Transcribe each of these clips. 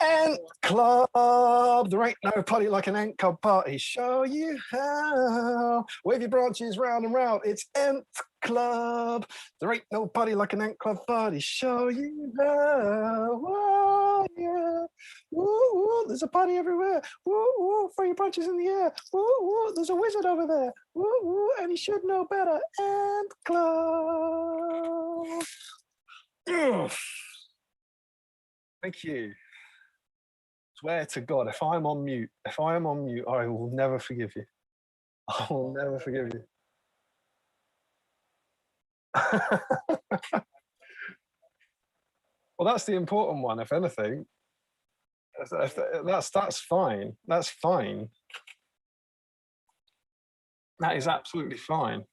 Ant Club. There ain't no party like an Ant Club party. Show you how. Wave your branches round and round. It's Ant Club. There ain't no party like an Ant Club party. Show you how. Oh, yeah. Woo, woo, there's a party everywhere. Woo, woo, throw your branches in the air. Woo, woo, there's a wizard over there. Woo, woo, and he should know better. Ant Club. Ugh. Thank you. Swear to God, if I'm on mute, I will never forgive you. I will never forgive you. Well, that's the important one, if anything. That's fine. That's fine. That is absolutely fine.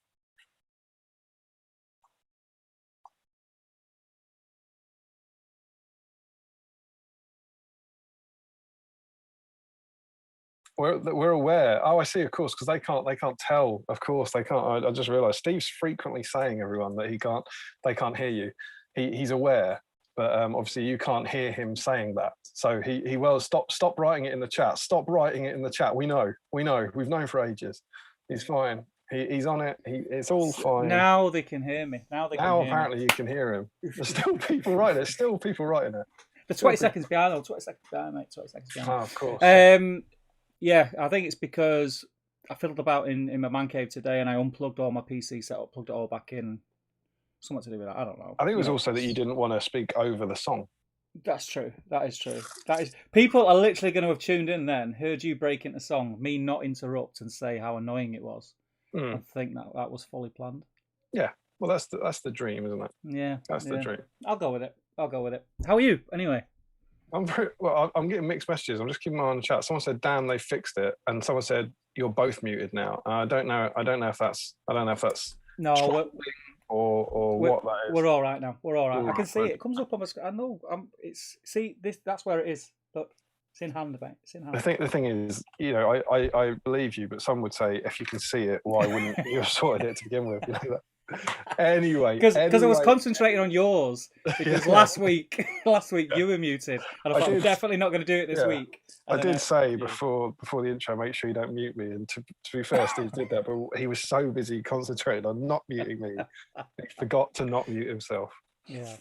We're aware. Oh, I see. Of course, because they can't tell. Of course, they can't. I just realised Steve's frequently saying, everyone, that they can't hear you. He's aware, but obviously you can't hear him saying that. So he will stop writing it in the chat. Stop writing it in the chat. We know. We've known for ages. He's fine. He's on it. It's all fine. Now they can hear me. Now apparently you can hear him. There's still people writing. There's still people writing it. The 20 seconds behind, though. 20 seconds behind, mate. 20 seconds behind. Oh, of course. Yeah, I think it's because I fiddled about in my man cave today and I unplugged all my PC setup, plugged it all back in. Something to do with that. I don't know. I think it was also that you didn't want to speak over the song. That's true. That is true. People are literally going to have tuned in then, heard you break into song, me not interrupt and say how annoying it was. I think that was fully planned. Yeah. Well, that's the dream, isn't it? Yeah. That's the dream. I'll go with it. How are you, anyway? I'm getting mixed messages. I'm just keeping my eye on the chat. Someone said, "Damn, they fixed it," and someone said, "You're both muted now." I don't know if that's no, or what that is. We're all right now. We're all right. I can see it. It comes up on my screen. I know. That's where it is. Look, it's in hand, mate. It's in hand. The thing is, I believe you, but some would say, if you can see it, why wouldn't you have sorted it to begin with? Anyway, because I was concentrating on yours, because last week you were muted, and I thought I'm definitely not going to do it this week. I did say before the intro, make sure you don't mute me, and to be fair, Steve did that, but he was so busy concentrating on not muting me, he forgot to not mute himself. Yeah.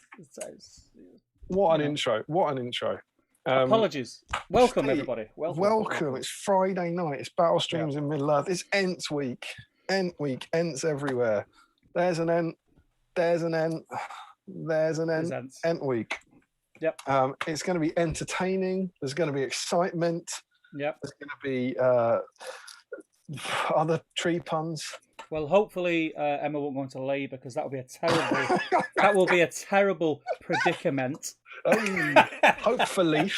What an intro! What an intro! Apologies. Welcome, Steve, everybody. Welcome. It's Friday night. It's Battle Streams in Middle Earth. It's Ents week. Ents everywhere. There's an Ent. There's an Ent. There's an Ent. Ent week. Yep. It's going to be entertaining. There's going to be excitement. Yep. There's going to be other tree puns. Well, hopefully Emma won't go into labour, because that will be a terrible predicament. Hopefully.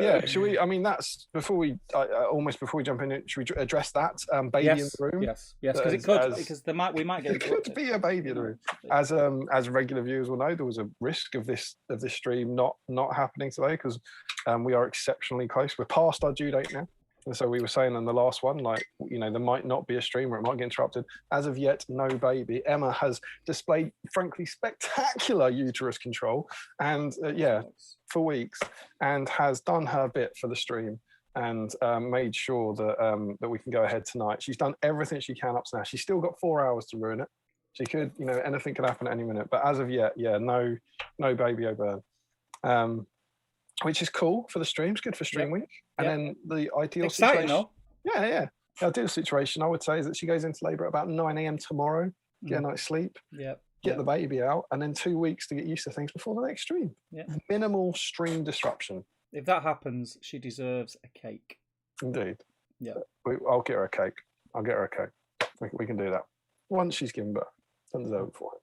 Yeah, should we? I mean, that's before we jump in. Should we address that baby in the room? Yes, because we might get. It could be a baby in the room. As regular viewers will know, there was a risk of this stream not happening today, because we are exceptionally close. We're past our due date now. And so we were saying in the last one, there might not be a stream where it might get interrupted. As of yet, no baby. Emma has displayed, frankly, spectacular uterus control, and for weeks, and has done her bit for the stream and made sure that we can go ahead tonight. She's done everything she can up to now. She's still got 4 hours to ruin it. She could, anything could happen at any minute. But as of yet, no baby O'Byrne. Which is cool for the streams, good for stream week. And then the ideal situation. Though. Yeah. The ideal situation, I would say, is that she goes into labour at about 9 a.m. tomorrow, get a night's sleep, get the baby out, and then 2 weeks to get used to things before the next stream. Yeah. Minimal stream disruption. If that happens, she deserves a cake. Indeed. Yeah. I'll get her a cake. We can do that. Once she's given birth. Doesn't deserve it for it.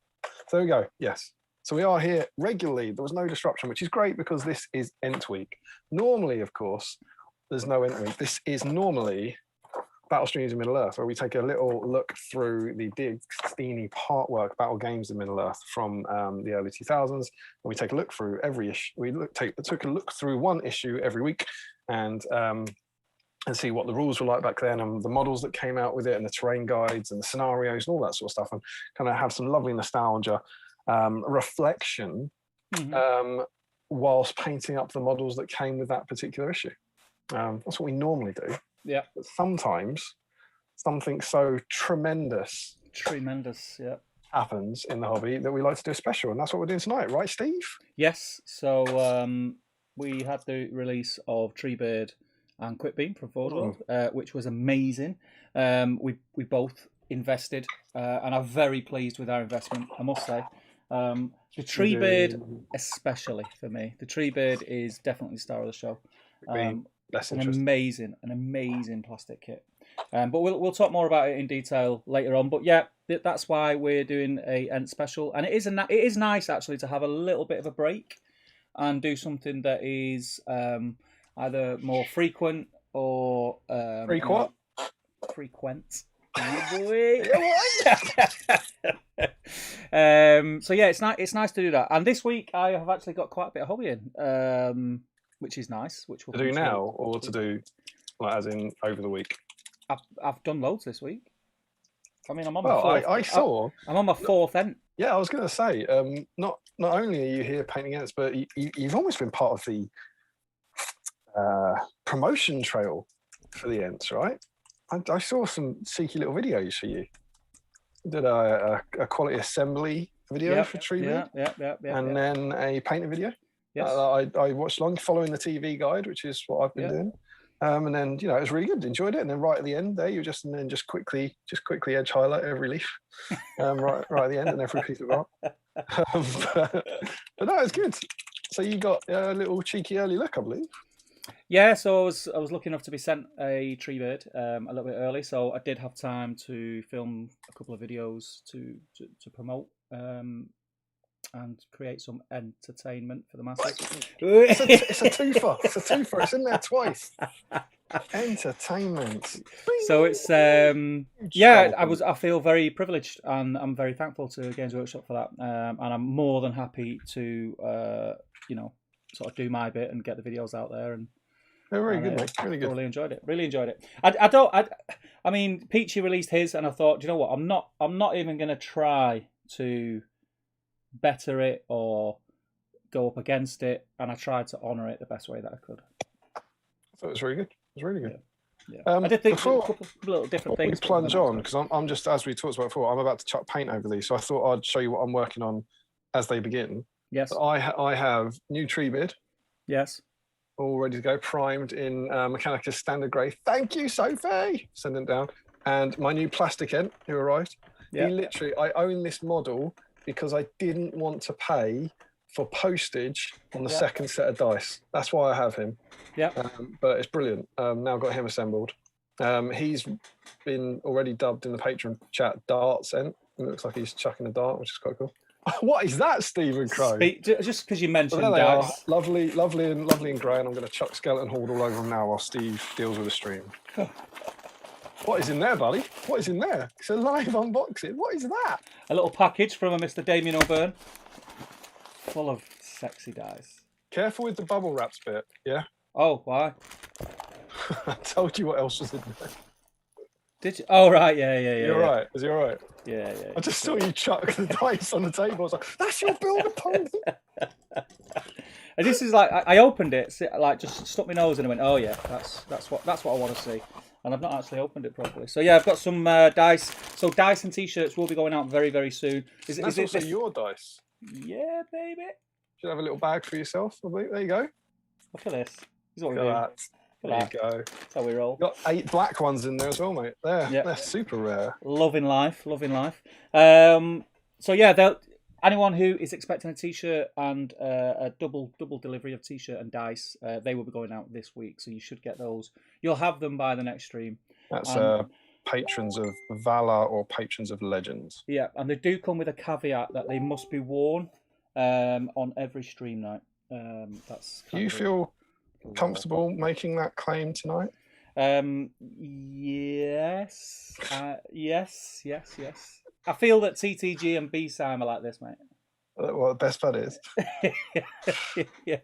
So there we go. Yes. So we are here regularly. There was no disruption, which is great, because this is Ent week. Normally, of course, there's no Ent week. This is normally Battle Streams in Middle Earth, where we take a little look through the Dig Steeny Partwork battle games in Middle Earth from the early 2000s. And we take a look through every issue. We took a look through one issue every week, and see what the rules were like back then, and the models that came out with it, and the terrain guides and the scenarios and all that sort of stuff, and kind of have some lovely nostalgia. Reflection. whilst painting up the models that came with that particular issue. That's what we normally do. Yeah. But sometimes something so tremendous yeah, happens in the hobby that we like to do a special, and that's what we're doing tonight, right, Steve? Yes. So we had the release of Treebird and Quickbeam from Forge World, which was amazing. We both invested and are very pleased with our investment, I must say. The Treebird, especially for me, the Treebird is definitely the star of the show. An amazing plastic kit. But we'll talk more about it in detail later on. But yeah, that's why we're doing a Ent special, and it is nice actually to have a little bit of a break and do something that is either more frequent or frequent. So yeah, it's nice to do that. And this week I have actually got quite a bit of hobby in, which is nice. Which we'll to do now, or to do like as in over the week. I've done loads this week. I mean, I'm on my well, fourth. I'm on my fourth Ent. Yeah, I was going to say, not only are you here painting Ents, but you've almost been part of the promotion trail for the Ents, right? I saw some cheeky little videos for you. You did a quality assembly video for Treebird, and then a painting video. Yes. I watched along, following the TV guide, which is what I've been doing. And then it was really good. Enjoyed it. And then right at the end there, you just quickly edge highlight every leaf, right at the end, and every piece of art. But no, it's good. So you got a little cheeky early look, I believe. Yeah, so I was lucky enough to be sent a Treebird a little bit early, so I did have time to film a couple of videos to promote and create some entertainment for the masses. It's a twofer. It's in there twice. Entertainment. So it's I feel very privileged, and I'm very thankful to Games Workshop for that. And I'm more than happy to sort of do my bit and get the videos out there. And very good, mate. Really good. Really enjoyed it. I mean, Peachy released his, and I thought, do you know what? I'm not even going to try to better it or go up against it, and I tried to honour it the best way that I could. So it was really good. It was really good. Yeah. I did think a couple little different things. We plunge on, because I'm just, as we talked about before, I'm about to chuck paint over these, so I thought I'd show you what I'm working on as they begin. Yes. I have new Treebird. Yes. All ready to go, primed in Mechanicus Standard Grey. Thank you, Sophie. Sending it down. And my new plastic Ent who arrived. Yeah. I own this model because I didn't want to pay for postage on the second set of dice. That's why I have him. Yeah. But it's brilliant. Now got him assembled. He's been already dubbed in the Patreon chat Darts Ent. It looks like he's chucking a dart, which is quite cool. What is that, Stephen Crow? Just because you mentioned well, dice. Lovely and grey, and I'm going to chuck Skeleton Horde all over them now while Steve deals with the stream. What is in there, buddy? What is in there? It's a live unboxing. What is that? A little package from a Mr. Damian O'Byrne, full of sexy dice. Careful with the bubble wraps bit, yeah? Oh, why? I told you what else was in there. Did you? Oh, right, yeah. You're right. Is he all right? Yeah. I just saw you chuck the dice on the table. I was like, that's your builder pony. And this is like, I opened it, like just stuck my nose in and went, oh yeah, that's what I want to see. And I've not actually opened it properly. So yeah, I've got some dice. So dice and t-shirts will be going out very, very soon. Is also your dice? Yeah, baby. Should have a little bag for yourself. There you go. Look at this. This is what we do. There you go. That's how we roll. Got 8 black ones in there as well, mate. They're super rare. Loving life. So yeah, anyone who is expecting a t-shirt and a double delivery of t-shirt and dice, they will be going out this week. So you should get those. You'll have them by the next stream. That's patrons of Valor or patrons of Legends. Yeah, and they do come with a caveat that they must be worn on every stream night. That's. Do you feel comfortable making that claim tonight? Yes. Yes. I feel that TTG and B-Sim are like this, mate. Well, the best part is. Yeah.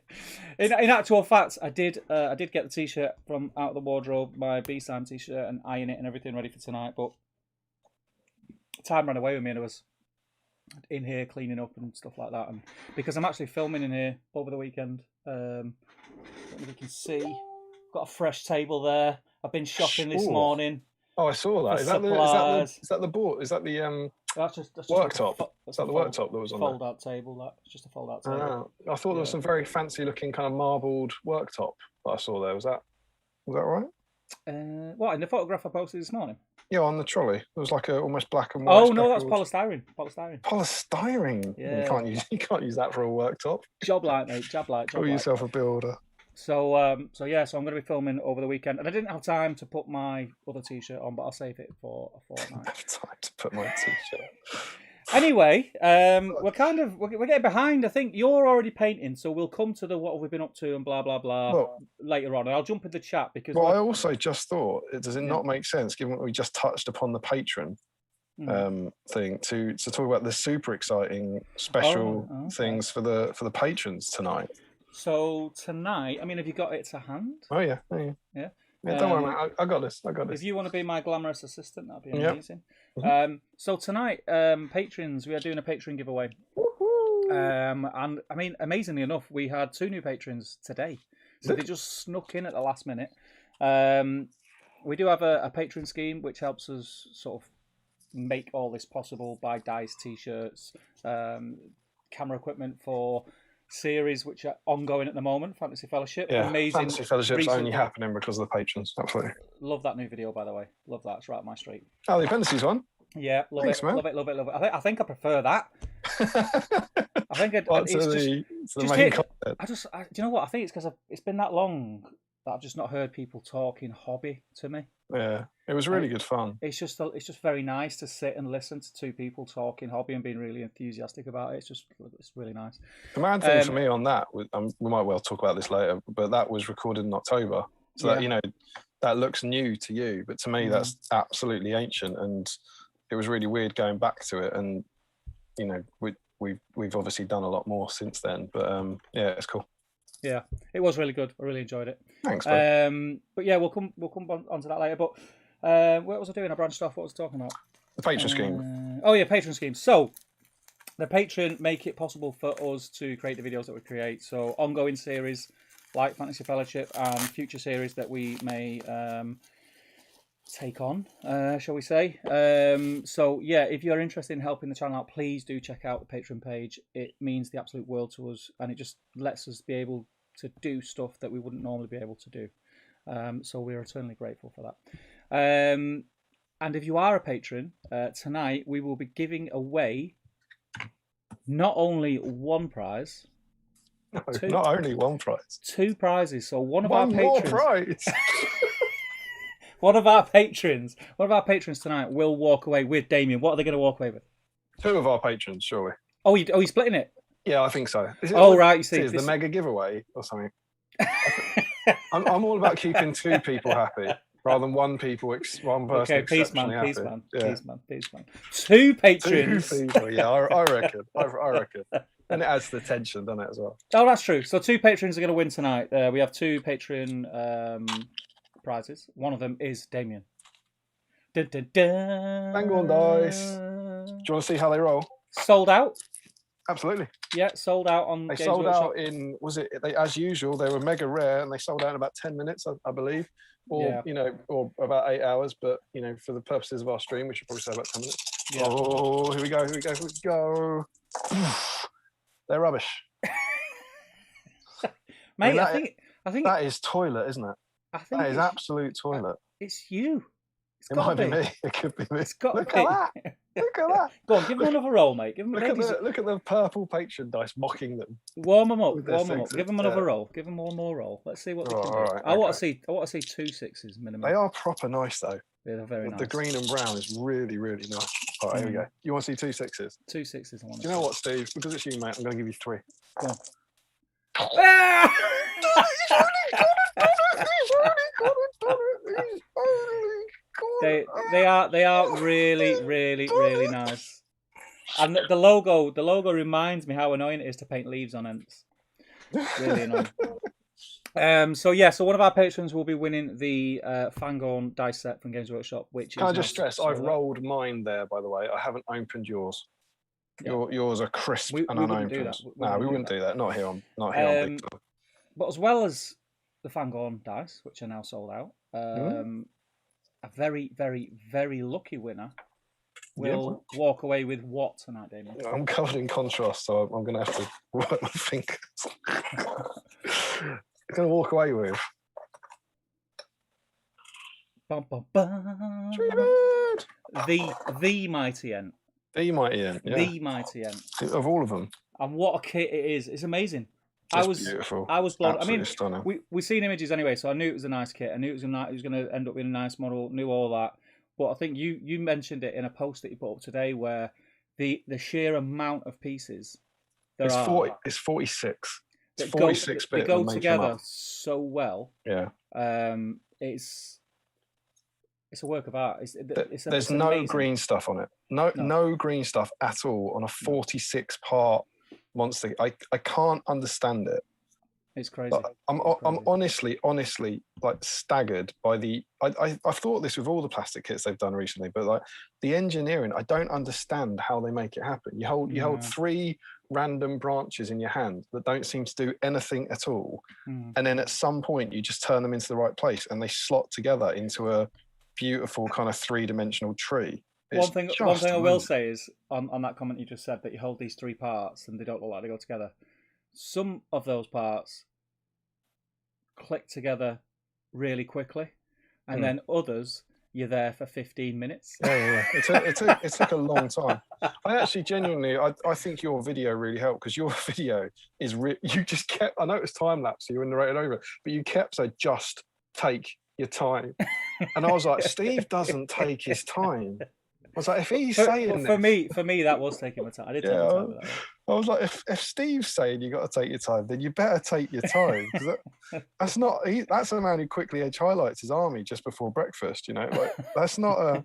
In actual fact, I did get the t-shirt from out of the wardrobe, my B-Sim t-shirt, and iron it and everything ready for tonight, but time ran away with me and I was in here cleaning up and stuff like that, and because I'm actually filming in here over the weekend. I don't know if you can see. Got a fresh table there. I've been shopping this morning. Oh, I saw that. Is that the board? Is that the that's just worktop? Is that the worktop that was on there? Fold-out table. It's just a fold-out table. I thought there was some very fancy-looking kind of marbled worktop that I saw there. Was that right? What, in the photograph I posted this morning? Yeah, on the trolley. There was like a almost black and white. Oh no, that's polystyrene. Polystyrene. Yeah. You can't use that for a worktop. Job light, mate. Job light. Call yourself a builder. So I'm going to be filming over the weekend, and I didn't have time to put my other t-shirt on, but I'll save it for a fortnight. I have time to put my t-shirt. Anyway, we're getting behind. I think you're already painting, so we'll come to the what have we been up to and blah blah blah later on. And I'll jump in the chat because. Well, I also just thought, does it not make sense, given what we just touched upon the patron thing, to talk about the super exciting special things for the patrons tonight? So tonight, I mean, have you got it to hand? Oh yeah. Yeah. Yeah, don't worry, mate. I got this. If you want to be my glamorous assistant, that'd be amazing. Yep. So tonight, patrons, we are doing a patron giveaway. And I mean, amazingly enough, we had 2 new patrons today. So they just snuck in at the last minute. We do have a patron scheme which helps us sort of make all this possible, buy dice, t-shirts, camera equipment for series which are ongoing at the moment. Fantasy Fellowship, amazing. Fantasy Fellowship's only happening because of the patrons. Absolutely. Love that new video, by the way. Love that. It's right up my street. Oh, the appendices one. Yeah, love it. I think I prefer that. I think the main content. Do you know what? I think it's because it's been that long that I've just not heard people talking hobby to me. Yeah, it was really good fun. It's just very nice to sit and listen to 2 people talking hobby and being really enthusiastic about it. It's really nice. The main thing for me on that, we might well talk about this later, but that was recorded in October, so that that looks new to you, but to me that's absolutely ancient, and it was really weird going back to it. And we've obviously done a lot more since then, but it's cool. Yeah, it was really good. I really enjoyed it. Thanks, bro. But yeah, we'll come onto that later. But what was I doing? I branched off. What was I talking about? The patron scheme. Patron scheme. So the Patreon make it possible for us to create the videos that we create. So ongoing series like Fantasy Fellowship and future series that we may take on, shall we say. So yeah, if you're interested in helping the channel out, please do check out the Patreon page. It means the absolute world to us, and it just lets us be able to do stuff that we wouldn't normally be able to do. So we're eternally grateful for that. And if you are a patron, tonight we will be giving away not only one prize, not only one prize, 2 prizes. So one of our patrons. More prize. One of our patrons tonight will walk away with Damian. What are they going to walk away with? 2 of our patrons, surely. Oh, you're splitting it? Yeah, I think so. Right, you see. Is the mega giveaway or something? I'm all about keeping 2 people happy rather than one person. Okay, peace man. 2 patrons. 2 people, yeah, I reckon. I reckon. And it adds to the tension, doesn't it, as well? Oh, that's true. So 2 patrons are going to win tonight. We have 2 patron prizes. One of them is Damian. Dun, dun, dun. Bang on dice. Do you want to see how they roll? Sold out. Absolutely. Yeah, sold out on. They Games sold Workshop. out in. Was it? As usual, they were mega rare, and they sold out in about 10 minutes, I believe, or or about 8 hours. But for the purposes of our stream, we should probably say about 10 minutes. Yeah. Oh, here we go. They're rubbish. Mate, I think that is toilet, isn't it? I think that is absolute toilet. It's you. It might be me. It could be me. It's got Look at that. Look at that. Go on, give them another roll, mate. Give them. Look at the purple patron dice mocking them. Warm them up. Give them another roll. Give them one more roll. Let's see what they can do. Right, I want to see 2 6s minimum. They are proper nice though. Yeah, they're very nice. The green and brown is really, really nice. All right, here we go. You want to see 2 6s? 2 6s. I want. Do you know what, Steve? Because it's you, mate. I'm going to give you 3. Go on. They are really, really, really nice. And the logo reminds me how annoying it is to paint leaves on ants. Really annoying. So one of our patrons will be winning the Fangorn dice set from Games Workshop, which Can I just stress, I've rolled mine there, by the way. I haven't opened yours. Yours are crisp we and wouldn't unopened. do that. No, we wouldn't do that. Not here on Big Time. But as well as the Fangorn dice, which are now sold out, a very, very, very lucky winner will walk away with what tonight, Damian? I'm covered in contrast, so I'm going to have to work my fingers. I'm going to walk away with. Bum, bum, bum. The Mighty Ent. The Mighty Ent, yeah. The Mighty Ent. Of all of them. And what a kit it is. It's amazing. Beautiful. I was blown. Absolutely stunning. We've seen images anyway, so I knew it was a nice kit. I knew it was going to end up being a nice model, knew all that. But I think you mentioned it in a post that you put up today where the sheer amount of pieces it's 46. It's 46 They go together so well. Yeah. It's a work of art. There's no amazing green stuff on it. No green stuff at all on a 46 part monster. I can't understand it. It's crazy. I'm honestly like staggered by the. I've thought this with all the plastic kits they've done recently, but like the engineering, I don't understand how they make it happen. You hold 3 random branches in your hand that don't seem to do anything at all, and then at some point you just turn them into the right place and they slot together into a beautiful kind of 3-dimensional tree. One thing I will say is on that comment you just said that you hold these 3 parts and they don't look like they go together. Some of those parts click together really quickly, and then others you're there for 15 minutes. Yeah. It took a long time. I actually genuinely, I think your video really helped because your video is you just kept. I know it was time lapse, so you were narrating over it, but you kept saying just take your time, and I was like, Steve doesn't take his time. I was like, if he's saying for me, that was taking my time. I did take my time with that. I was like, if Steve's saying you got to take your time, then you better take your time. That's a man who quickly edge highlights his army just before breakfast. You know, like that's not a.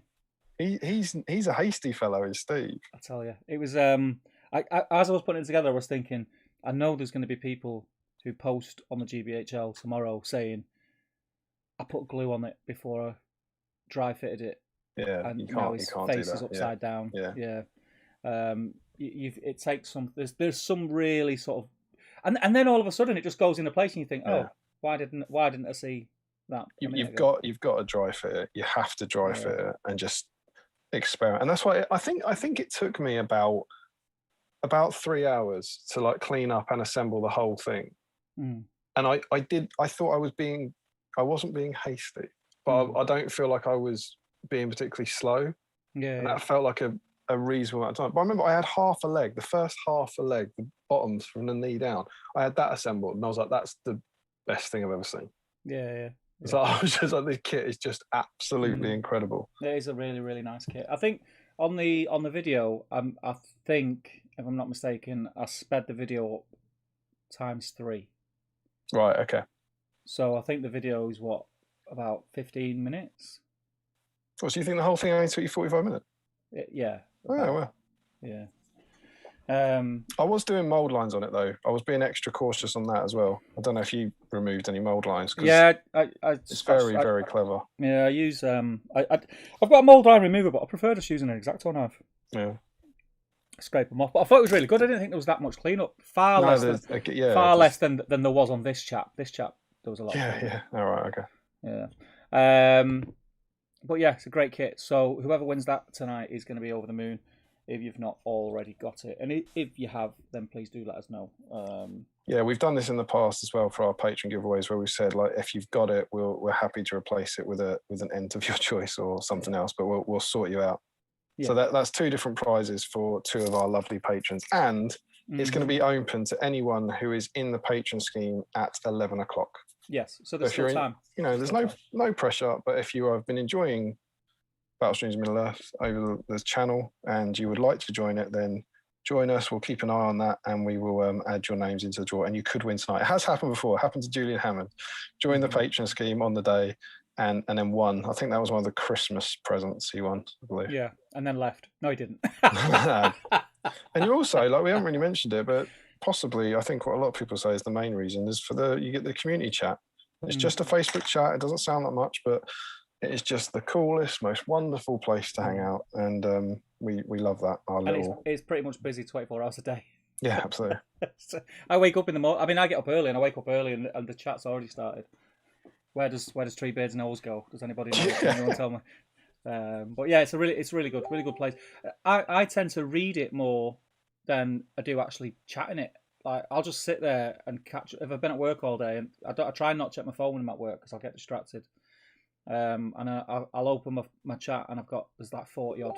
He's a hasty fellow, is Steve. I tell you, it was. As I was putting it together, I was thinking, I know there's going to be people who post on the GBHL tomorrow saying, I put glue on it before I dry fitted it. Yeah, and you now his face is upside down. Yeah. It takes some. There's some really sort of, and then all of a sudden it just goes into place, and you think, oh, why didn't I see that? You've got to dry fit it. You have to dry fit it and just experiment. And that's why I think it took me about 3 hours to like clean up and assemble the whole thing. And I thought I wasn't being hasty, but I don't feel like I was being particularly slow. And that felt like a reasonable amount of time. But I remember I had half a leg, the first half a leg, the bottoms from the knee down. I had that assembled, and I was like, "That's the best thing I've ever seen." So I was just like, "This kit is just absolutely incredible." It is a really, really nice kit. I think on the video, I think if I'm not mistaken, I sped the video up ×3. Right. Okay. So I think the video is about 15 minutes. So you think the whole thing only took you 45 minutes? Yeah. Oh, well. Yeah. I was doing mould lines on it though. I was being extra cautious on that as well. I don't know if you removed any mould lines. Yeah, it's very clever. Yeah, I use I've got a mould line remover, but I prefer just using an X-Acto knife. Yeah. Scrape them off. But I thought it was really good. I didn't think there was that much cleanup. Far less than there was on this chap. This chap there was a lot. Yeah. All right. Okay. Yeah. But yeah, it's a great kit. So whoever wins that tonight is going to be over the moon if you've not already got it. And if you have, then please do let us know. Yeah, we've done this in the past as well for our Patreon giveaways where we said, like, if you've got it, we're happy to replace it with an Ent of your choice or something else, but we'll sort you out. Yeah. So that's 2 different prizes for 2 of our lovely patrons. And it's going to be open to anyone who is in the patron scheme at 11 o'clock. Yes, so there's still time. There's no pressure, but if you have been enjoying Battle Streams Middle-earth over the channel and you would like to join it, then join us. We'll keep an eye on that and we will add your names into the draw. And you could win tonight. It has happened before. It happened to Julian Hammond. Joined the patron scheme on the day and then won. I think that was one of the Christmas presents he won, I believe. Yeah, and then left. No, he didn't. And you also, like, we haven't really mentioned it, but possibly, I think what a lot of people say is the main reason is you get the community chat. It's just a Facebook chat. It doesn't sound that much, but It is just the coolest, most wonderful place to hang out, and we love that. And it's pretty much busy 24 hours a day. Yeah, absolutely. So I wake up in the morning. I mean, I get up early and I wake up early, and the chat's already started. Where does Treebeard's nose go? Does anybody know? Can anyone tell me? But yeah, it's really good place. I tend to read it more than I do actually chat in it. Like I'll just sit there and catch. If I've been at work all day, and I try and not check my phone when I'm at work because I'll get distracted. And I'll open my chat, and there's like 40 odd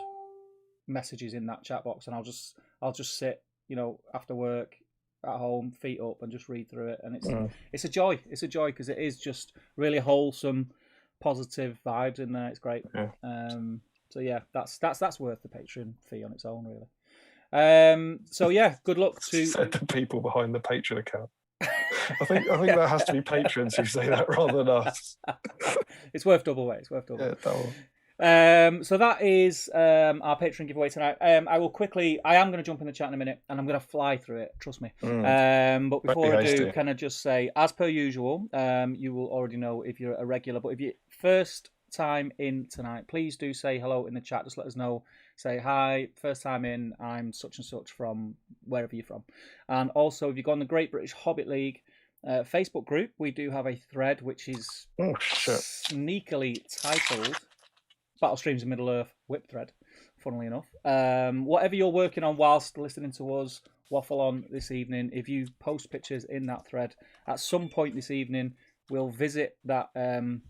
messages in that chat box, and I'll just sit, after work at home, feet up, and just read through it, and it's a joy. It's a joy because it is just really wholesome, positive vibes in there. It's great. Yeah. So yeah, that's worth the Patreon fee on its own, really. So yeah, good luck to Said the people behind the Patreon account. I think that has to be patrons who say that rather than us. It's worth double weight. Yeah, double. So that is our Patreon giveaway tonight. I am going to jump in the chat in a minute, and I'm going to fly through it. Trust me. But before I do, can I just say, as per usual, you will already know if you're a regular. But if you're first time in tonight, please do say hello in the chat. Just let us know. Say hi, first time in. I'm such and such from wherever you're from. And also, if you go on the Great British Hobbit League Facebook group, we do have a thread which is sneakily titled Battle Streams in Middle Earth Whip Thread, funnily enough. Whatever you're working on whilst listening to us waffle on this evening, if you post pictures in that thread, at some point this evening, we'll visit that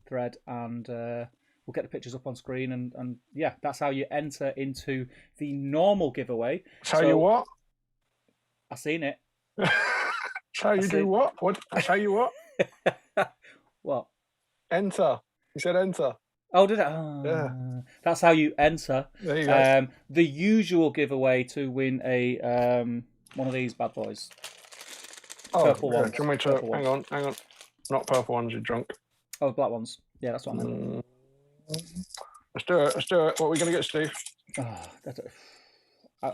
thread and we'll get the pictures up on screen. And yeah, that's how you enter into the normal giveaway. You what? I seen it. Do what? What? Show you what? What? Enter. You said enter. Oh, did it? Oh, yeah. That's how you enter. There you go. The usual giveaway to win a one of these bad boys. Purple ones. Can we hang on. Not purple ones, you're drunk. Oh, black ones. Yeah, that's what I meant. Let's do it. What are we going to get, Steve?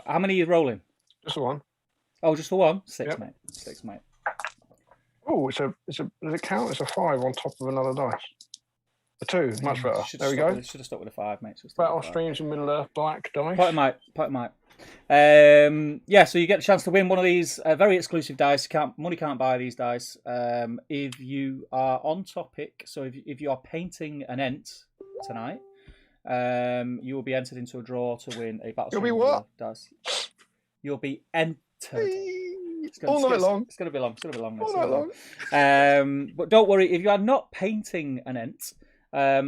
How many are you rolling? Just the one. Oh, just the one? Six, yep. Mate. 6, mate. Oh, does it count as a 5 on top of another dice? A 2, much better. There we go. Should have stuck with a 5, mate. Battle Streams in Middle Earth, black dice. Point might. Yeah, so you get the chance to win one of these very exclusive dice. Money can't buy these dice. If you are on topic, so if you are painting an Ent tonight, you will be entered into a draw to win a Battle Streams. You'll be what? Dice. You'll be entered. All night long. It's going to be long. All night long. But don't worry, if you are not painting an Ent,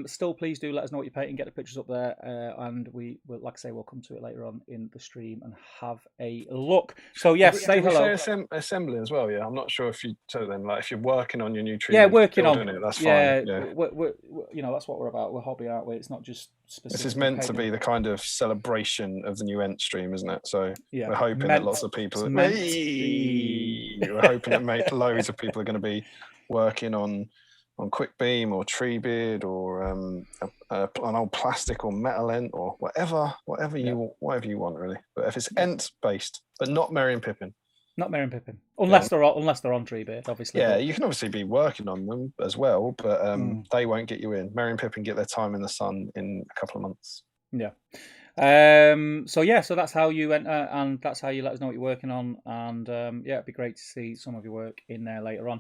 still please do let us know what you're painting, get the pictures up there, and we will, like I say, we'll come to it later on in the stream and have a look. So yes, say hello. Say assembling as well. Yeah, I'm not sure if you tell them, like, if you're working on your new tree. Yeah, working on it. That's fine. Yeah, we're that's what we're about. We're hobby, aren't we? It's not just specific. This is meant to be the kind of celebration of the new Ent stream, isn't it? So we're hoping that lots of people. We're hoping that loads of people are going to be working on quick beam or Treebeard or an old plastic or metal Ent or whatever you want, really. But if it's Ent based, but not Merry and Pippin. Not Merry and Pippin, unless they're on Treebeard, obviously. Yeah, you can obviously be working on them as well, but they won't get you in. Merry and Pippin get their time in the sun in a couple of months. Yeah. So that's how you enter, and that's how you let us know what you're working on. And it'd be great to see some of your work in there later on.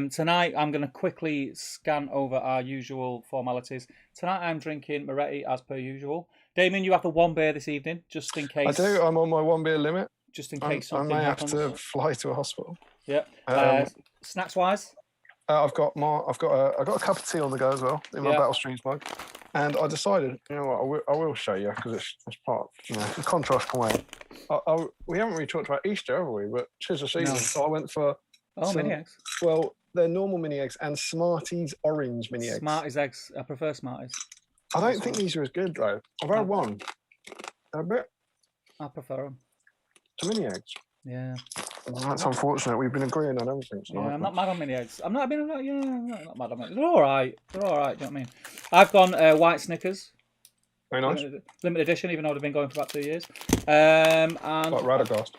Tonight, I'm going to quickly scan over our usual formalities. Tonight, I'm drinking Moretti as per usual. Damien, you have the 1 beer this evening, just in case. I do. I'm on my 1 beer limit. Just in case something happens. I may have to fly to a hospital. Yeah. Snacks wise. I've got a cup of tea on the go as well in my Battle Streams mug, and I decided, you know what, I will show you because it's part, the contrast can wait. We haven't really talked about Easter, have we? But 'tis the season, so I went for mini eggs. Well, they're normal mini eggs and Smarties orange mini eggs. Smarties eggs, I prefer Smarties. I don't think these are as good though. I've had one. They're a bit. I prefer them. To mini eggs. Yeah. Well, that's unfortunate. We've been agreeing on everything tonight. Yeah, I'm not mad on mini eggs. I'm not mad on them. They're all right. Do you know what I mean? I've gone white Snickers. Very nice. Limited edition, even though they've been going for about 2 years. And like Radagast.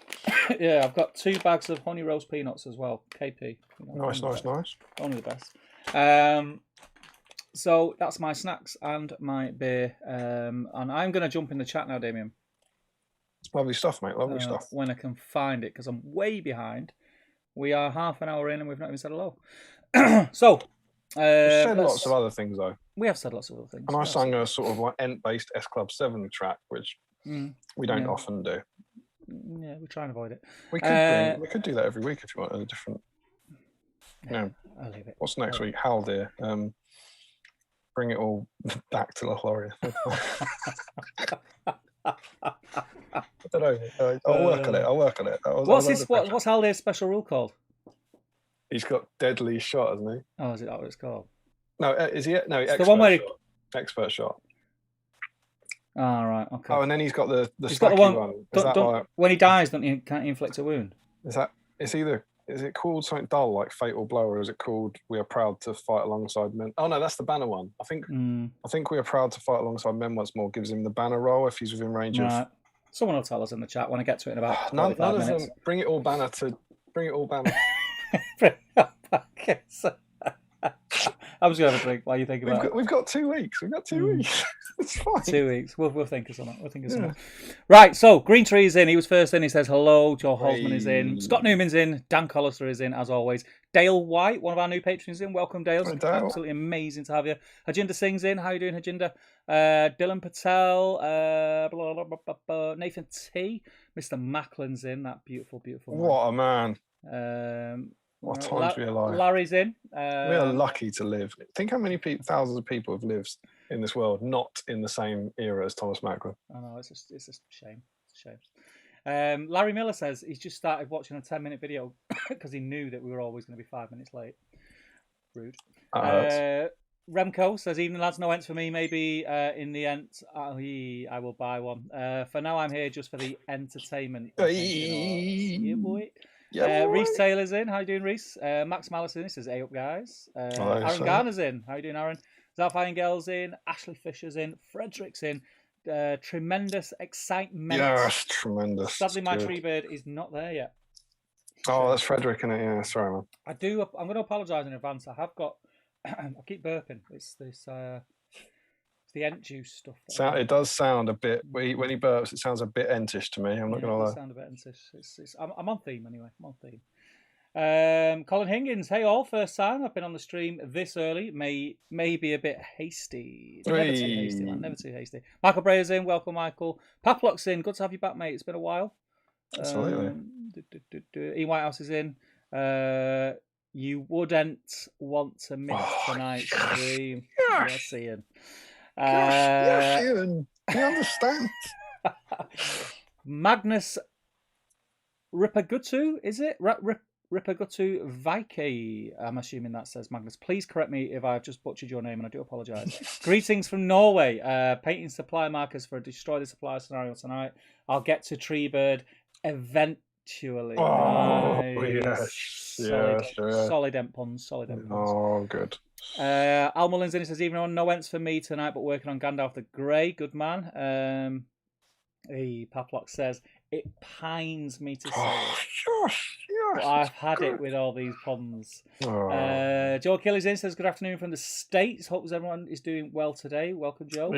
Yeah, I've got 2 bags of honey roast peanuts as well. KP. Nice. Only the best. So that's my snacks and my beer. And I'm going to jump in the chat now, Damian. Lovely stuff, mate. Lovely stuff. When I can find it, because I'm way behind. We are half an hour in and we've not even said hello. So, we've said lots of other things, though. We have said lots of other things. And I sang a sort of like Ent-based S Club 7 track, which we don't often do. Yeah, we try and avoid it. We could do that every week if you want, a different... I'll leave it. What's next week? Hal, dear. Bring it all back to La Gloria. I don't know. I'll work on it. What's Haldear's special rule called? He's got deadly shot, hasn't he? Oh, is it that what it's called? No, is he? No, it's the one where expert shot. Oh, right, okay. Oh, and then he's got the one. When he dies, can't he inflict a wound? Is it called something dull like Fatal Blow, or is it called We Are Proud to Fight Alongside Men? Oh no, that's the banner one. I think We Are Proud to Fight Alongside Men once more gives him the banner roll if he's within range of. Someone will tell us in the chat when I get to it in about none of minutes. them. Bring it all banner. I was going to have a drink while you think about it. We've got 2 weeks. It's fine. 2 weeks. We'll think of something. Right, so Green Tree is in. He was first in. He says hello. Joe Holzman is in. Scott Newman's in. Dan Collister is in, as always. Dale White, one of our new patrons, is in. Welcome, Dale. It's absolutely amazing to have you. Hajinder Singh's in. How are you doing, Hajinder? Dylan Patel. Nathan T. Mr. Macklin's in. That beautiful, beautiful man. What a man. What times we are alive. Larry's in. We are lucky to live. Think how many thousands of people have lived in this world, not in the same era as Thomas Macklin. I know, it's a shame. It's a shame. Larry Miller says he's just started watching a 10-minute video because he knew that we were always going to be 5 minutes late. Rude. Remco says, evening lads, no Ents for me. Maybe in the Ent, I will buy one. For now, I'm here just for the entertainment. Yeah, boy. Yeah, Reese Taylor's in. How you doing, Reese? Max Mallison. This is up, guys. Aaron Garner's in. How you doing, Aaron? Zalfine Girl's in. Ashley Fisher's in. Frederick's in. Tremendous excitement. Yes, tremendous. Sadly, my tree bird is not there yet. Oh, that's Frederick, isn't it? Yeah, sorry, man. I'm going to apologise in advance. I have got. I keep burping. It's this. It's the Ent juice stuff. It does sound a bit when he burps. It sounds a bit Entish to me. I'm not going to lie. It does sound a bit Entish. I'm on theme anyway. I'm on theme. Colin Higgins, hey all, first time I've been on the stream this early. May be a bit hasty. Never too hasty, man. Never too hasty. Michael Brayer's in. Welcome, Michael. Paplock's in. Good to have you back, mate. It's been a while. Absolutely. E. Whitehouse is in. You wouldn't want to miss tonight's stream. Yes, Ian. Yes, Ian. Do you understand? Magnus Ripagutu, is it? Ripagutu Vaike, I'm assuming that says Magnus. Please correct me if I've just butchered your name, and I do apologise. Greetings from Norway. Painting supply markers for a Destroy the Supply scenario tonight. I'll get to Treebird eventually. Oh, nice. yes. Solid Ent puns. Oh, good. Al Mullins in, he says, even on no Ents for me tonight, but working on Gandalf the Grey. Good man. Paplock says, it pines me to say it. Yes. But I've had it with all these puns. Joe Kelly's in, says, good afternoon from the States. Hope everyone is doing well today. Welcome, Joe.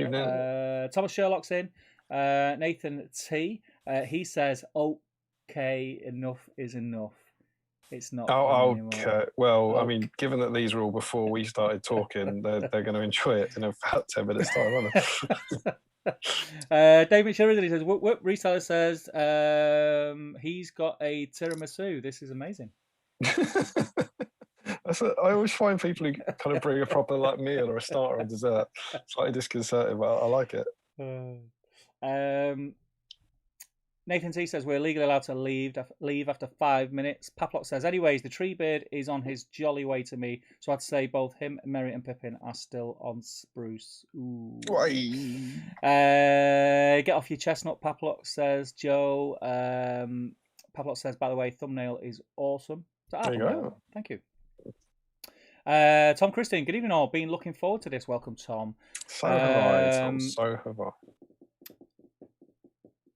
Thomas Sherlock's in. Nathan T. He says, okay, enough is enough. It's not. Oh, okay. Well, I mean, given that these were all before we started talking, they're going to enjoy it in about 10 minutes' time, aren't they? David Sheridan, he says, what reseller says he's got a tiramisu. This is amazing. I always find people who kind of bring a proper meal or a starter or dessert slightly disconcerting, but I like it. Nathan T says we're legally allowed to leave after 5 minutes. Paplock says, anyways, the tree bird is on his jolly way to me. So I'd say both him, Merry and Pippin are still on Spruce. Ooh. Get off your chestnut, Paplock says Joe. Paplock says, by the way, thumbnail is awesome. There you go. Thank you. Tom Christine, good evening all. Been looking forward to this. Welcome, Tom. So have I, Tom. So have I.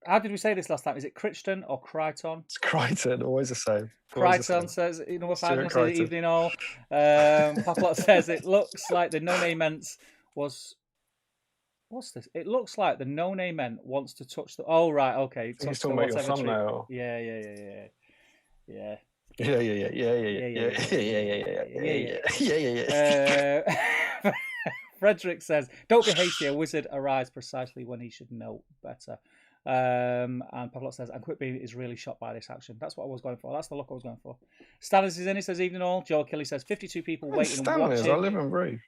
how did we say this last time? Is it Crichton or Crichton? It's Crichton, always the same. Crichton says, number 5, Stuart says Crichton. evening all. Paplot says it looks like the no-name ents was. What's this? It looks like the no-name ent wants to touch the. Oh right, okay. He's talking about your thumbnail. Yeah. Yeah. Frederick says, "Don't be hasty. A wizard arrives precisely when he should know better." And Pavlov says, "And Quickbeam is really shocked by this action." That's what I was going for. That's the look I was going for. Stanners is in. He says, "Evening all." Joe Kelly says, "52 people waiting and watching." I live and breathe.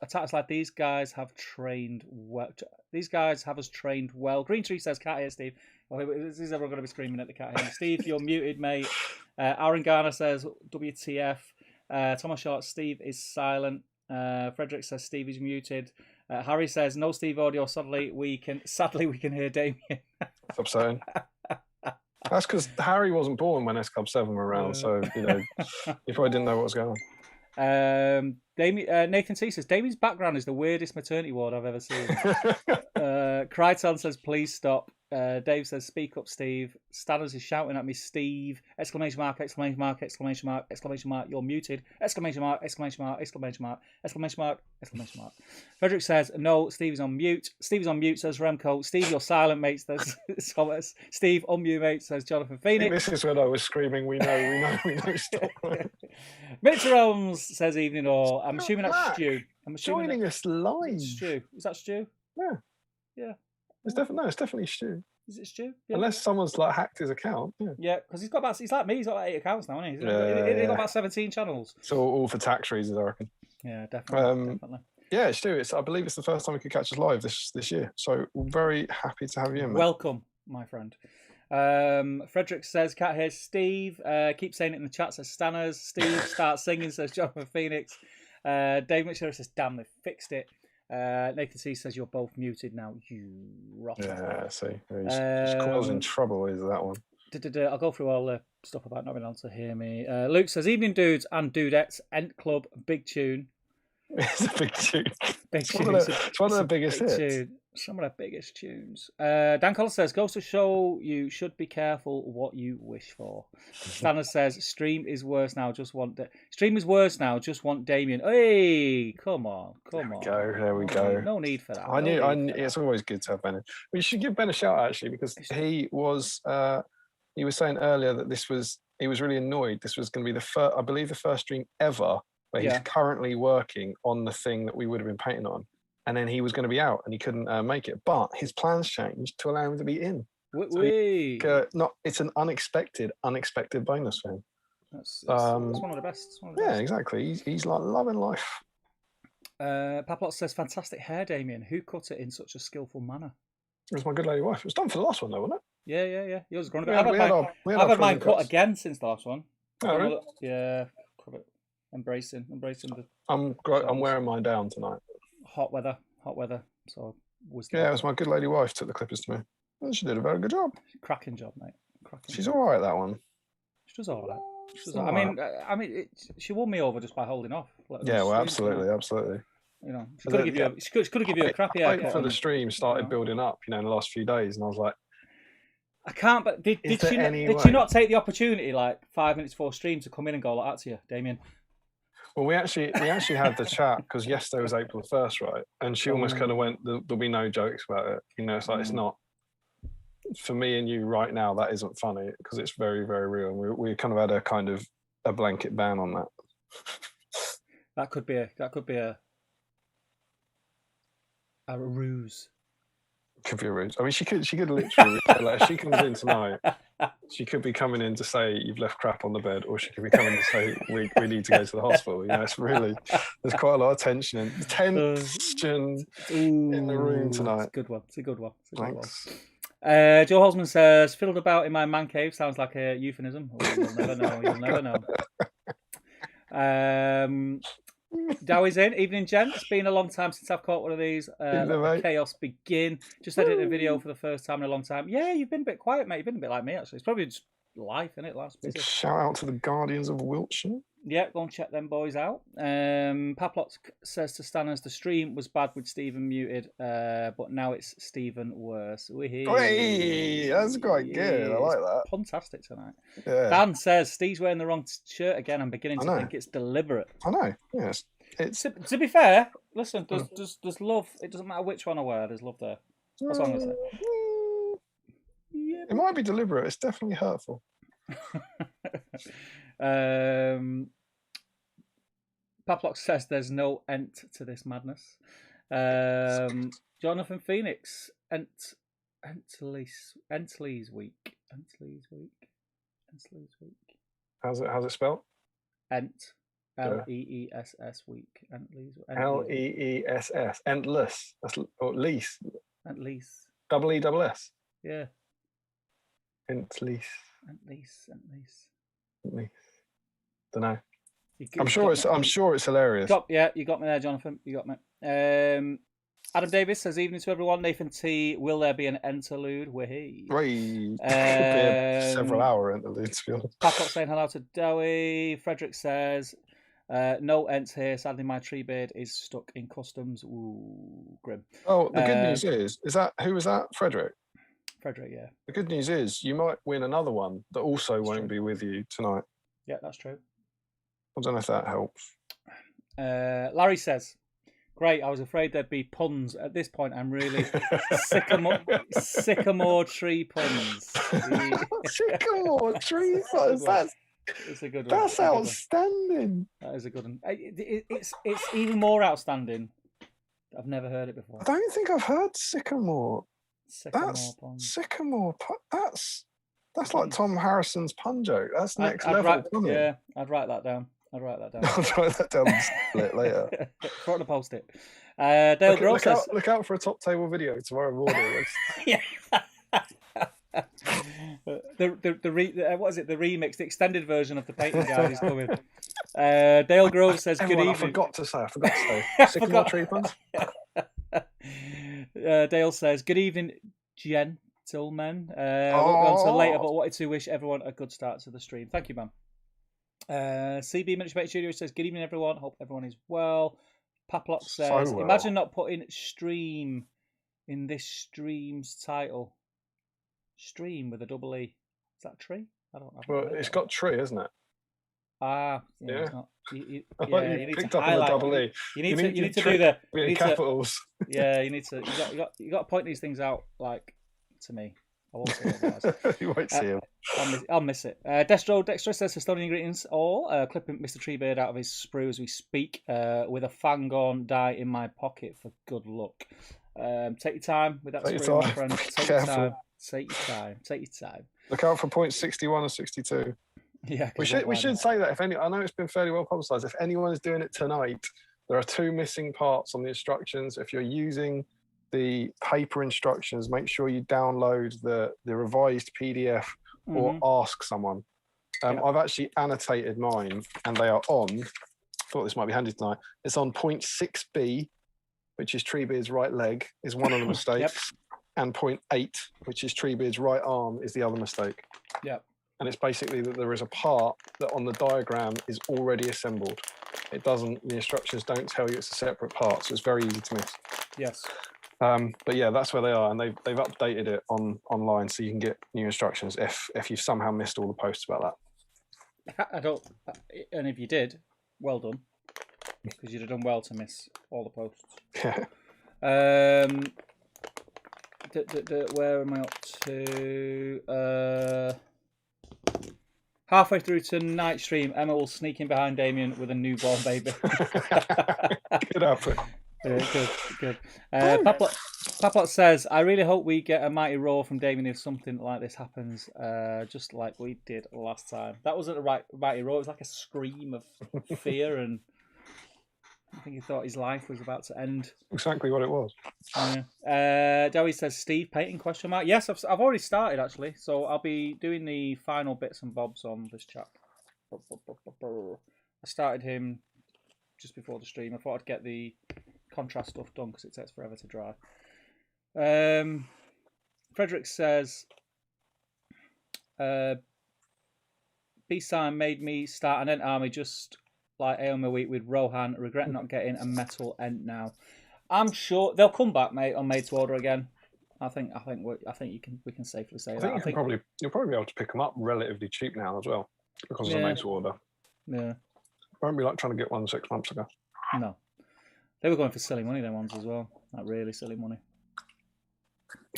Attacks like these guys have trained well. These guys have us trained well. Green Tree says, "Cat here, Steve." Well, is everyone going to be screaming at the cat here? Steve, you're muted, mate. Aaron Garner says, "WTF?" Thomas Short, Steve is silent. Frederick says, "Steve is muted." Harry says, "No Steve audio. Sadly, we can hear Damian." Stop saying. That's because Harry wasn't born when S Club 7 were around, so he probably didn't know what was going on. Nathan T says, "Damian's background is the weirdest maternity ward I've ever seen." Crichton says, "Please stop." Dave says, "Speak up, Steve." Stanners is shouting at me, "Steve!" Exclamation mark, exclamation mark, exclamation mark, exclamation mark, "You're muted!" Exclamation mark, exclamation mark, exclamation mark, exclamation mark, exclamation mark. Frederick says, "No, Steve is on mute." Steve is on mute, says Remco. "Steve, you're silent, mate," says Thomas. "Steve, unmute, mate," says Jonathan Phoenix. This is when I was screaming, we know, stop. Mitch Romes says, "Evening all." I'm assuming that's Stu. Joining us live. Stu. Is that Stu? Yeah. It's definitely Stu. Is it Stu? Yeah. Unless someone's hacked his account. Yeah, because he's like me. He's got 8 accounts now, hasn't he? He's got about 17 channels. So all for tax reasons, I reckon. Yeah, definitely. Yeah, Stu. I believe it's the first time we could catch us live this year. So we're very happy to have you in, mate. Welcome, my friend. Frederick says, "Cat here, Steve." Keep saying it in the chat, says Stanners. Steve, start singing, says Jonathan Phoenix. Dave McSherry says, "Damn, they fixed it." Nathan C says, "You're both muted now, you rotten." Yeah, see. He's causing trouble, is that one. I'll go through all the stuff about not being able to hear me. Luke says, "Evening dudes and dudettes, Ent Club, big tune." It's a big tune. It's one of the biggest hits. Tune. Some of the biggest tunes. Dan Collins says, "Goes to show you should be careful what you wish for." Stanner says, "Stream is worse now. Just want Damian." Hey, come on. There we go. No need for that. I knew. It's always good to have Ben. We should give Ben a shout actually, because he was saying earlier that he was really annoyed. This was going to be the first stream ever where he's currently working on the thing that we would have been painting on. And then he was going to be out and he couldn't make it. But his plans changed to allow him to be in. It's an unexpected bonus for him. That's one of the best. Exactly. He's like loving life. Paplot says, "Fantastic hair, Damian. Who cut it in such a skillful manner?" It was my good lady wife. It was done for the last one though, wasn't it? Yeah. Yours is going to be. I've had mine cut again since the last one. Oh, really? Yeah. Embracing the. I'm wearing mine down tonight. Hot weather. So it was my good lady wife took the clippers to me. And she did a very good job. Cracking job, mate. She's all right, that one. She does all right. I mean, she won me over just by holding off. Absolutely. You know, she could have given you a crappy haircut. For the stream started building up, in the last few days, and I was like, I can't. But did she not take the opportunity, 5 minutes before stream, to come in and go like that to you, Damian? Well, we actually had the chat because yesterday was April 1st, right? And she almost kind of went, "There'll be no jokes about it." It's like it's not for me and you right now. That isn't funny because it's very, very real. And we kind of had a blanket ban on that. That could be a ruse. Could be a ruse. I mean, she could literally if she comes in tonight, she could be coming in to say you've left crap on the bed, or she could be coming to say we need to go to the hospital. It's really, there's quite a lot of tension in the room tonight. It's a good one. Thanks. Joe Holzman says, "Fiddled about in my man cave." Sounds like a euphemism. You'll never know. Dowie's in. Evening, gents. It's been a long time since I've caught one of these. Chaos begin. Just edited a video for the first time in a long time. Yeah, you've been a bit quiet, mate. You've been a bit like me, actually. It's probably just life, isn't it? Life's busy. Shout out to the Guardians of Wiltshire. Yeah, go and check them boys out. Paplot says to Stanners, the stream was bad with Stephen muted, but now it's Stephen worse. Hey, that's quite good. I like that. Fantastic tonight. Yeah. Dan says, Steve's wearing the wrong shirt again. I'm beginning to think it's deliberate. I know, yes. To be fair, listen, there's love. It doesn't matter which one I wear, there's love there. That's all I'm going to say. Yeah. It might be deliberate. It's definitely hurtful. Paplock says there's no end to this madness. Jonathan Phoenix, Entley's week. How's it spelled? Ent. Leess week. Leess. Endless. That's or lease. Lease. Double E double S. Yeah. Lease. Don't know. I'm sure it's hilarious. You got me there, Jonathan. You got me. Adam Davis says, evening to everyone. Nathan T, will there be an interlude? Wahey. Right. Could be a several-hour interlude, to be honest. Papot saying hello to Dowie. Frederick says, no ents here. Sadly, my tree beard is stuck in customs. Ooh, grim. Oh, the good news is that who was that? Frederick? Frederick, yeah. The good news is you might win another one that also won't be with you tonight. Yeah, that's true. I don't know if that helps. Larry says, great, I was afraid there'd be puns. At this point, I'm really sycamore tree puns. Sycamore tree puns? It's a good one. That's outstanding. That is a good one. It's even more outstanding. I've never heard it before. I don't think I've heard sycamore. Puns. Sycamore. That's like Tom Harrison's pun joke. That's next level. Yeah, I'd write that down. I'll write that down and split later. Throw it in a post-it. Dale Grove says... Look out for a top table video tomorrow morning. Yeah. What is it? The remix, the extended version of the painting guide is coming. Dale Grove says, good evening. I forgot to say. Sycamore tree puns. Dale says, good evening, gentlemen. Won't be on until later, but wanted to wish everyone a good start to the stream. Thank you, man. CB Miniature Studio says, good evening, everyone. Hope everyone is well. Paplock says, imagine not putting stream in this stream's title. Stream with a double E. Is that tree? I don't know. Well, it's got tree, isn't it? Yeah. It's not. You need to highlight. Double E. You need to do the capitals. You need to. You got to point these things out, like, to me. I won't say it. You won't see him. I'll miss it. Dexter says Estonian greetings, or clipping Mr. Treebeard out of his sprue as we speak, with a fang-on die in my pocket for good luck. Take your time with that sprue, my friend. Take your time. Look out for points 61 and 62. Yeah, we should say that if any. I know it's been fairly well publicised. If anyone is doing it tonight, there are 2 missing parts on the instructions. If you're using the paper instructions, make sure you download the revised PDF or ask someone. I've actually annotated mine, and they are on. Thought this might be handy tonight. It's on point 6B, which is Treebeard's right leg, is one of the mistakes, and point 8, which is Treebeard's right arm, is the other mistake. Yep. And it's basically that there is a part that on the diagram is already assembled. It doesn't. The instructions don't tell you it's a separate part, so it's very easy to miss. Yes. But yeah, that's where they are, and they've updated it online, so you can get new instructions if you've somehow missed all the posts about that. I don't, and if you did, well done, because you'd have done well to miss all the posts. Yeah. Where am I up to? Halfway through tonight's stream, Emma will sneak in behind Damian with a newborn baby. Good outfit. Good. Paplot says, I really hope we get a mighty roar from Damian if something like this happens, just like we did last time. That wasn't a mighty roar, it was like a scream of fear, and I think he thought his life was about to end. Exactly what it was. Joey says, Steve painting ? Yes, I've already started, actually, so I'll be doing the final bits and bobs on this chap. I started him just before the stream. I thought I'd get the contrast stuff done because it takes forever to dry. Frederick says, Peace sign made me start an Ent army just like Aomer Week with Rohan. Regret not getting a metal Ent now. I'm sure they'll come back, mate, on Made to Order again. I think we can safely say that. I think you'll probably be able to pick them up relatively cheap now as well because of the Made to Order. Yeah. Won't be like trying to get one 6 months ago. No. They were going for silly money, them ones as well. Like really silly money.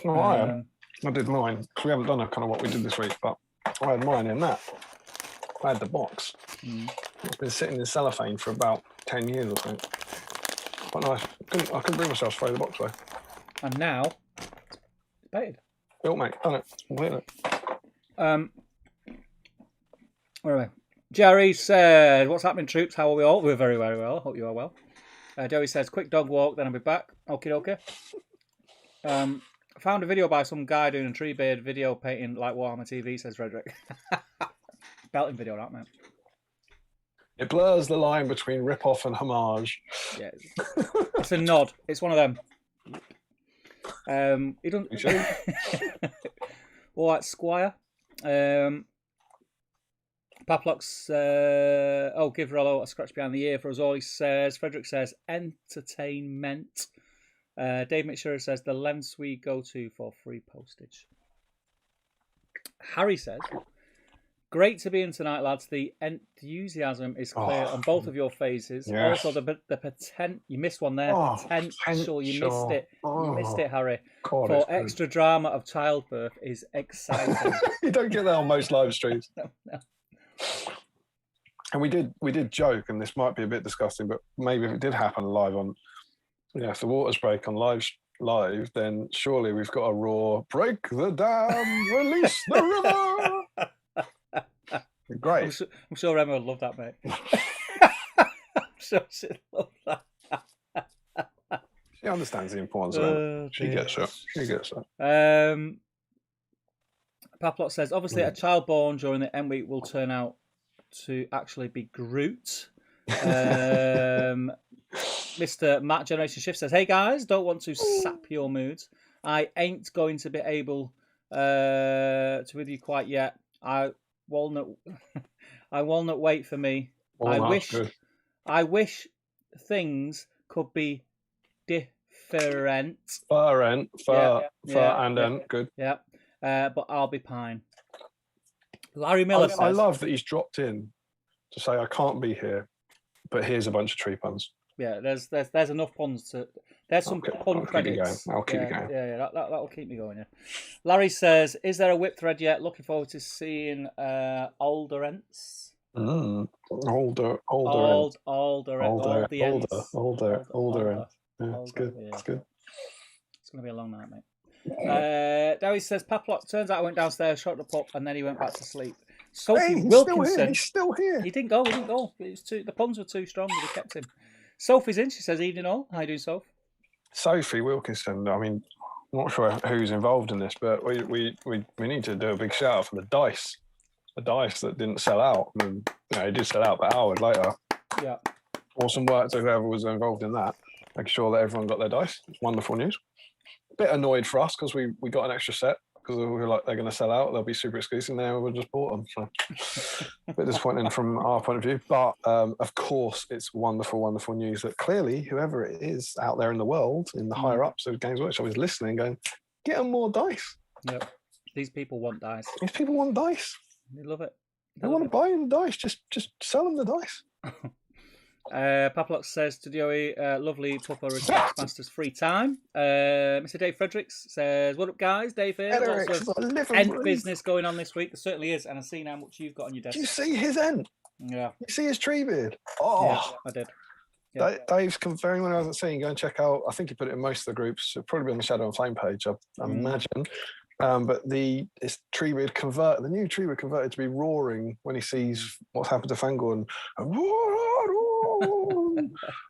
Oh, I did mine. We haven't done a kind of what we did this week, but I had mine in that. I had the box. It's been sitting in cellophane for about 10 years, I think. Quite nice. I couldn't bring myself to throw the box away. And now, it's painted. Built, mate. Done it. Completely. Where are we? Jerry said, "What's happening, troops? How are we all? We're very, very well. Hope you are well." Joey says, "Quick dog walk, then I'll be back." Okie dokie. Found a video by some guy doing a Treebeard video painting like Warhammer TV, says Frederick. Belting video, that, man. It blurs the line between rip-off and homage. Yeah. It's a nod. It's one of them. He doesn't... All right, Squire. Paplock's, give Rollo a scratch behind the ear for us all, he says. Frederick says, entertainment. Dave McShurr says, the lengths we go to for free postage. Harry says, great to be in tonight, lads. The enthusiasm is clear on both of your faces. Yes. Also, the potential, you missed one there. Potential, you missed it. You missed it, Harry. God, for extra drama of childbirth is exciting. You don't get that on most live streams. No. And we did joke, and this might be a bit disgusting, but maybe if it did happen live on, if the waters break on live, then surely we've got a roar, break the dam, release the river. Great. I'm sure Emma would love that, mate. I'm sure she'd love that. She understands the importance of it. She gets it. Paplot says, obviously, a child born during the End week will turn out to actually be Groot. Mr. Matt Generation Shift says, hey guys, don't want to sap your moods. I ain't going to be able to with you quite yet. I walnut wait for me. I wish things could be different. Good. Yeah. But I'll be pine. Larry Miller says, I love that he's dropped in to say I can't be here, but here's a bunch of tree puns. Yeah, there's enough puns to. There's some pun credits. I'll keep you going. Yeah, that'll keep me going. Yeah. Larry says, "Is there a whip thread yet? Looking forward to seeing older Ents." Older Ents. Yeah, it's good. Yeah. It's good. It's gonna be a long night, mate. Dowie says, Paplot, turns out I went downstairs, shot the pup, and then he went back to sleep. Sophie Wilkinson. He's still here. He didn't go. The puns were too strong, but he kept him. Sophie's in. She says, evening all. How you doing, Soph? Sophie Wilkinson. I mean, I'm not sure who's involved in this, but we need to do a big shout out for the dice. The dice that didn't sell out. I mean, it did sell out, but hours later. Yeah. Awesome work to whoever was involved in that. Making sure that everyone got their dice. Wonderful news. Bit annoyed for us because we got an extra set because we were like, they're going to sell out, they'll be super exclusive now, we just bought them, so a bit disappointing from our point of view, but of course it's wonderful news that clearly whoever it is out there in the world, in the higher ups of Games Workshop, is listening, going, get them more dice. Yep. These people want dice. They love it. They want to buy them dice, just sell them the dice. Paplok says to Joey, lovely Pupper respects Masters free time. Mr. Dave Fredericks says, what up guys? Dave here. Lots of Ent business going on this week. There certainly is, and I've seen how much you've got on your desk. Do you see his Ent? Yeah. You see his tree beard? Oh, yeah, I did. Yeah. Dave's confirming when I hasn't seen. Go and check out. I think he put it in most of the groups. It'll probably be on the Shadow and Flame page, I imagine. But it's Treebeard the new Treebeard converted to be roaring when he sees what's happened to Fangorn.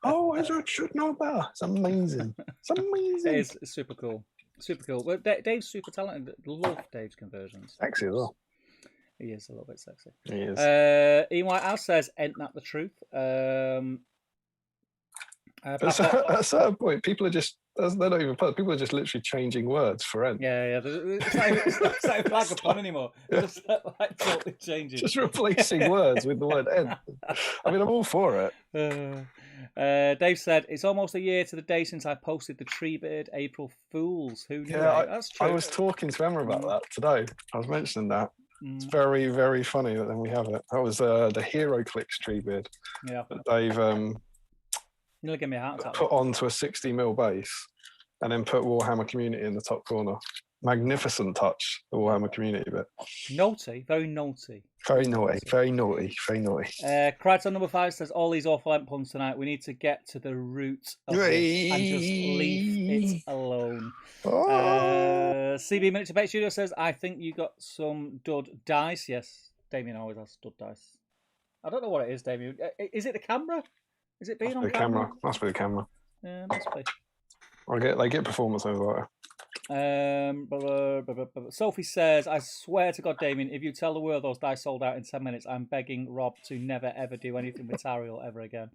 Oh, Ezra should know better. It's amazing. It is super cool. Well, Dave's super talented. Love Dave's conversions. Sexy as well. He is a little bit sexy. He is. Ian Whitehouse says, ain't that the truth? At a certain point, people are just They're not even puns. People are just literally changing words for end. Yeah. It's not like a pun anymore. It's just like totally changing. Just replacing words with the word end. I mean, I'm all for it. Dave said, it's almost a year to the day since I posted the Treebird April Fools. Who knew? Yeah, That's true. I was talking to Emma about that today. I was mentioning that. It's very, very funny that then we have it. That was the Hero Clicks Treebird. Yeah. That they've Nearly give me a heart attack. put onto a 60mm base and then put Warhammer Community in the top corner. Magnificent touch, the Warhammer Community bit. Naughty, very naughty. Very naughty, very naughty, very naughty. Crichton number 5 says, all these awful end puns tonight. We need to get to the root of this and just leave it alone. CB Miniature Bait Studio says, I think you got some dud dice. Yes, Damian always has dud dice. I don't know what it is, Damian. Is it the camera? Is it being on camera? Must be the camera. Yeah, must be. They get performance over Sophie says, I swear to God, Damien, if you tell the world those dice sold out in 10 minutes, I'm begging Rob to never ever do anything with Tariel ever again.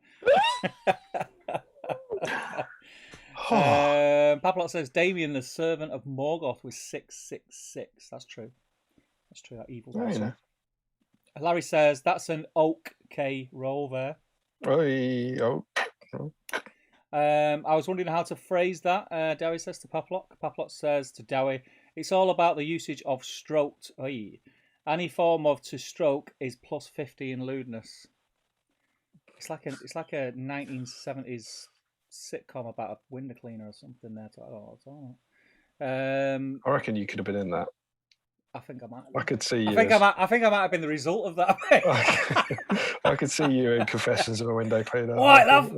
Paplot says, Damien, the servant of Morgoth, was 666. That's true. That's true. That evil dice. Yeah. Larry says, that's an Oak K roll there. I was wondering how to phrase that. Dowie says to Paplot. Paplot says to Dowie, it's all about the usage of stroked. Any form of to stroke is plus 50 in lewdness. It's like a 1970s sitcom about a window cleaner or something there. I don't know what's on it. I reckon you could have been in that. I think I might. I could see you. I think I might have been the result of that. I could see you in Confessions of a Window Cleaner. What, love?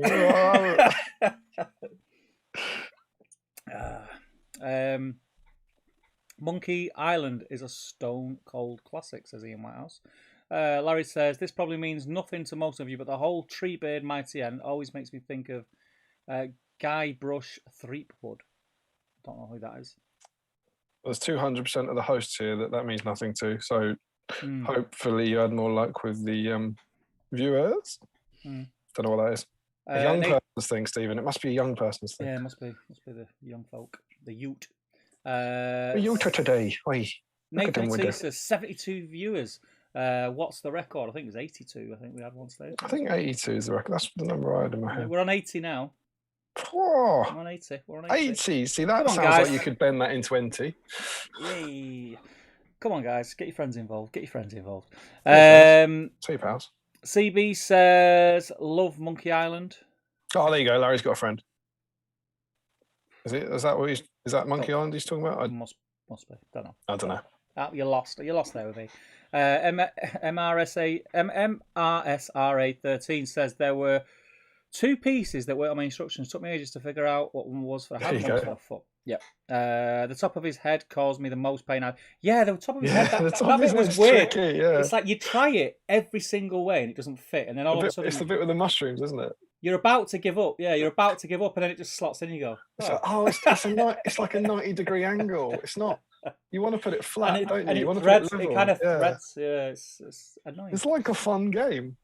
Monkey Island is a stone cold classic, says Ian Whitehouse. Larry says, this probably means nothing to most of you, but the whole Treebird Mighty End always makes me think of Guy Brush Threepwood. Don't know who that is. There's 200% of the hosts here that means nothing to. So hopefully you had more luck with the viewers. Don't know what that is. A young person's thing, Stephen. It must be a young person's thing. Yeah, it must be the young folk. The Ute. The Ute today. Oi. Nathan T says 72 viewers. What's the record? I think it was 82. I think we had one stage. I think 82 is the record. That's the number I had in my head. We're on 80 now. Oh, We're on 80. 80. See, that sounds like you could bend that in 20. Yay. Come on, guys. Get your friends involved. Two pals. CB says, love Monkey Island. Oh, there you go. Larry's got a friend. Is that Monkey Island he's talking about? Must be. Don't know. I don't know. You're lost there with me. MRSRA 13 says there were 2 pieces that weren't on my instructions. Took me ages to figure out what one was for the hand, one was for the foot. Yeah. The top of his head caused me the most pain. The top of his head, that bit was weird. Tricky, yeah. It's like you try it every single way and it doesn't fit. And then all of a sudden... It's the bit with the mushrooms, isn't it? You're about to give up. Yeah, you're about to give up and then it just slots in and you go... It's like a 90-degree angle. It's not... You want to put it flat, don't you? You want to put it level. It kind of threads. Yeah, it's annoying. It's like a fun game.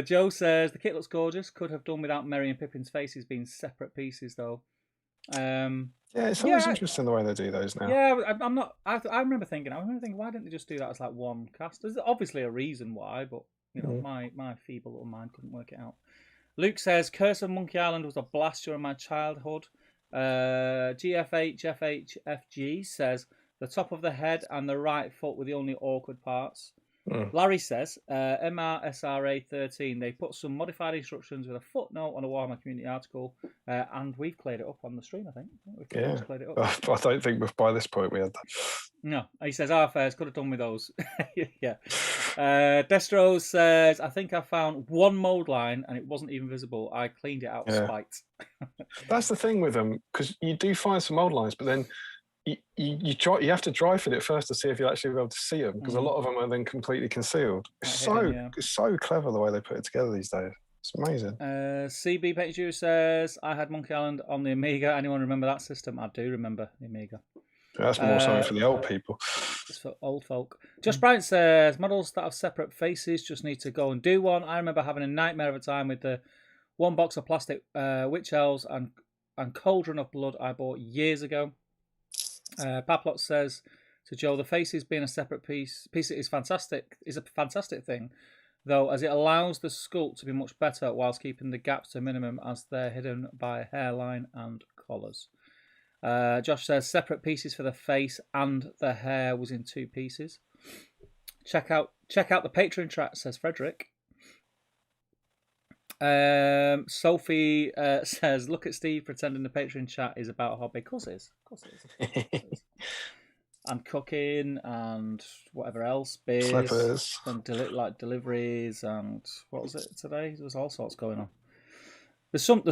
Joe says the kit looks gorgeous. Could have done without Merry and Pippin's faces being separate pieces, though. It's always interesting the way they do those now. Yeah, I remember thinking, why didn't they just do that as like one cast? There's obviously a reason why, but my feeble little mind couldn't work it out. Luke says Curse of Monkey Island was a blast during my childhood. GFHFHFG says the top of the head and the right foot were the only awkward parts. Larry says MRSRA 13 they put some modified instructions with a footnote on a Warhammer community article and we've cleared it up on the stream. I think we've cleared it up. I don't think by this point we had that. No, he says our fairs could have done with those. Yeah. Destro says I think I found one mold line and it wasn't even visible. I cleaned it out of spite. That's the thing with them, because you do find some mold lines, but then you have to dry fit it first to see if you'll actually be able to see them, because a lot of them are then completely concealed. It's so clever the way they put it together these days. It's amazing. CB Petju says I had Monkey Island on the Amiga. Anyone remember that system? I do remember the Amiga. That's more something for the old people. It's for old folk. Josh Bryant says models that have separate faces just need to go and do one. I remember having a nightmare of a time with the 1 box of plastic witch elves and cauldron of blood I bought years ago. Paplot says to Joe, the faces being a separate piece is fantastic. Is a fantastic thing, though, as it allows the sculpt to be much better whilst keeping the gaps to a minimum as they're hidden by hairline and collars. Josh says separate pieces for the face and the hair was in 2 pieces. Check out the Patreon chat, says Frederick. Sophie says, look at Steve pretending the Patreon chat is about hobby. Of course it is. Of course it is. And cooking and whatever else, beers, Slippers, and deliveries, and what was it today? There was all sorts going on. There's some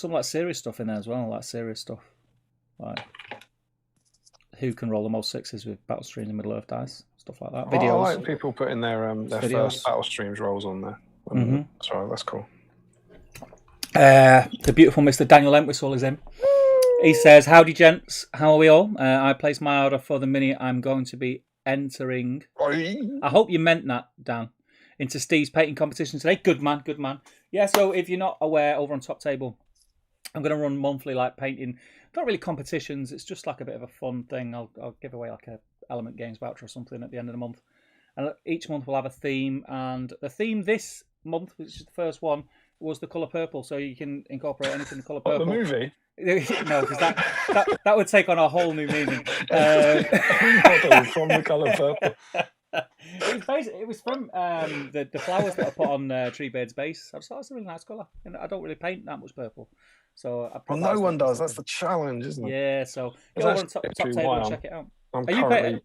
like serious stuff in there as well, like serious stuff, like who can roll the most sixes with Battle Streams in Middle Earth dice, stuff like that. Videos. I like people putting their first Battle Streams rolls on there. Sorry, that's cool. The beautiful Mr. Daniel Entwistle is in. He says, howdy gents, how are we all? I placed my order for the mini I'm going to be entering. I hope you meant that, Dan. Into Steve's painting competition today. Good man, good man. Yeah, so if you're not aware, over on Top Table, I'm going to run monthly like painting. Not really competitions, it's just like a bit of a fun thing. I'll give away like a Element Games voucher or something at the end of the month. And each month we'll have a theme. And the theme this month, which is the first one, was the colour purple. So you can incorporate anything in colour purple. The movie? No, because that would take on a whole new meaning. From the colour purple. It was from the flowers that I put on Treebeard's base. I thought that's a really nice colour. And I don't really paint that much purple. So no one does. That's the challenge, isn't it? Yeah, so go over on top table and check it out. I'm painting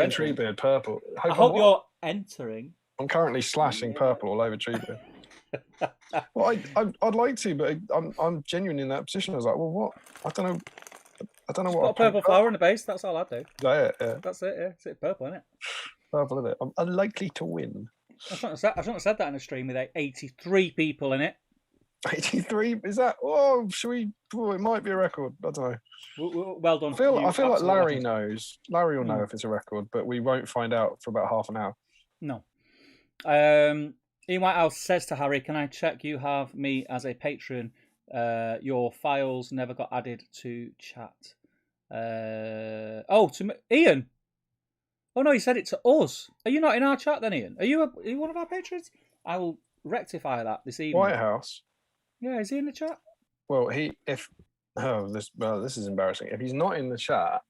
Treebeard purple. I hope you're entering. I'm currently slashing purple all over Treebeard. Well, I'd like to, but I'm genuinely in that position. I was like, well, what? I don't know what. Got a purple flower on the base. That's all I do. Is that it? Yeah. That's it. Yeah, it's purple, isn't it? Purple, isn't it? I'm unlikely to win. I shouldn't have said that in a stream with 83 people in it. 83? Is that? Oh, should we? Oh, it might be a record. I don't know. Well done. I feel like Larry knows. Larry will know if it's a record, but we won't find out for about half an hour. No. Ian Whitehouse says to Harry, can I check you have me as a Patreon? Your files never got added to chat. To Ian? Oh, no, he said it to us. Are you not in our chat then, Ian? Are you one of our patrons? I will rectify that this evening. Whitehouse? Yeah, is he in the chat? Well, this is embarrassing. If he's not in the chat,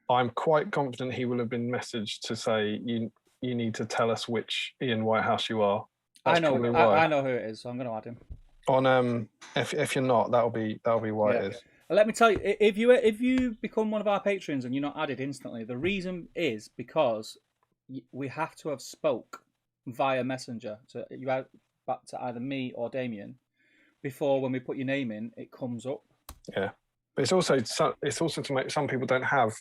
I'm quite confident he will have been messaged to say, you need to tell us which Ian Whitehouse you are. That's I know who it is, so I'm going to add him. On if you're not, that'll be why it is. Let me tell you, if you become one of our patrons and you're not added instantly, the reason is because we have to have spoke via Messenger to back to either me or Damian before when we put your name in, it comes up. Yeah, but it's also to make some people don't have.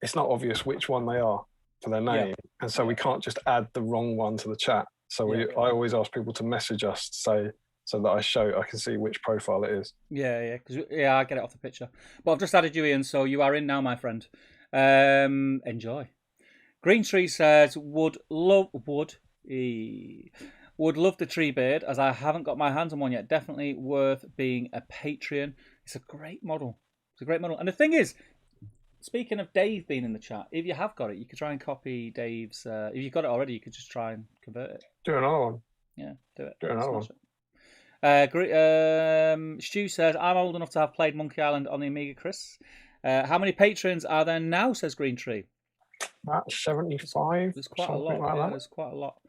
It's not obvious which one they are for their name, and so we can't just add the wrong one to the chat. So I always ask people to message us to say so that I can see which profile it is. Yeah, because I get it off the picture. But I've just added you in, so you are in now, my friend. Enjoy. Green Tree says would love the Treebeard as I haven't got my hands on one yet. Definitely worth being a Patreon. It's a great model. And the thing is, speaking of Dave being in the chat, if you have got it, you could try and copy Dave's. If you've got it already, you could just try and convert it. Do another one. Yeah, do it. Do another one. Stu says, I'm old enough to have played Monkey Island on the Amiga, Chris. How many patrons are there now, says Green Tree? That's 75. There's quite a lot. Like There's quite a lot.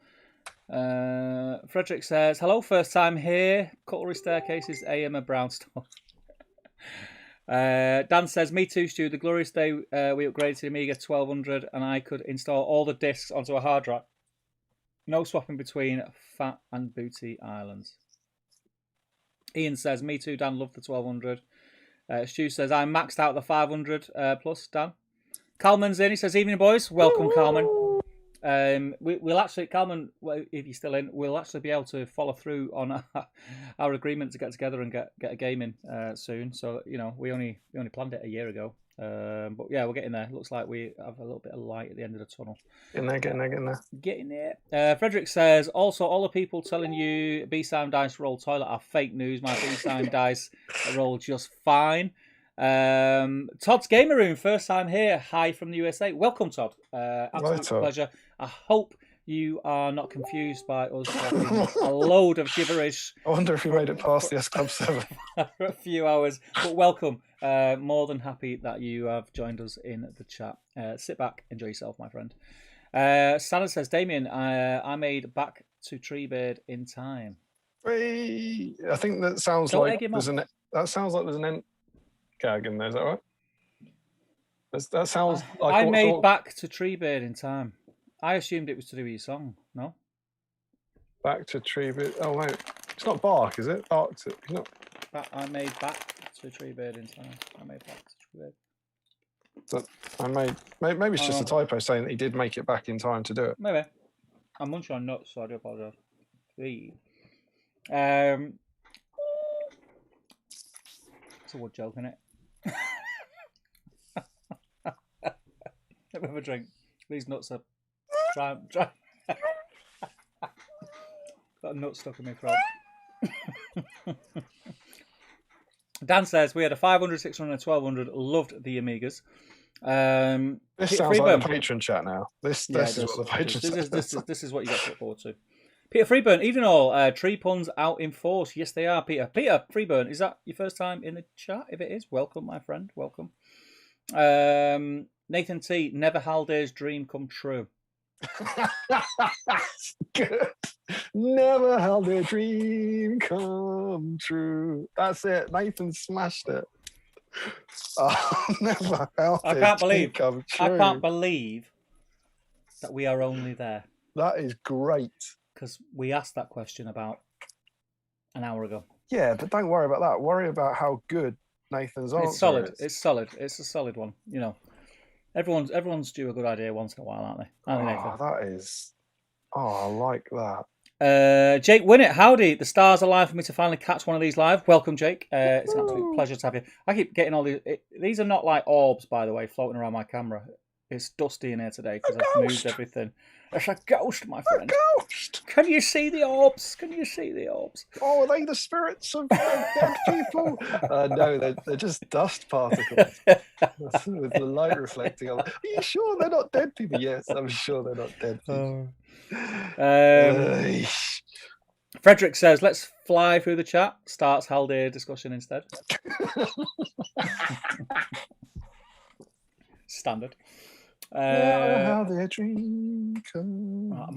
Frederick says, hello, first time here. Cutlery Staircases, AM of Brownstone. Dan says, me too, Stu. The glorious day we upgraded to the Amiga 1200 and I could install all the discs onto a hard drive. No swapping between Fat and Booty Islands. Ian says, me too, Dan. Love the 1200. Stu says, I maxed out the 500 plus, Dan. Calman's in. He says, evening, boys. Welcome, Calman. We'll actually, Calman, if you're still in, we'll actually be able to follow through on our agreement to get together and get a game in soon. So, we only planned it a year ago. But yeah, we're getting there. Looks like we have a little bit of light at the end of the tunnel. Getting there. Getting there. Frederick says, also, all the people telling you B-Sign dice roll toilet are fake news. My B-Sign dice roll just fine. Todd's Gamer Room, first time here. Hi from the USA. Welcome, Todd. Absolute pleasure. I hope you are not confused by us talking a load of gibberish. I wonder if you made it past the S Club 7 for a few hours. But welcome. More than happy that you have joined us in the chat. Sit back, enjoy yourself, my friend. Shannon says, Damian, I made Back to Treebird in time. Hey, I think that sounds like there's an end gag in there. Is that right? That sounds like I made Back to Treebird in time. I assumed it was to do with your song. No. Back to Treebird. Oh wait, it's not Bark, is it? Bark's it? Not. I made Back to Treebird in time. I made Back to Treebird. So maybe it's just a typo saying that he did make it back in time to do it. Maybe. I'm munching on nuts, so I do apologise. It's a wood joke, isn't it? Let me have a drink. These nuts are try. Got a nut stuck in my throat. Dan says we had a 500, 600, and 1200. Loved the Amigas. This Peter sounds Freeburn. like the patron chat now. This is what the patron chat. This is what you got to look forward to. Peter Freeburn, evening all. Tree puns out in force. Yes, they are, Peter. Peter Freeburn, is that your first time in the chat? If it is, welcome, my friend. Welcome. Nathan T, never Halday's dream come true. Good. Never held a dream come true. That's it. Nathan smashed it. Oh, never held I can't believe. Come true. I can't believe that we are only there. That is great. Because we asked that question about an hour ago. Yeah, but don't worry about that. Worry about how good Nathan's answer It's solid. is. It's solid. It's a solid one. You know, everyone's due a good idea once in a while, aren't they? That is. Oh, I like that. Jake Winnett, howdy. The stars align for me to finally catch one of these live. Welcome, Jake. It's an absolute pleasure to have you. I keep getting all these. These are not like orbs, by the way, floating around my camera. It's dusty in here today because I've moved everything. It's a ghost, my friend. A ghost. Can you see the orbs? Can you see the orbs? Oh, are they the spirits of dead people? No, they're just dust particles with the light reflecting on them. Are you sure they're not dead people? Yes, I'm sure they're not dead people. Frederick says, let's fly through the chat. Starts Halday discussion instead. Standard. How their dream come I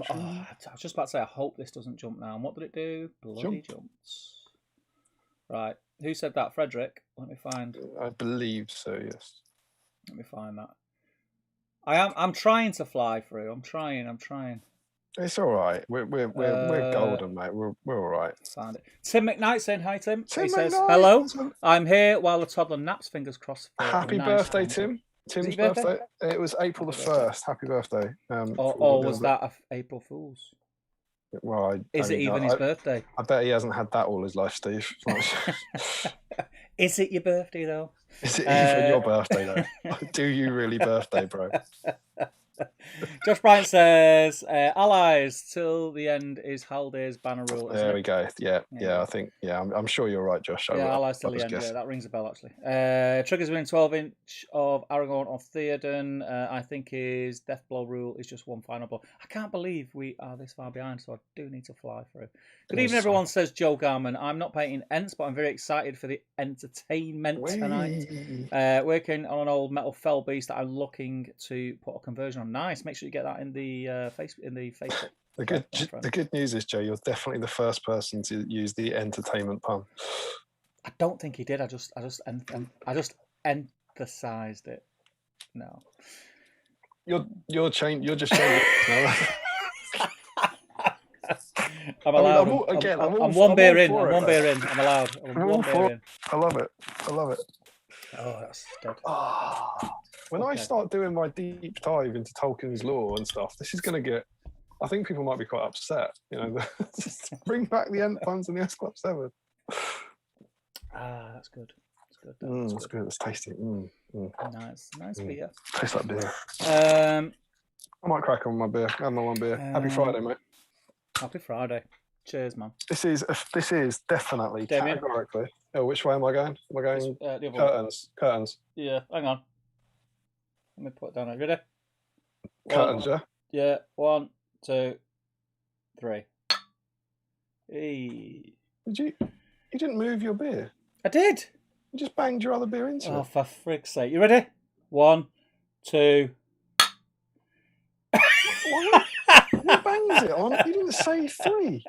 was just about to say, I hope this doesn't jump now. And what did it do? Bloody jumps. Right. Who said that? Frederick? Let me find. I believe so, yes. Let me find that. I'm trying to fly through. I'm trying. It's all right. We're golden, mate. We're all right. Found it. Tim McKnight saying hi, Tim. He says, McKnight. hello. I'm here while the toddler naps. Fingers crossed. Happy birthday, Tim. Tim's birthday. It was April the 1st. Happy birthday. Or was that April Fool's? Well, is it even his birthday? I bet he hasn't had that all his life, Steve. Is it your birthday, though? Is it even your birthday, though? Do you really birthday, bro? Josh Bryant says, allies till the end is Halday's banner rule. There we go. Yeah. I think, I'm sure you're right, Josh. Allies till the end. Yeah, that rings a bell, actually. Triggers within 12-inch of Aragorn or Theoden. I think his death blow rule is just one final blow. I can't believe we are this far behind, so I do need to fly through. Good evening, everyone, says Joe Garman. I'm not painting ents, but I'm very excited for the entertainment tonight. Working on an old metal fell beast that I'm looking to put a conversion on. Nice. Make sure you get that in the Facebook. The good news is, Joe, you're definitely the first person to use the entertainment pun. I don't think he did. I just emphasized it. No. You're just changing. I'm allowed. I'm one beer in. I'm allowed. I'm one beer in. I love it. Oh, that's dead. When I start doing my deep dive into Tolkien's lore and stuff, this is going to get. I think people might be quite upset. You know, bring back the end puns and the S Club 7. That's good. good. That's good. It's tasty. Nice beer. Tastes like beer. I might crack on my beer. Have my one beer. Happy Friday, mate. Happy Friday. Cheers, man. This is definitely Damian? categorically. Oh, which way am I going? Am I going the other curtains? one. Curtains. Yeah, hang on. Let me put it down. Ready? Curtains, yeah? Yeah. 1, 2, 3. Hey. You didn't move your beer. I did. You just banged your other beer into it. Oh, for frig's sake. You ready? 1, 2. What bangs it on? You didn't say 3.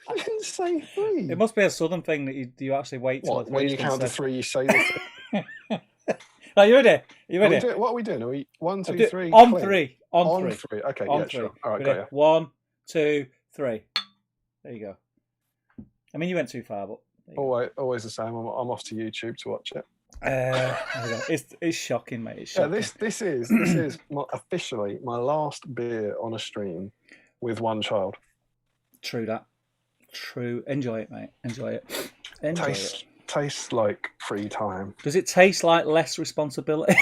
You didn't say 3. It must be a southern thing that you actually wait till when you count to 3, you say this. Are you ready? Are you ready? What are we doing? Are we 1, 2, 3? On clear? 3. On 3. Okay, on yeah, 3. sure. All right, ready? got you. 1, 2, 3. There you go. I mean, you went too far, but always the same. I'm off to YouTube to watch it. It's shocking, mate. It's shocking. This is officially my last beer on a stream with one child. True that. True. Enjoy it, mate. Enjoy it. Enjoy it. Tastes like free time. Does it taste like less responsibility?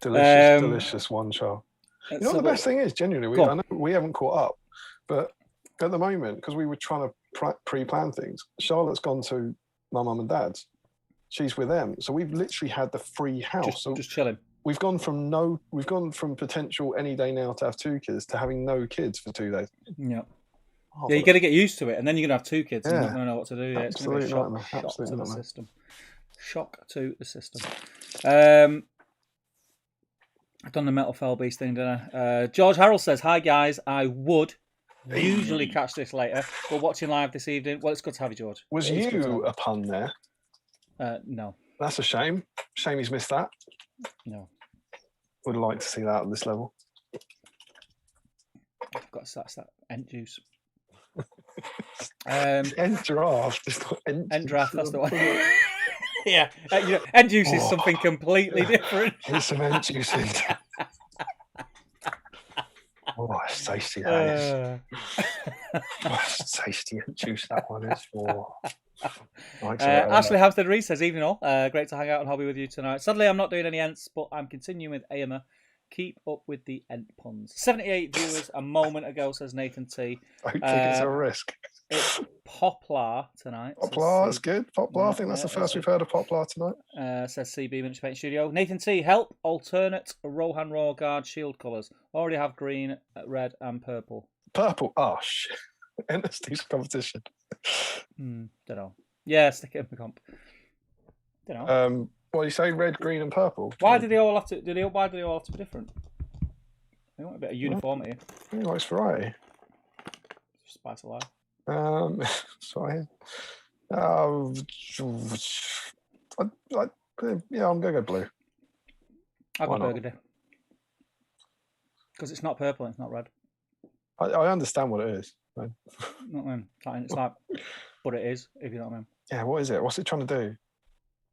Delicious one child. You know what the best thing is? Genuinely, I know we haven't caught up, but at the moment, because we were trying to pre-plan things, Charlotte's gone to my mum and dad's. She's with them, so we've literally had the free house. Just chilling. We've gone from potential any day now to have 2 kids to having no kids for 2 days. Yeah. Yeah, you got to get used to it, and then you're gonna have 2 kids, and you're not gonna know what to do. Yeah, it's gonna be a shock to the system. Shock to the system. I've done the Metal Fell Beast thing, didn't I? George Harrell says, "Hi guys, I would usually catch this later, but watching live this evening. Well, it's good to have you, George." Was you a pun there? No. That's a shame. Shame he's missed that. No. Would like to see that at this level. I've got that Ent juice. Ent draft. Ent draft. That's the one. Yeah, Ent juice is something completely different. Get some Ent juice in. Oh, it's tasty. It's tasty Ent juice. That one is for. Ashley Hampstead Reese says, "Evening all. Great to hang out and hobby with you tonight. Sadly, I'm not doing any Ents, but I'm continuing with AMA. Keep up with the Ent puns. 78 viewers a moment ago," says Nathan T. I think it's a risk. It's Poplar tonight. Poplar, that's good. Poplar, I think that's the first we've heard of Poplar tonight. Says CB Minch Paint Studio. Nathan T. Help. Alternate Rohan Raw Guard shield colours. Already have green, red, and purple. Purple? Oh, shit. Enter Steve's competition. Don't know. Yeah, stick it in the comp. Don't know. What do you say? Red, green, and purple. Why do they all have to? Why do they all have to be different? They want a bit of uniformity. He likes variety. Spice of life. Sorry. I'm gonna go blue. I'll go burgundy. Because it's not purple and it's not red. I understand what it is. You know what I mean? It's like, but it is, if you know what I mean. Yeah, what is it? What's it trying to do?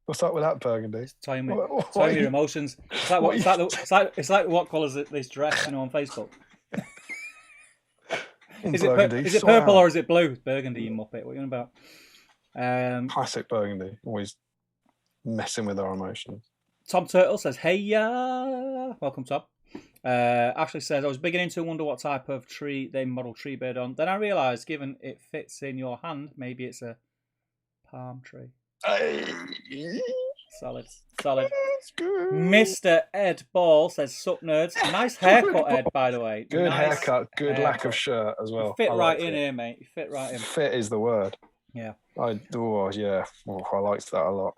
What's up with that burgundy? It's telling me your emotions. It's like what colours this dress on Facebook. Is it purple or is it blue? It's burgundy, you muppet. What are you on about? Classic burgundy. Always messing with our emotions. Tom Turtle says, "Hey, welcome, Tom." Ashley says, "I was beginning to wonder what type of tree they model Treebird on. Then I realised, given it fits in your hand, maybe it's a palm tree." Solid. That's good. Mr. Ed Ball says, "Sup nerds." Nice haircut, Ed, by the way. Good haircut. Good lack of shirt as well. You fit right in here, mate. You fit right in. Fit is the word. Yeah. I liked that a lot.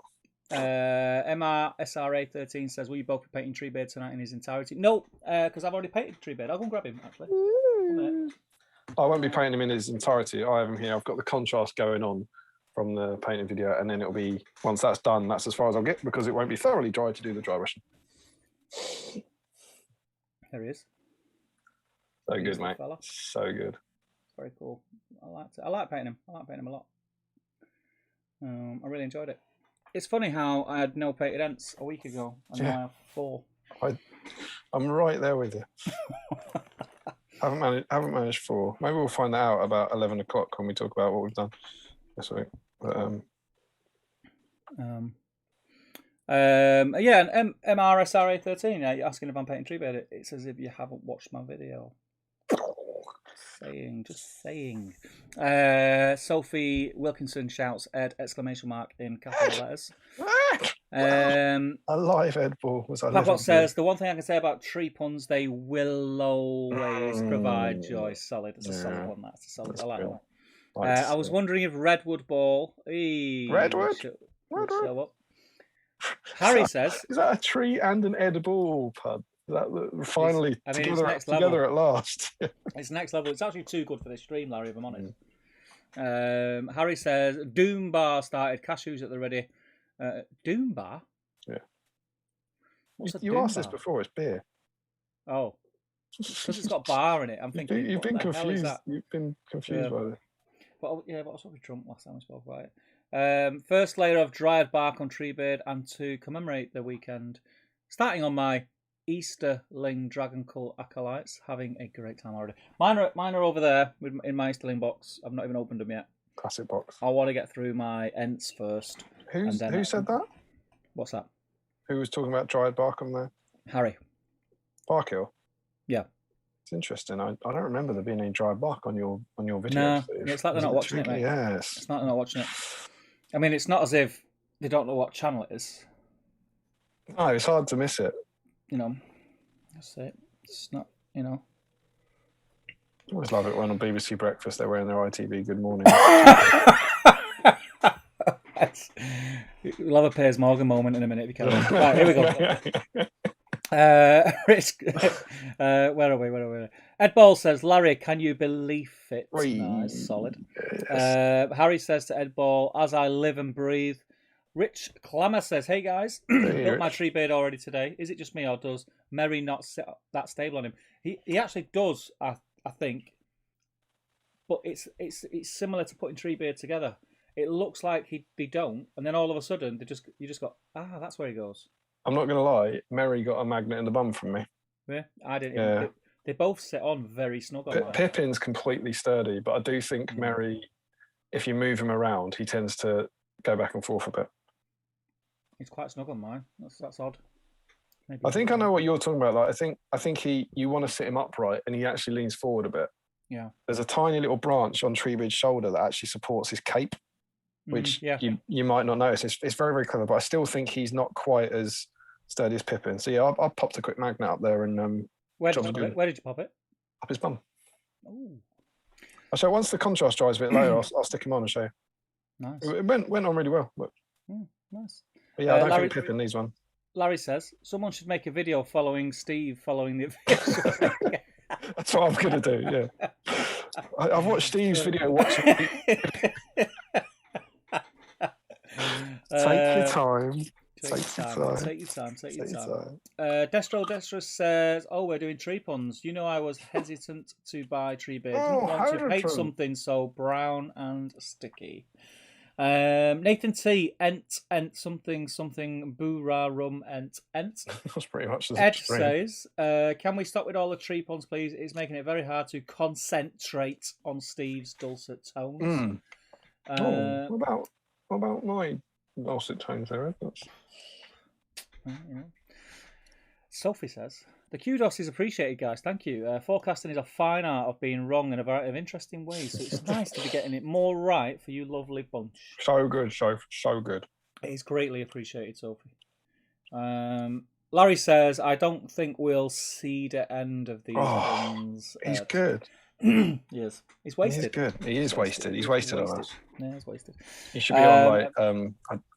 MRSRA13 says, "Will you both be painting Treebird tonight in his entirety?" No, because I've already painted Treebird. I'll go and grab him, actually. I won't be painting him in his entirety. I have him here. I've got the contrast going on from the painting video, and then it'll be, once that's done, that's as far as I'll get, because it won't be thoroughly dry to do the dry brushing. There he is. So good, mate. Fella. So good. Very cool. I like painting him. I like painting him a lot. I really enjoyed it. It's funny how I had no painted Ents a week ago, and now I have 4. I'm right there with you. haven't managed 4. Maybe we'll find that out about 11 o'clock when we talk about what we've done. this week. But, and MRSRA13, you're asking if I'm painting tree bed. It's as if you haven't watched my video. Just saying. Sophie Wilkinson shouts Ed! In capital letters. A live Ed Ball was I Papot says the one thing I can say about tree puns, they will always provide joy. Solid. It's a solid one. That's a solid. I like that one. I was wondering if Redwood Ball. Redwood? Would show up. Harry says, is that a tree and an edible pun? Is that finally together at last? It's next level. It's actually too good for this stream, Larry, if I'm honest. Harry says Doom Bar started, cashews at the ready. Doom Bar? Yeah. You asked this before, it's beer. Oh. Because it's got bar in it. I'm thinking you've been confused. You've been confused by this. But also we drunk last time we spoke about it. First layer of dried bark on tree beard, and to commemorate the weekend, starting on my Easterling Dragon Cult acolytes, having a great time already. Mine are over there in my Easterling box. I've not even opened them yet. Classic box. I want to get through my Ents first. Who said that? What's that? Who was talking about dried bark on there? Harry. Barkhill? Yeah. It's interesting. I don't remember there being any dried bark on your video. No, it's like they're not watching it, mate. Yes. It's like they're not watching it. I mean, it's not as if they don't know what channel it is. No, it's hard to miss it. That's it. It's not, I always love it when on BBC Breakfast they're wearing their ITV Good Morning. We'll have a Piers Morgan moment in a minute if you can. Right, here we go. Where are we? Ed Ball says, Larry, can you believe it? Nice, solid. Yes. Harry says to Ed Ball, as I live and breathe. Rich Clammer says, hey guys, built my tree beard already today. Is it just me or does Merry not sit that stable on him? He actually does, I think. But it's similar to putting tree beard together. It looks like they don't, and then all of a sudden you just got, that's where he goes. I'm not gonna lie, Merry got a magnet in the bum from me. Yeah, I didn't. Yeah. They both sit on very snug on Pippin's completely sturdy, but I do think Merry, if you move him around, he tends to go back and forth a bit. He's quite snug on mine. That's odd. Maybe I think I know what you're talking about. Like, I think you want to sit him upright, and he actually leans forward a bit. Yeah. There's a tiny little branch on Treebeard's shoulder that actually supports his cape, which you might not notice. It's very, very clever, but I still think he's not quite as sturdy as Pippin. So yeah, I popped a quick magnet up there and where did you pop it? Up his bum. Oh. I'll show once the contrast dries a bit later. I'll stick him on and show you. Nice. It went on really well. But... nice. But yeah, I don't think Pippin needs one. Larry says someone should make a video following Steve following the video. That's what I'm gonna do. Yeah, I've watched Steve's video. Take your time. Take your time. Destro says, we're doing tree puns. I was hesitant to buy tree beard. Didn't want to hate something so brown and sticky. Nathan T, ent, something, boo, ra, rum, ent. That's pretty much Ed says, can we stop with all the tree puns, please? It's making it very hard to concentrate on Steve's dulcet tones. What about my dulcet tones there, Ed? Sophie says, the kudos is appreciated, guys. Thank you. Forecasting is a fine art of being wrong in a variety of interesting ways. So it's nice to be getting it more right for you lovely bunch. So good, so good. It is greatly appreciated, Sophie. Larry says, I don't think we'll see the end of these things. He's good. He is. He's wasted. He's good. He is wasted. He's wasted on us. Yeah, he's wasted. He should be on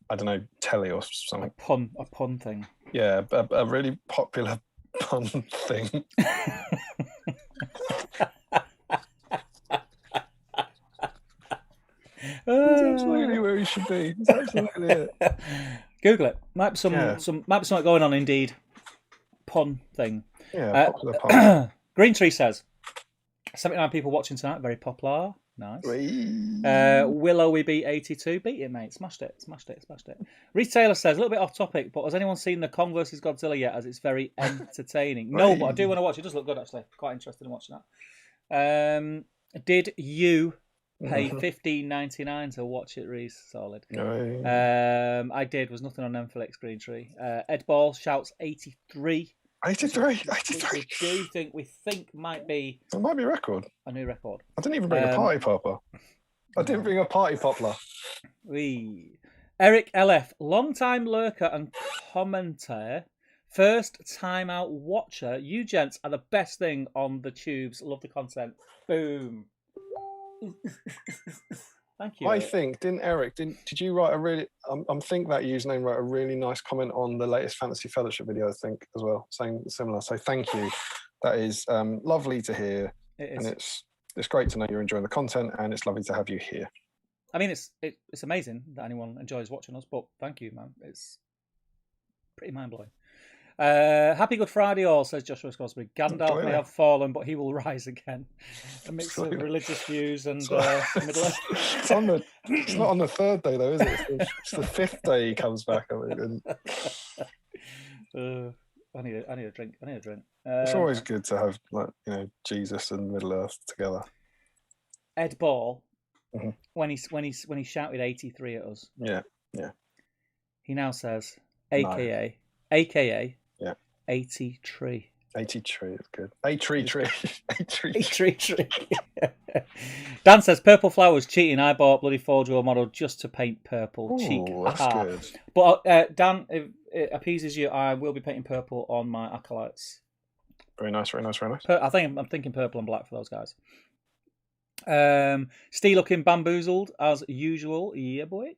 I don't know, telly or something. A pun thing. Yeah, a really popular pun thing. That's absolutely where he should be. That's absolutely it. Google it. Might be something going on. Indeed, pun thing. Yeah, popular pun. Green Tree says 79 people watching tonight. Very popular. Nice. Willow we beat 82. Beat it, mate. Smashed it. Retailer says, a little bit off topic, but has anyone seen the Kong vs Godzilla yet? As it's very entertaining. No, but I do want to watch it. It does look good, actually. Quite interested in watching that. Did you Pay $15.99 to watch it, Reese. Solid. Oh. I did. Was nothing on Netflix, Green Tree. Ed Ball shouts 83. 83. We think might be It might be a record. A new record. I didn't even bring a party popper. I didn't bring a party poplar. Eric LF, long-time lurker and commentator, first time out watcher. You gents are the best thing on the tubes. Love the content. Boom. Thank you. I think, did you write a really, I'm think that username wrote a really nice comment on the latest Fantasy Fellowship video, I think, as well, saying similar. So thank you. That is lovely to hear. And it's great to know you're enjoying the content, and it's lovely to have you here. I mean, it's amazing that anyone enjoys watching us, but thank you, man. It's pretty mind-blowing. Happy Good Friday all, says Joshua Scosbury. Gandalf may have fallen, but he will rise again. A mix of religious views and middle earth. It's not on the third day, though, is it? It's the fifth day he comes back. I need a drink. It's always good to have, Jesus and Middle Earth together. Ed Ball, when he shouted 83 at us, yeah, he now says, AKA, yeah, 83. 83 is good. A tree. Dan says, purple flowers cheating. I bought bloody Forge model just to paint purple. Cheek. That's good. But Dan, if it appeases you, I will be painting purple on my acolytes. Very nice. I'm thinking purple and black for those guys. Steve looking bamboozled as usual. Yeah, boy.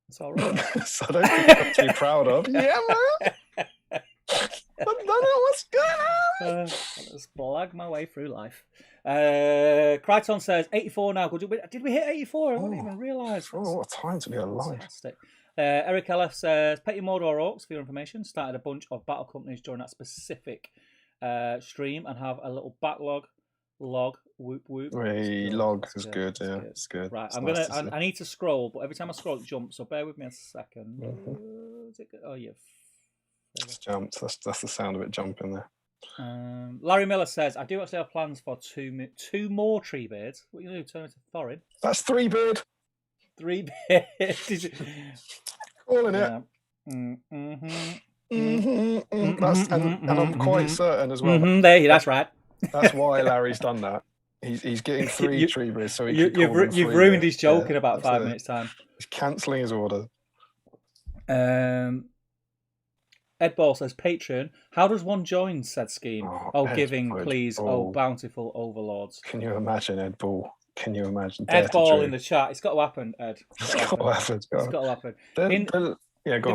That's all right. So I don't think I'm too proud of. Yeah, man. I don't know what's going on. Let's blag my way through life. Crichton says 84 now. Did we hit 84? I didn't even realise. What a time to be alive. Fantastic. Eric LF says, Petty Mordor Orcs, for your information, started a bunch of battle companies during that specific stream and have a little backlog. Whoop. Log is good. Yeah, it's good. Right, it's I need to scroll, but every time I scroll, it jumps. So bear with me a second. Is it good? Oh yeah. It's jumped. That's the sound of it jumping there. Larry Miller says, I do actually have plans for two more tree beards. What are you going to do? Turn into Thorin? That's 3 beard. 3 beards. Calling it. And I'm quite certain as well. That's right. That's why Larry's done that. He's getting 3 tree beards, so you've ruined his joke in about 5 minutes' time. He's cancelling his order. Ed Ball says, Patreon, how does one join said scheme? Giving, please. Bountiful overlords. Can you imagine, Ed Ball? Can you imagine? Ed Ball in the chat. It's got to happen, Ed. It's got to happen. The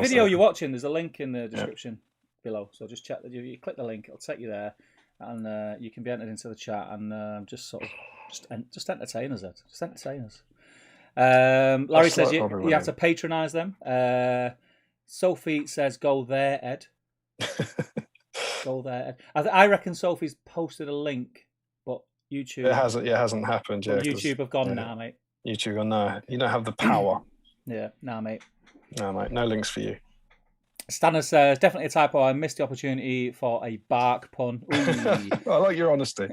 video you're watching, there's a link in the description below. So just check that you click the link, it'll take you there, and you can be entered into the chat and just entertain us, Ed. Just entertain us. Larry says you have to patronise them. Sophie says, go there, Ed. Go there, Ed. I reckon Sophie's posted a link, but YouTube... It hasn't happened yet. YouTube have gone now, mate. YouTube gone, no. You don't have the power. Yeah, nah, mate. No, mate. No links for you. Stanner says, definitely a typo. I missed the opportunity for a bark pun. I like your honesty.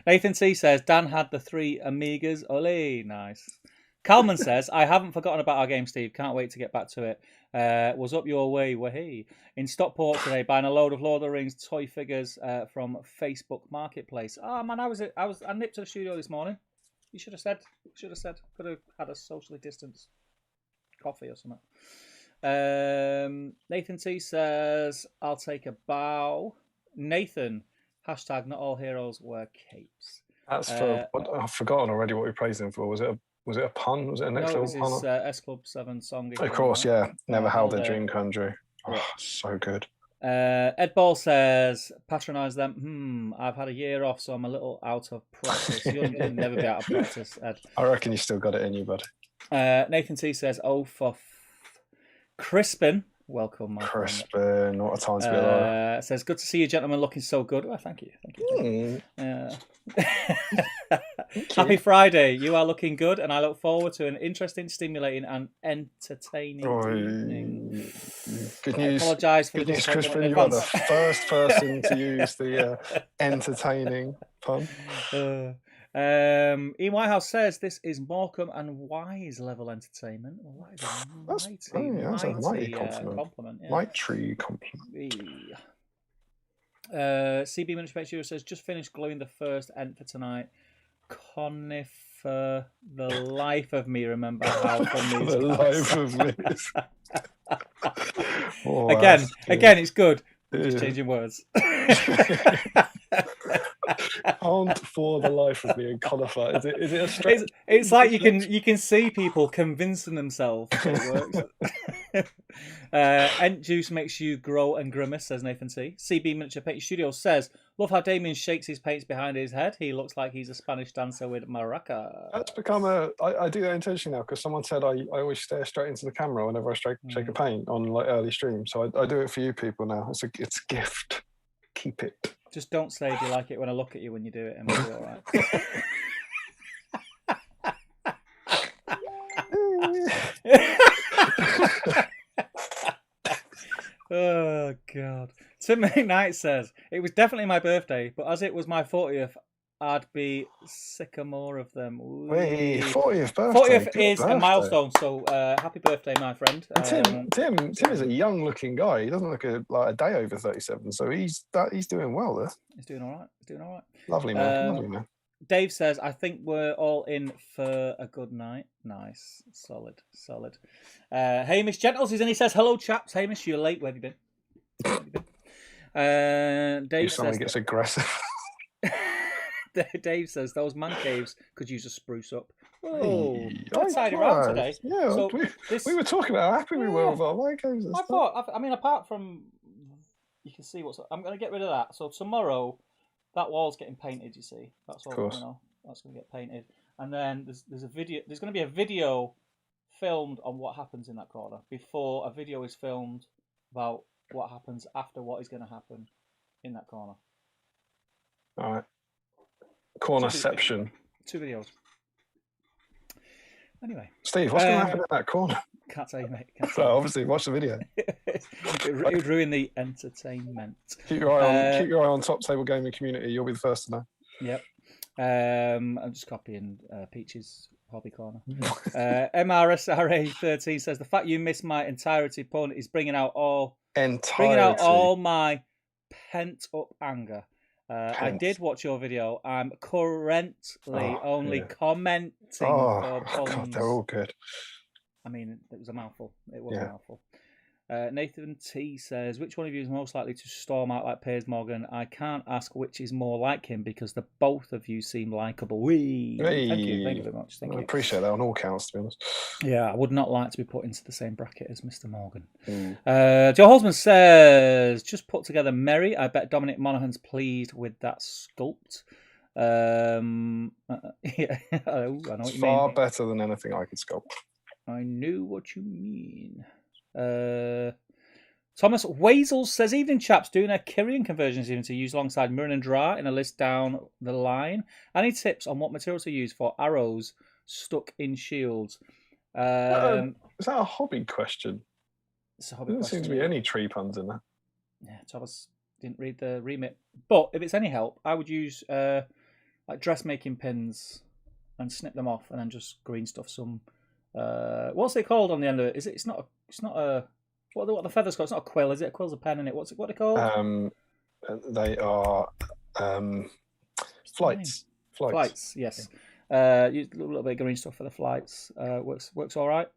Nathan C says, Dan had the 3 Amigas. Ole, nice. Calman says, I haven't forgotten about our game, Steve. Can't wait to get back to it. Was up your way, wahey. In Stockport today, buying a load of Lord of the Rings toy figures from Facebook Marketplace. Oh man, I nipped to the studio this morning. You should have said. Could have had a socially distanced coffee or something. Nathan T says, I'll take a bow. Nathan, hashtag not all heroes wear capes. That's for, I've forgotten already what we praised him for. Was it a pun? Was it a next level pun? No, it was his S Club 7 song. Of course, yeah. Never held their dream come true. Oh, so good. Ed Ball says, patronise them. I've had a year off, so I'm a little out of practice. You'll never be out of practice, Ed. I reckon you still got it in you, buddy. Nathan T says, for Crispin. Welcome, my Crispin. friend. What a time to be alive. Says, good to see you, gentlemen, looking so good. Well, thank you. Happy Friday. You are looking good, and I look forward to an interesting, stimulating, and entertaining evening. Good news. I apologise for good news, Crispin. You are the first person to use the entertaining pun. Ian Whitehouse says this is Morecambe and Wise level entertainment. Well, that is a mighty compliment. Yeah. Light tree compliment. CB Manufacturer says just finished gluing the first end for tonight. Conifer, the life of me. Remember how from these the life of me. Again, it's good. We're just changing words. Can't for the life of me and conifer. Is it a stretch? It's like you can see people convincing themselves that it works. Ent juice makes you grow and grimace, says Nathan T. CB Miniature Paint Studio says, love how Damian shakes his paints behind his head. He looks like he's a Spanish dancer with maraca. That's become I do that intentionally now because someone said I always stare straight into the camera whenever I shake a paint on like early streams. So I do it for you people now. It's a gift. Keep it. Just don't say, do you like it when I look at you when you do it, and we'll be all right. Oh, God. Tim McKnight says, it was definitely my birthday, but as it was my 40th, I'd be sick of more of them. Wait, 40th birthday? 40th is a milestone, so happy birthday, my friend. Tim is a young-looking guy. He doesn't look like a day over 37, so he's doing well there. He's doing all right. Lovely man. Dave says, I think we're all in for a good night. Nice. Solid. Hamish Gentles is in. He says, hello, chaps. Hamish, you're late. Where have you been? Dave says... Somebody gets aggressive. Dave says, those man caves could use a spruce up. Oh, tidy around today. Yeah, so we were talking about how happy we were with our man caves and stuff. I mean, apart from... You can see what's... I'm going to get rid of that. So tomorrow... That wall's getting painted, you see. That's all. That's going to get painted. And then there's a video. There's going to be a video filmed on what happens in that corner before a video is filmed about what happens after what is going to happen in that corner. All right. Cornerception. 2 videos. Anyway. Steve, what's going to happen in that corner? Can't tell you, mate. So obviously, watch the video. It would ruin the entertainment. Keep your eye on Top Table Gaming Community. You'll be the first to know. Yep. I'm just copying Peach's hobby corner. MRSRA 13 says the fact you missed my entirety pun is bringing out all my pent up anger. I did watch your video. I'm currently only commenting for puns. God, they're all good. I mean, it was a mouthful. It was a mouthful. Nathan T says, which one of you is most likely to storm out like Piers Morgan? I can't ask which is more like him because the both of you seem likeable. Thank you very much. Thank you. I appreciate that on all counts, to be honest. Yeah, I would not like to be put into the same bracket as Mr. Morgan. Joe Holzman says, just put together Merry. I bet Dominic Monaghan's pleased with that sculpt. Yeah, I know what you mean. Far better than anything I could sculpt. I knew what you mean. Thomas Wazel says, evening chaps, doing a Kyrian conversions even to use alongside Mirren and Dra in a list down the line. Any tips on what materials to use for arrows stuck in shields? Is that a hobby question? It's a hobby there doesn't question. seem to be any tree puns in that. Yeah, Thomas didn't read the remit. But if it's any help, I would use like dressmaking pins and snip them off and then just green stuff some... what's it called on the end of it? It's not a what the feathers called? It's not a quill, is it? A quill's a pen in it. What are they called? They are flights. Flights, yes. Use a little bit of green stuff for the flights. Works all right.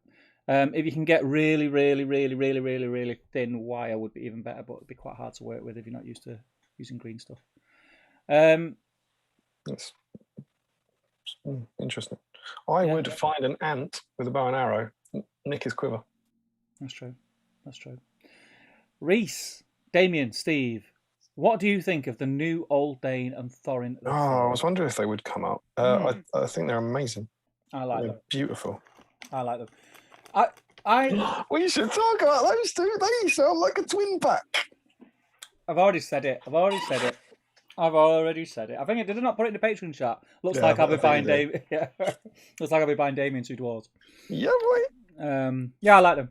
If you can get really, really, really, really, really, really thin wire, would be even better, but it'd be quite hard to work with if you're not used to using green stuff. That's interesting. I would find an ant with a bow and arrow, nick his quiver. That's true. Reese, Damian, Steve, what do you think of the new Old Dane and Thorin? I was wondering if they would come out. I think they're amazing. I like them. Beautiful. I like them. We should talk about those two. They sound like a twin pack. I've already said it. I think did I not put it in the Patreon chat? Looks like I'll be buying Damian. Looks like I'll be buying Damian 2 dwarves. Yeah, boy. Yeah, I like them.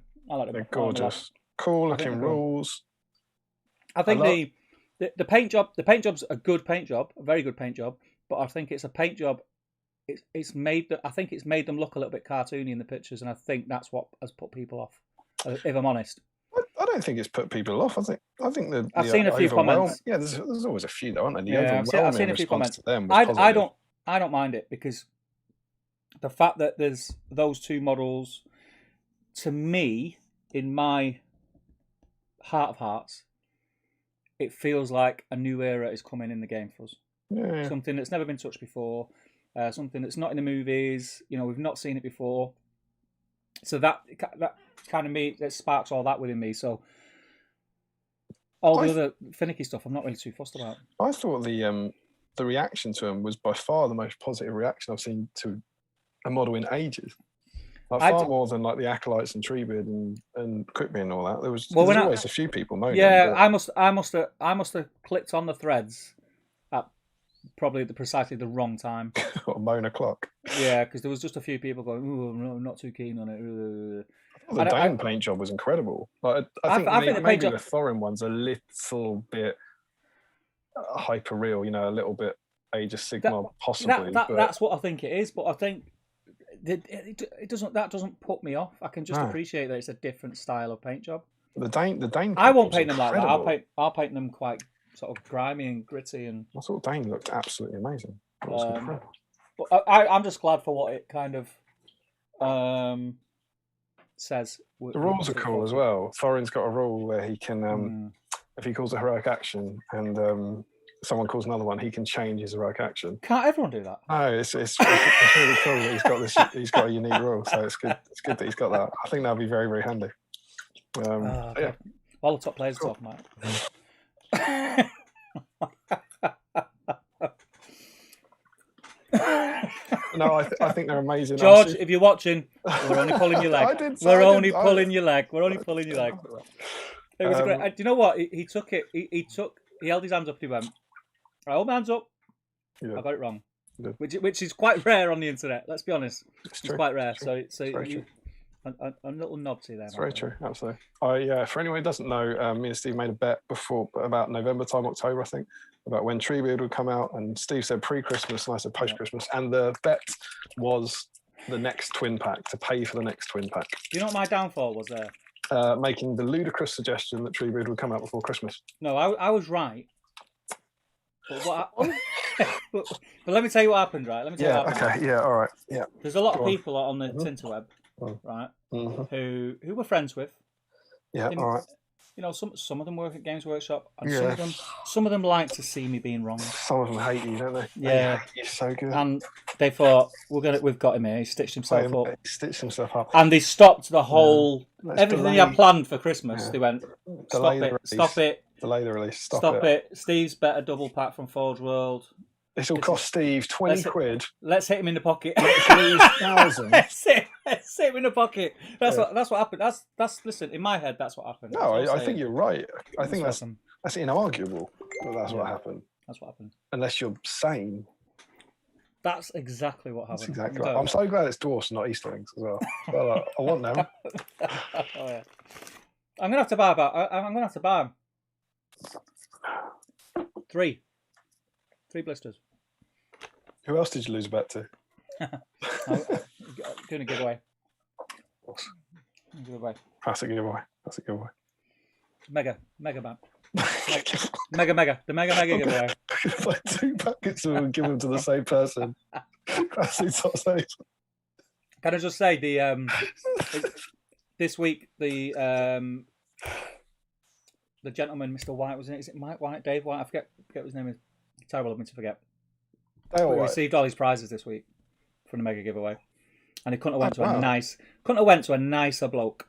They're gorgeous. Cool looking rules. I think the paint job's a good paint job, a very good paint job. But I think it's a paint job it's made I think it's made them look a little bit cartoony in the pictures, and I think that's what has put people off. If I'm honest, I don't think it's put people off. I think I've seen a few comments. Yeah, there's always a few, though, aren't there? The Yeah, I've seen a few comments. To them was positive. I don't mind it, because the fact that there's those two models, to me, in my heart of hearts, it feels like a new era is coming in the game for us. Yeah. Something that's never been touched before, something that's not in the movies. We've not seen it before. So that kind of that sparks all that within me. So all the other finicky stuff, I'm not really too fussed about. I thought the reaction to him was by far the most positive reaction I've seen to a model in ages. Far more than like the Acolytes and Treebeard and Quitby and all that. There's always a few people moaning. Yeah, but... I must have clicked on the threads at probably precisely the wrong time. What, moan o'clock? Yeah, because there was just a few people going, "Ooh, I'm not too keen on it." The Dane paint job was incredible. Like, I think maybe the Thorin one's a little bit hyper real. A little bit Age of Sigmar, possibly. That's what I think it is, but I think. It doesn't. That doesn't put me off. I can just appreciate that it's a different style of paint job. The Dane. I won't paint them like that. I'll paint them quite sort of grimy and gritty. And I thought Dane looked absolutely amazing. It was incredible. But I'm just glad for what it kind of says. The rules are cool as well. Thorin's got a rule where he can, if he calls a heroic action and someone calls another one, he can change his heroic action. Can't everyone do that? No, it's really cool that he's got a unique rule. So it's good that he's got that. I think that'll be very, very handy. Yeah. All the top players are talking about it. No, I think they're amazing. George, if you're watching, we're only pulling your leg. We're only pulling your leg. It was great. Do you know what? He took it. He held his hands up and he went, "I hold my hands up." Yeah. I got it wrong. Yeah. Which is quite rare on the internet. Let's be honest. It's quite rare. So a little nod to you there. It's very true. Absolutely. For anyone who doesn't know, me and Steve made a bet before about November time, October, I think, about when Treebeard would come out, and Steve said pre-Christmas and I said post-Christmas, and the bet was the next twin pack, to pay for the next twin pack. Do you know what my downfall was there? Making the ludicrous suggestion that Treebeard would come out before Christmas. No, I was right. But but let me tell you what happened, right? Let me tell you what happened. Okay, yeah, all right, yeah. There's a lot of people on the Tinterweb, right, who we're friends with. Yeah, all right. Some of them work at Games Workshop, and some of them like to see me being wrong. Some of them hate you, don't they? Yeah, you're so good. And they thought we've got him here. He stitched himself up. He stitched himself up, and they stopped the whole everything he had planned for Christmas. Yeah. They went, stop it. Delay the release. Stop it. Steve's better double pack from Forge World. This will cost Steve 20 quid. Let's hit him in the pocket. Let's hit him in the pocket. That's what happened. That's listen, in my head, that's what happened. No, I think you're right. I think that's inarguable. That's what happened. That's what happened. Unless you're sane. That's exactly what happened. That's exactly right. I'm so glad it's dwarfs, not Easterlings as well. Well, I want them. I'm gonna have to buy them. 3 blisters. Who else did you lose a bet to? Doing a giveaway. That's a giveaway. Mega man. Mega. The mega giveaway. Like 2 packets of them and give them to the same person. That's insane. Can I just say this week the gentleman, Mr. White, wasn't it? Is it Mike White, Dave White? I forget what his name is. Terrible of me to forget. He received all his prizes this week from the mega giveaway, and he couldn't have went to a nicer bloke.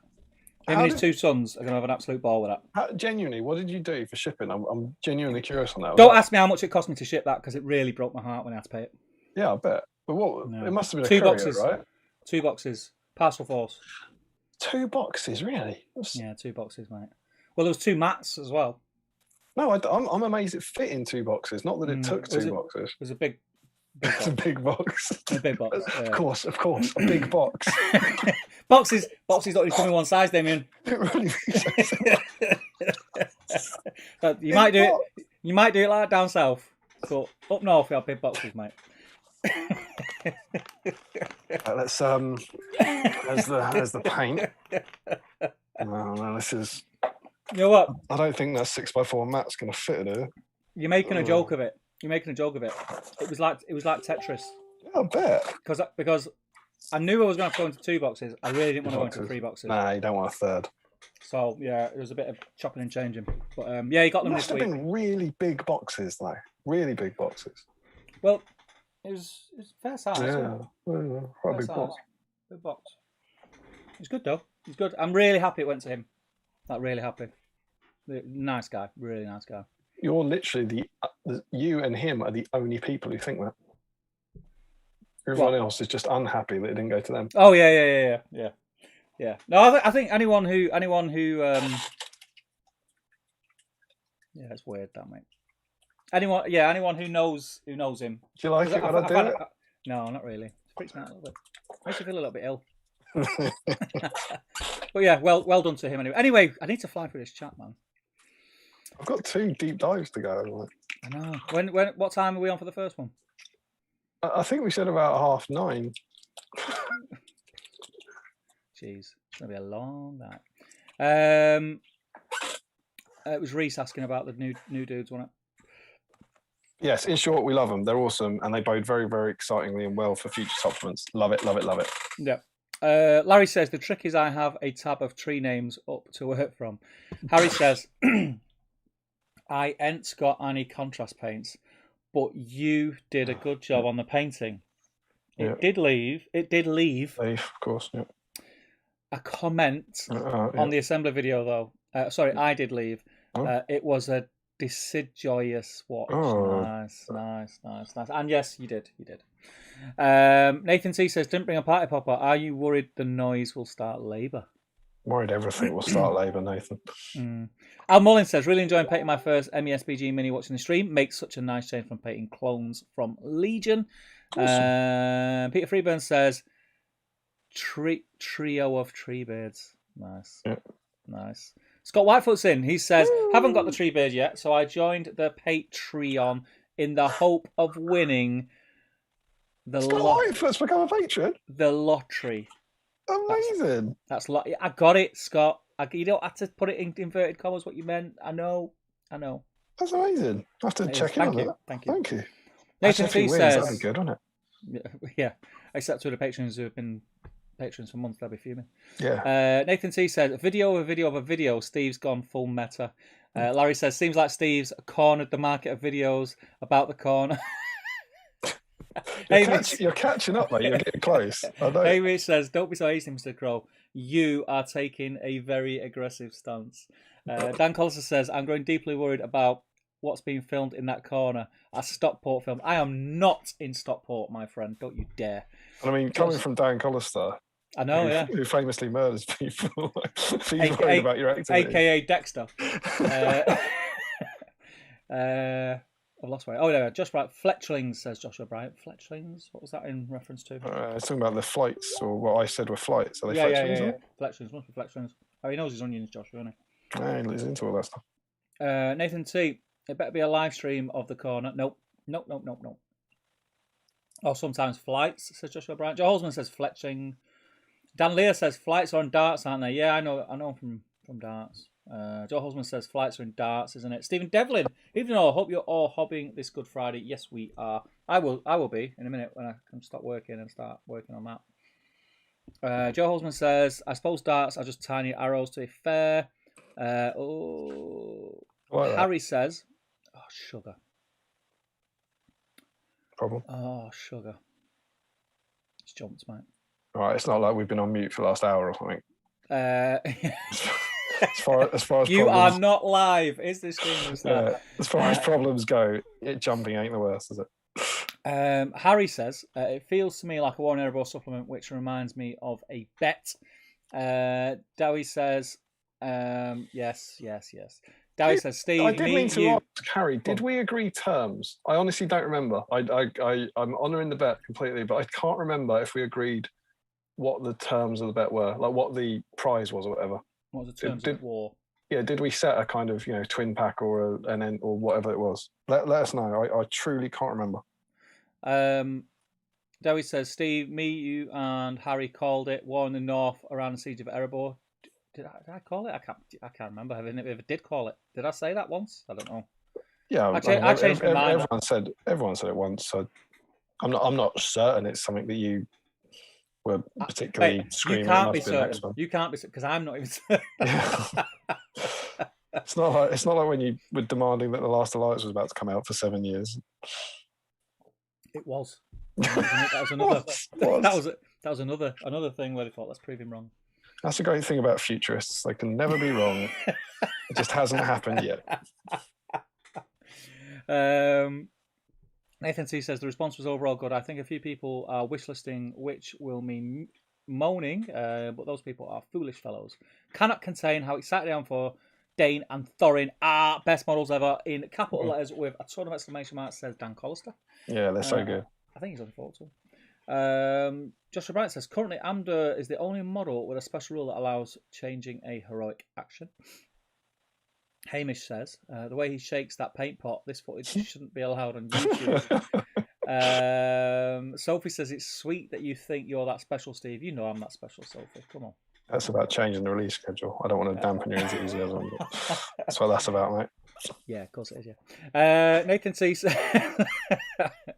Him and his 2 sons are going to have an absolute ball with that. Genuinely, what did you do for shipping? I'm genuinely curious on that. Don't ask me how much it cost me to ship that, because it really broke my heart when I had to pay it. Yeah, I bet. But what? No. It must have been 2 courier, boxes, right? 2 boxes, parcel force. 2 boxes, really? Yeah, 2 boxes, mate. Well, there was 2 mats as well. No, I'm amazed it fit in 2 boxes. Not that it took 2 boxes. It was a big box. It's a big box. A big box. Yeah. Of course, a big box. Boxes don't really come in one size, Damian. It really You might do it like that down south, but up north we have big boxes, mate. Let's there's the paint. No, this is. You know what? I don't think that 6x4 mat's gonna fit it here. You're making a joke of it. You're making a joke of it. It was like Tetris. Yeah, I bet. Because I knew I was going to have to go into 2 boxes. I really didn't want to go into 3 boxes. Nah, you don't want a third. So yeah, it was a bit of chopping and changing. But yeah, you got them this week. Must have been really big boxes though. Really big boxes. Well, it was fair size. Yeah, quite a big box. Big box. It's good though. It's good. I'm really happy it went to him. Like really happy. Nice guy. Really nice guy. You're literally you and him are the only people who think that. Everyone else is just unhappy that it didn't go to them. Oh yeah. No, I think anyone who yeah, it's weird that, mate. Anyone who knows him. Do you like it when I do it? No, not really. It freaks me out a little bit. Makes me feel a little bit ill. But yeah, well done to him anyway. Anyway, I need to fly through this chat, man. I've got 2 deep dives to go. I know. What time are we on for the first one? I think we said about 9:30. Jeez, it's gonna be a long night. It was Reese asking about the new dudes, wasn't it? Yes, in short, we love them. They're awesome, and they bode very, very excitingly and well for future supplements. Love it. Yeah. Larry says the trick is I have a tab of tree names up to work from. Harry says I ain't got any contrast paints, but you did a good job on the painting. It did leave, Of course, yeah. a comment on the assembly video, though. Sorry, I did leave. It was a deciduous watch. Nice. And yes, you did. Nathan T says, didn't bring a party popper. Are you worried the noise will start labour? Worried everything will start labour, Nathan. Al Mullins says, really enjoying painting my first MESBG mini watching the stream. Makes such a nice change from painting clones from Legion. Awesome. Peter Freeburn says, trio of tree birds. Nice. Yeah. Nice. Scott Whitefoot's in. He says, haven't got the tree bird yet, so I joined the Patreon in the hope of winning the Scott Whitefoot's become a patron? The lottery. Amazing. That's I got it, Scott. You don't have to put it in inverted commas what you meant. I know. That's amazing. I have to check in on that. Thank you. Nathan T says, that'd be good, wouldn't it? Yeah. Except to the patrons who have been patrons for months, they'll be fuming. Yeah. Nathan T says, a video of a video. Steve's gone full meta. Larry says, seems like Steve's cornered the market of videos about the corner. You're catching up, mate. You're getting close. Amy says, don't be so hasty, Mr. Crow. You are taking a very aggressive stance. Dan Collison says, I'm growing deeply worried about what's being filmed in that corner. A Stockport film. I am not in Stockport, my friend. Don't you dare. I mean, coming from Dan Collister, I know, who famously murders people, worried about your activity. AKA Dexter. I've lost my. Oh, no, just right. Fletchlings, says Joshua Bryant. Fletchlings? What was that in reference to? It's talking about the flights, or what I said were flights. Are they fletchlings? Yeah. Fletchlings, must be fletchlings. Oh, he knows his onions, Joshua, doesn't he? Yeah, he lives into all that stuff. Nathan T, it better be a live stream of the corner. Nope. Or sometimes flights, says Joshua Bryant. Joe Holzman says fletching. Dan Lear says flights are on darts, aren't they? Yeah, I know from darts. Joe Holzman says flights are in darts, isn't it? Stephen Devlin, even though I hope you're all hobbying this Good Friday. Yes, we are. I will be in a minute when I can stop working and start working on that. Joe Holzman says, I suppose darts are just tiny arrows, to be fair. Harry says, oh, sugar. Problem? Oh, sugar. It's jumped, mate. Right, it's not like we've been on mute for the last hour or something. As far as you problems, are not live. Is this stream? As far as problems go, jumping ain't the worst, is it? Harry says, it feels to me like a Warren Erebor supplement, which reminds me of a bet. Dowie says, yes. Dowie says, Steve, I did mean to ask Harry, did we agree terms? I honestly don't remember. I'm honouring the bet completely, but I can't remember if we agreed what the terms of the bet were, like what the prize was or whatever. What was the terms of war? Yeah, did we set a kind of twin pack or or whatever it was? Let us know. I truly can't remember. Dowie says, Steve, me, you, and Harry called it war in the north around the siege of Erebor. Did I call it? I can't remember. I ever did call it. Did I say that once? I don't know. Yeah, I changed my mind. Everyone said it once. So I'm not certain it's something that you were particularly screaming. You can't be certain. You can't be certain because I'm not even certain. It's not like when you were demanding that The Last Alliance was about to come out for 7 years. It was. That was another. That was another thing where they thought, let's prove him wrong. That's a great thing about futurists. They can never be wrong. It just hasn't happened yet. Nathan C says the response was overall good. I think a few people are wishlisting, which will mean moaning, but those people are foolish fellows. Cannot contain how excited I am for Dane and Thorin are best models ever in capital letters with a ton of exclamation marks, says Dan Collister. Yeah, they're so good. I think he's looking forward to them. Joshua Bright says, currently Amdur is the only model with a special rule that allows changing a heroic action. Hamish says, the way he shakes that paint pot, this footage shouldn't be allowed on YouTube. Sophie says, it's sweet that you think you're that special, Steve. You know I'm that special, Sophie. Come on. That's about changing the release schedule. I don't want to dampen your enthusiasm. That's what that's about, mate. Yeah, of course it is, yeah. Nathan C.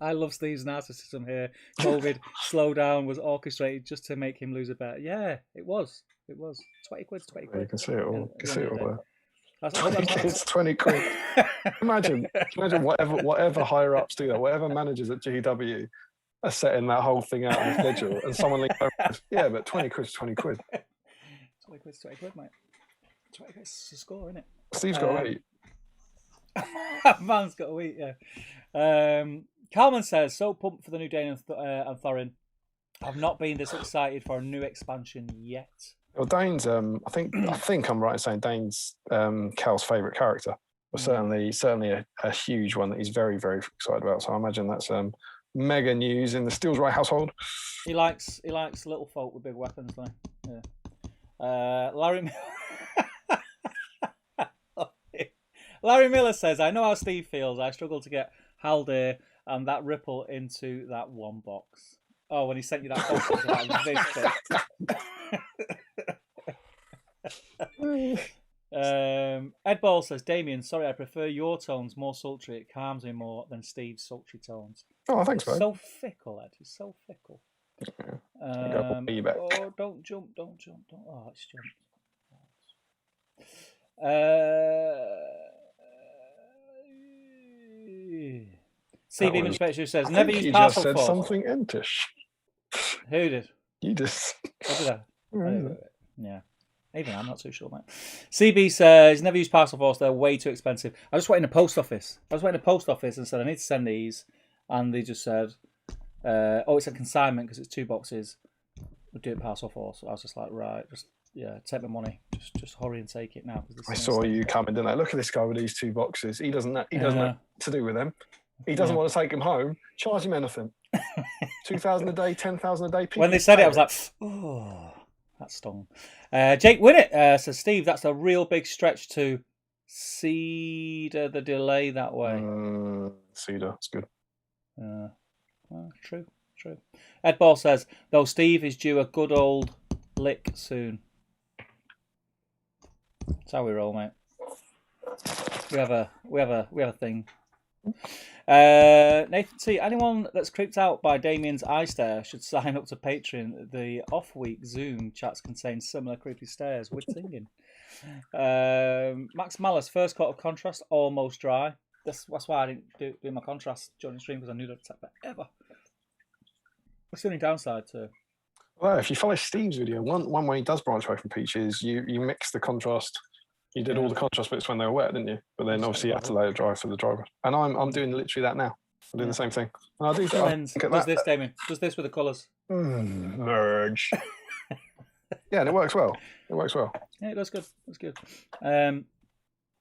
I love Steve's narcissism here. COVID slowdown was orchestrated just to make him lose a bet. Yeah, it was. 20 quid. You can see it all. You can see it all there. It's 20 quid. Imagine whatever higher ups do that, whatever managers at GW are setting that whole thing out on the schedule, and someone links over, yeah, but 20 quid's 20 quid. 20 quid, mate. 20 quid's a score, isn't it? Steve's got to eat. Man's got to eat, yeah. Carmen says, so pumped for the new Dane and Thorin. I've not been this excited for a new expansion yet. Well, Dane's, I think I'm right in saying Dane's Cal's favourite character. Well, certainly a huge one that he's very, very excited about. So I imagine that's mega news in the Steelsright household. He likes little folk with big weapons, though. Yeah. Larry Miller says, I know how Steve feels. I struggle to get Haldir and that Ripple into that one box. Oh, when he sent you that box, Ed Ball says, Damian, sorry, I prefer your tones more sultry. It calms me more than Steve's sultry tones. Oh, thanks, man. So fickle, Ed. He's so fickle. Yeah. Oh, don't jump. Oh, it's jumped. CB Inspection says, never use parcel said force. Something entish. Who did? You just. What did I? Yeah. Even I'm not too sure, mate. CB says, never use parcel force. They're way too expensive. I just went in the post office. And said, I need to send these. And they just said, oh, it's a consignment because it's 2 boxes. We'll do it parcel force. So I was just like, right, just take my money. Just hurry and take it now. I saw you coming, didn't I? Look at this guy with these 2 boxes. He doesn't know to do with them. He doesn't want to take them home. Charge him anything. 2,000 a day, 10,000 a day. When they said it, I was like, oh, that stung. Jake Winnett says, Steve, that's a real big stretch to cedar the delay that way. Cedar, it's good. Well, true. Ed Ball says, though Steve is due a good old lick soon. That's how we roll, mate. We have a thing. Nathan T, anyone that's creeped out by Damian's eye stare should sign up to Patreon. The off-week Zoom chats contain similar creepy stares with singing. Max Malus, first coat of contrast, almost dry. That's why I didn't do my contrast during the stream, because I knew that would take forever. What's the only downside to? Well, if you follow Steve's video, one way he does branch away from peach is you mix the contrast. You did all the contrast bits when they were wet, didn't you? But then obviously you have to let it dry for the driver. And I'm doing literally that now. I'm doing the same thing. And I'll do does this, Damien? Does this with the colours? Merge. Yeah, and it works well. Yeah, it does good. That's good.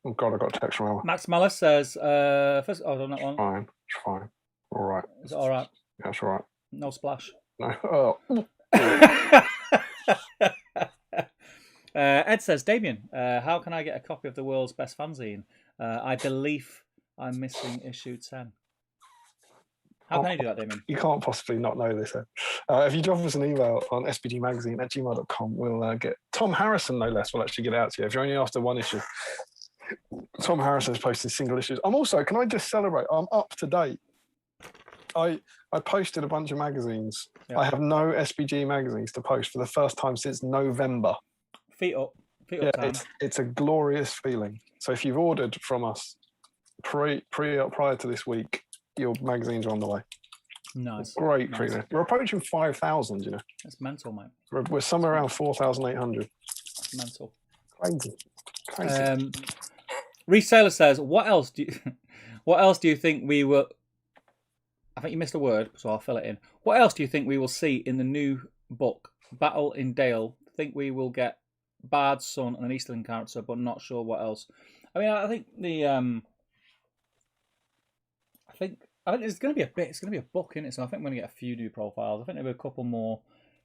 Oh God, I got a text from Emma. Max Malus says, first, on that one. It's fine. All right. Is it all right? Yeah, it's all right. No splash. No. Oh. Ed says, Damien, how can I get a copy of the world's best fanzine? I believe I'm missing issue 10. How can I do that, Damien? You can't possibly not know this. If you drop us an email on sbgmagazine@gmail.com, we'll get Tom Harrison, no less, will actually get it out to you. If you're only after one issue, Tom Harrison's posting single issues. I'm also, can I just celebrate? I'm up to date. I posted a bunch of magazines. Yeah. I have no SBG magazines to post for the first time since November. Feet up time. It's a glorious feeling. So if you've ordered from us prior to this week, your magazines are on the way. Nice. Great feeling. We're approaching 5,000, you know. That's mental, mate. We're somewhere around 4,800. That's mental. Crazy. Reseller says, what else do you think we will... I think you missed a word, so I'll fill it in. What else do you think we will see in the new book, Battle in Dale? Think we will get Bard's son and an Eastland character, but not sure what else. I mean, I think the I think there's going to be a bit. It's going to be a book, isn't it? So I think we're going to get a few new profiles. I think there'll be a couple more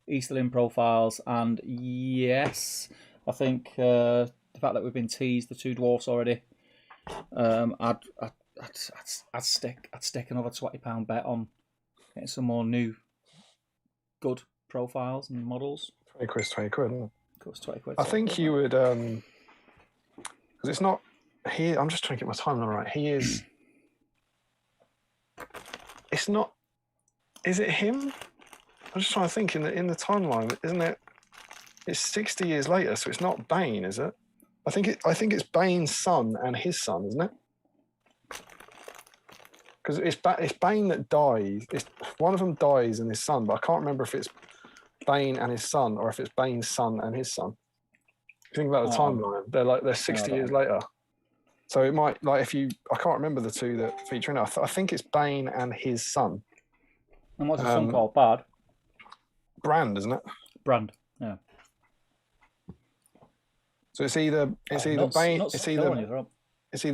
Easterling profiles, and yes, I think the fact that we've been teased the two dwarfs already. I'd stick another £20 bet on getting some more new good profiles and models. 20 quid, isn't it? Costs 20 quid. I think you would, because it's not here. I'm just trying to get my timeline right. He is. It's not. Is it him? I'm just trying to think in the timeline, isn't it? It's 60 years later, so it's not Bane, is it? I think it's Bane's son and his son, isn't it? Because it's Bane that dies. One of them dies and his son, but I can't remember if it's Bane and his son or if it's Bane's son and his son. If you think about the timeline, they're 60 years later. So it might, I can't remember the two that feature in it. I think it's Bane and his son. And what's his son called? Bard? Brand, isn't it? Brand, yeah. So it's either Bane, it's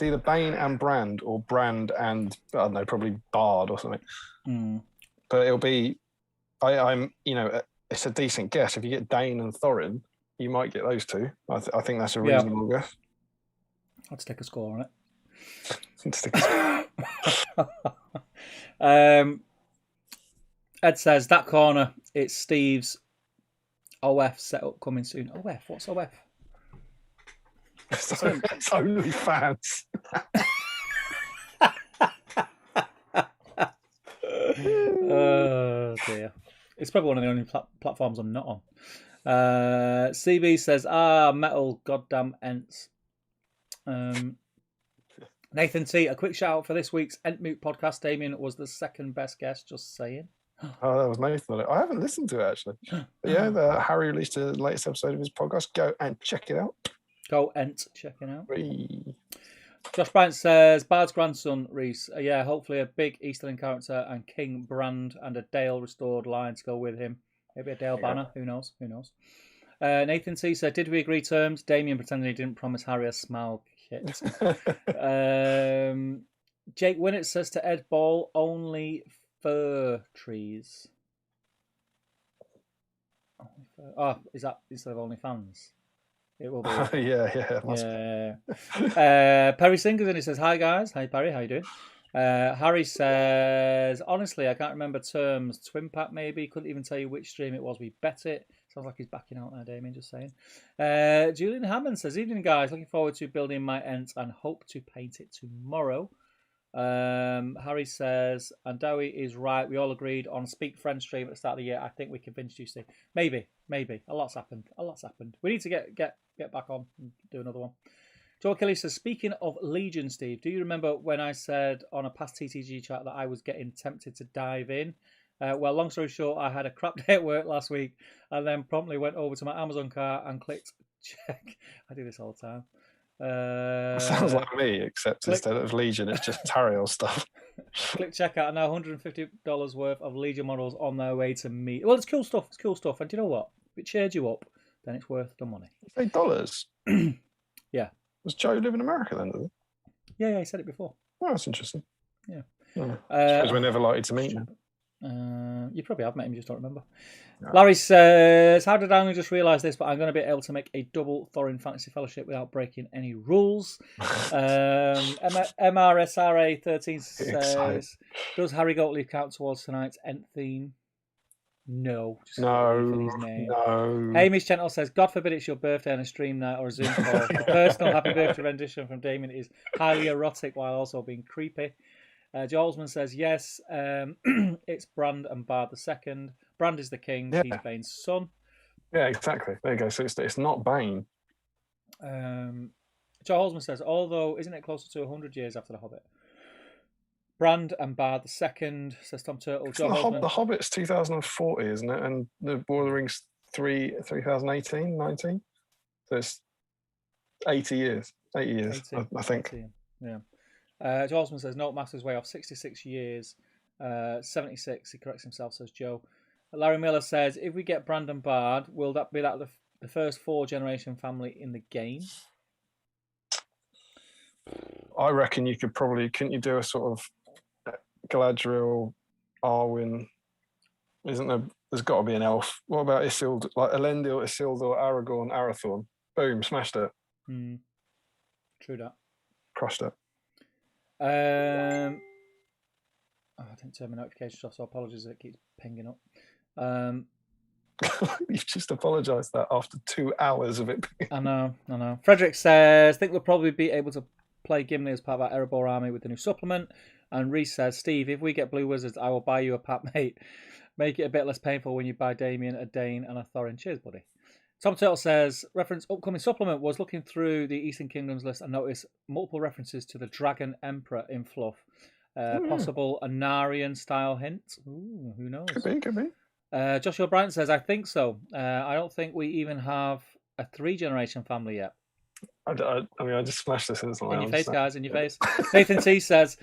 either Bane and Brand or Brand and I don't know, probably Bard or something. But it'll be, I'm it's a decent guess. If you get Dane and Thorin, you might get those two. I think that's a reasonable guess. I'd stick a score on it. Ed says that corner, it's Steve's OF setup coming soon. OF? What's OF? It's only fans. Oh dear. It's probably one of the only platforms I'm not on. CB says, metal, goddamn ents. Nathan T, a quick shout out for this week's Entmoot podcast. Damian was the second best guest, just saying. Oh, that was Nathan. I haven't listened to it actually. But yeah, Harry released the latest episode of his podcast. Go and check it out. Go Ent, check it out. Josh Bryant says, Bard's grandson, Reese. Yeah, hopefully a big Easterling character and King Brand and a Dale restored line to go with him. Maybe a Dale banner. Who knows? Nathan T said, did we agree terms? Damien pretending he didn't promise Harry a smile kit. Jake Winnett says to Ed Ball, only fir trees. Is that instead of only fans? It will be. Yeah. Perry Singers and he says, hi guys. Hi Perry, how you doing? Harry says, honestly, I can't remember terms. Twin Pack maybe. Couldn't even tell you which stream it was. We bet it. Sounds like he's backing out there, Damien, just saying. Julian Hammond says, evening guys. Looking forward to building my Ents and hope to paint it tomorrow. Harry says, and Dowie is right. We all agreed on Speak Friends stream at the start of the year. I think we convinced you, Steve. Maybe. A lot's happened. We need to get back on and do another one. Joe Kelly says, speaking of Legion, Steve, do you remember when I said on a past TTG chat that I was getting tempted to dive in? Well, long story short, I had a crap day at work last week and then promptly went over to my Amazon cart and clicked check. I do this all the time. Sounds like me, except instead of Legion, it's just Tariel stuff. Click checkout and now $150 worth of Legion models on their way to me. Well, it's cool stuff. And do you know what? If it cheers you up, then it's worth the money. $8? Yeah. Does Joe live in America then, does he? Yeah, he said it before. Oh, that's interesting. Yeah. Because we're never likely to meet him. You probably have met him, you just don't remember. No. Larry says, how did I only just realise this, but I'm going to be able to make a double Thorin Fantasy Fellowship without breaking any rules. MRSRA 13 says, does Harry Gottlieb count towards tonight's Ent theme? No. Just No. his name. No. Hamish Gentle says, God forbid it's your birthday on a stream night or a Zoom call. The personal happy birthday rendition from Damian is highly erotic while also being creepy. Joe Olsman says, yes, it's Brand and Bard II. Brand is the king, he's Bane's son. Yeah, exactly. There you go. So it's not Bane. Joe Olsman says, although, isn't it closer to 100 years after The Hobbit? Brand and Bard II, says Tom Turtle. The Hobbit's 2040, isn't it? And the Lord of the Rings 3018, 19? So it's 80 years. 80 years, 80, I think. 80, yeah. Joe Olsman says, Note Master's way off 66 years. 76, he corrects himself, says Joe. Larry Miller says, if we get Brandon Bard, will that be the first 4-generation family in the game? I reckon you could probably, couldn't you do a sort of Galadriel, Arwen? Isn't there, there's got to be an elf. What about Isildur, like Elendil, Isildur, Aragorn, Arathorn? Boom, smashed it. True that. Crushed it. I didn't turn my notifications off, so apologies if it keeps pinging up. You've just apologised that after 2 hours of it. I know. Frederick says, think we'll probably be able to play Gimli as part of our Erebor army with the new supplement. And Reese says, Steve, if we get Blue Wizards, I will buy you a pack, mate. Make it a bit less painful when you buy Damian, a Dane, and a Thorin. Cheers, buddy. Tom Turtle says, reference upcoming supplement, was looking through the Eastern Kingdoms list and noticed multiple references to the Dragon Emperor in fluff. Possible Anarian style hint. Ooh, who knows? Could be. Joshua Bryant says, I think so. I don't think we even have a 3-generation family yet. I mean, I just smashed this in your face, guys, in your face. Nathan T says,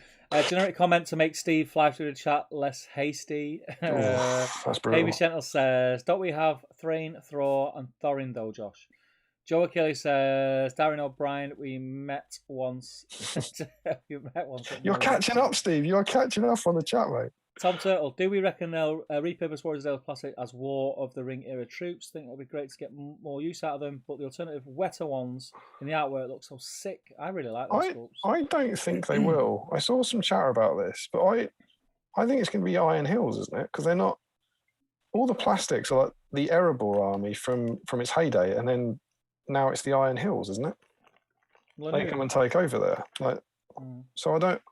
generic comment to make Steve fly through the chat less hasty. That's brutal. Hamish Gentle says, don't we have Thrain, Thror, and Thorin, though, Josh? Joe Achilles says, Darren O'Brien, we met once. You're catching up, Steve. You're catching up on the chat, mate. Tom Turtle, do we reckon they'll repurpose Warriors of the Classic as War of the Ring era troops? Think it'll be great to get more use out of them, but the alternative wetter ones in the artwork look so sick. I really like those sculpts. I don't think they will. I saw some chat about this, but I think it's going to be Iron Hills, isn't it? Because they're not. All the plastics are like the Erebor army from its heyday, and then now it's the Iron Hills, isn't it? Well, they come and take over there. So I don't.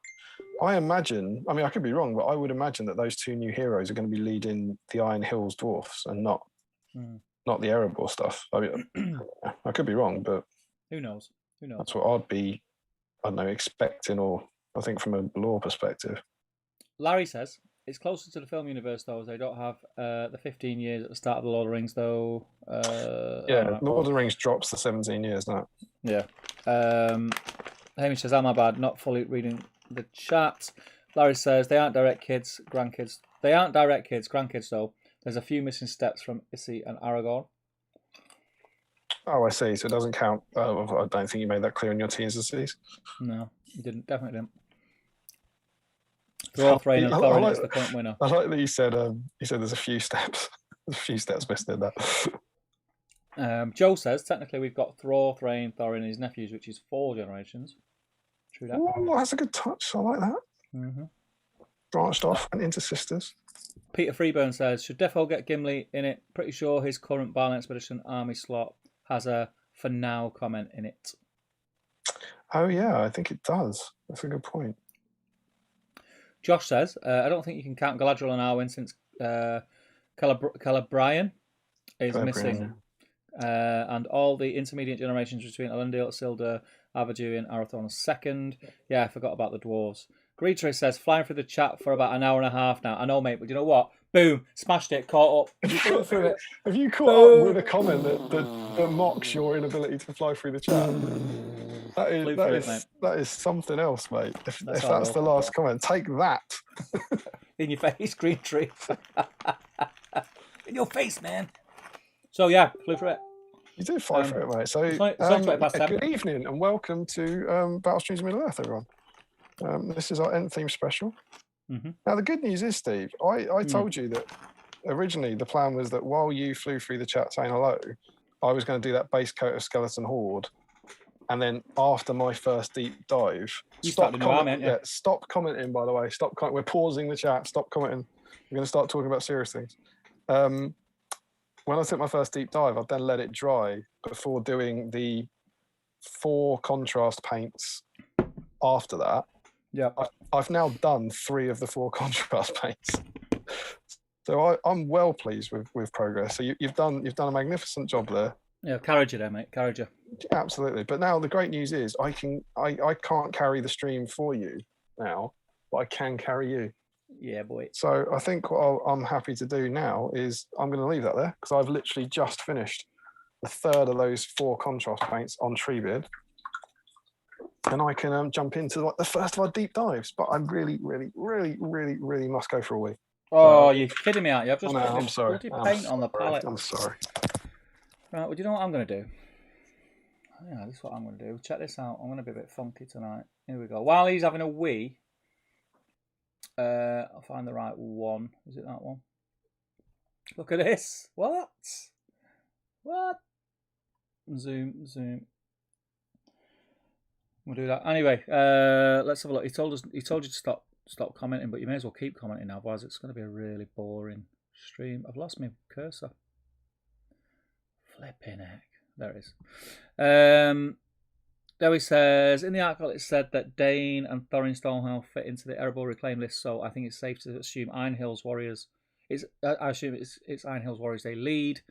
I imagine, I mean, I could be wrong, but I would imagine that those 2 new heroes are going to be leading the Iron Hills dwarfs and not the Erebor stuff. I mean, I could be wrong, but who knows? That's what I'd be, I don't know, expecting, or I think from a lore perspective. Larry says it's closer to the film universe, though, as they don't have the 15 years at the start of the Lord of the Rings, though. Lord of the Rings drops the 17 years now. Yeah. Hamish says, my bad, not fully reading the chat. Larry says they aren't direct kids, grandkids. They aren't direct kids, grandkids though. There's a few missing steps from Issy and Aragorn. Oh, I see. So it doesn't count. I don't think you made that clear in your T's and C's. No, you didn't. Definitely didn't. Thrain and Thorin is the current winner. I like that you said there's a few steps. There's a few steps missed in that. Joe says technically we've got Thror, Thrain, Thorin, and his nephews, which is 4 generations. True that. Oh, that's a good touch. I like that. Branched off and into sisters. Peter Freeburn says, should Defo get Gimli in it? Pretty sure his current Barn Expedition army slot has a for now comment in it. Oh, yeah, I think it does. That's a good point. Josh says, I don't think you can count Galadriel and Arwen since Calabrian is missing. And all the intermediate generations between Elendil, Isildur, Arvedurian, Arathorn second. Yeah, I forgot about the dwarves. Greetre says, flying through the chat for about an hour and a half now. I know, mate, but you know what? Boom, smashed it, caught up. Through it. Have you caught up with a comment that mocks your inability to fly through the chat? That is something else, mate. If that's the last comment, take that. In your face, Greetre. In your face, man. So, yeah, flew through it. You did fly through it, mate. So, good evening and welcome to Battle Streams of Middle Earth, everyone. This is our End Theme special. Now, the good news is, Steve, I told you that originally the plan was that while you flew through the chat saying hello, I was going to do that base coat of Skeleton Horde. And then after my first deep dive, stop commenting, by the way. We're pausing the chat. Stop commenting. We're going to start talking about serious things. When I took my first deep dive, I then let it dry before doing the 4 contrast paints after that. Yeah, I've now done 3 of the 4 contrast paints, so I'm well pleased with progress. So you've done a magnificent job there. Yeah, carried you there, mate. Carried you. Absolutely. But now the great news is I can't carry the stream for you now, but I can carry you. Yeah, boy. So I think what I'm happy to do now is I'm going to leave that there because I've literally just finished the 3rd of those 4 contrast paints on Treebeard. And I can jump into like the first of our deep dives, but I really must go for a wee. Oh, you're kidding me, aren't you? I've just put I'm sorry. paint on the palette. I'm sorry. Right, well, do you know what I'm going to do? Yeah, this is what I'm going to do. Check this out. I'm going to be a bit funky tonight. Here we go. While he's having a wee, I'll find the right one. Is it that one? Look at this. What? Zoom. We'll do that anyway. Let's have a look. He told you to stop commenting, but you may as well keep commenting now, otherwise it's going to be a really boring stream. I've lost my cursor. Flipping heck. There it is. There he says, in the article it said that Dane and Thorin Stonehell fit into the Erebor Reclaim list, so I think it's safe to assume Iron Hills Warriors. I assume it's Iron Hills Warriors they lead.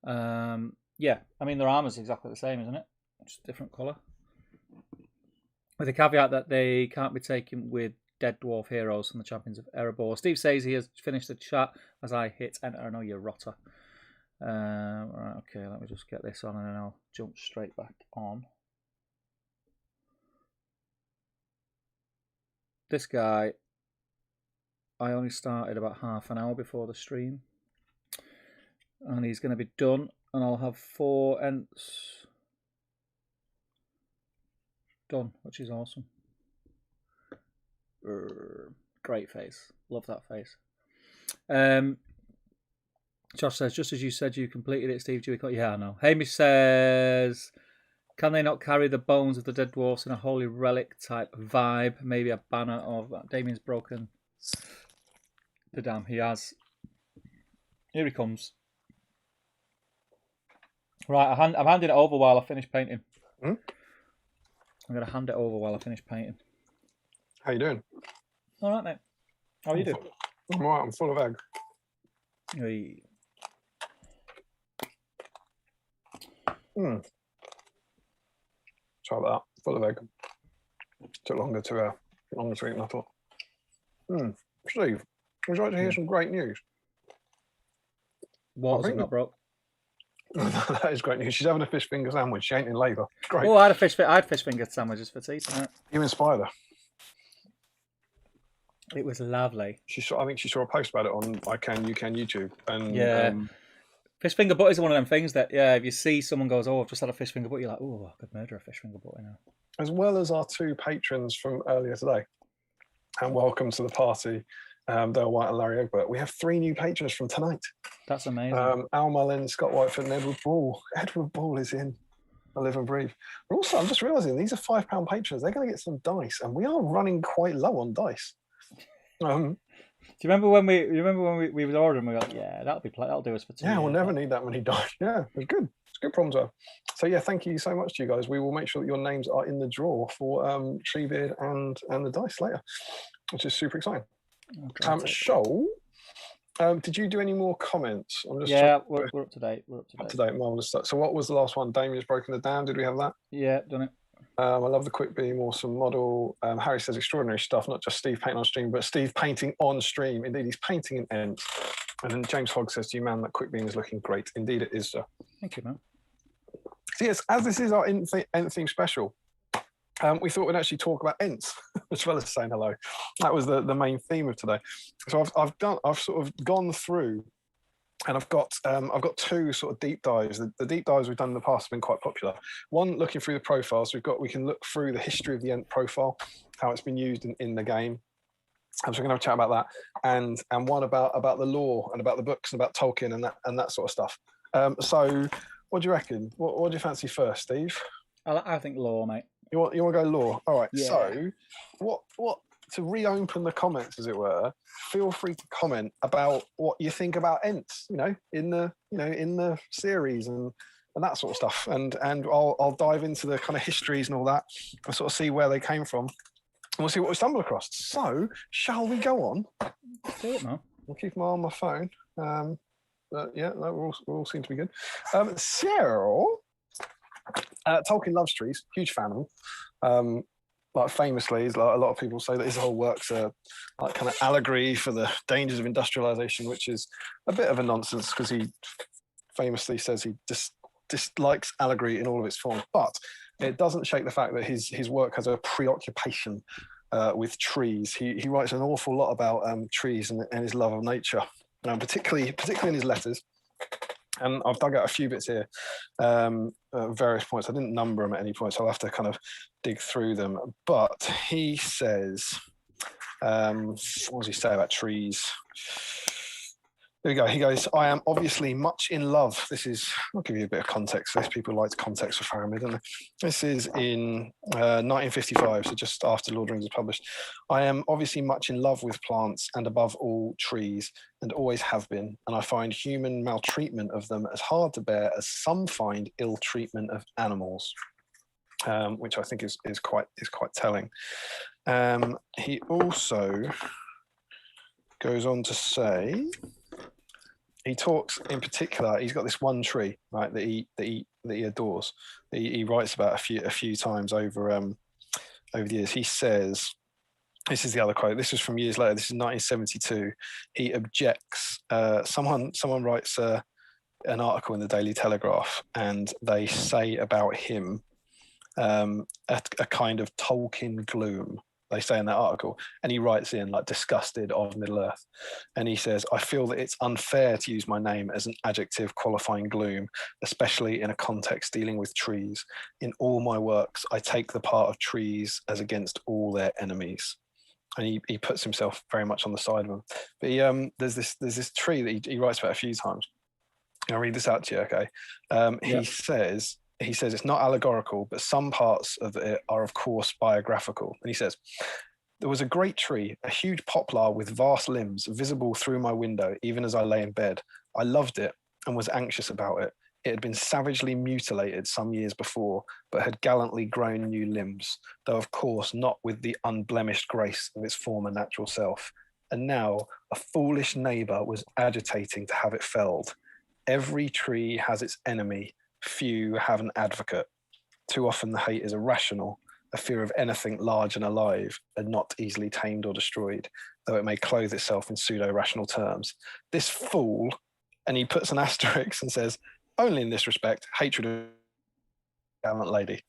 Yeah, I mean their armor's exactly the same, isn't it? Just a different colour. With the caveat that they can't be taken with Dead Dwarf heroes from the Champions of Erebor. Steve says he has finished the chat as I hit enter. I know you're rotter. Right, okay, let me just get this on and then I'll jump straight back on. This guy, I only started about half an hour before the stream. And he's going to be done. And I'll have 4 ents done, which is awesome. Great face. Love that face. Josh says, just as you said you completed it, Steve Dewey. Yeah, I know. Hamish says, can they not carry the bones of the dead dwarfs in a holy relic type vibe? Maybe a banner of Damien's broken the dam. He has. Here he comes. Right, I'm handing it over while I finish painting. I'm going to hand it over while I finish painting. How you doing? All right, mate. How are you doing? I'm all right. I'm full of egg. Hey. Try that. Full of egg. Took longer to eat than I thought. Steve, would you like to hear some great news? What was it not broke? That is great news. She's having a fish finger sandwich. She ain't in labour. Great. Oh, I had fish finger sandwiches for tea tonight. You inspired her. It was lovely. I think she saw a post about it on I Can You Can YouTube. And yeah, fish finger butt is one of them things that if you see someone goes, oh, I've just had a fish finger butt, you're like, oh, I could murder a fish finger butt now. As well as our 2 patrons from earlier today, and welcome to the party, Dale White and Larry Egbert. We have 3 new patrons from tonight. That's amazing. Al Mullin, Scott Whitefoot, and Edward Ball. Edward Ball is in. I live and breathe. But also, I'm just realising these are £5 patrons. They're going to get some dice, and we are running quite low on dice. Do you remember when we were ordering? We were like, yeah, that'll do us for 2 years. Yeah, we'll never need that many dice. Yeah, it's good. It's a good problem to have. So yeah, thank you so much to you guys. We will make sure that your names are in the draw for Treebeard and the dice later, which is super exciting. Did you do any more comments? We're up to date. Up to date, marvelous stuff. So what was the last one? Damien's broken the dam. Did we have that? Yeah, done it. I love the quick beam, awesome model. Harry says extraordinary stuff, not just Steve painting on stream, but Steve painting on stream. Indeed, he's painting in Ents. And then James Hogg says to you, man, that quick beam is looking great. Indeed, it is, sir. Thank you, man. So yes, as this is our Ent theme special, we thought we'd actually talk about Ents as well as saying hello. That was the main theme of today. So I've sort of gone through, and I've got 2 sort of deep dives. The deep dives we've done in the past have been quite popular. One, looking through the profiles. We can look through the history of the Ent profile, how it's been used in the game. So we're going to have a chat about that, and one about the lore and about the books and about Tolkien and that sort of stuff. So, what do you reckon? What do you fancy first, Steve? I think lore, mate. You want to go lore? All right. Yeah. So, what to reopen the comments, as it were? Feel free to comment about what you think about Ents. In the series and that sort of stuff. And I'll dive into the kind of histories and all that, and sort of see where they came from. And we'll see what we stumble across. So, shall we go on? Let's do it, man. I'll keep my eye on my phone. But yeah, no, we all seem to be good. So, Tolkien loves trees. Huge fan of them. Like famously, a lot of people say that his whole work's a like kind of allegory for the dangers of industrialization, which is a bit of a nonsense because he famously says he dislikes allegory in all of its forms. But it doesn't shake the fact that his work has a preoccupation with trees. He writes an awful lot about trees and his love of nature, particularly in his letters. And I've dug out a few bits here, various points. I didn't number them at any point, so I'll have to kind of dig through them. But he says, what does he say about trees? There we go. He goes, I am obviously much in love. I'll give you a bit of context for this. People like context for Faramir, don't they? This is in 1955, so just after Lord of the Rings was published. I am obviously much in love with plants and above all trees, and always have been. And I find human maltreatment of them as hard to bear as some find ill treatment of animals, which I think is quite telling. He also goes on to say, he talks in particular. He's got this one tree, right, that he adores. He writes about a few times over the years. He says, this is the other quote. This is from years later. This is 1972. He objects. Someone writes an article in the Daily Telegraph, and they say about him a kind of Tolkien gloom. They say in that article, and he writes in like disgusted of Middle Earth, and he says, I feel that it's unfair to use my name as an adjective qualifying gloom, especially in a context dealing with trees. In all my works, I take the part of trees as against all their enemies. And he puts himself very much on the side of them. But there's this tree that he writes about a few times. I'll read this out to you, okay? He says it's not allegorical, but some parts of it are, of course, biographical. And he says, there was a great tree, a huge poplar with vast limbs, visible through my window, even as I lay in bed. I loved it and was anxious about it. It had been savagely mutilated some years before, but had gallantly grown new limbs, though of course not with the unblemished grace of its former natural self. And now a foolish neighbour was agitating to have it felled. Every tree has its enemy. Few have an advocate. Too often the hate is irrational, a fear of anything large and alive, and not easily tamed or destroyed, though it may clothe itself in pseudo-rational terms. This fool, and he puts an asterisk and says, only in this respect, hatred of a gallant lady,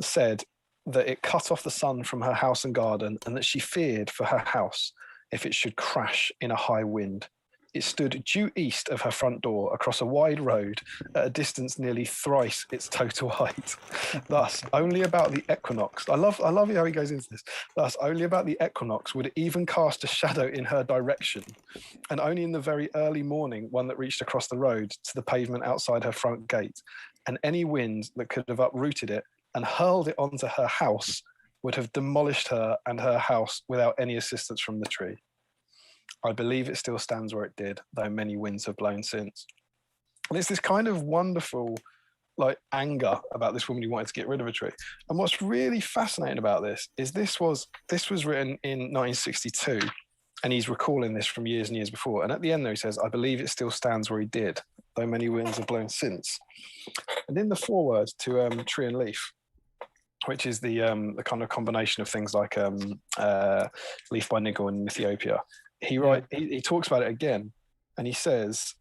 said that it cut off the sun from her house and garden, and that she feared for her house if it should crash in a high wind. It stood due east of her front door across a wide road at a distance nearly thrice its total height. Thus, only about the equinox, I love how he goes into this. Thus, only about the equinox would it even cast a shadow in her direction. And only in the very early morning, one that reached across the road to the pavement outside her front gate. And any wind that could have uprooted it and hurled it onto her house would have demolished her and her house without any assistance from the tree. I believe it still stands where it did, though many winds have blown since. And it's this kind of wonderful, like, anger about this woman who wanted to get rid of a tree. And what's really fascinating about this is this was written in 1962, and he's recalling this from years and years before. And at the end there he says, I believe it still stands where he did, though many winds have blown since. And in the foreword to Tree and Leaf, which is the kind of combination of things like Leaf by Nigel in Ethiopia, he talks about it again, and he says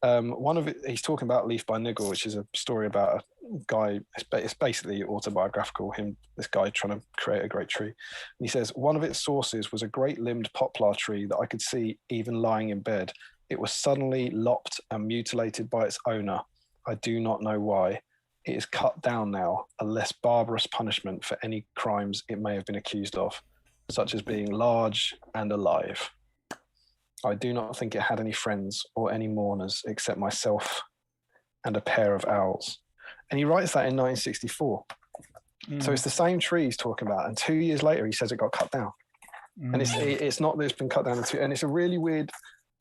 he's talking about Leaf by Nigel, which is a story about a guy. It's basically autobiographical. This guy trying to create a great tree. And he says one of its sources was a great limbed poplar tree that I could see even lying in bed. It was suddenly lopped and mutilated by its owner. I do not know why. It is cut down now, a less barbarous punishment for any crimes it may have been accused of. such as being large and alive. I do not think it had any friends or any mourners except myself and a pair of owls. And he writes that in 1964. So it's the same tree he's talking about. And 2 years later, he says it got cut down. And it's not that it's been cut down into, and it's a really weird,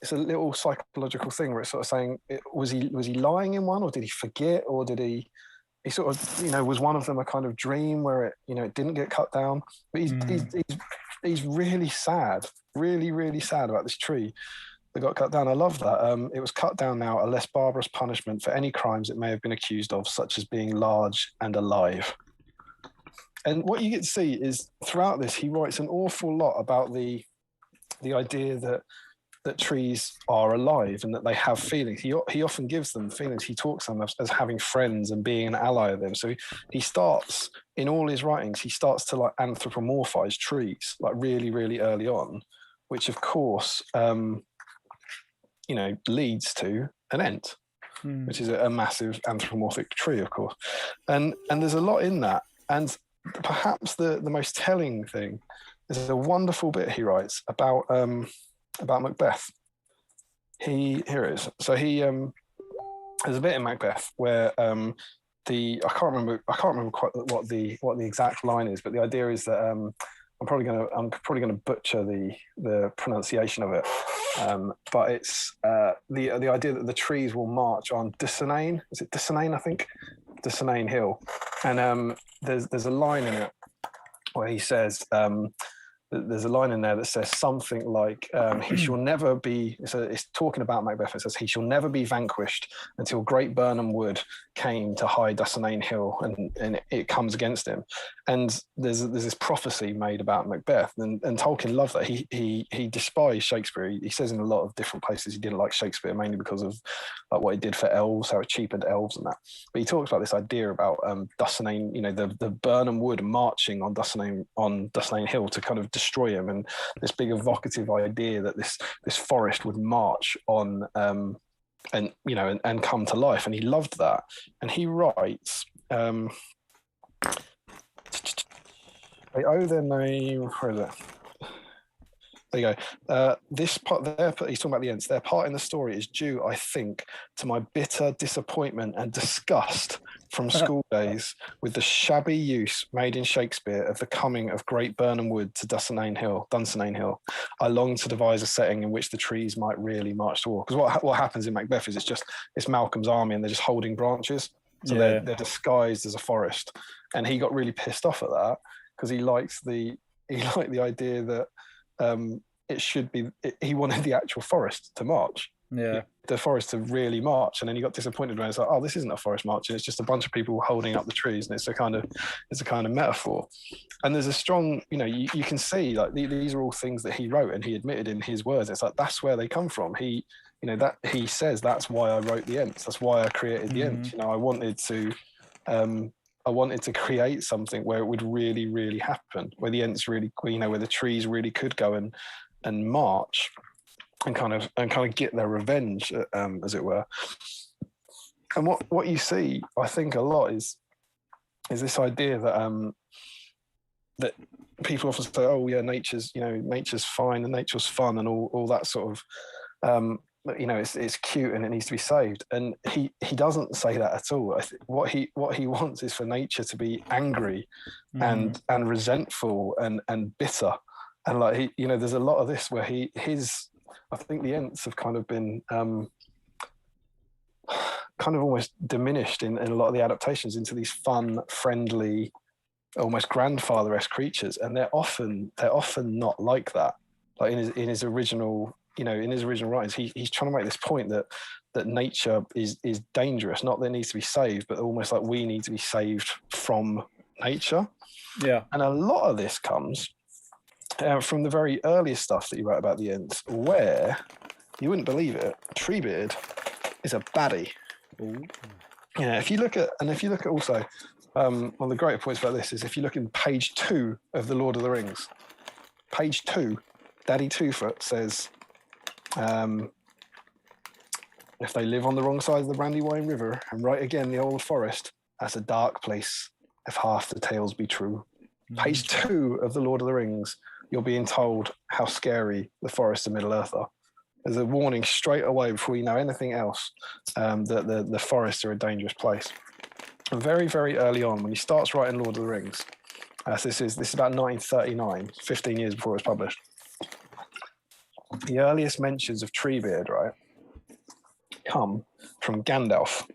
it's a little psychological thing where it's sort of saying, was he lying in one, or did he forget, or did he sort of, was one of them a kind of dream where it didn't get cut down? But he's really sad, really, really sad about this tree that got cut down. I love that. It was cut down now, a less barbarous punishment for any crimes it may have been accused of, such as being large and alive. And what you get to see is throughout this, he writes an awful lot about the idea that trees are alive and that they have feelings. He often gives them feelings. He talks to them as having friends and being an ally of them. So he starts, in all his writings, he starts to like anthropomorphize trees, like really, really early on, which of course, leads to an ent, which is a massive anthropomorphic tree, of course. And there's a lot in that. And perhaps the most telling thing is a wonderful bit he writes about Macbeth. Here it is. So there's a bit in Macbeth where I can't remember quite what the exact line is, but the idea is that I'm probably gonna butcher the pronunciation of it, but it's the idea that the trees will march on Dunsinane. Is it Dunsinane? I think Dunsinane Hill, and there's a line in it where he says. There's a line in there that says something like, he shall never be, so it's talking about Macbeth, it says, he shall never be vanquished until great Birnam Wood came to high Dunsinane Hill, and it comes against him. And there's this prophecy made about Macbeth, and Tolkien loved that. He despised Shakespeare. He says in a lot of different places he didn't like Shakespeare, mainly because of like what he did for elves, how it cheapened elves and that. But he talks about this idea about Dunsinane, the Birnam Wood marching on Dunsinane Hill to kind of destroy him, and this big evocative idea that this forest would march on and come to life, and he loved that. And he writes, they owe their name, where is it? There you go. This part, he's talking about the Ents. Their part in the story is due, I think, to my bitter disappointment and disgust from school days with the shabby use made in Shakespeare of the coming of great Birnam Wood to Dunsinane Hill. I long to devise a setting in which the trees might really march to war. Because what happens in Macbeth is it's Malcolm's army, and they're just holding branches. So they're disguised as a forest. And he got really pissed off at that because he liked the idea that he wanted the actual forest to march. Yeah. The forest to really march, and then he got disappointed when it's like, oh, this isn't a forest march, and it's just a bunch of people holding up the trees, and it's a kind of metaphor. And there's a strong, you can see like these are all things that he wrote and he admitted in his words. It's like that's where they come from. He says that's why I wrote the Ents. That's why I created the Ents. I wanted to create something where it would really, really happen, where the Ents really, where the trees really could go and march and kind of get their revenge, as it were. And what you see, I think, a lot is this idea that people often say, oh yeah, nature's fine and nature's fun and all that sort of. It's cute and it needs to be saved, and he doesn't say that at all. I think what he wants is for nature to be angry and resentful and bitter, and like there's a lot of this where I think the Ents have kind of been kind of almost diminished in a lot of the adaptations into these fun, friendly, almost grandfather-esque creatures, and they're often not like that. Like in his original. In his original writings, he's trying to make this point that nature is dangerous, not that it needs to be saved, but almost like we need to be saved from nature. Yeah. And a lot of this comes from the very earliest stuff that you wrote about the Ents, where you wouldn't believe it, Treebeard is a baddie. Ooh. If you look at also one of the greater points about this is if you look in page 2 of the Lord of the Rings, page 2, Daddy Twofoot says. If they live on the wrong side of the Brandywine River and right again the old forest, that's a dark place if half the tales be true. Page 2 of the Lord of the Rings, you're being told how scary the forests of Middle-earth are. There's a warning straight away before you know anything else that the forests are a dangerous place. And very, very early on, when he starts writing Lord of the Rings, so this is about 1939, 15 years before it was published. The earliest mentions of Treebeard, right, come from Gandalf.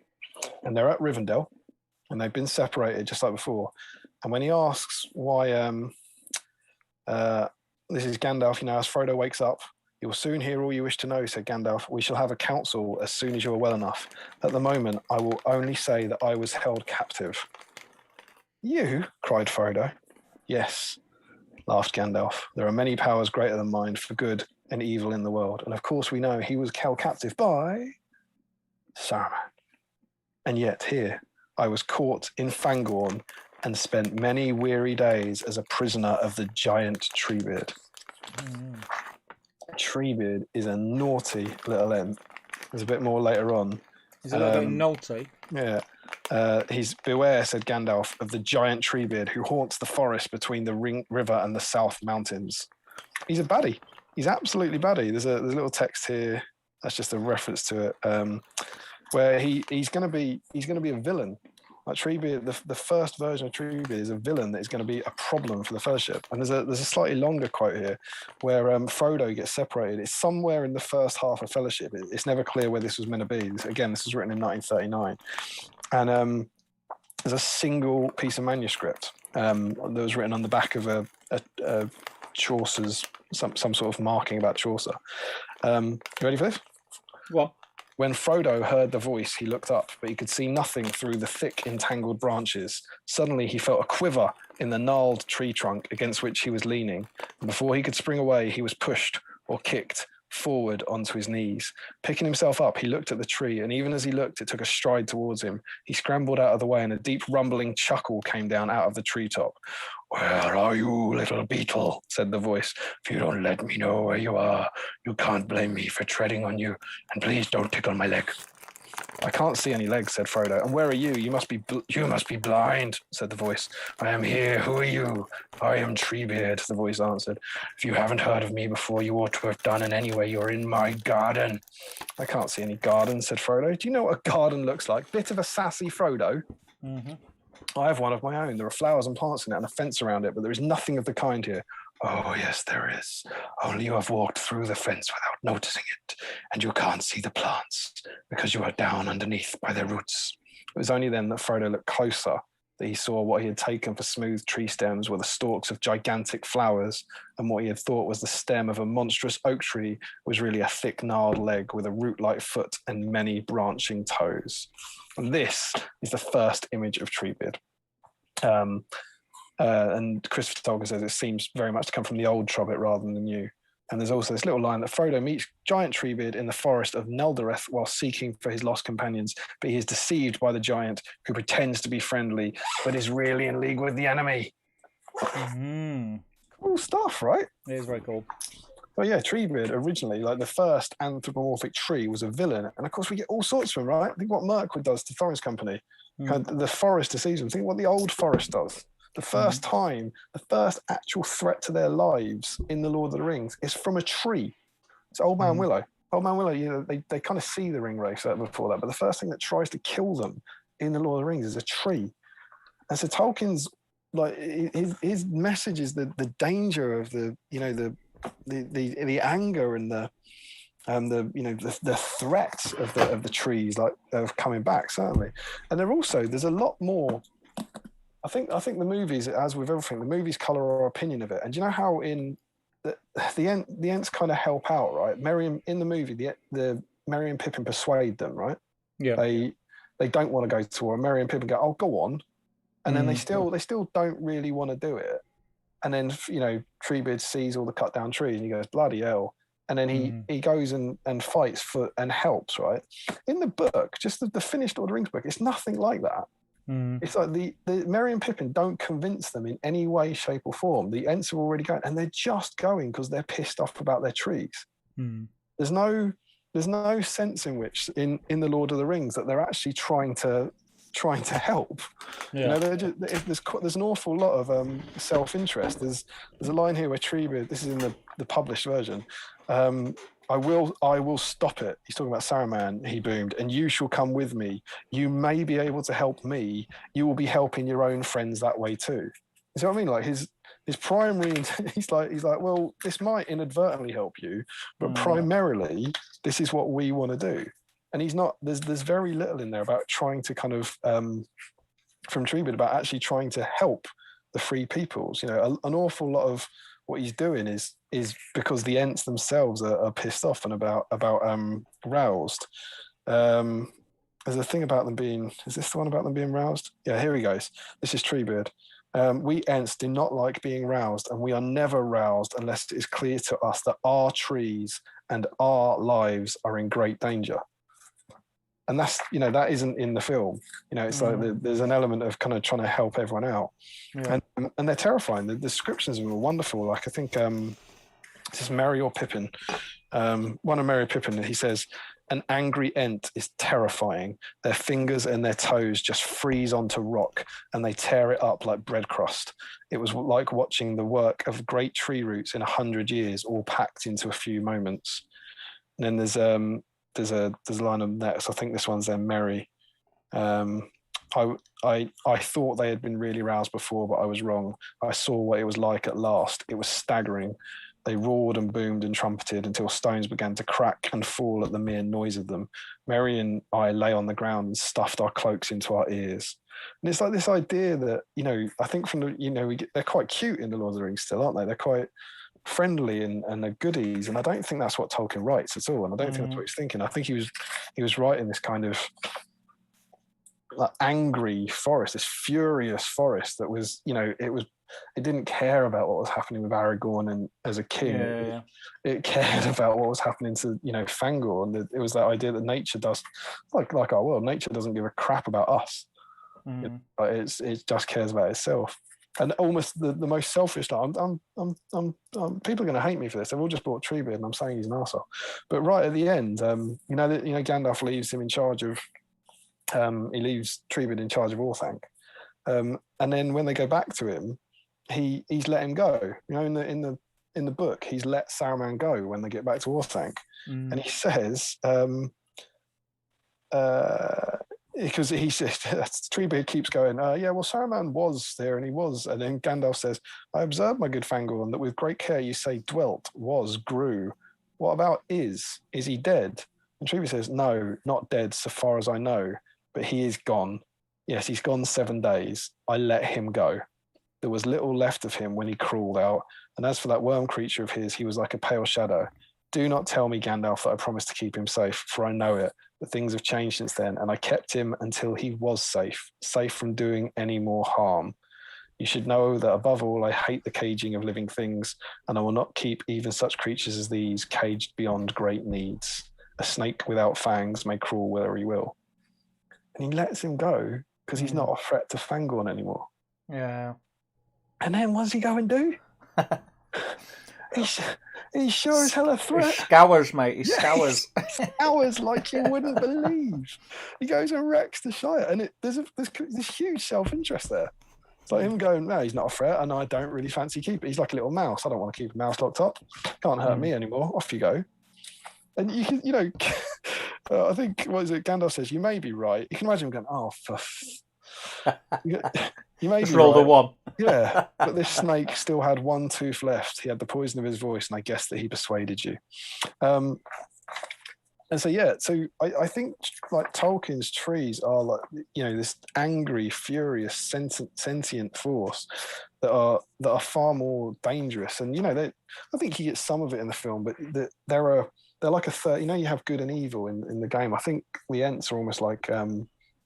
And they're at Rivendell, and they've been separated just like before. And when he asks why, this is Gandalf, as Frodo wakes up, "You will soon hear all you wish to know," said Gandalf. "We shall have a council as soon as you are well enough. At the moment, I will only say that I was held captive." "You?" cried Frodo. "Yes," laughed Gandalf. "There are many powers greater than mine for good and evil in the world. And of course we know he was held captive by Saruman. And yet here I was caught in Fangorn and spent many weary days as a prisoner of the giant Treebeard." Treebeard is a naughty little ent. There's a bit more later on. He's a little bit naughty. Yeah. He's "Beware," said Gandalf, "of the giant Treebeard who haunts the forest between the river and the South Mountains." He's a baddie. He's absolutely baddie. There's a little text here. That's just a reference to it, where he's going to be a villain. Like Treebeard, the first version of Treebeard is a villain that is going to be a problem for the Fellowship. And there's a slightly longer quote here where Frodo gets separated. It's somewhere in the first half of Fellowship. It's never clear where this was meant to be. Again, this was written in 1939. And there's a single piece of manuscript that was written on the back of a Chaucer's, some sort of marking about Chaucer. You ready for this? What? "When Frodo heard the voice, he looked up, but he could see nothing through the thick, entangled branches. Suddenly he felt a quiver in the gnarled tree trunk against which he was leaning, and before he could spring away, he was pushed or kicked forward onto his knees. Picking himself up, he looked at the tree, and even as he looked, it took a stride towards him. He scrambled out of the way, and a deep rumbling chuckle came down out of the treetop. "Where are you, little beetle?" said the voice. "If you don't let me know where you are, you can't blame me for treading on you, and please don't tickle my leg." "I can't see any legs," said Frodo. "And where are you? You must be blind," said the voice. "I am here. Who are you?" "I am Treebeard," the voice answered. "If you haven't heard of me before, you ought to have done, and anyway, you're in my garden." "I can't see any garden," said Frodo. "Do you know what a garden looks like?" Bit of a sassy Frodo. Mm-hmm. "I have one of my own. There are flowers and plants in it and a fence around it, but there is nothing of the kind here." "Oh, yes, there is. Only you have walked through the fence without noticing it, and you can't see the plants because you are down underneath by their roots." It was only then that Frodo looked closer that he saw what he had taken for smooth tree stems were the stalks of gigantic flowers, and what he had thought was the stem of a monstrous oak tree was really a thick gnarled leg with a root-like foot and many branching toes. And this is the first image of Treebeard. And Christopher Tolkien says it seems very much to come from the old Trobbit rather than the new. And there's also this little line that Frodo meets giant Treebeard in the forest of Neldareth while seeking for his lost companions, but he is deceived by the giant who pretends to be friendly, but is really in league with the enemy. Mm-hmm. Cool stuff, right? It is very cool. Well, yeah, Treebeard originally, like the first anthropomorphic tree, was a villain. And of course, we get all sorts from him, right? Think what Mirkwood does to Thorin's company. The forest deceives them. Think what the old forest does. The first time, the first actual threat to their lives in the Lord of the Rings is from a tree. It's Old Man Willow. Old Man Willow, they kind of see the ring wraith before that, but the first thing that tries to kill them in the Lord of the Rings is a tree. And so Tolkien's, like, his message is the danger of the anger and the threat of the trees, like, of coming back, certainly. And there's a lot more. I think the movies, as with everything, the movies colour our opinion of it. And do you know how in the Ents kind of help out, right? Merry in the movie, the Merry and Pippin persuade them, right? Yeah. They don't want to go to war. And Merry and Pippin go, "Oh, go on," and then they still don't really want to do it. And then Treebeard sees all the cut down trees and he goes, "Bloody hell!" And then he goes and fights for and helps, right? In the book, just the finished Lord of the Rings book, it's nothing like that. It's like the Merry and Pippin don't convince them in any way, shape, or form. The Ents are already going, and they're just going because they're pissed off about their trees. There's no sense in which in the Lord of the Rings that they're actually trying to trying to help. Yeah. There's an awful lot of self-interest. There's a line here where Treebeard, this is in the published version, I will stop it. He's talking about Saruman, he boomed, and you shall come with me. You may be able to help me. You will be helping your own friends that way too. You see what I mean? Like his primary, he's like, well, this might inadvertently help you, but primarily, this is what we want to do. And he's not, there's very little in there about trying to kind of, from Treebeard, about actually trying to help the free peoples. You know, an awful lot of what he's doing is because the Ents themselves are pissed off and about roused. There's a thing about them being, is this the one about them being roused? Yeah, here he goes. This is Treebeard. We Ents do not like being roused, and we are never roused unless it is clear to us that our trees and our lives are in great danger. And that's, you know, that isn't in the film. You know, it's like there's an element of kind of trying to help everyone out. Yeah. And they're terrifying. The descriptions of them are wonderful. Like, I think this is Merry or Pippin. One of Merry Pippin, he says, an angry Ent is terrifying. Their fingers and their toes just freeze onto rock and they tear it up like bread crust. It was like watching the work of great tree roots in 100 years all packed into a few moments. And then there's a line of next. I think this one's then Merry. I thought they had been really roused before, but I was wrong. I saw what it was like at last. It was staggering. They roared and boomed and trumpeted until stones began to crack and fall at the mere noise of them. Merry and I lay on the ground and stuffed our cloaks into our ears. And it's like this idea that, you know, I think from the, you know, they're quite cute in the Lord of the Rings still, aren't they? They're quite friendly and they're goodies, and I don't think that's what Tolkien writes at all, and I don't think that's what he's thinking. I think he was writing this kind of like angry forest, this furious forest that was, you know, it didn't care about what was happening with Aragorn and as a king. It cared about what was happening to, you know, Fangor, and it was that idea that nature does, like our world, nature doesn't give a crap about us. It just cares about itself. And almost the most selfish. People are going to hate me for this. They've all just bought Treebeard, and I'm saying he's an arsehole. But right at the end, Gandalf leaves him in charge of. He leaves Treebeard in charge of Orthanc, and then when they go back to him, he's let him go. You know, in the book, he's let Saruman go when they get back to Orthanc, and he says. Because he says, Treebeard keeps going, yeah, well, Saruman was there, and he was. And then Gandalf says, I observed, my good Fangorn, that with great care you say dwelt, was, grew. What about is? Is he dead? And Treebeard says, no, not dead so far as I know, but he is gone. Yes, he's gone 7 days. I let him go. There was little left of him when he crawled out. And as for that worm creature of his, he was like a pale shadow. Do not tell me, Gandalf, that I promised to keep him safe, for I know it. But things have changed since then, and I kept him until he was safe from doing any more harm. You should know that above all, I hate the caging of living things, and I will not keep even such creatures as these caged beyond great needs. A snake without fangs may crawl where he will. And he lets him go because he's not a threat to Fangorn anymore. Yeah. And then what does he go and do? He's sure as hell a threat. He scours, mate. He scours. He scours like you wouldn't believe. He goes and wrecks the Shire, and there's huge self-interest there. It's like him going, no, he's not a threat, and I don't really fancy keeping. He's like a little mouse. I don't want to keep a mouse locked up. Can't hurt me anymore. Off you go. And you can, you know, I think, what is it? Gandalf says, you may be right. You can imagine him going, oh, you may just be roll right. the one. Yeah, but this snake still had one tooth left. He had the poison of his voice, and I guess that he persuaded you. And so, yeah, so I think like Tolkien's trees are like, you know, this angry, furious, sentient force that are far more dangerous. And, you know, I think you get some of it in the film, but they're like a third, you know, you have good and evil in the game. I think the Ents are almost like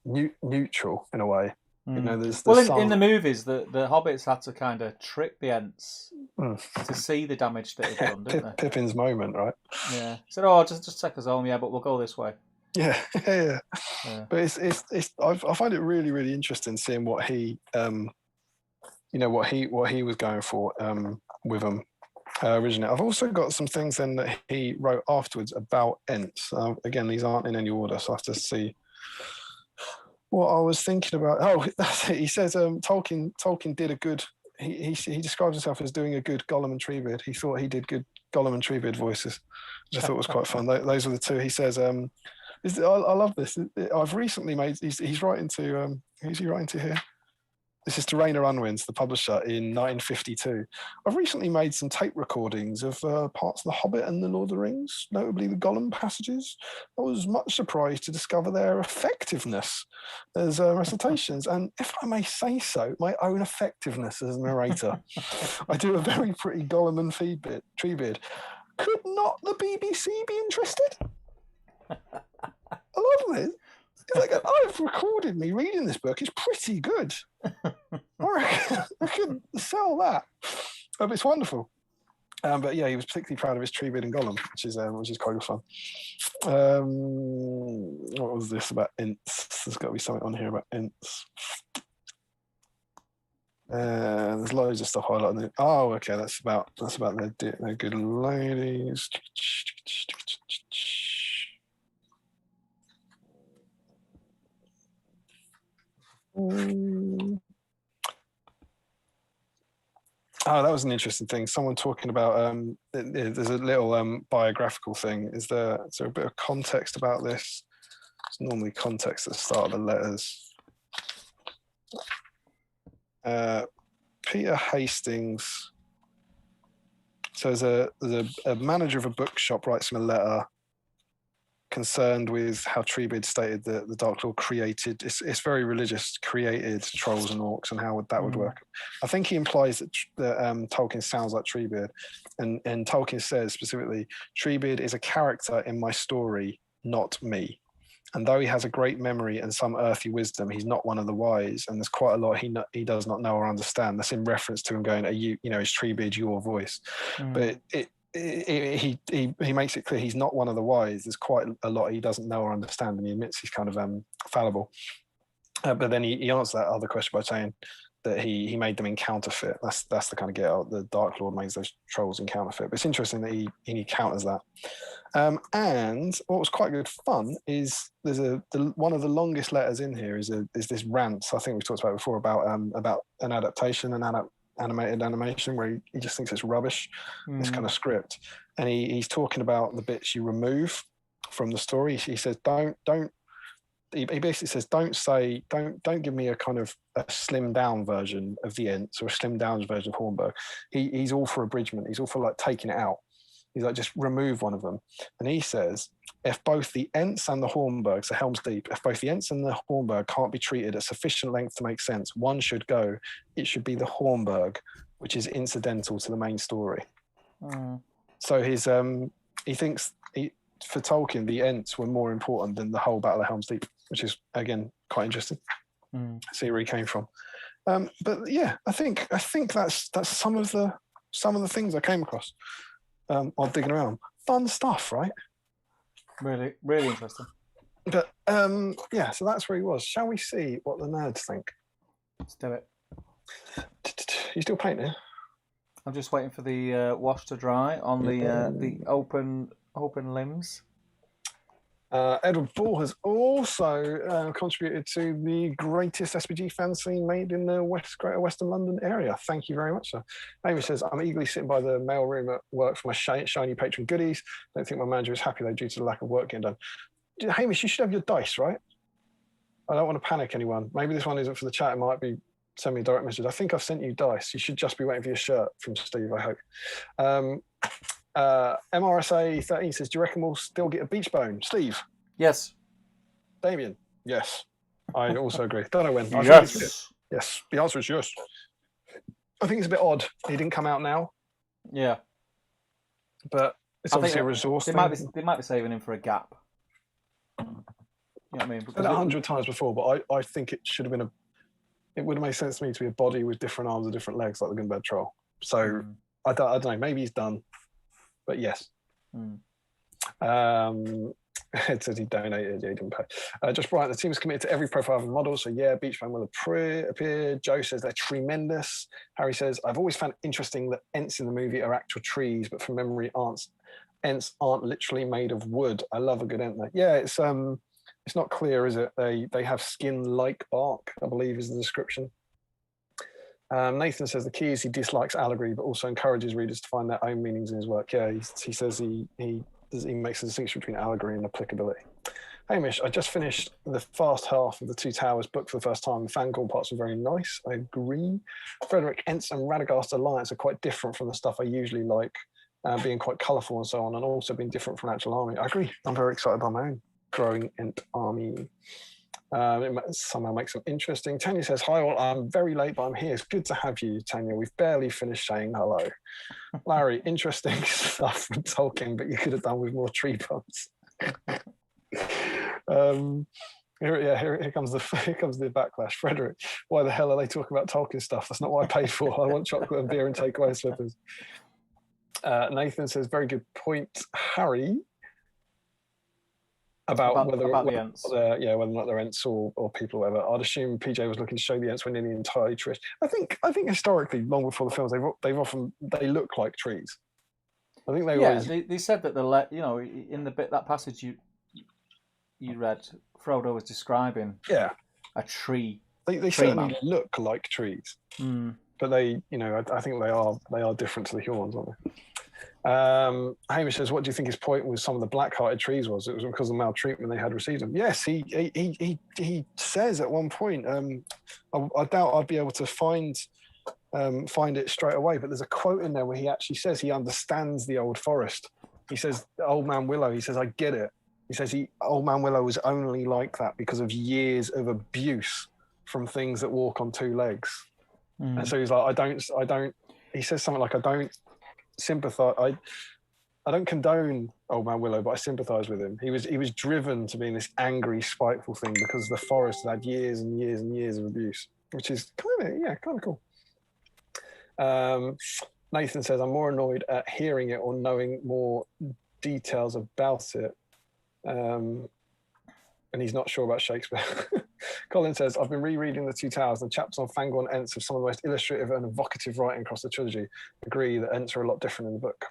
neutral in a way. You know, there's in the movies, the hobbits had to kind of trick the Ents to see the damage that had done, didn't they? Pippin's moment, right? Yeah. He said, "Oh, just take us home, yeah, but we'll go this way." Yeah. But it's I find it really, really interesting seeing what he what he was going for with them originally. I've also got some things then that he wrote afterwards about Ents. Again, these aren't in any order, so I have to see What I was thinking about. Oh, that's it. He says Tolkien did a good. He describes himself as doing a good Gollum and Treebeard. He thought he did good Gollum and Treebeard voices, which I thought was quite fun. Those are the two. He says, I love this. I've recently made. He's writing to. Who's he writing to here? This is to Rainer Unwin's, the publisher, in 1952. I've recently made some tape recordings of parts of The Hobbit and The Lord of the Rings, notably the Gollum passages. I was much surprised to discover their effectiveness as recitations, and if I may say so, my own effectiveness as a narrator. I do a very pretty Gollum and Treebeard. Could not the BBC be interested? I love this. It's like, I've recorded me reading this book. It's pretty good. I could sell that. It's wonderful. But yeah, he was particularly proud of his Treebeard and Gollum, which is quite fun. What was this about Ents? There's got to be something on here about Ents. There's loads of stuff highlighting it. Oh, okay, that's about their good ladies. Oh, that was an interesting thing. Someone talking about there's a little biographical thing. Is there a bit of context about this? It's normally context at the start of the letters. Peter Hastings. So there's a manager of a bookshop writes him a letter concerned with how Treebeard stated that the Dark Lord created, it's very religious, created trolls and orcs and how that would work. I think he implies that Tolkien sounds like Treebeard, and Tolkien says specifically, Treebeard is a character in my story, not me. And though he has a great memory and some earthy wisdom, he's not one of the wise, and there's quite a lot he does not know or understand. That's in reference to him going, is Treebeard your voice? But he makes it clear he's not one of the wise. There's quite a lot he doesn't know or understand, and he admits he's kind of fallible. But then he answers that other question by saying that he made them in counterfeit. That's the kind of get out. The Dark Lord makes those trolls in counterfeit. But it's interesting that he counters that. And what was quite good fun is there's one of the longest letters in here is this rant. I think we've talked about before about an adaptation and animated animation where he just thinks it's rubbish, this kind of script. And he's talking about the bits you remove from the story. He says, he basically says, don't give me a kind of a slimmed down version of the Ents or a slimmed down version of Hornburg. He's all for abridgment. He's all for like taking it out. He's like, just remove one of them. And he says, if both the Ents and the Hornburgs are Helm's Deep, if both the Ents and the Hornburg can't be treated at sufficient length to make sense, one should go. It should be the Hornburg, which is incidental to the main story. So he thinks for Tolkien, the Ents were more important than the whole Battle of Helm's Deep, which is again quite interesting. See where he came from. But yeah, I think that's some of the things I came across on digging around. Fun stuff, right? Really, really interesting. But yeah, so that's where he was. Shall we see what the nerds think? Let's do it. You still painting? I'm just waiting for the wash to dry on the open limbs. Edward Ball has also contributed to the greatest SPG fan scene made in the Greater Western London area. Thank you very much, sir. Amy says, I'm eagerly sitting by the mail room at work for my shiny patron goodies. Don't think my manager is happy though due to the lack of work getting done. Hamish, you should have your dice, right? I don't want to panic anyone. Maybe this one isn't for the chat. It might be send me a direct message. I think I've sent you dice. You should just be waiting for your shirt from Steve, I hope. MRSA 13 says, do you reckon we'll still get a beach bone? Steve? Yes. Damien? Yes. I also agree. Don't know when. Yes. Yes. The answer is yes. I think it's a bit odd he didn't come out now. Yeah. But it's obviously a resource thing. They might be saving him for a gap. You know what I mean? I've said it 100 times before, but I think it should have been it would have made sense to me to be a body with different arms and different legs like the Gunbird Troll. So I don't know. Maybe he's done. But yes. It says he donated. Yeah, he didn't pay. Josh Bryant, the team is committed to every profile of the model. So yeah, Beachbone will appear. Joe says they're tremendous. Harry says, I've always found it interesting that Ents in the movie are actual trees, but from memory, Ents aren't literally made of wood. I love a good Ent. Yeah, it's It's not clear, is it? They have skin like bark, I believe is the description. Nathan says the key is he dislikes allegory, but also encourages readers to find their own meanings in his work. Yeah, he says he makes a distinction between allegory and applicability. Hamish, I just finished the first half of the Two Towers book for the first time. The fangirl parts were very nice. I agree. Frederick, Ents, and Radagast alliance are quite different from the stuff I usually like, being quite colourful and so on, and also being different from actual army. I agree. I'm very excited by my own growing Ent army. It somehow makes them interesting. Tanya says, hi all, I'm very late, but I'm here. It's good to have you, Tanya. We've barely finished saying hello. Larry, interesting stuff from Tolkien, but you could have done with more tree bumps. Here comes the backlash. Frederick, why the hell are they talking about Tolkien stuff? That's not what I paid for. I want chocolate and beer and takeaway slippers. Nathan says, very good point, Harry. About whether or not they're Ents or people or whatever. I'd assume PJ was looking to show the Ents were nearly entirely trees. I think historically, long before the films, they look like trees. I think they said that in the bit, that passage you read, Frodo was describing a tree. They certainly look like trees, but they, I think they are different to the Huorns, aren't they? Hamish says, what do you think his point with some of the black-hearted trees was? It was because of the maltreatment they had received them. Yes, he says at one point, I doubt I'd be able to find it straight away, but there's a quote in there where he actually says he understands the old forest. He says, Old Man Willow, he says, I get it. He says Old Man Willow was only like that because of years of abuse from things that walk on two legs. And so he's like, I don't, he says something like, I don't sympathize. I don't condone Old Man Willow, but I sympathize with him. He was driven to being this angry, spiteful thing because the forest had years and years and years of abuse, which is kind of cool. Nathan says, I'm more annoyed at hearing it or knowing more details about it. And he's not sure about Shakespeare. Colin says, I've been rereading The Two Towers. The chapters on Fangorn and Ents have some of the most illustrative and evocative writing across the trilogy. Agree that Ents are a lot different in the book.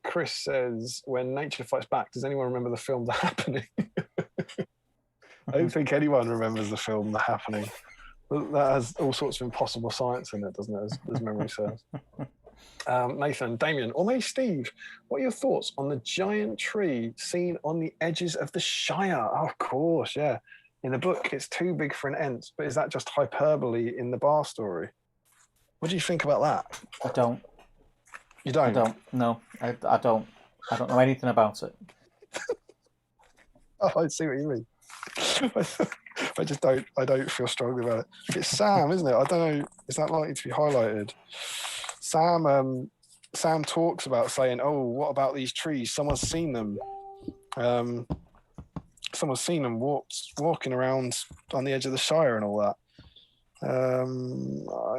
Chris says, when nature fights back, does anyone remember the film The Happening? I don't think anyone remembers the film The Happening. That has all sorts of impossible science in it, doesn't it, as memory serves. Nathan, Damian, or maybe Steve, what are your thoughts on the giant tree seen on the edges of the Shire? Oh, of course, yeah. In the book, it's too big for an Ent, but is that just hyperbole in the bar story? What do you think about that? I don't. You don't? I don't. No, I don't. I don't know anything about it. Oh, I see what you mean. I just don't. I don't feel strongly about it. It's Sam, isn't it? I don't know. Is that likely to be highlighted? Sam talks about saying, "Oh, what about these trees? Someone's seen them. Someone's seen them walking around on the edge of the Shire and all that."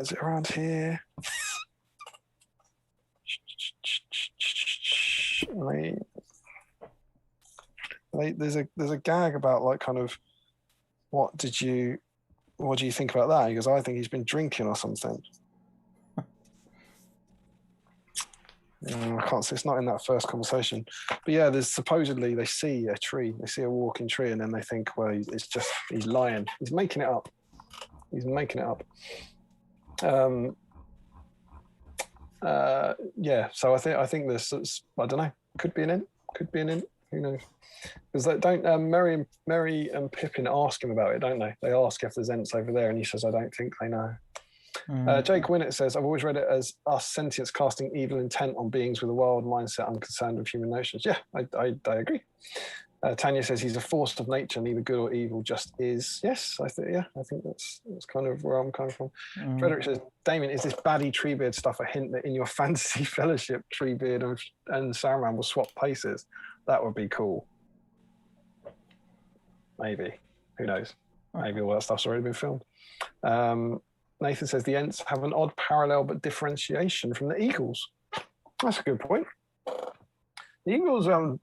Is it around here? There's a gag about like kind of what do you think about that? He goes, I think he's been drinking or something. I can't see, it's not in that first conversation. But yeah, there's supposedly they see a tree, they see a walking tree, and then they think, well, he's lying. He's making it up. Yeah, so I think this is, I don't know, could be an Ent, who knows? Because they don't Merry and Pippin ask him about it, don't they? They ask if there's Ents over there, and he says, I don't think they know. Jake Winnett says, I've always read it as us sentients casting evil intent on beings with a wild mindset unconcerned with human notions. Yeah, I agree. Tanya says he's a force of nature, neither good or evil, just is. Yes, I think that's kind of where I'm coming from. Frederick says, Damien, is this baddie Treebeard stuff a hint that in your fantasy fellowship, Treebeard and Saruman will swap places? That would be cool. Maybe. Who knows? Maybe all that stuff's already been filmed. Nathan says the Ents have an odd parallel but differentiation from the Eagles. That's a good point. The Eagles are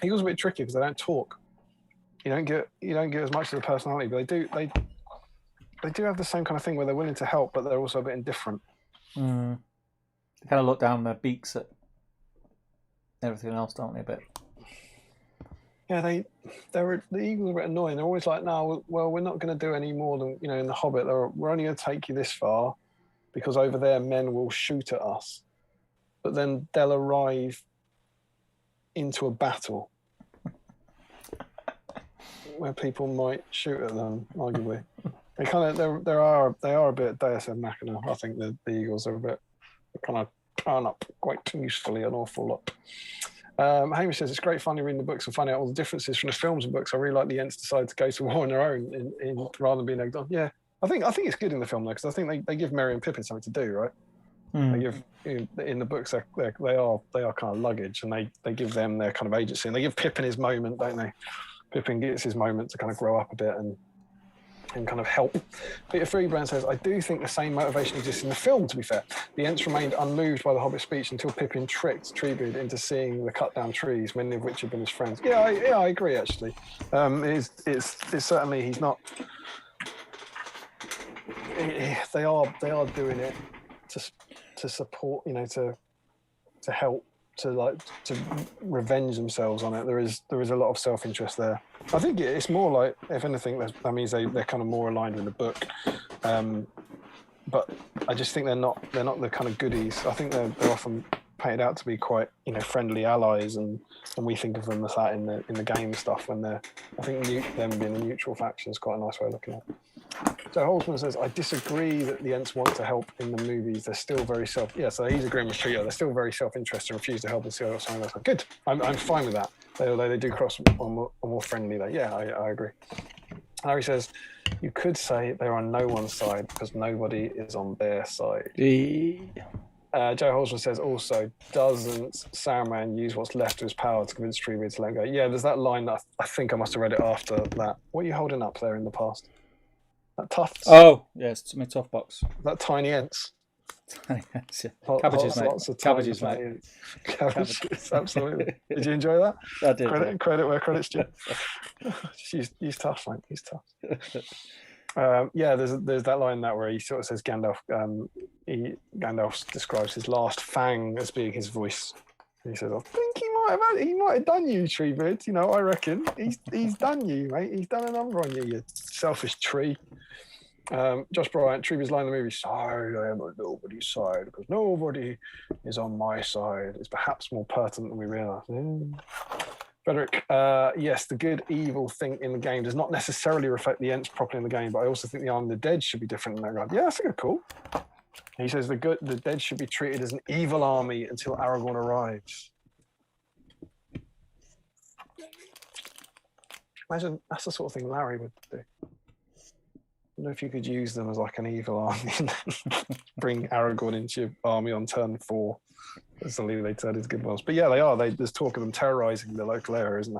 a bit tricky because they don't talk. You don't get as much of the personality, but they do have the same kind of thing where they're willing to help, but they're also a bit indifferent. They kind of look down their beaks at everything else, don't they? A bit. Yeah, the Eagles are a bit annoying. They're always like, no, well, we're not going to do any more than, in The Hobbit, we're only going to take you this far because over there men will shoot at us. But then they'll arrive into a battle where people might shoot at them, arguably. They are a bit Deus Ex Machina. I think the Eagles are a bit kind of turn up quite usefully an awful lot. Hamish says it's great finally reading the books and finding out all the differences from the films and books. I really like the Ents decide to go to war on their own rather than being egged on. Yeah, I think it's good in the film though, because I think they give Merry and Pippin something to do, right? They give in the books they are kind of luggage, and they give them their kind of agency, and they give Pippin his moment, don't they? Pippin gets his moment to kind of grow up a bit and kind of help. Peter Freebrand says, I do think the same motivation exists in the film, to be fair. The Ents remained unmoved by the Hobbit speech until Pippin tricked Treebeard into seeing the cut down trees, many of which had been his friends. Yeah, I agree, actually. It's certainly, he's not... They are doing it to support, to help, to revenge themselves on it. There is a lot of self-interest there. I think it's more like, if anything, that means they're kind of more aligned with the book. But I just think they're not the kind of goodies. I think they're often painted out to be quite friendly allies, and we think of them as that in the game stuff. When I think them being a neutral faction is quite a nice way of looking at it. So Holtzman says, I disagree that the Ents want to help in the movies. They're still very so he's agreeing with Streeter. They're still very self-interested and refuse to help and see what's something else. Good. I'm fine with that. Although they do cross on more friendly there. Yeah, I agree. Harry says, you could say they're on no one's side because nobody is on their side. Joe Holtzman says, also, doesn't Saruman use what's left of his power to convince Treebeard to let go? Yeah, there's that line that I think I must have read it after that. What are you holding up there in the past? That Tufts? Oh, yes, it's my tough box. That tiny Ents. Tiny Ents, yeah. Cabbages, mate. Lots of cabbages, mate. Cabbages, absolutely. Did you enjoy that? I did. Credit where credit's due. He's tough, mate. He's tough. There's that line that where he sort of says Gandalf. Gandalf describes his last fang as being his voice. He says, I think he might have done you, Treebeard. I reckon he's done you, mate. He's done a number on you, you selfish tree. Josh Bryant, Treebeard's line in the movie, side, I am on nobody's side because nobody is on my side. It's perhaps more pertinent than we realise. Frederick, yes, the good evil thing in the game does not necessarily reflect the Ents properly in the game, but I also think the Army of the Dead should be different in that regard. Yeah, that's a good call. He says the dead should be treated as an evil army until Aragorn arrives. Imagine that's the sort of thing Larry would do. I don't know if you could use them as like an evil army and bring Aragorn into your army on turn 4. Suddenly they turn into good ones. But yeah, they are. There's talk of them terrorising the local area, isn't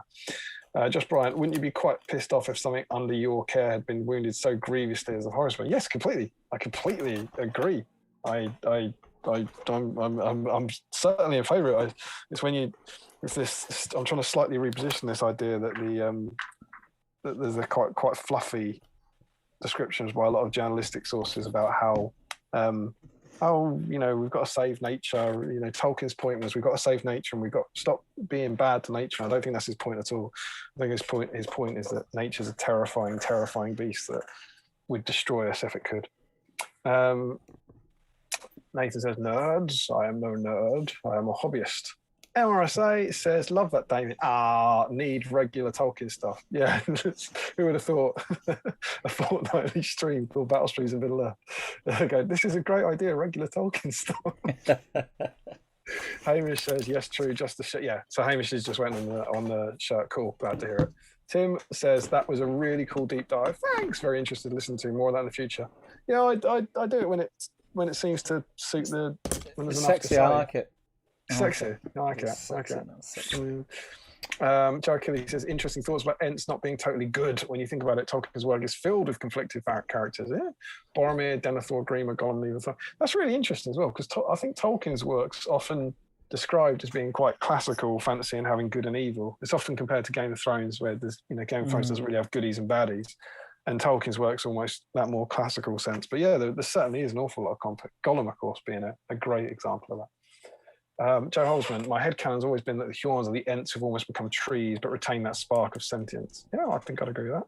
there? Josh Bryant, wouldn't you be quite pissed off if something under your care had been wounded so grievously as a Horseman? Yes, completely. I completely agree. I'm certainly in favour of it. It's when I'm trying to slightly reposition this idea that that there's a quite fluffy descriptions by a lot of journalistic sources about how we've got to save nature. Tolkien's point was we've got to save nature and we've got to stop being bad to nature. I don't think that's his point at all. I think his point is that nature's a terrifying, terrifying beast that would destroy us if it could. Nathan says, nerds. I am no nerd. I am a hobbyist. MRSA says, love that, Damien. Need regular Tolkien stuff. Yeah, who would have thought a fortnightly stream called Battle Streams in Middle Earth? Okay, this is a great idea, regular Tolkien stuff. Hamish says, yes, true, just the shit. Yeah, so Hamish is just went on the shirt. Cool, glad to hear it. Tim says, that was a really cool deep dive. Thanks, very interested to listen to more of that in the future. Yeah, I do it when it seems to suit when there's enough sexy, to say. I like it. Sexy. I like it. Joe Kelly says, interesting thoughts about Ents not being totally good. When you think about it, Tolkien's work is filled with conflicted characters. Yeah? Boromir, Denethor, Grima, Gollum, Leave. That's really interesting as well, because I think Tolkien's work's often described as being quite classical fantasy and having good and evil. It's often compared to Game of Thrones, where there's Game of Thrones doesn't really have goodies and baddies. And Tolkien's work's almost that more classical sense. But yeah, there certainly is an awful lot of conflict. Gollum, of course, being a great example of that. Joe Holzman, my headcanon's always been that the Huons of the Ents have almost become trees, but retain that spark of sentience. Yeah, I think I'd agree with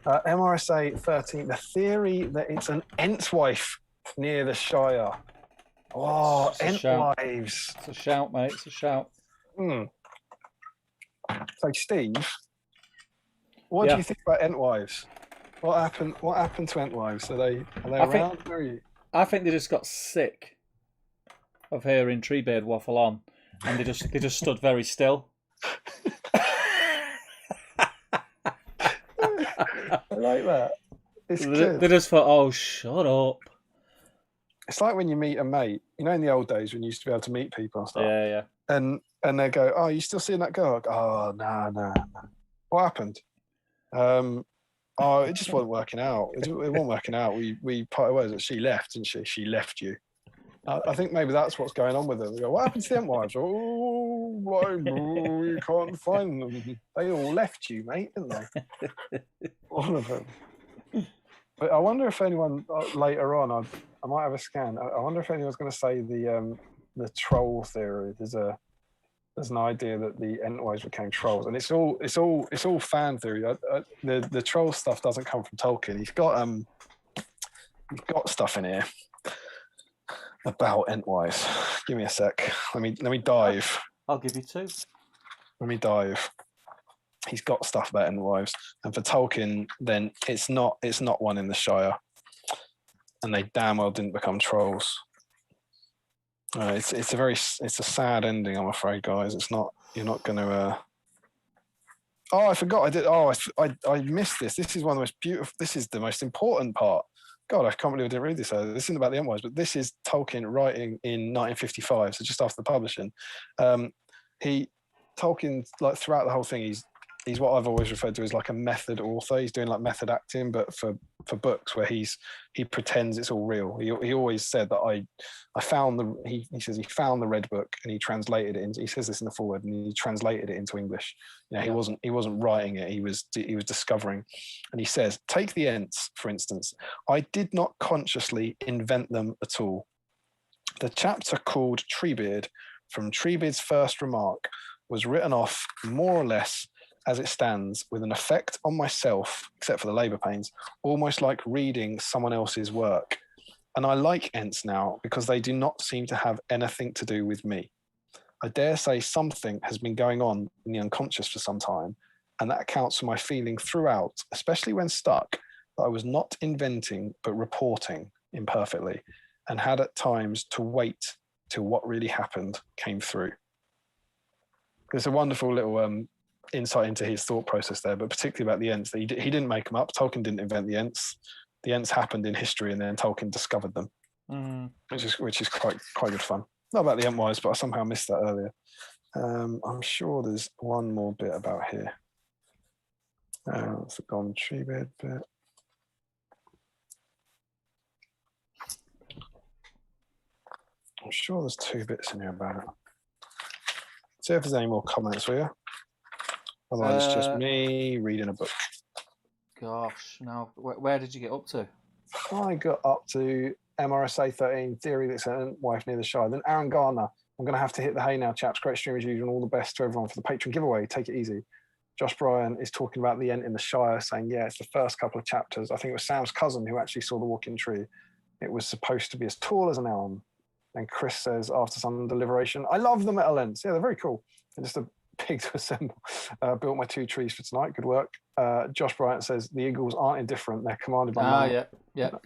that. MRSA 13, the theory that it's an Ents wife near the Shire. Oh, Ent wives. It's a shout, mate. It's a shout. So, Steve, what do you think about Ent wives? What happened to Ent wives? Are they around? Where are you? I think they just got sick of hearing Treebeard waffle on, and they just stood very still. I like that. They just thought, "Oh, shut up." It's like when you meet a mate. You know, in the old days when you used to be able to meet people and stuff. Yeah. And they go, "Oh, you still seeing that girl?" Oh, no. What happened? Oh, it just wasn't working out. It wasn't working out. We parted ways. She left, didn't she? She left you. I think maybe that's what's going on with them. They go, what happened to the Ent wives? You can't find them. They all left you, mate, didn't they? All of them. But I wonder if anyone later on, I might have a scan. I wonder if anyone's going to say the troll theory. There's an idea that the Ent wives became trolls, and it's all fan theory. The troll stuff doesn't come from Tolkien. He's got stuff in here about Ent wives. Give me a sec. Let me dive. I'll give you 2. Let me dive. He's got stuff about Ent wives, and for Tolkien, then it's not one in the Shire, and they damn well didn't become trolls. It's a sad ending, I'm afraid, guys. It's not. You're not going to. Oh, I forgot. I did. Oh, I missed this. This is one of the most beautiful. This is the most important part. God, I can't believe I didn't read this. This isn't about the Ent wives, but this is Tolkien writing in 1955, so just after the publishing. Tolkien, like throughout the whole thing, he's what I've always referred to as like a method author. He's doing like method acting, but for books where he pretends it's all real. He always said that I found he says he found the Red Book and he translated it into, he says this in the foreword, and he translated it into English. He wasn't writing it, he was discovering. And he says, take the Ents, for instance. I did not consciously invent them at all. The chapter called Treebeard, from Treebeard's first remark, was written off more or less as it stands, with an effect on myself, except for the labour pains, almost like reading someone else's work. And I like Ents now because they do not seem to have anything to do with me. I dare say something has been going on in the unconscious for some time, and that accounts for my feeling throughout, especially when stuck, that I was not inventing but reporting imperfectly, and had at times to wait till what really happened came through. There's a wonderful little insight into his thought process there, but particularly about the Ents. That he didn't make them up. Tolkien didn't invent the Ents. The Ents happened in history, and then Tolkien discovered them, which is quite good fun. Not about the Ent wives, but I somehow missed that earlier. I'm sure there's one more bit about here. It's the Gone Treebeard bit. I'm sure there's 2 bits in here about it. See if there's any more comments for you. Otherwise, it's just me reading a book. Gosh, now where did you get up to? I got up to MRSA 13, theory that's an Ent wife near the Shire. Then Aaron Garner, I'm going to have to hit the hay now, chaps. Great stream as usual, and all the best to everyone for the Patreon giveaway. Take it easy. Josh Bryan is talking about the Ent in the Shire, saying, yeah, it's the first couple of chapters. I think it was Sam's cousin who actually saw the walking tree. It was supposed to be as tall as an elm. And Chris says, after some deliberation, I love the metal Ents. Yeah, they're very cool. They're just a pig to assemble. Built my 2 trees for tonight. Good work. Josh Bryant says the Eagles aren't indifferent. They're commanded by. Yep.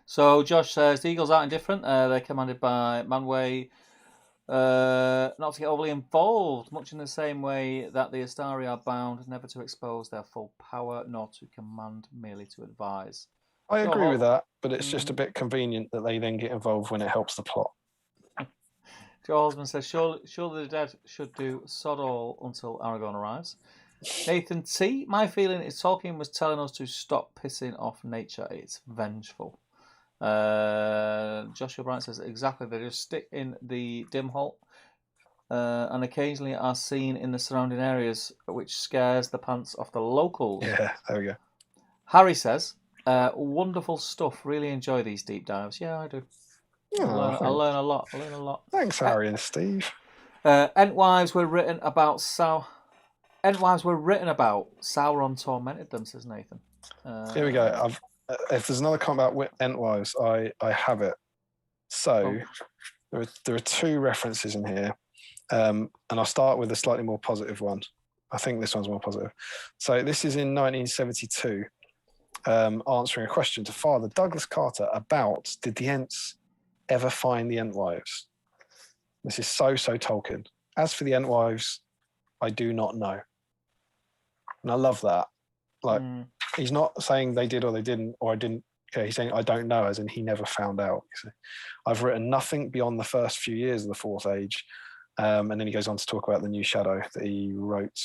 So Josh says the Eagles aren't indifferent. They're commanded by Manwë. Not to get overly involved, much in the same way that the Astari are bound never to expose their full power, nor to command, merely to advise. I agree with that, but it's just a bit convenient that they then get involved when it helps the plot. Joe Osmond says, surely the dead should do sod all until Aragorn arrives. Nathan T, my feeling is Tolkien was telling us to stop pissing off nature. It's vengeful. Joshua Bryant says, exactly, they just stick in the dim hole and occasionally are seen in the surrounding areas, which scares the pants off the locals. Yeah, there we go. Harry says, wonderful stuff. Really enjoy these deep dives. Yeah, I do. I learn a lot. I learn a lot. Thanks, Harry and Steve. Entwives were written about Sauron tormented them, says Nathan. Here we go. If there's another comment about Entwives, I have it. So there are two references in here, and I'll start with a slightly more positive one. I think this one's more positive. So this is in 1972, answering a question to Father Douglas Carter about, did the Ents ever find the Entwives? This is so Tolkien. As for the Entwives, I do not know. And I love that. Like, he's not saying they did or they didn't, or I didn't. Okay, he's saying I don't know, as in he never found out. You see. I've written nothing beyond the first few years of the Fourth Age. And then he goes on to talk about the New Shadow that he wrote.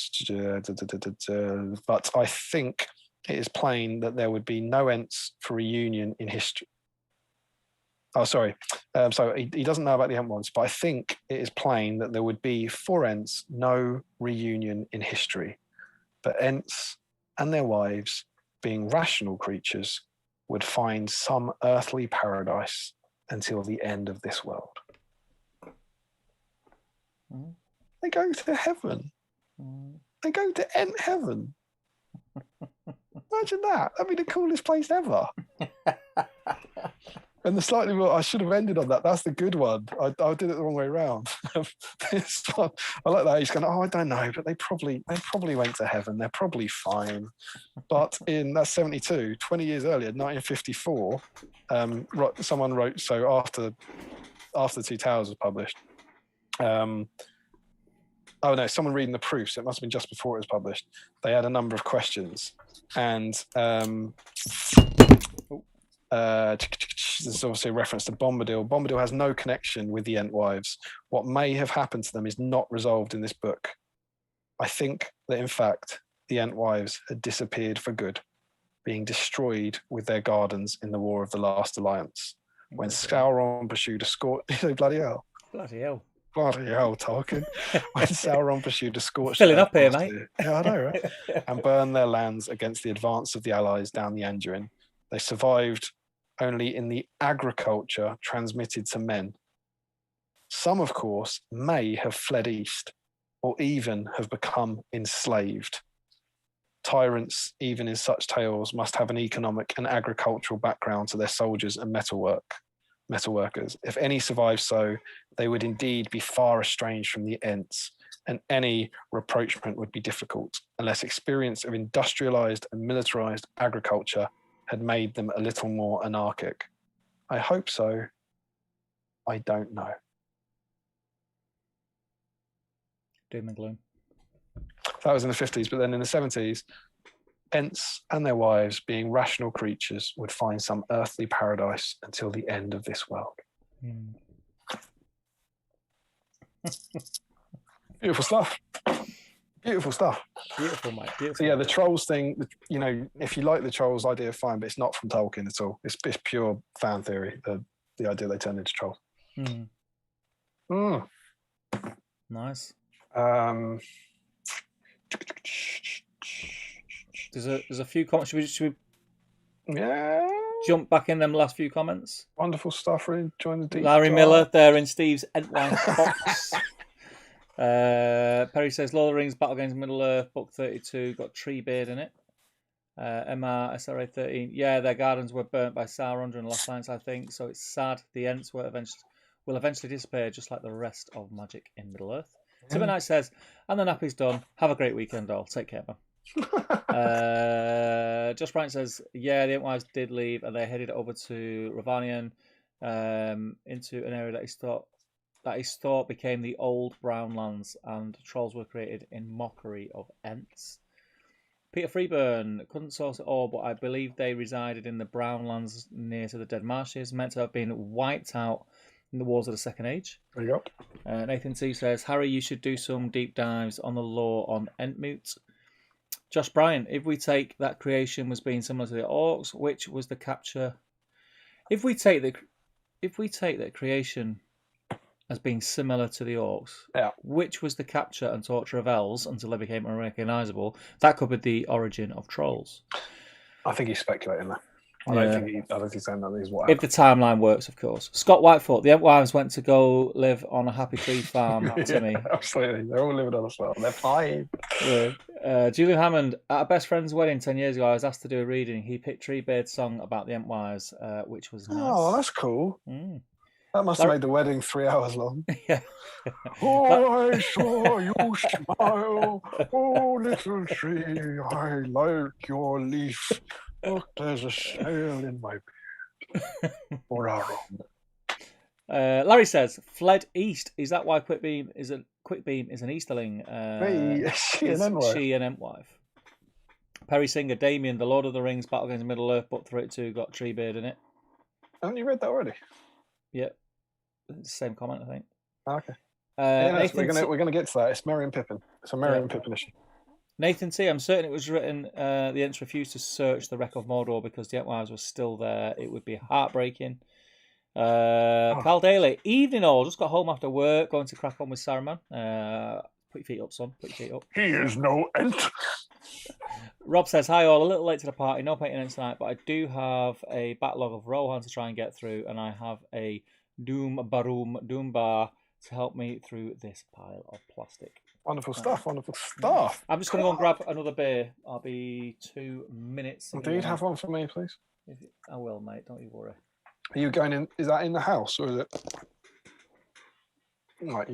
But I think it is plain that there would be no Ents for reunion in history. Oh, sorry. So he doesn't know about the Ent ones, but I think it is plain that there would be for Ents no reunion in history. But Ents and their wives, being rational creatures, would find some earthly paradise until the end of this world. They go to heaven. They go to Ent heaven. Imagine that. That'd be the coolest place ever. And the slightly more, I should have ended on that. That's the good one. I did it the wrong way around. This one, I like that. He's going, I don't know, but they probably went to heaven. They're probably fine. But that's 72, 20 years earlier, 1954, someone wrote, so after Two Towers was published, someone reading the proofs, it must have been just before it was published, they had a number of questions. And there's obviously a reference to Bombadil. Bombadil has no connection with the Entwives. What may have happened to them is not resolved in this book. I think that, in fact, the Entwives had disappeared for good, being destroyed with their gardens in the War of the Last Alliance. When Sauron pursued a scorched... Bloody hell. Bloody hell. Bloody hell, Tolkien. When Sauron pursued a scorched... Filling up here, mate. Yeah, I know, right? And burned their lands against the advance of the Allies down the Anduin. They survived only in the agriculture transmitted to men. Some, of course, may have fled east, or even have become enslaved. Tyrants, even in such tales, must have an economic and agricultural background to their soldiers and metalworkers. If any survive so, they would indeed be far estranged from the Ents, and any rapprochement would be difficult, unless experience of industrialized and militarized agriculture had made them a little more anarchic. I hope so. I don't know. Doom and gloom. That was in the 50s, but then in the 70s, Ents and their wives, being rational creatures, would find some earthly paradise until the end of this world. Beautiful stuff. Beautiful stuff. Beautiful, mate. Beautiful. So yeah, the trolls thing, if you like the trolls idea, fine, but it's not from Tolkien at all. It's pure fan theory, the idea they turned into trolls. Nice. There's a few comments. Should we jump back in them last few comments? Wonderful stuff. Really enjoying the deep Larry dive. Miller there in Steve's Entwine box. Perry says Lord of the Rings Battle Games Middle Earth book 32 got Treebeard in it. MR SRA 13, yeah, their gardens were burnt by Sauron during the Last Alliance, I think, so it's sad the Ents will eventually disappear just like the rest of magic in Middle Earth. Timber Knight says, and the nappy's done, have a great weekend all, take care, man. Josh Bryant says, yeah, the Entwives did leave and they headed over to Ravanian, into an area that is thought became the old Brown Lands, and trolls were created in mockery of Ents. Peter Freeburn, couldn't source it all, but I believe they resided in the Brown Lands near to the Dead Marshes, meant to have been wiped out in the Wars of the Second Age. There you go. Nathan T says, Harry, you should do some deep dives on the lore on Entmute. Josh Bryan, if we take that creation was being similar to the Orcs, which was the capture? If we take that creation as being similar to the Orcs, which was the capture and torture of elves until they became unrecognisable, that could be the origin of trolls. I think he's speculating there. I don't think he's saying that is what if the timeline works, of course. Scott Whitefoot, the Entwives went to go live on a happy tree farm, Timmy. Yeah, absolutely. They're all living on a farm. They're fine. Julian Hammond, at a best friend's wedding 10 years ago, I was asked to do a reading. He picked Treebeard's song about the Entwives, which was nice. Oh, that's cool. Mm. That must have made the wedding 3 hours long. Yeah. Oh, I saw you smile. Oh, little tree, I like your leaf. Look, there's a snail in my beard. Or our own. Larry says, fled east. Is that why Quickbeam is an Easterling? She and Entwife. Perry Singer, Damian, The Lord of the Rings, Battle Against Middle Earth, Book 32 got Treebeard in it. Haven't you read that already? Yep. Same comment, I think. Okay. We're gonna get to that. It's Merry and Pippin. It's a Merry and Pippin issue. Nathan T, I'm certain it was written, the Ents refused to search the wreck of Mordor because the Entwives were still there. It would be heartbreaking. Cal Daly, evening all, just got home after work, going to crack on with Saruman. Put your feet up, son. Put your feet up. He is no Ent. Rob says, hi all, a little late to the party, no painting Ents tonight, but I do have a backlog of Rohan to try and get through, and I have a Doom Bar to help me through this pile of plastic. Wonderful stuff. I'm just going to go and grab another beer. I'll be 2 minutes. Do you have one for me, please? I will, mate. Don't you worry. Are you going in? Is that in the house or is it? Like I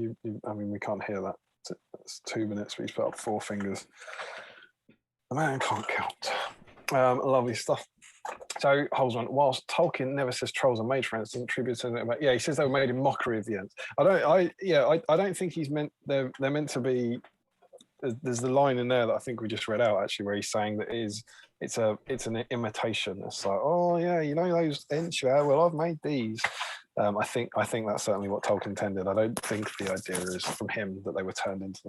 mean, we can't hear that. It's 2 minutes. But he's put up 4 fingers. The man can't count. Lovely stuff. So, hold on. Whilst Tolkien never says trolls are made for Ents, doesn't Treebeard say anything about? Yeah, he says they were made in mockery of the Ents. I don't think he's meant. They're meant to be. There's the line in there that I think we just read out actually, where he's saying that it's an imitation. It's like, oh yeah, you know those Ents, yeah. Well, I've made these. I think that's certainly what Tolkien intended. I don't think the idea is from him that they were turned into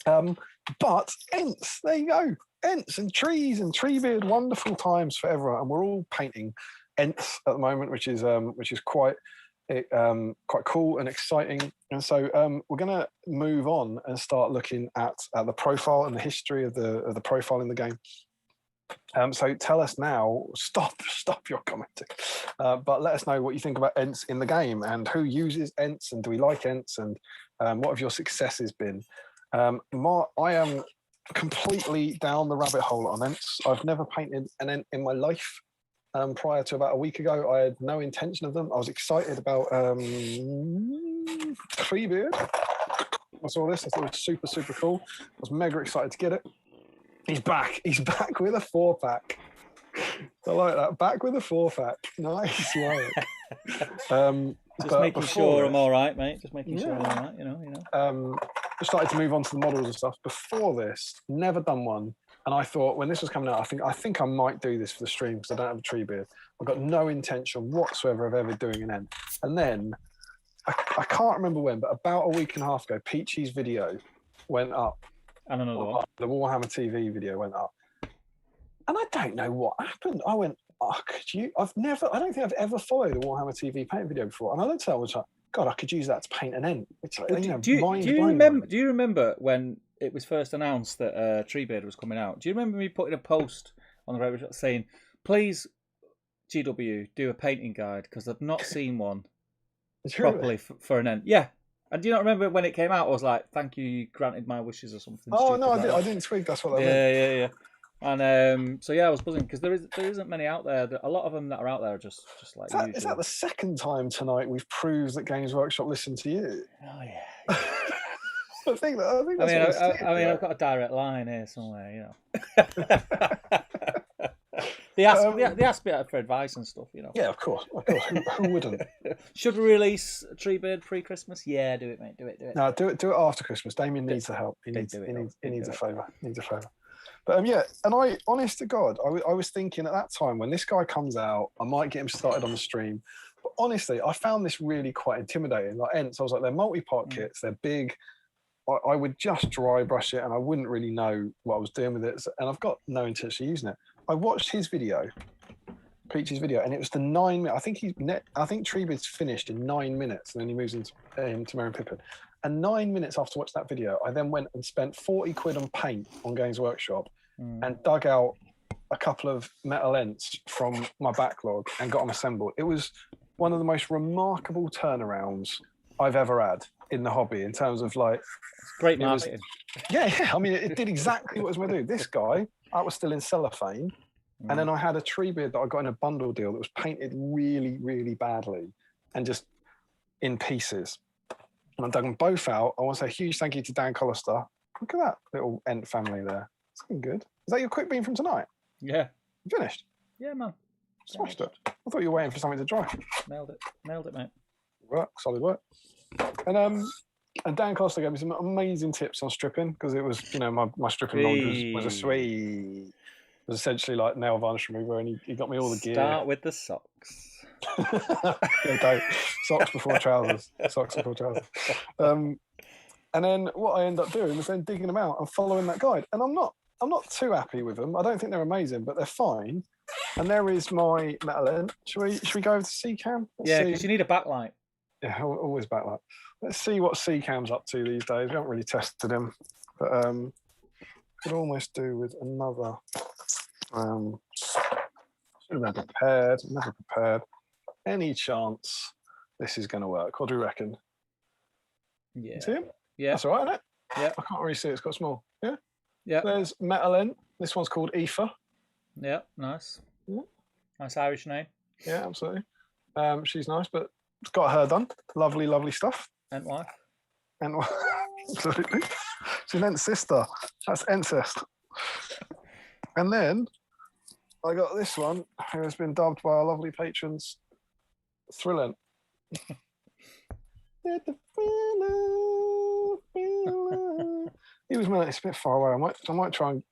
them. But Ents, there you go. Ents and trees and Treebeard, wonderful times for everyone, and we're all painting Ents at the moment, which is quite cool and exciting. And so we're going to move on and start looking at the profile and the history of the profile in the game. So tell us now. Stop your commenting, but let us know what you think about Ents in the game and who uses Ents and do we like Ents and what have your successes been. I am completely down the rabbit hole on Ents. I've never painted an Ent in my life. Prior to about a week ago, I had no intention of them. I was excited about Treebeard. I saw this. I thought it was super, super cool. I was mega excited to get it. He's back. He's back with a 4-pack. I like that. Back with a 4-pack. Nice work. Just making sure I'm all right, mate. Just making sure I'm all right, you know. I started to move on to the models and stuff. Before this, never done one. And I thought when this was coming out, I think I might do this for the stream because I don't have a Treebeard. I've got no intention whatsoever of ever doing an Ent. And then I can't remember when, but about a week and a half ago, Peachy's video went up. And another one. The Warhammer TV video went up. And I don't know what happened. I went, oh, could you? I don't think I've ever followed a Warhammer TV paint video before. And I looked at it, I was like, God, I could use that to paint an Ent. It's like, do you remember when it was first announced that Treebeard was coming out? Do you remember me putting a post on the Red saying, please, GW, do a painting guide because I've not seen one properly for an Ent. Yeah. And do you not remember when it came out? I was like, thank you, you granted my wishes or something. Oh, no, I didn't twig. That's what that meant. Yeah. And so, yeah, I was buzzing because there isn't many out there. A lot of them that are out there are just like is that the second time tonight we've proved that Games Workshop listened to you? Oh, yeah. I think that's I've got a direct line here somewhere, you know. They ask me for advice and stuff, you know. Yeah, of course. Who wouldn't? Should we release Treebeard pre-Christmas? Yeah, do it, mate. Do it. No, do it after Christmas. Damien needs the help. He needs a favour. But and I, honest to God, I was thinking at that time when this guy comes out, I might get him started on the stream. But honestly, I found this really quite intimidating. Like Ents, I was like, they're multi-part kits, they're big. I would just dry brush it and I wouldn't really know what I was doing with it. And I've got no intention of using it. I watched his video, Peachy's video, and it was the 9 minutes. I think Treebeard's finished in 9 minutes, and then he moves into Merry and Pippin. And 9 minutes after watching that video, I then went and spent 40 quid on paint on Games Workshop and dug out a couple of metal ents from my backlog and got them assembled. It was one of the most remarkable turnarounds I've ever had in the hobby in terms of like Great marketing. Yeah. I mean, it did exactly what it was going to do. This guy, I was still in cellophane, and then I had a tree beard that I got in a bundle deal that was painted really, really badly and just in pieces. And I dug them both out. I want to say a huge thank you to Dan Collister. Look at that little ent family there. It's looking good. Is that your quick beam from tonight? Yeah. You finished? Yeah, man. Smashed it. I thought you were waiting for something to dry. Nailed it, mate. Work, solid work. And Dan Costa gave me some amazing tips on stripping because it was, my stripping knowledge was a sweet. It was essentially like nail varnish remover, and he got me all the gear. Start with the socks. Don't. Socks before trousers. Socks before trousers. And then what I ended up doing was then digging them out and following that guide. And I'm not too happy with them. I don't think they're amazing, but they're fine. And there is my metal end. Should we go over to C-Cam? Yeah, because you need a backlight. Yeah, always backlight. Let's see what C-Cam's up to these days. We haven't really tested him, but could almost do with another. Should have been prepared. Never prepared. Any chance this is going to work? What do you reckon? Yeah. See him? Yeah. That's all right, isn't it? Yeah. I can't really see it. It's got small. Yeah. Yeah. There's Metal Ent. This one's called Aoife. Yeah. Nice. Yeah. Nice Irish name. Yeah, absolutely. She's nice, but it's got her done. Lovely, lovely stuff. Ent wife. Ent wife. Absolutely. She's Ent's sister. That's Entcest. And then I got this one, who has been dubbed by our lovely patrons, Thrillent. He was meant, it's a bit far away. I might try and,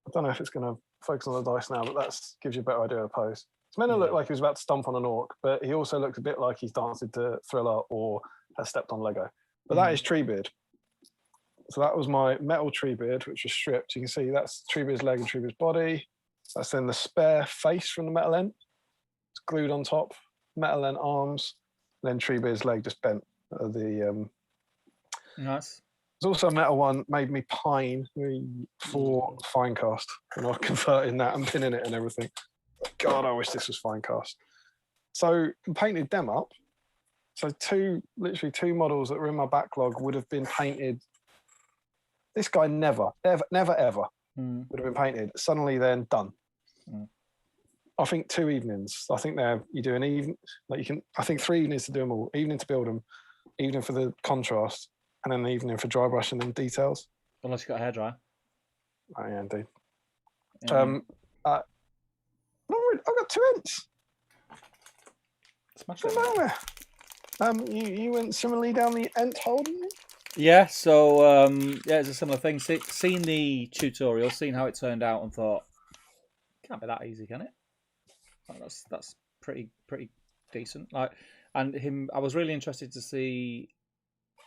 I don't know if it's going to focus on the dice now, but that gives you a better idea of the pose. It's meant to look like he was about to stomp on an orc, but he also looked a bit like he's dancing to Thriller or has stepped on Lego. But that is Treebeard. So that was my metal Treebeard, which was stripped. You can see that's Treebeard's leg and Treebeard's body. That's then the spare face from the metal end. It's glued on top. Metal end arms. And then Treebeard's leg just bent. Nice. There's also a metal one made me pine for fine cast. And I was converting that and pinning it and everything. God, I wish this was fine cast. So I painted them up. So literally two models that were in my backlog would have been painted. This guy never ever would have been painted. Suddenly then done. I think 2 evenings. I think you do an evening, like you can. I think 3 evenings to do them all. Evening to build them, evening for the contrast, and then the evening for dry brushing and details. Unless you've got a hairdryer. Oh yeah, indeed. Yeah. I've got 2 ints. Smash Come down there. You went similarly down the ent hole, didn't you? Yeah, so it's a similar thing. Seen the tutorial, seen how it turned out, and thought, can't be that easy, can it? Like, that's pretty decent. Like, and I was really interested to see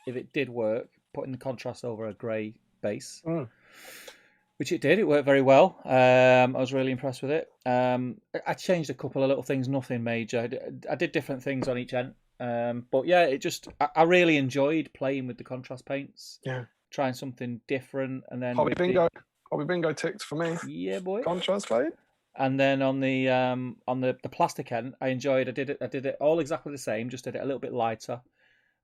if it did work, putting the contrast over a grey base, which it did. It worked very well. I was really impressed with it. I changed a couple of little things, nothing major. I did different things on each end. But yeah, I really enjoyed playing with the contrast paints. Yeah, trying something different, and then hobby bingo ticked for me. Yeah, boy. Contrast paint. And then on the plastic end, I did it all exactly the same, just did it a little bit lighter.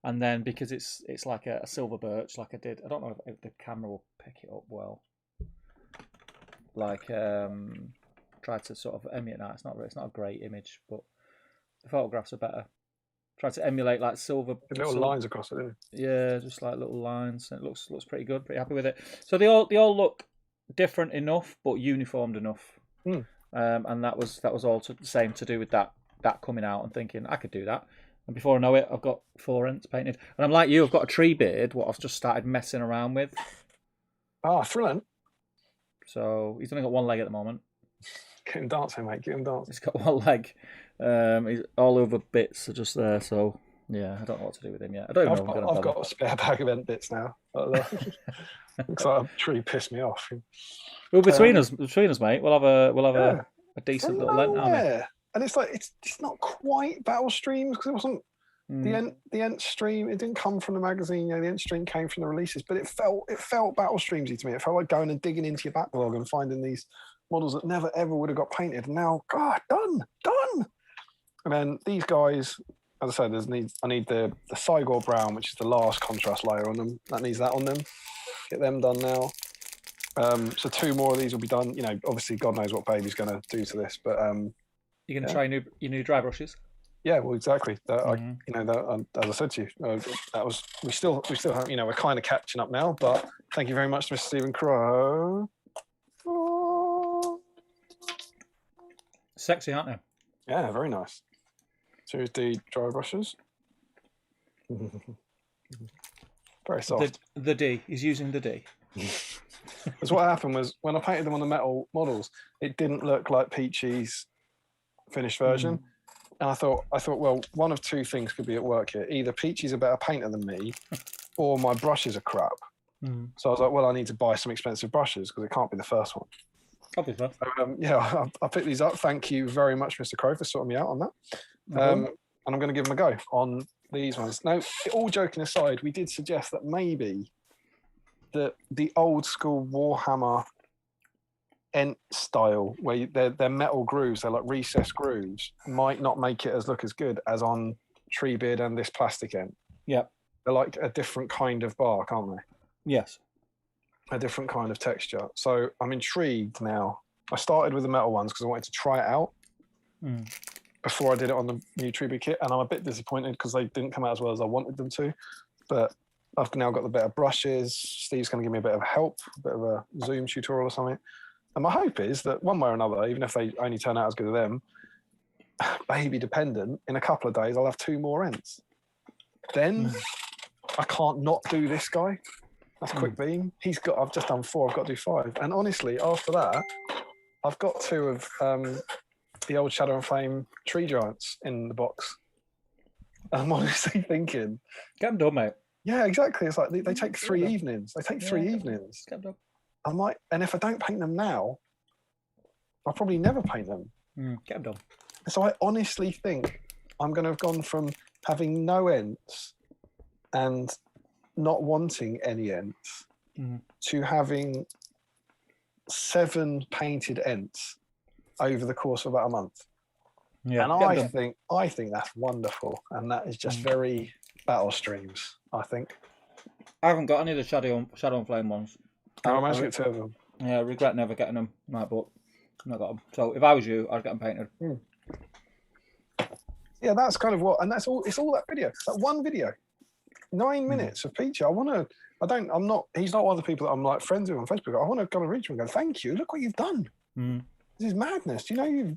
And then because it's like a silver birch, like I don't know if the camera will pick it up well. Like tried to sort of emulate that. It's not a great image, but the photographs are better. Try to emulate like silver lines across it, didn't it? Yeah, just like little lines. It looks pretty good. Pretty happy with it. So they all look different enough, but uniformed enough. And that was all the same to do with that coming out and thinking I could do that. And before I know it, I've got 4 ents painted. And I'm like you, I've got a tree beard. What I've just started messing around with. Ah, thrilling. So he's only got 1 leg at the moment. Get him dancing, mate. Get him dancing. He's got 1 leg. He's all over bits are just there. So yeah, I don't know what to do with him yet. I don't even know. I've got a spare bag of ent bits now. Looks like a tree pissed me off. Well, between us, mate, we'll have a decent little ent. Yeah, and it's like it's not quite battle streams because it wasn't the ent stream. It didn't come from the magazine. The ent stream came from the releases, but it felt battle streamsy to me. It felt like going and digging into your backlog and finding these models that never ever would have got painted. Now, God, done. And then these guys, as I said, I need the Cygor brown, which is the last contrast layer on them. That needs that on them. Get them done now. So 2 more of these will be done. You know, obviously, God knows what Baby's going to do to this, but you're going to try your new dry brushes. Yeah, well, exactly. As I said to you, we still have, we're kind of catching up now. But thank you very much to Mr. Stephen Crow. Sexy, aren't they? Yeah, very nice. Series D dry brushes. Very soft. The D. He's using the D. Because what happened was when I painted them on the metal models, it didn't look like Peachy's finished version. And I thought, well, one of 2 things could be at work here. Either Peachy's a better painter than me, or my brushes are crap. So I was like, well, I need to buy some expensive brushes because it can't be the first one. Obviously. So, I picked these up. Thank you very much, Mr. Crow, for sorting me out on that. And I'm going to give them a go on these ones. Now, all joking aside, we did suggest that maybe the old school Warhammer Ent style, where they're metal grooves, they're like recessed grooves, might not make it look as good as on Treebeard and this plastic Ent. Yeah. They're like a different kind of bark, aren't they? Yes. A different kind of texture. So I'm intrigued now. I started with the metal ones because I wanted to try it out before I did it on the new Treebeard kit, and I'm a bit disappointed because they didn't come out as well as I wanted them to. But I've now got the better brushes. Steve's going to give me a bit of help, a bit of a Zoom tutorial or something. And my hope is that one way or another, even if they only turn out as good as them, baby dependent, in a couple of days, I'll have 2 more Ents. Then I can't not do this guy. That's Quick Beam. I've just done 4, I've got to do 5. And honestly, after that, I've got 2 of the old Shadow and Flame Tree Giants in the box. I'm honestly thinking... Get them done, mate. Yeah, exactly. It's like they take 3 evenings. They take 3 evenings. Get them done. I might, and if I don't paint them now, I'll probably never paint them. Get them done. So I honestly think I'm going to have gone from having no Ents and not wanting any Ents to having 7 painted Ents over the course of about a month. Yeah, and I think that's wonderful, and that is just very battle streams. I think I haven't got any of the Shadow and Flame ones. I managed to get 2 of them. Yeah, I regret never getting them. Right, but I've not got them. So if I was you, I'd get them painted. Yeah, that's kind of what, and that's all. It's all that video. That one video, 9 minutes of Peachy. He's not one of the people that I'm like friends with on Facebook. I want to go and reach him and go, thank you. Look what you've done. This is madness. Do you know you've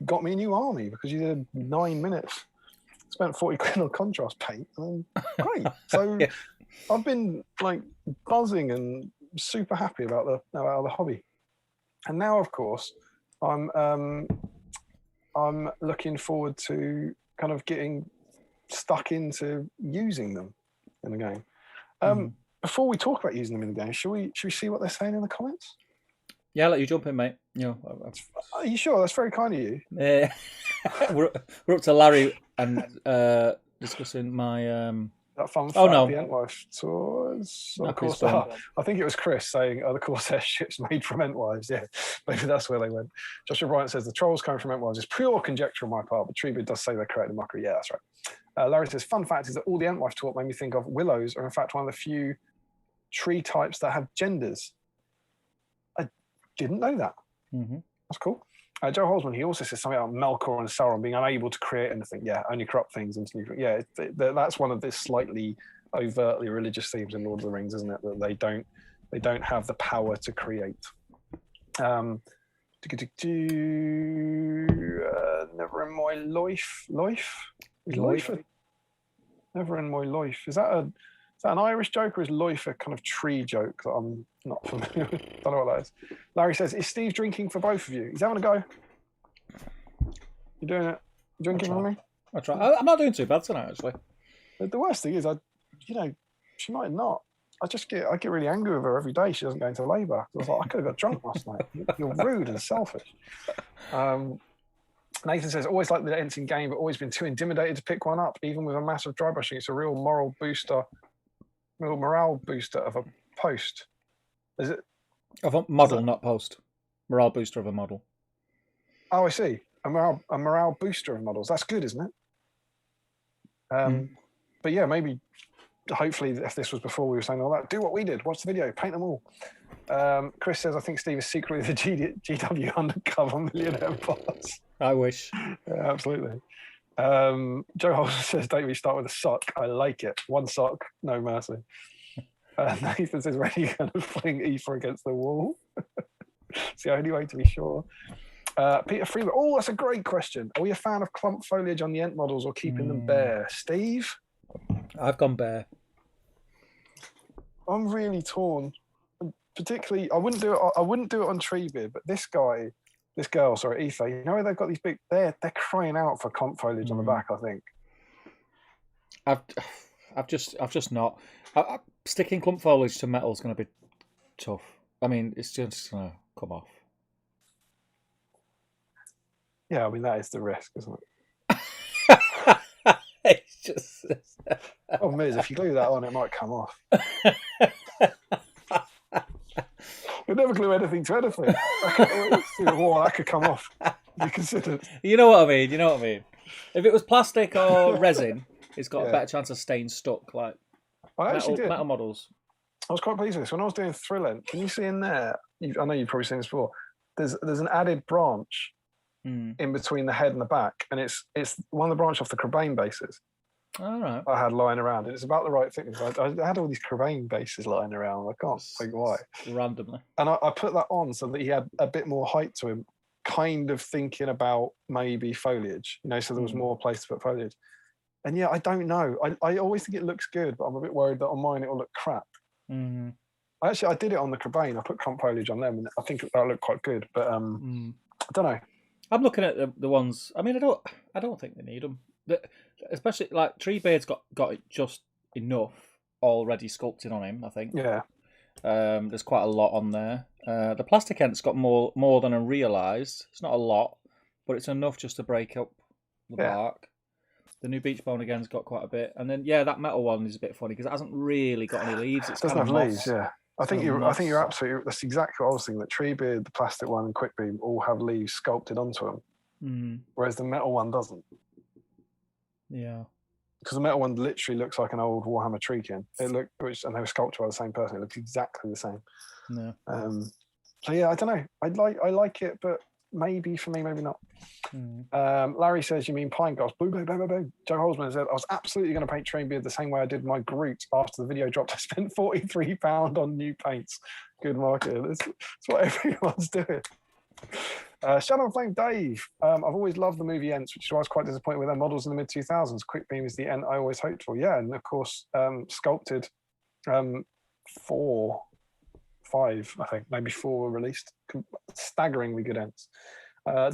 got me a new army because you did 9 minutes. Spent 40 quid on contrast paint. Great. So I've been like buzzing and super happy about the hobby. And now, of course, I'm looking forward to kind of getting stuck into using them in the game. Before we talk about using them in the game, should we see what they're saying in the comments? Yeah, I'll let you jump in, mate. Are you sure? That's very kind of you. We're up to Larry and discussing my that fun fact, no. the Entwife tours. Of course, I think it was Chris saying, the Corsair ships made from Entwives. Yeah, maybe that's where they went. Joshua Bryant says, the trolls coming from Entwives is pure conjecture on my part, but Treebeard does say they're correct in mockery. Yeah, that's right. Larry says, fun fact is that all the Entwife talk made me think of willows are in fact one of the few tree types that have genders. I didn't know that. That's cool. Joe Holzman, he also says something about Melkor and Sauron being unable to create anything. Yeah, only corrupt things into new. Yeah, that's one of the slightly overtly religious themes in Lord of the Rings, isn't it? That they don't have the power to create. Never in my life. Never in my life. Is that an Irish joke or is life a kind of tree joke that I'm not familiar with? Don't know what that is. Larry says, is Steve drinking for both of you? He's having a go. You doing it? Drinking with me? I try. I'm not doing too bad tonight, actually. The worst thing is, she might not. I get really angry with her every day. She doesn't go into labour. I was like, I could have got drunk last night. You're rude and selfish. Nathan says, always like the Ents in game, but always been too intimidated to pick one up, even with a massive dry brushing. It's a real morale booster of a post. Is it? Of a model, not post. morale booster of a model. Oh, I see. A morale booster of models. That's good, isn't it? But yeah, maybe, hopefully, if this was before we were saying all that, do what we did. Watch the video, paint them all. Chris says, I think Steve is secretly the GW undercover millionaire boss. I wish. Yeah, absolutely. Joe Holmes says, don't we start with a sock? I like it. One sock, no mercy. Nathan says, when are you going to fling Aoife against the wall? It's the only way to be sure. Peter Freeman. Oh, that's a great question. Are we a fan of clump foliage on the Ent models or keeping them bare? Steve? I've gone bare. I'm really torn. Particularly, I wouldn't do it on Treebeard, but this girl, Aoife, you know, they've got these big, they're crying out for clump foliage on the back, I think. I've just not. Sticking clump foliage to metal is going to be tough. I mean, it's just going to come off. Yeah, I mean, that is the risk, isn't it? It's just... Problem is, if you glue that on, it might come off. We never glue anything to anything. That could come off. Be considered. You know what I mean? If it was plastic or resin, it's got a better chance of staying stuck. Like metal models. I was quite pleased with this. When I was doing Thrillent, can you see in there? I know you've probably seen this before. There's an added branch in between the head and the back, and it's one of the branch off the Crabane bases. All right. I had lying around. It's about the right thickness. I had all these Crabane bases lying around. I can't think why. Randomly. And I put that on so that he had a bit more height to him, kind of thinking about maybe foliage, you know, so there was more place to put foliage. And yeah, I don't know. I always think it looks good, but I'm a bit worried that on mine it will look crap. Mm-hmm. I did it on the Crabane. I put clump foliage on them, and I think that looked quite good. But I don't know. I'm looking at the ones. I mean, I don't think they need them. Especially like Treebeard's got it just enough already sculpted on him. I think. Yeah. There's quite a lot on there. The plastic Ent's got more than I realised. It's not a lot, but it's enough just to break up the bark. The new beach bone again's got quite a bit, and then that metal one is a bit funny because it hasn't really got any leaves. It doesn't have leaves. Yeah. I think you're absolutely. That's exactly what I was thinking. That Treebeard, the plastic one, and Quickbeam all have leaves sculpted onto them, whereas the metal one doesn't. Yeah, because the metal one literally looks like an old Warhammer Treekin. And they were sculpted by the same person. It looks exactly the same. Yeah. So yeah, I don't know. I like it, but maybe for me, maybe not. Larry says, you mean pine grass? Boo, boo, boo, boo, boo. Joe Holzman said, I was absolutely going to paint Treebeard the same way I did my Groot after the video dropped. I spent £43 on new paints. Good market. That's what everyone's doing. Shadow and Flame Dave. I've always loved the movie Ents, which is why I was quite disappointed with their models in the mid-2000s. Quickbeam is the Ent I always hoped for. Yeah, and of course, sculpted 4, 5, I think, maybe 4 were released. Staggeringly good Ents.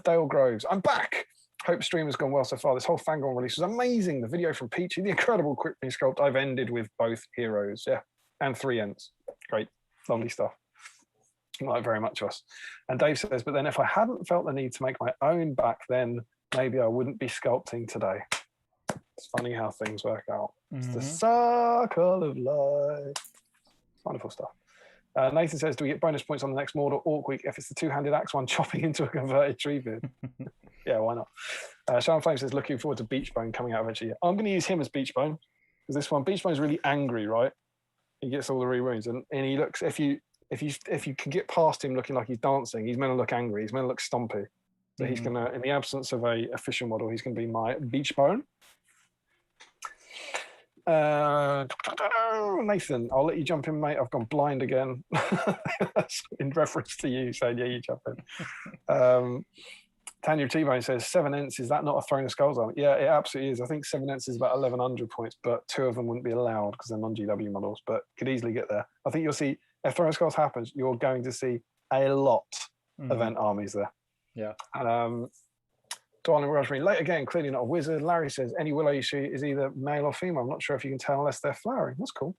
Dale Groves, I'm back! Hope stream has gone well so far. This whole Fangorn release was amazing. The video from Peachy, the incredible Quickbeam sculpt. I've ended with both heroes, and 3 Ents. Great, lovely stuff. Like very much us. And Dave says, but then if I hadn't felt the need to make my own back then, maybe I wouldn't be sculpting today. It's funny how things work out. It's the circle of life. Wonderful stuff. Nathan says, do we get bonus points on the next Mordor Orc Week if it's the 2-handed axe one chopping into a converted Treebeard? Yeah, why not? Sharon Flame says, looking forward to Beachbone coming out eventually. I'm going to use him as Beachbone because this one, Beachbone's really angry, right? He gets all the re-wounds, and he looks, if you can get past him looking like he's dancing, he's meant to look angry. He's meant to look stumpy. So he's going to, in the absence of a official model, he's going to be my Beachbone. Nathan, I'll let you jump in, mate. I've gone blind again. That's in reference to you saying, yeah, you jump in. Tanya T-Bone says, 7 Ents, is that not a Throne of Skulls army? Yeah, it absolutely is. I think 7 Ents is about 1,100 points, but 2 of them wouldn't be allowed because they're non-GW models, but could easily get there. I think you'll see, if Throne of Skulls happens, you're going to see a lot of Ent armies there. Yeah. Darling Rosemary, late again, clearly not a wizard. Larry says, any willow you see is either male or female. I'm not sure if you can tell unless they're flowering. That's cool.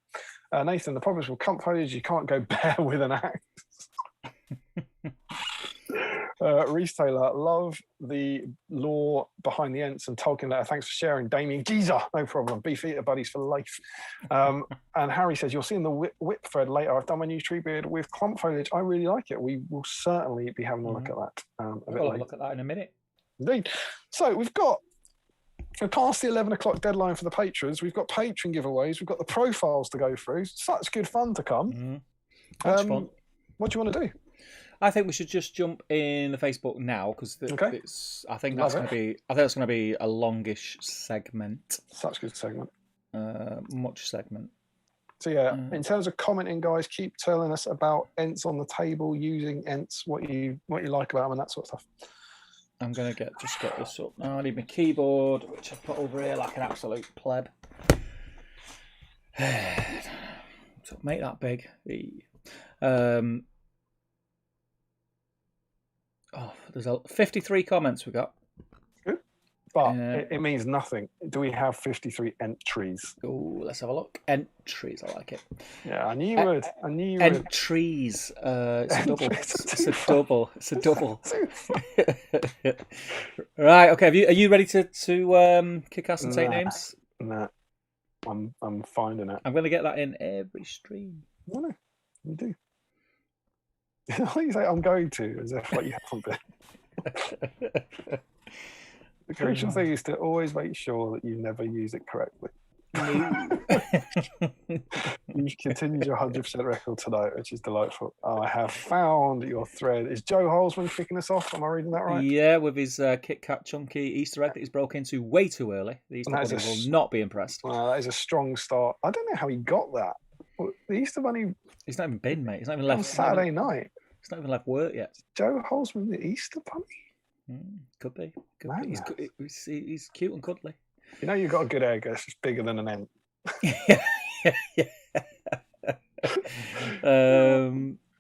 Nathan, the problem is with clump foliage, you can't go bare with an axe. Reese Taylor, love the lore behind the Ents and Tolkien letter. Thanks for sharing, Damien. Geezer, no problem. Beef eater buddies for life. And Harry says, you'll see in the whip thread later, I've done my new tree beard with clump foliage. I really like it. We will certainly be having a look at that. We'll have a look at that in a minute. Indeed. So we're past the 11 o'clock deadline for the patrons. We've got patron giveaways. We've got the profiles to go through. Such good fun to come. Fun. What do you want to do? I think we should just jump in the Facebook now because I think that's going to be a longish segment. Such a good segment. Much segment. So yeah, in terms of commenting, guys, keep telling us about Ents on the table, using Ents, what you like about them, and that sort of stuff. I'm gonna get this up now. I need my keyboard, which I put over here like an absolute pleb. So make that big. There's 53 comments we got. Good. But it means nothing. Do we have 53 entries? Oh, let's have a look. Entries, I like it. Yeah, I knew you would. Entries. It's a double. It's a double. Right. Okay. Are you ready to kick ass and take names? Nah. I'm finding it. I'm going to get that in every stream. No, you do. You say I'm going to, as if like you haven't been. The crucial thing is to always make sure that you never use it correctly. You've continued your 100% record tonight, which is delightful. I have found your thread. Is Joe Holzman kicking us off? Am I reading that right? Yeah, with his Kit Kat chunky Easter egg that he's broke into way too early. The Easter Bunny will not be impressed. That is a strong start. I don't know how he got that. The Easter Bunny... He's not even been, mate. He's not even left... On Saturday night. He's not even left work yet. Joe Holzman, the Easter Bunny? Could be. He's cute and cuddly. You know you've got a good egg. It's just bigger than an ant.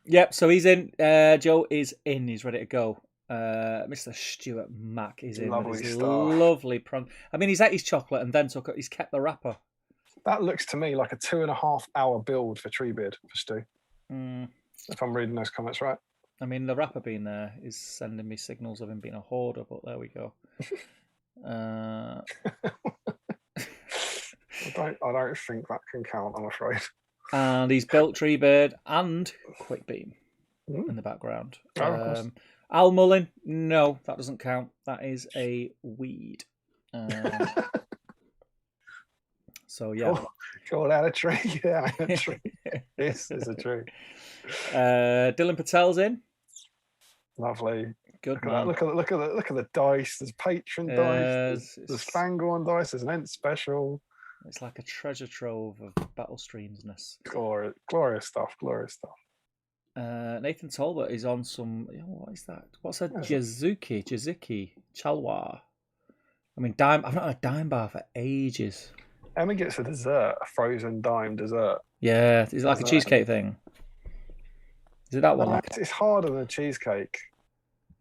Yep. So he's in. Joe is in. He's ready to go. Mr. Stuart Mack is in. Lovely prawn. I mean, he's ate his chocolate and then he's kept the wrapper. That looks to me like a 2.5 hour build for Treebeard for Stu. If I'm reading those comments right. I mean, the wrapper being there is sending me signals of him being a hoarder, but there we go. I don't think that can count, I'm afraid. And he's built Treebeard and Quick Beam in the background. Al Mullin, no, that doesn't count. That is a weed. So yeah, call that a tree. Yeah, a tree. This is a tree. Dylan Patel's in. Lovely. Good man. Look at the dice. There's patron dice. There's Fangorn dice. There's an Ent special. It's like a treasure trove of battle streamsness. Glorious stuff. Glorious stuff. Nathan Talbot is on some. What is that? What's a Jazuki Chalwa? I mean, I've not had a dime bar for ages. Emma gets a dessert, a frozen dime dessert. Yeah, is it like a cheesecake thing? Is it that one? It's harder than a cheesecake.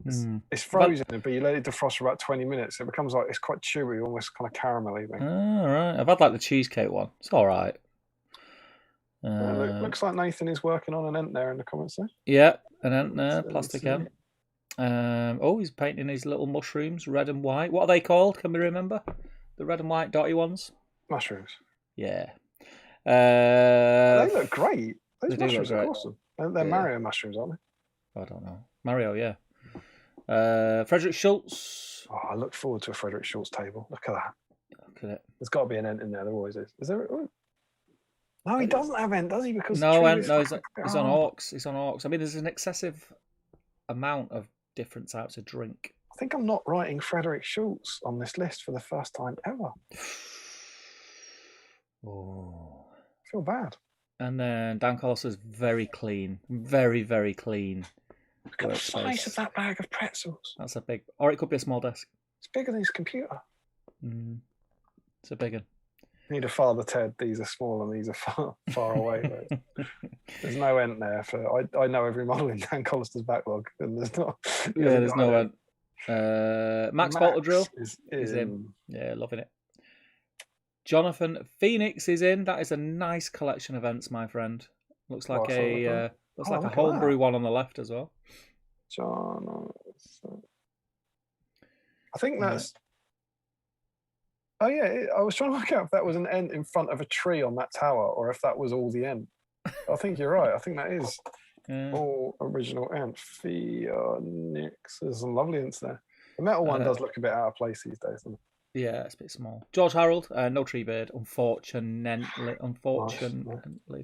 It's frozen, but you let it defrost for about 20 minutes. It becomes like, it's quite chewy, almost kind of caramelly thing. Oh, right. I've had like the cheesecake one. It's all right. Looks like Nathan is working on an Ent there in the comments there. Yeah, an Ent there, plastic Ent. He's painting his little mushrooms, red and white. What are they called? Can we remember? The red and white dotty ones? Mushrooms. Yeah. They look great. Those mushrooms are awesome. They're Mario mushrooms, aren't they? I don't know. Mario, yeah. Frederick Schultz. Oh, I look forward to a Frederick Schultz table. Look at that. Look at it. There's got to be an Ent in there. There always is. Is there? No, he doesn't have Ent, does he? Because he's on Orcs. He's on Orcs. I mean, there's an excessive amount of different types of drink. I think I'm not writing Frederick Schultz on this list for the first time ever. Oh, I feel bad. And then Dan Collis is very clean, very, very clean. Look at the size of that bag of pretzels. That's a big, or it could be a small desk. It's bigger than his computer. It's a big one. Need a Father Ted. These are small and these are far away. There's no Ent there. I know every model in Dan Collister's backlog, and there's not. Yeah, there's no Ent. Max Bolterdrill is in. Yeah, loving it. Jonathan Phoenix is in. That is a nice collection of Ents, my friend. Looks like a homebrew one on the left as well. John. I think that's. Oh yeah, I was trying to work out if that was an ent in front of a tree on that tower, or if that was all the ent. I think you're right. I think that is all original ent. Phoenix. There's some lovely ents there. The metal one does look a bit out of place these days, doesn't it? Yeah, it's a bit small. George Harold, no tree bird, unfortunately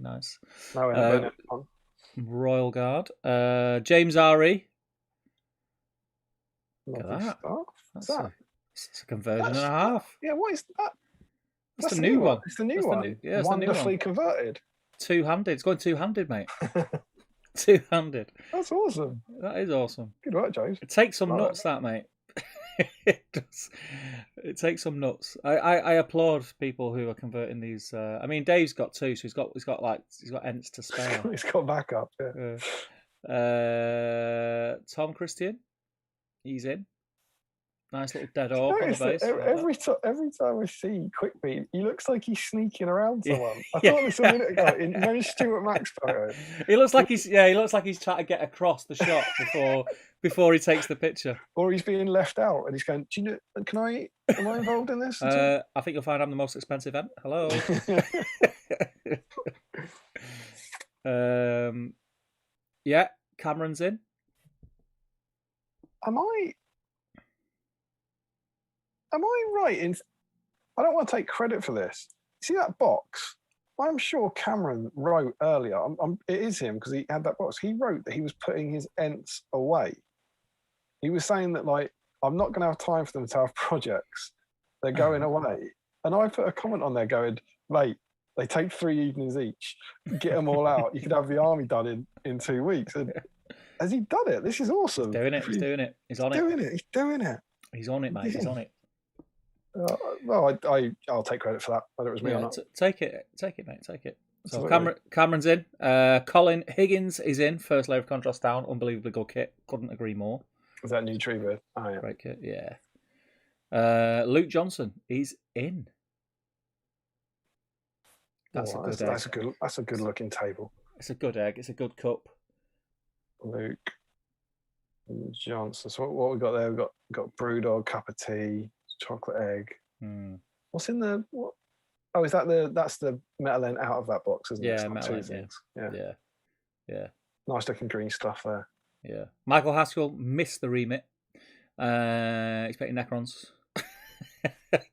nice. No, Royal Guard. James Ari. Look at that. That's a conversion and a half. Yeah, what is that? That's the new one. It's the new one. Yeah, it's wonderfully the new one. Converted. Two-handed. It's going two-handed, mate. Two-handed. That's awesome. That is awesome. Good work, James. It takes some nuts, that, mate. It does. It takes some nuts. I applaud people who are converting these. I mean, Dave's got two, so he's got ents to spare. He's got backup. Yeah. Tom Christian, he's in. Nice little dead orb on the base. Every time I see Quickbeat, he looks like he's sneaking around someone. I thought this a minute ago. You know, Stuart Max photo. He looks like he's trying to get across the shot before he takes the picture. Or he's being left out, and he's going, "Do you know? Am I involved in this?" I think you'll find I'm the most expensive ent. Hello. Yeah, Cameron's in. Am I right in? I don't want to take credit for this. See that box? I'm sure Cameron wrote earlier. It is him because he had that box. He wrote that he was putting his ents away. He was saying that, like, I'm not going to have time for them to have projects. They're going away. And I put a comment on there going, mate, they take 3 evenings each. Get them all out. You could have the army done in 2 weeks. And has he done it? This is awesome. He's doing it. He's doing it. He's on it. He's doing it. He's on it, mate. He's on it. Well, I'll take credit for that, whether it was me or not. Take it, mate. Take it. So Cameron's in. Colin Higgins is in. First layer of contrast down. Unbelievably good kit. Couldn't agree more. Is that new tree bird? Oh, yeah. Great kit, yeah. Luke Johnson is in. That's a good egg. That's a good looking table. It's a good egg. It's a good cup. Luke Johnson. So what we got there? We've got brewdog, cup of tea, chocolate egg. What's in the what? Oh, is that that's the metal ent out of that box, isn't it? Yeah, metal ent, yeah. Nice looking green stuff there. Yeah. Michael Haskell missed the remit. Expecting Necrons.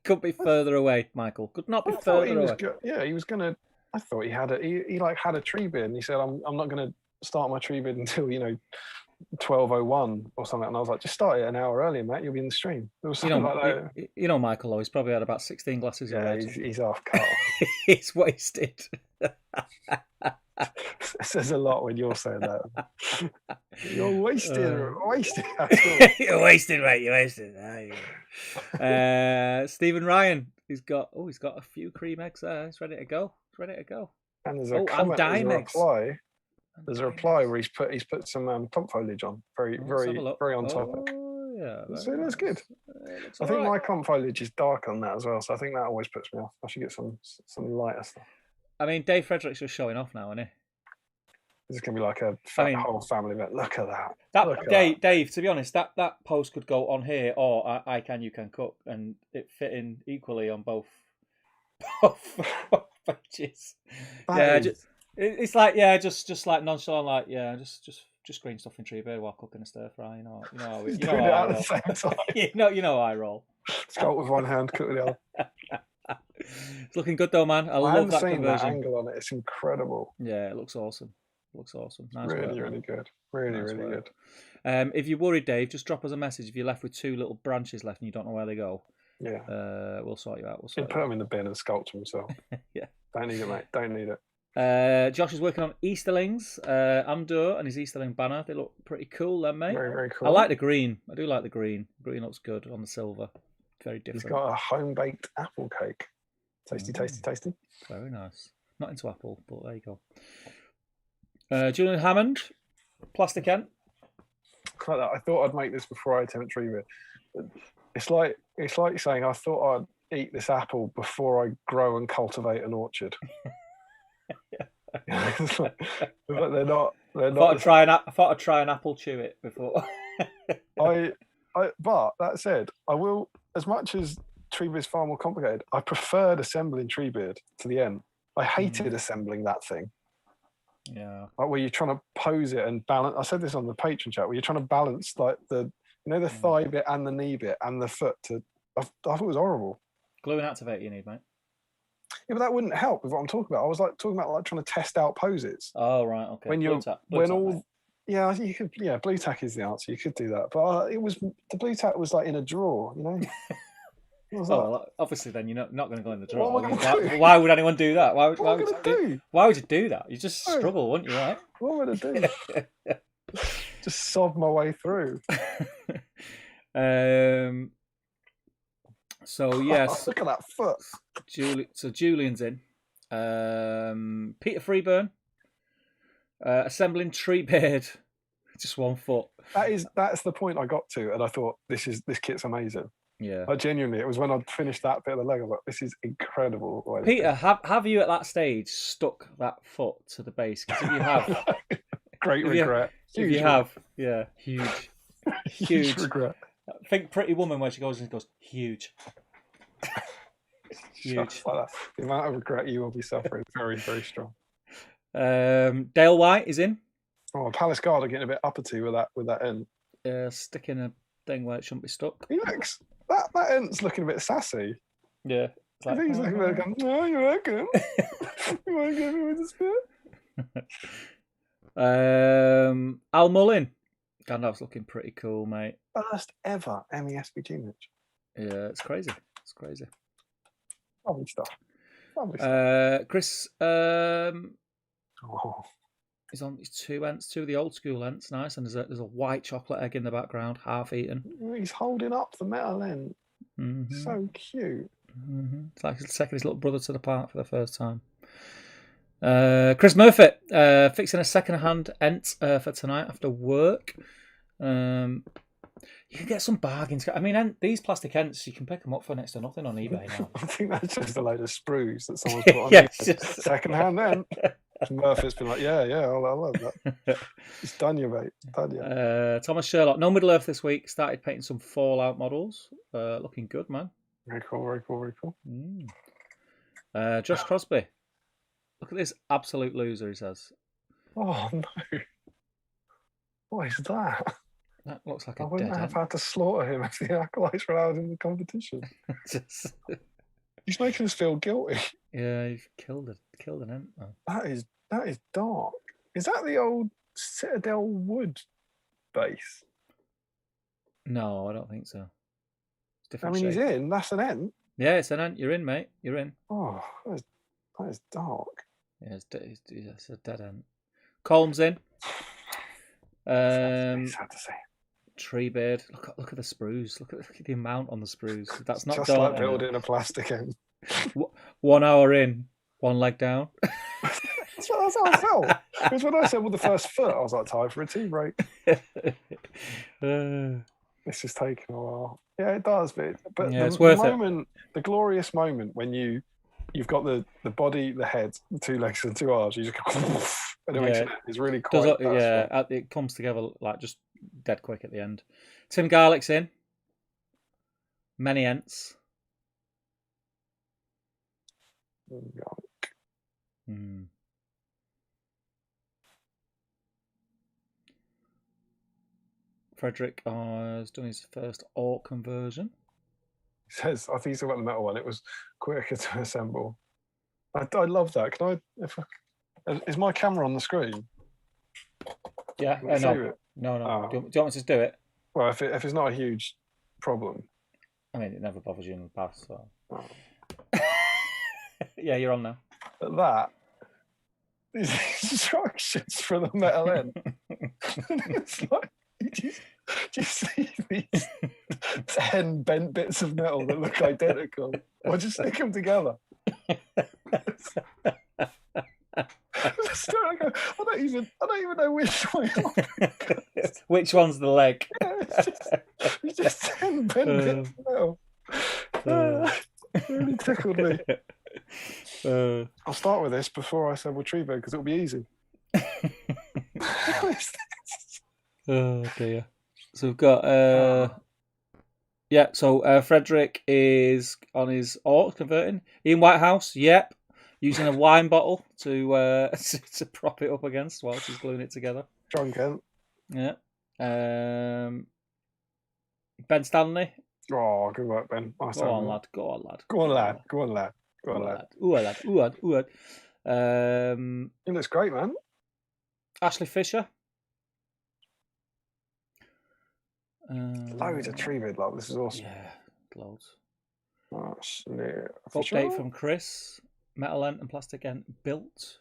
Could be further away, Michael. Could not be further away. He was gonna. I thought he had he like had a tree bid, and he said, "I'm not gonna start my tree bid until 12:01 or something." And I was like, "Just start it an hour earlier, mate. You'll be in the stream." There was something like that. Michael. Though, he's probably had about 16 glasses of red. He's half cut. He's wasted. It says a lot when you're saying that. You're wasted. Wasted. You're wasted, mate. You're wasted. Stephen Ryan. He's got a few cream eggs there. He's ready to go. And there's a comment. There's a reply where he's put some pump foliage on. Very on topic. Yeah, so that's good. I think my comp foliage is dark on that as well, so I think that always puts me off. I should get some lighter stuff. I mean, Dave Frederick's just showing off now, isn't he? This is going to be like a whole family event. Look at that. Dave, to be honest, that post could go on here or I Can, You Can Cook, and it fit in equally on both pages. It's like, just like nonchalant, like, just green stuff in tree bird while cooking a stir fry. You know how I roll. you know how I roll. Scout with one hand, cook with the other. It's looking good though, man. I love that conversion. That angle on it. It's incredible. Yeah, it looks awesome. Nice really, work, really good. Really good. If you're worried, Dave, just drop us a message. If you're left with 2 little branches left and you don't know where they go, we'll sort you out. Put them in the bin and sculpt them himself. Yeah. Don't need it, mate. Don't need it. Josh is working on Easterlings, Amdur and his Easterling banner. They look pretty cool then, mate. Very, very cool. I like the green. I do like the green. Green looks good on the silver. Very different. He's got a home-baked apple cake. Tasty. Very nice. Not into apple, but there you go. Julian Hammond, Plastic Ent. I thought I'd make this before I attempt tree bit. It's like saying I thought I'd eat this apple before I grow and cultivate an orchard. It's like, they're not. I thought I'd try and apple chew it before. But that said, I will, as much as Treebeard's far more complicated, I preferred assembling Treebeard to the end. I hated assembling that thing. Yeah. Like where you're trying to pose it and balance. I said this on the Patreon chat, where you're trying to balance like the thigh bit and the knee bit and the foot I thought it was horrible. Glue and activate you need, mate. Yeah, but that wouldn't help with what I'm talking about. I was like talking about like trying to test out poses. Oh, right, okay. When Blue tack, mate. Yeah, you could. Yeah, blue tack is the answer. You could do that, but the blue tack was like in a drawer, you know. Well, obviously, then you're not going to go in the drawer. Why would anyone do that? Why would you do that? You just struggle, wouldn't you? Right? What would I do? Just sob my way through. So yes, look at that foot. Julian's in. Peter Freeburn. Assembling Treebeard, just 1 foot. That's the point I got to, and I thought this kit's amazing. Yeah, like genuinely, it was when I'd finished that bit of the leg. I was like, this is incredible. Peter, have you at that stage stuck that foot to the base? Because if you have, great regret. If you have, yeah, huge regret. Think Pretty Woman where she goes huge. Huge. Like that. The amount of regret you will be suffering is very, very strong. Dale White is in. Oh, Palace Guard are getting a bit uppity with that end. Sticking a thing where it shouldn't be stuck. He looks that end's looking a bit sassy. Yeah. I think he's looking a bit going, no, you reckon? You want to give me with the spit? Al Mullin. Gandalf's looking pretty cool, mate. First ever MESBG match. Yeah, it's crazy. Lovely stuff. Chris he's on these two of the old school ents, nice, and there's a white chocolate egg in the background, half eaten. He's holding up the metal end. Mm-hmm. So cute. Mm-hmm. It's like he's taking his little brother to the park for the first time. Chris Murphy fixing a second-hand ent for tonight after work. You can get some bargains. I mean, these plastic ents, you can pick them up for next to nothing on eBay now. I think that's just a load of sprues that someone's put on eBay. Second-hand ent. Murphy's been like, yeah, I love that. It's done you, mate. Done you. Thomas Sherlock, no Middle Earth this week. Started painting some Fallout models. Looking good, man. Very cool. Josh Crosby. Look at this absolute loser, he says. Oh, no. What is that? That looks like a I wouldn't dead have end. had to slaughter him if the acolytes were out in the competition. He's making us feel guilty. Yeah, you've killed an ent, man. That is dark. Is that the old Citadel Wood base? No, I don't think so. It's different. I mean, shape. He's in. That's an ent. Yeah, it's an ent. You're in, mate. You're in. Oh, that is dark. Yeah, it's a dead ent. Colm's in. It's sad to say. Treebeard. Look at the sprues. Look at the amount on the sprues. That's not just like building a plastic end. 1 hour in, one leg down. That's how I felt. Because when I assembled the first foot, I was like, time for a tea break. This is taking a while. Yeah, it does, but yeah, it's worth it. The glorious moment when you've got the body, the head, the 2 legs and 2 arms, you just go, and it makes it's really quite. It comes together like just dead quick at the end. Tim Garlick's in. Many ents. Frederick is doing his first orc conversion. He says, I think he's about the metal one. It was quicker to assemble. I love that. Can is my camera on the screen? Yeah. No. Do you want me to do it? Well, if it's not a huge problem. I mean, it never bothers you in the past, so. Yeah, you're on now. But these instructions for the metal end. It's like, do you see these 10 bent bits of metal that look identical? Or just stick them together? I don't even know which way. Which one's the leg? Yeah, it's just 10 bent bits of metal. It really tickled me. I'll start with this before I assemble tree bed because it'll be easy. Oh dear. So we've got so Frederick is on his orc converting. Ian Whitehouse, yep. Using a wine bottle to prop it up against whilst he's gluing it together. John Kent. Yeah. Ben Stanley. Oh, good work, Ben. Nice Go on, lad. Go on, lad. Go on, lad. Go on, lad. Go on, lad. Ooh, lad. Ooh, lad. Ooh, lad. It looks great, man. Ashley Fisher. Loads of tree bed, love. This is awesome. Yeah, loads. Update from Chris. Metal Ent and Plastic Ent built.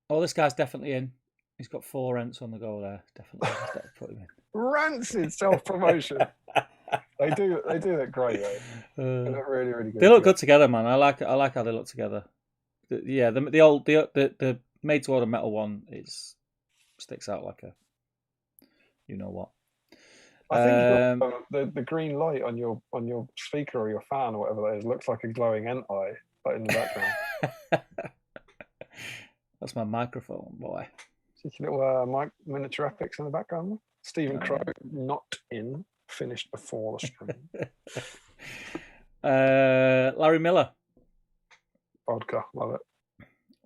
Oh, this guy's definitely in. He's got 4 Ents on the go there. Definitely. Put him in. Rancid self-promotion. They do that great, though. They look really, really good. They look good together, man. I like how they look together. The made to order metal one sticks out like a you know what. I think the green light on your speaker or your fan or whatever that is looks like a glowing ant eye, like in the background. That's my microphone, boy. Cheeky little miniature epics in the background. Stephen Crow not in, finished before the stream. Larry Miller. Vodka, love it.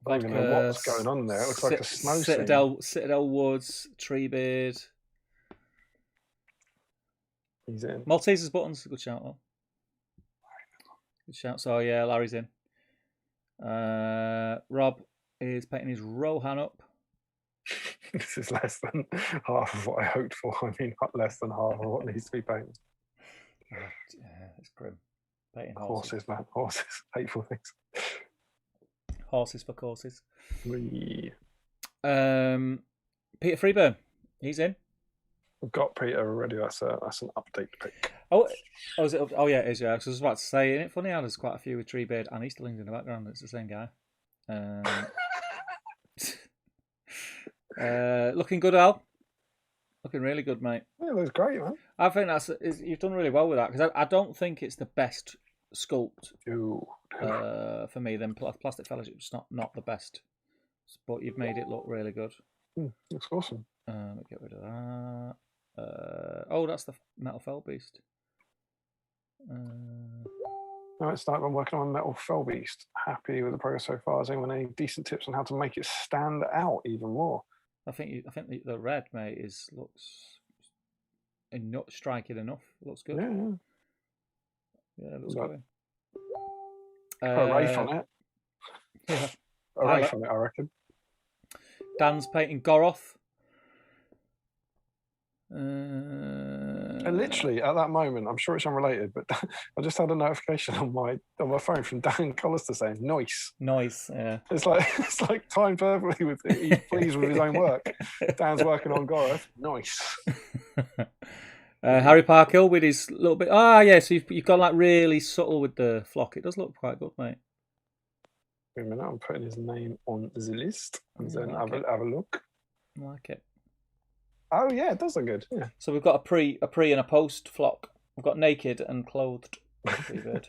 I don't even know what's going on there. It looks like a snow scene. Citadel Woods, Treebeard. He's in. Maltesers buttons, good shout though. Good shout. So yeah, Larry's in. Rob is painting his Rohan up. This is less than half of what I hoped for. I mean, not less than half of what needs to be painted. Yeah, it's grim. Painting horses, man. Horses. Hateful things. Horses for courses. Peter Freeburn. He's in. We've got Peter already. That's an update pick. Is it? Oh yeah, it is. Yeah, I was about to say, isn't it funny how there's quite a few with Treebeard and Easterlings in the background. It's the same guy. Looking good, Al. Looking really good, mate. Yeah, it looks great, man. I think you've done really well with that because I don't think it's the best sculpt for me. Then Plastic Fellowship's not the best, but you've made it look really good. Looks awesome. Let me get rid of that. That's the Metal Fell Beast. No, it's like I'm working on Metal Fell Beast. Happy with the progress so far. Has anyone any decent tips on how to make it stand out even more? I think the red, mate, looks striking enough. Looks good. Yeah, it looks good. A Wraith on it. Yeah. A Wraith on it, I reckon. Dan's painting Goroth. And literally at that moment, I'm sure it's unrelated, but I just had a notification on my phone from Dan Collister saying "Nice." Nice, yeah. It's like timed perfectly with it. He's pleased with his own work. Dan's working on Goroth. Nice. Harry Parkhill with his little bit. Yeah. So you've got like really subtle with the flock. It does look quite good, mate. Wait a minute, I'm putting his name on the list and then have a look. I like it. Oh yeah, it does look good. Yeah. So we've got a pre and a post flock. We've got naked and clothed Treebird.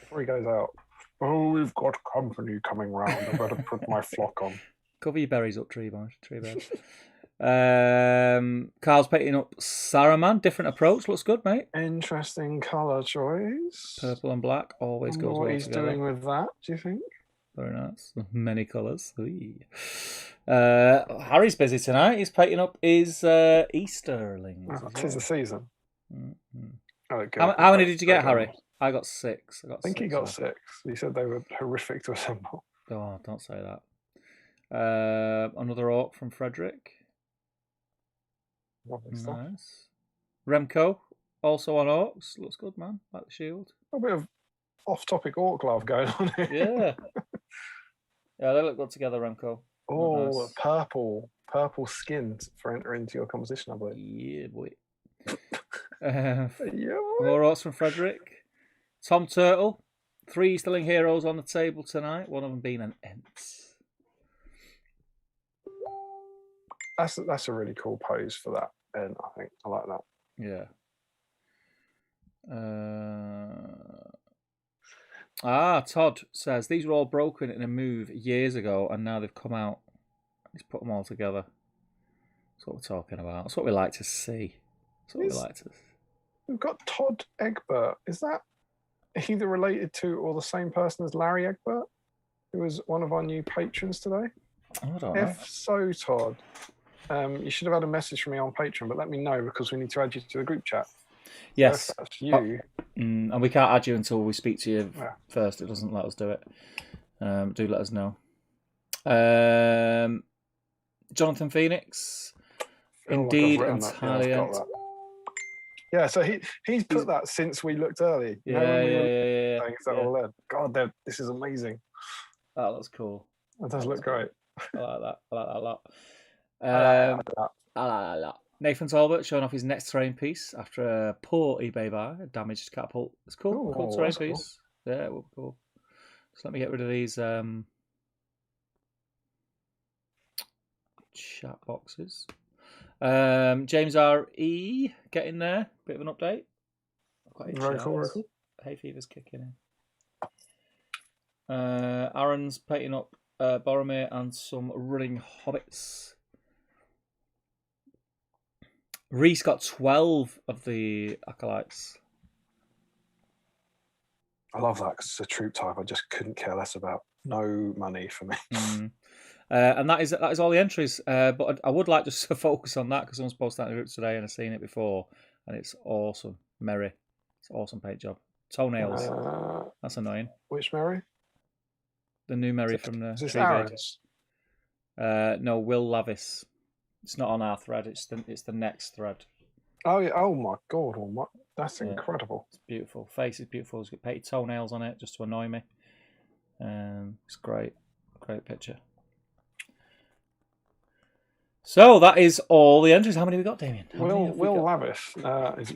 Before he goes out, we've got company coming round. I better put my flock on. Cover your berries up, Treebird. Carl's painting up Saruman. Different approach. Looks good, mate. Interesting colour choice. Purple and black always goes well together. What he's doing with that, do you think? Very nice. Many colours. Harry's busy tonight. He's painting up his Easterlings. Tis the season. Mm-hmm. How many did you get, Harry? I got 6. I think he got 6. He said they were horrific to assemble. Oh, don't say that. Another orc from Frederick. Nice. Remco, also on orcs. Looks good, man. Like the shield. A bit of off-topic orc love going on here. Yeah. Yeah, they look good together, Remco. Oh, nice. Purple skins for entering into your composition, I believe. Yeah, boy. Yeah, boy. More orcs from Frederick. Tom Turtle. 3 Easterling heroes on the table tonight. One of them being an Ents. That's a really cool pose for that, and I think I like that. Yeah. Todd says these were all broken in a move years ago, and now they've come out. He's put them all together. That's what we're talking about. That's what we like to see. That's what we like to. We've got Todd Egbert. Is that either related to or the same person as Larry Egbert, who was one of our new patrons today? I don't know. If so, Todd, you should have had a message from me on Patreon, but let me know because we need to add you to the group chat. Yes. So if that's you. And we can't add you until we speak to you first. It doesn't let us do it. Do let us know. Jonathan Phoenix. Indeed, like Italian. Yeah, so he's put that since we looked early. Yeah. God, this is amazing. Oh, that's cool. It does look great. I like that. I like that a lot. I like that. I like that. Nathan Talbot showing off his next terrain piece after a poor eBay buy, a damaged catapult. It's cool. Cool terrain piece. Cool. Yeah, cool. So let me get rid of these chat boxes. James R.E. getting there. Bit of an update. Very cool. Hay fever's kicking in. Aaron's painting up Boromir and some running hobbits. Reese got 12 of the acolytes. I love that because it's a troop type I just couldn't care less about. No money for me. And that is all the entries. But I would like just to focus on that because someone's posted that in the group today and I've seen it before. And it's awesome. Merry. It's an awesome paint job. Toenails. That's annoying. Which Merry? The new Merry from the Tree Aaron's? No, Will Lavis. It's not on our thread. It's the next thread. Oh yeah! Oh my god! That's incredible. It's beautiful. Face is beautiful. It's got painted toenails on it just to annoy me. It's great. Great picture. So that is all the entries. How many have we got, Damian? Will Lavis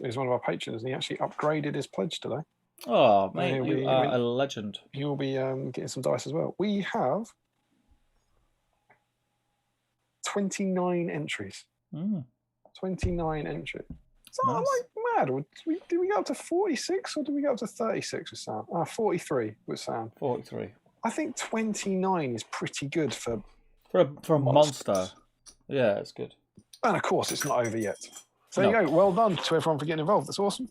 is one of our patrons, and he actually upgraded his pledge today. Oh, mate, you are a legend. You'll be getting some dice as well. We have 29 entries. 29 entries. So nice. I'm like mad. Did we go up to 46 or did we go up to 36 with Sam? 43 with Sam. 43. I think 29 is pretty good for a monster. Yeah, it's good. And of course, it's not over yet. So there you go. Well done to everyone for getting involved. That's awesome.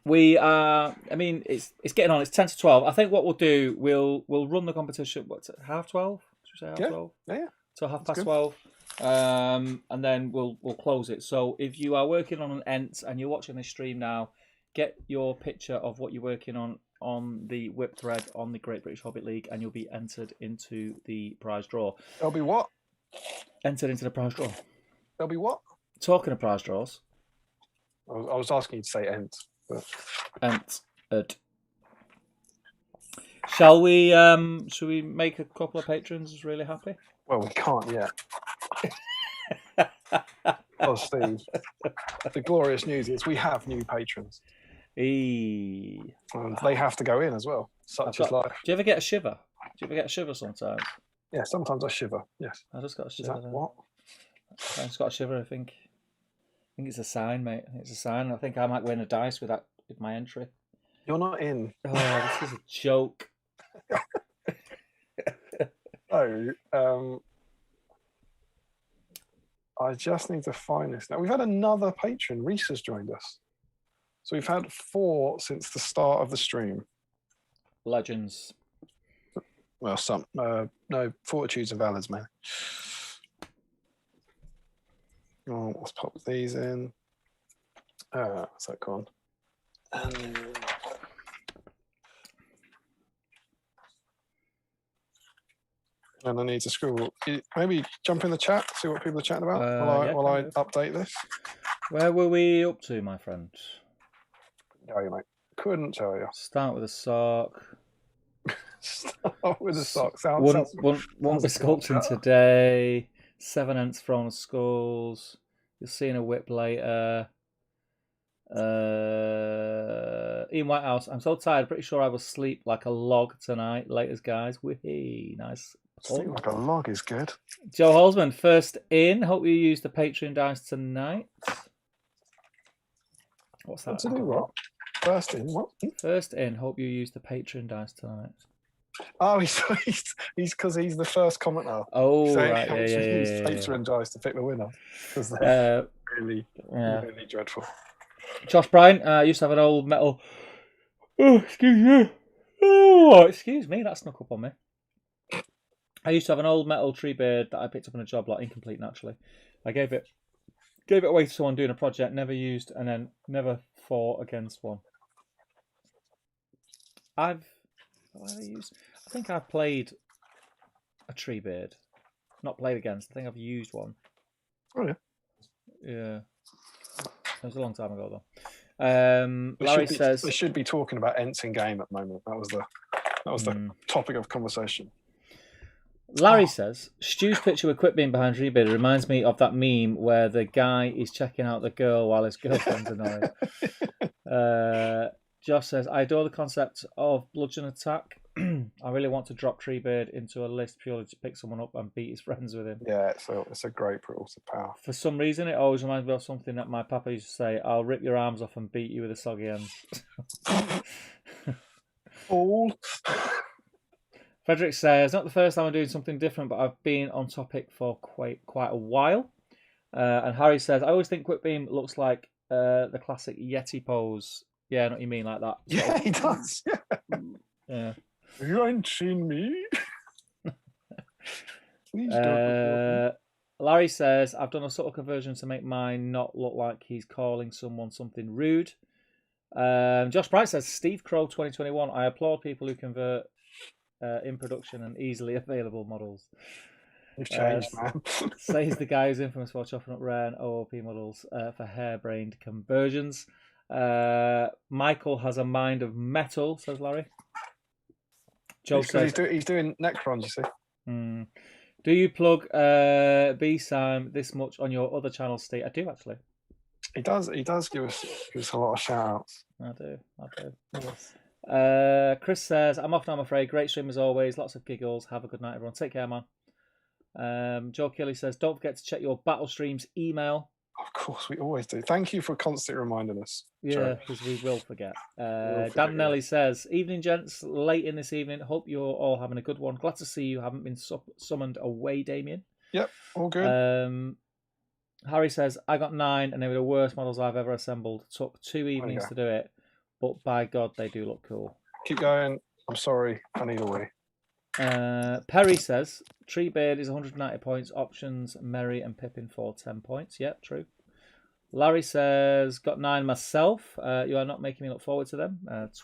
We are. I mean, it's getting on. It's 10 to 12. I think what we'll do, we'll run the competition. What's it? 12:30? Should we say 12:30? Yeah. So 12:30. And then we'll close it. So if you are working on an Ent and you're watching this stream now, get your picture of what you're working on the whip thread on the Great British Hobbit League, and you'll be entered into the prize draw. There'll be what? Entered into the prize draw. There'll be what? Talking of prize draws. I was asking you to say Ent. But... Entered. Shall we? Should we make a couple of patrons really happy? Well, we can't yet. Oh, Steve. The glorious news is we have new patrons. And they have to go in as well. Such is life. Do you ever get a shiver? Sometimes? Yeah, sometimes I shiver. Yes. I just got a shiver. Is that what? I just got a shiver. I think it's a sign, mate. It's a sign. I think I might win a dice with my entry. You're not in. Oh, this is a joke. I just need to find this now. We've had another patron. Reese has joined us. So we've had 4 since the start of the stream. Legends. Well, some. No, Fortitudes and Valids, man. Oh, let's pop these in. What's that gone? And I need to scribble. Maybe jump in the chat, see what people are chatting about while I update this. Where were we up to, my friend? Tell you, mate. Couldn't tell you. Start with a sock. Start with a sock. One for sculpting today. 7 Ents thrown skulls. You'll see in a whip later. Ian Whitehouse. I'm so tired. Pretty sure I will sleep like a log tonight. Laters, guys. Wee nice. Sleep like a log is good. Joe Holzman, first in. Hope you use the Patreon dice tonight. What's that? To do what? First in what? First in. Hope you use the Patreon dice tonight. Oh, he's because he's the first commenter. Oh, So right. he should use Yeah. Patreon dice to pick the winner because they're really dreadful. Josh Bryan, I used to have an old metal. Oh, excuse me. Oh, excuse me. That snuck up on me. I used to have an old metal tree beard that I picked up on a job lot, incomplete naturally. I gave it away to someone doing a project, never used, and then never fought against one. I think I've played a tree beard. Not played against. I think I've used one. Oh yeah. Yeah. It was a long time ago though. Larry says they should be talking about Ents in game at the moment. That was the topic of conversation. Larry says Stu's picture with Quitbeam behind Treebeard reminds me of that meme where the guy is checking out the girl while his girlfriend's annoyed. Josh says, I adore the concept of bludgeon attack. I really want to drop Treebeard into a list purely to pick someone up and beat his friends with him. Yeah, it's a great brutal power. For some reason, it always reminds me of something that my papa used to say, I'll rip your arms off and beat you with a soggy ends. All. Frederick says, not the first time I'm doing something different, but I've been on topic for quite a while. And Harry says, I always think Quitbeam looks like the classic Yeti pose. Yeah, I know what you mean, like that. Yeah, he does. Yeah. You ain't seen me. Please don't. Larry says, I've done a subtle conversion to make mine not look like he's calling someone something rude. Josh Bright says, Steve Crow 2021. I applaud people who convert in production and easily available models. You've changed, man. Says the guy who's infamous for chopping up rare and OOP models for harebrained conversions. Michael has a mind of metal, says Larry. Joe says he's doing Necrons, you see. Do you plug B-Sam this much on your other channels, Steve? I do, actually. He does give us a lot of shout-outs. I do. Yes. Chris says, I'm off now, I'm afraid. Great stream as always. Lots of giggles. Have a good night, everyone. Take care, man. Joe Kelly says, don't forget to check your battle streams email. Of course, we always do. Thank you for constantly reminding us. Yeah, because we will forget. Dan Nelly says, evening, gents. Late in this evening. Hope you're all having a good one. Glad to see you haven't been summoned away, Damien. Yep, all good. Harry says, I got 9 and they were the worst models I've ever assembled. Took 2 evenings to do it, but by God, they do look cool. Keep going. I'm sorry. I need a wee. Perry says, Treebeard is 190 points. Options, Merry and Pippin for 10 points. Yep, true. Larry says, got 9 myself. You are not making me look forward to them.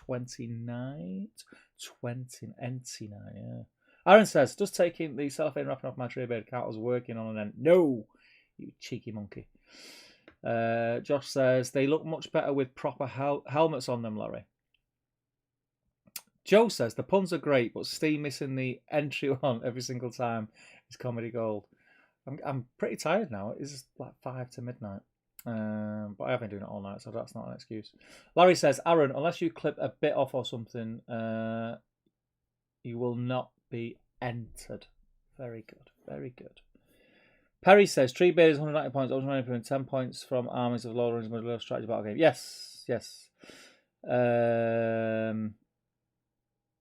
29. Yeah. Aaron says, does taking the cellophane wrapping off my Treebeard count as working on an end? No, you cheeky monkey. Josh says, they look much better with proper helmets on them, Larry. Joe says, the puns are great, but Steve missing the entry one every single time is comedy gold. I'm pretty tired now. It's like 5 to midnight. But I have been doing it all night, so that's not an excuse. Larry says, Aaron, unless you clip a bit off or something, you will not be entered. Very good. Very good. Perry says, Treebeard is 190 points. I was running 10 points from Armies of Lord Rings Modular Strategy Battle Game. Yes. Yes.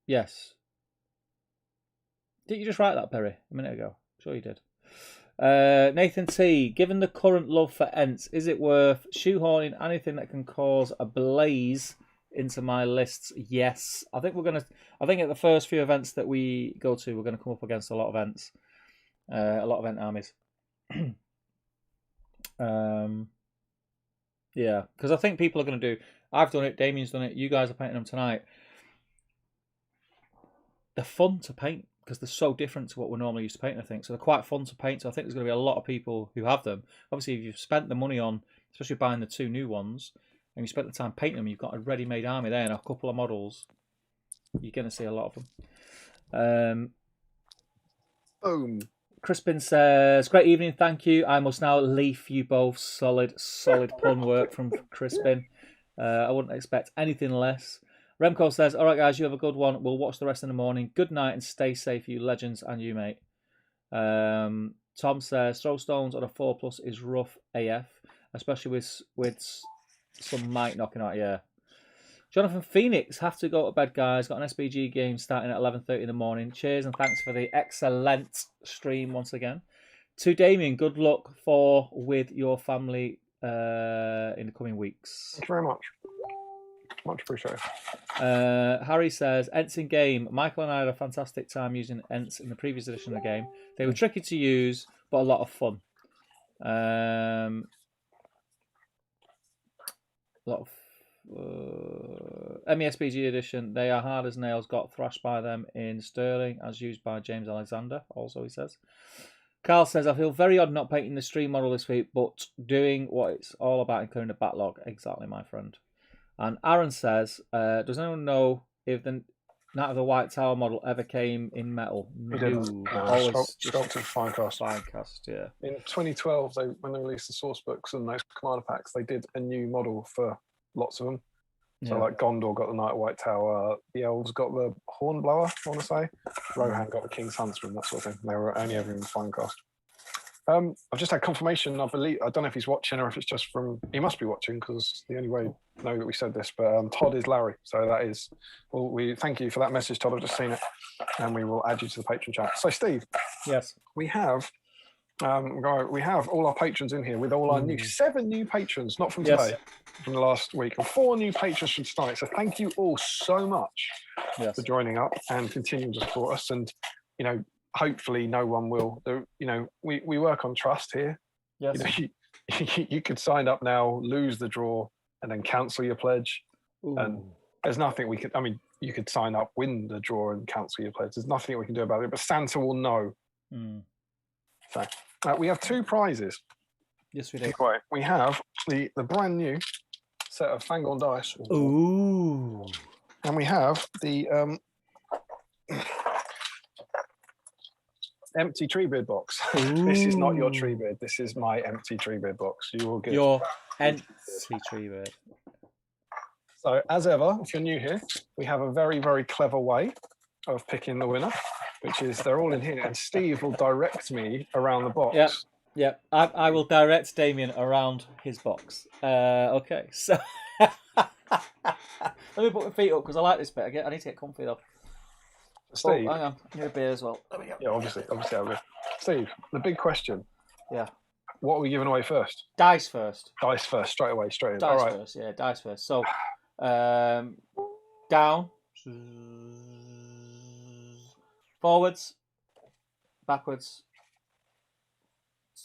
Yes. Did you just write that, Perry, a minute ago? I'm sure you did. Nathan T, given the current love for Ents, is it worth shoehorning anything that can cause a blaze into my lists? Yes. I think at the first few events that we go to, we're gonna come up against a lot of Ents. A lot of Ent armies. Yeah, because I think people are gonna do. I've done it, Damien's done it, you guys are painting them tonight. They're fun to paint because they're so different to what we're normally used to painting, I think. So they're quite fun to paint. So I think there's going to be a lot of people who have them. Obviously, if you've spent the money on, especially buying the 2 new ones, and you spent the time painting them, you've got a ready-made army there and a couple of models. You're going to see a lot of them. Boom. Crispin says, great evening, thank you. I must now leave you both. Solid pun work from Crispin. I wouldn't expect anything less. Remco says, all right, guys, you have a good one. We'll watch the rest in the morning. Good night and stay safe, you legends, and you, mate. Tom says, throw stones on a 4+ is rough AF, especially with some mic knocking out. Yeah. Jonathan Phoenix, have to go to bed, guys. Got an SBG game starting at 11:30 in the morning. Cheers and thanks for the excellent stream once again. To Damian, good luck with your family in the coming weeks. Thank you very much. Much appreciated. Harry says, Ents in game. Michael and I had a fantastic time using Ents in the previous edition of the game. They were tricky to use, but a lot of fun. A lot of MESPG edition. They are hard as nails. Got thrashed by them in Sterling, as used by James Alexander. Also, he says. Carl says, I feel very odd not painting the stream model this week, but doing what it's all about, including the backlog. Exactly, my friend. And Aaron says, does anyone know if the Night of the White Tower model ever came in metal? No. Always sculpted Finecast. Finecast, yeah. In 2012, when they released the source books and those commander packs, they did a new model for lots of them. So like Gondor got the Night of White Tower, the Elves got the Hornblower, I want to say. Rohan got the King's Huntsman, that sort of thing. They were only ever in Finecast. I've just had confirmation. I don't know if he's watching or if it's just from. He must be watching because the only way I know that we said this. But Todd is Larry, so that is. Well, we thank you for that message, Todd. I've just seen it, and we will add you to the patron chat. So, Steve, yes, we have all our patrons in here with all our 7 new patrons, not from today, from the last week, and 4 new patrons from tonight. So, thank you all so much for joining up and continuing to support us. And hopefully no one will. We work on trust here. Yes. You could sign up now, lose the draw, and then cancel your pledge. Ooh. And there's nothing we could. I mean, you could sign up, win the draw, and cancel your pledge. There's nothing we can do about it. But Santa will know. So we have 2 prizes. Yes, we do. Right. We have the brand new set of Fangorn dice. Ooh. And we have the empty Treebeard box. This is not your Treebeard. This is my empty Treebeard box. You will get your empty Treebeard. So, as ever, if you're new here, we have a very, very clever way of picking the winner, which is they're all in here, and Steve will direct me around the box. Yeah. I will direct Damian around his box. Okay, so let me put my feet up because I like this bit. I need to get comfy though. Steve, hang on, I need a beer as well. There we go. Yeah, obviously, I'll go. Steve, the big question. Yeah. What are we giving away first? Dice first. Dice first, straight in. Dice all right. First, yeah, dice first. So, down, forwards, backwards,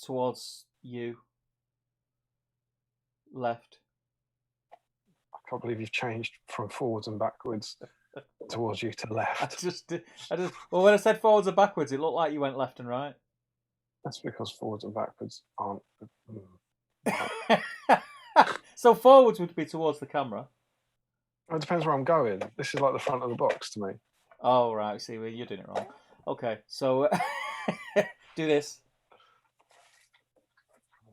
towards you, left. I can't believe you've changed from forwards and backwards towards you to left. Well, when I said forwards and backwards, it looked like you went left and right. That's because forwards and backwards aren't. So forwards would be towards the camera. It depends where I'm going. This is like the front of the box to me. Oh, right. See, you're doing it wrong. Okay, so do this.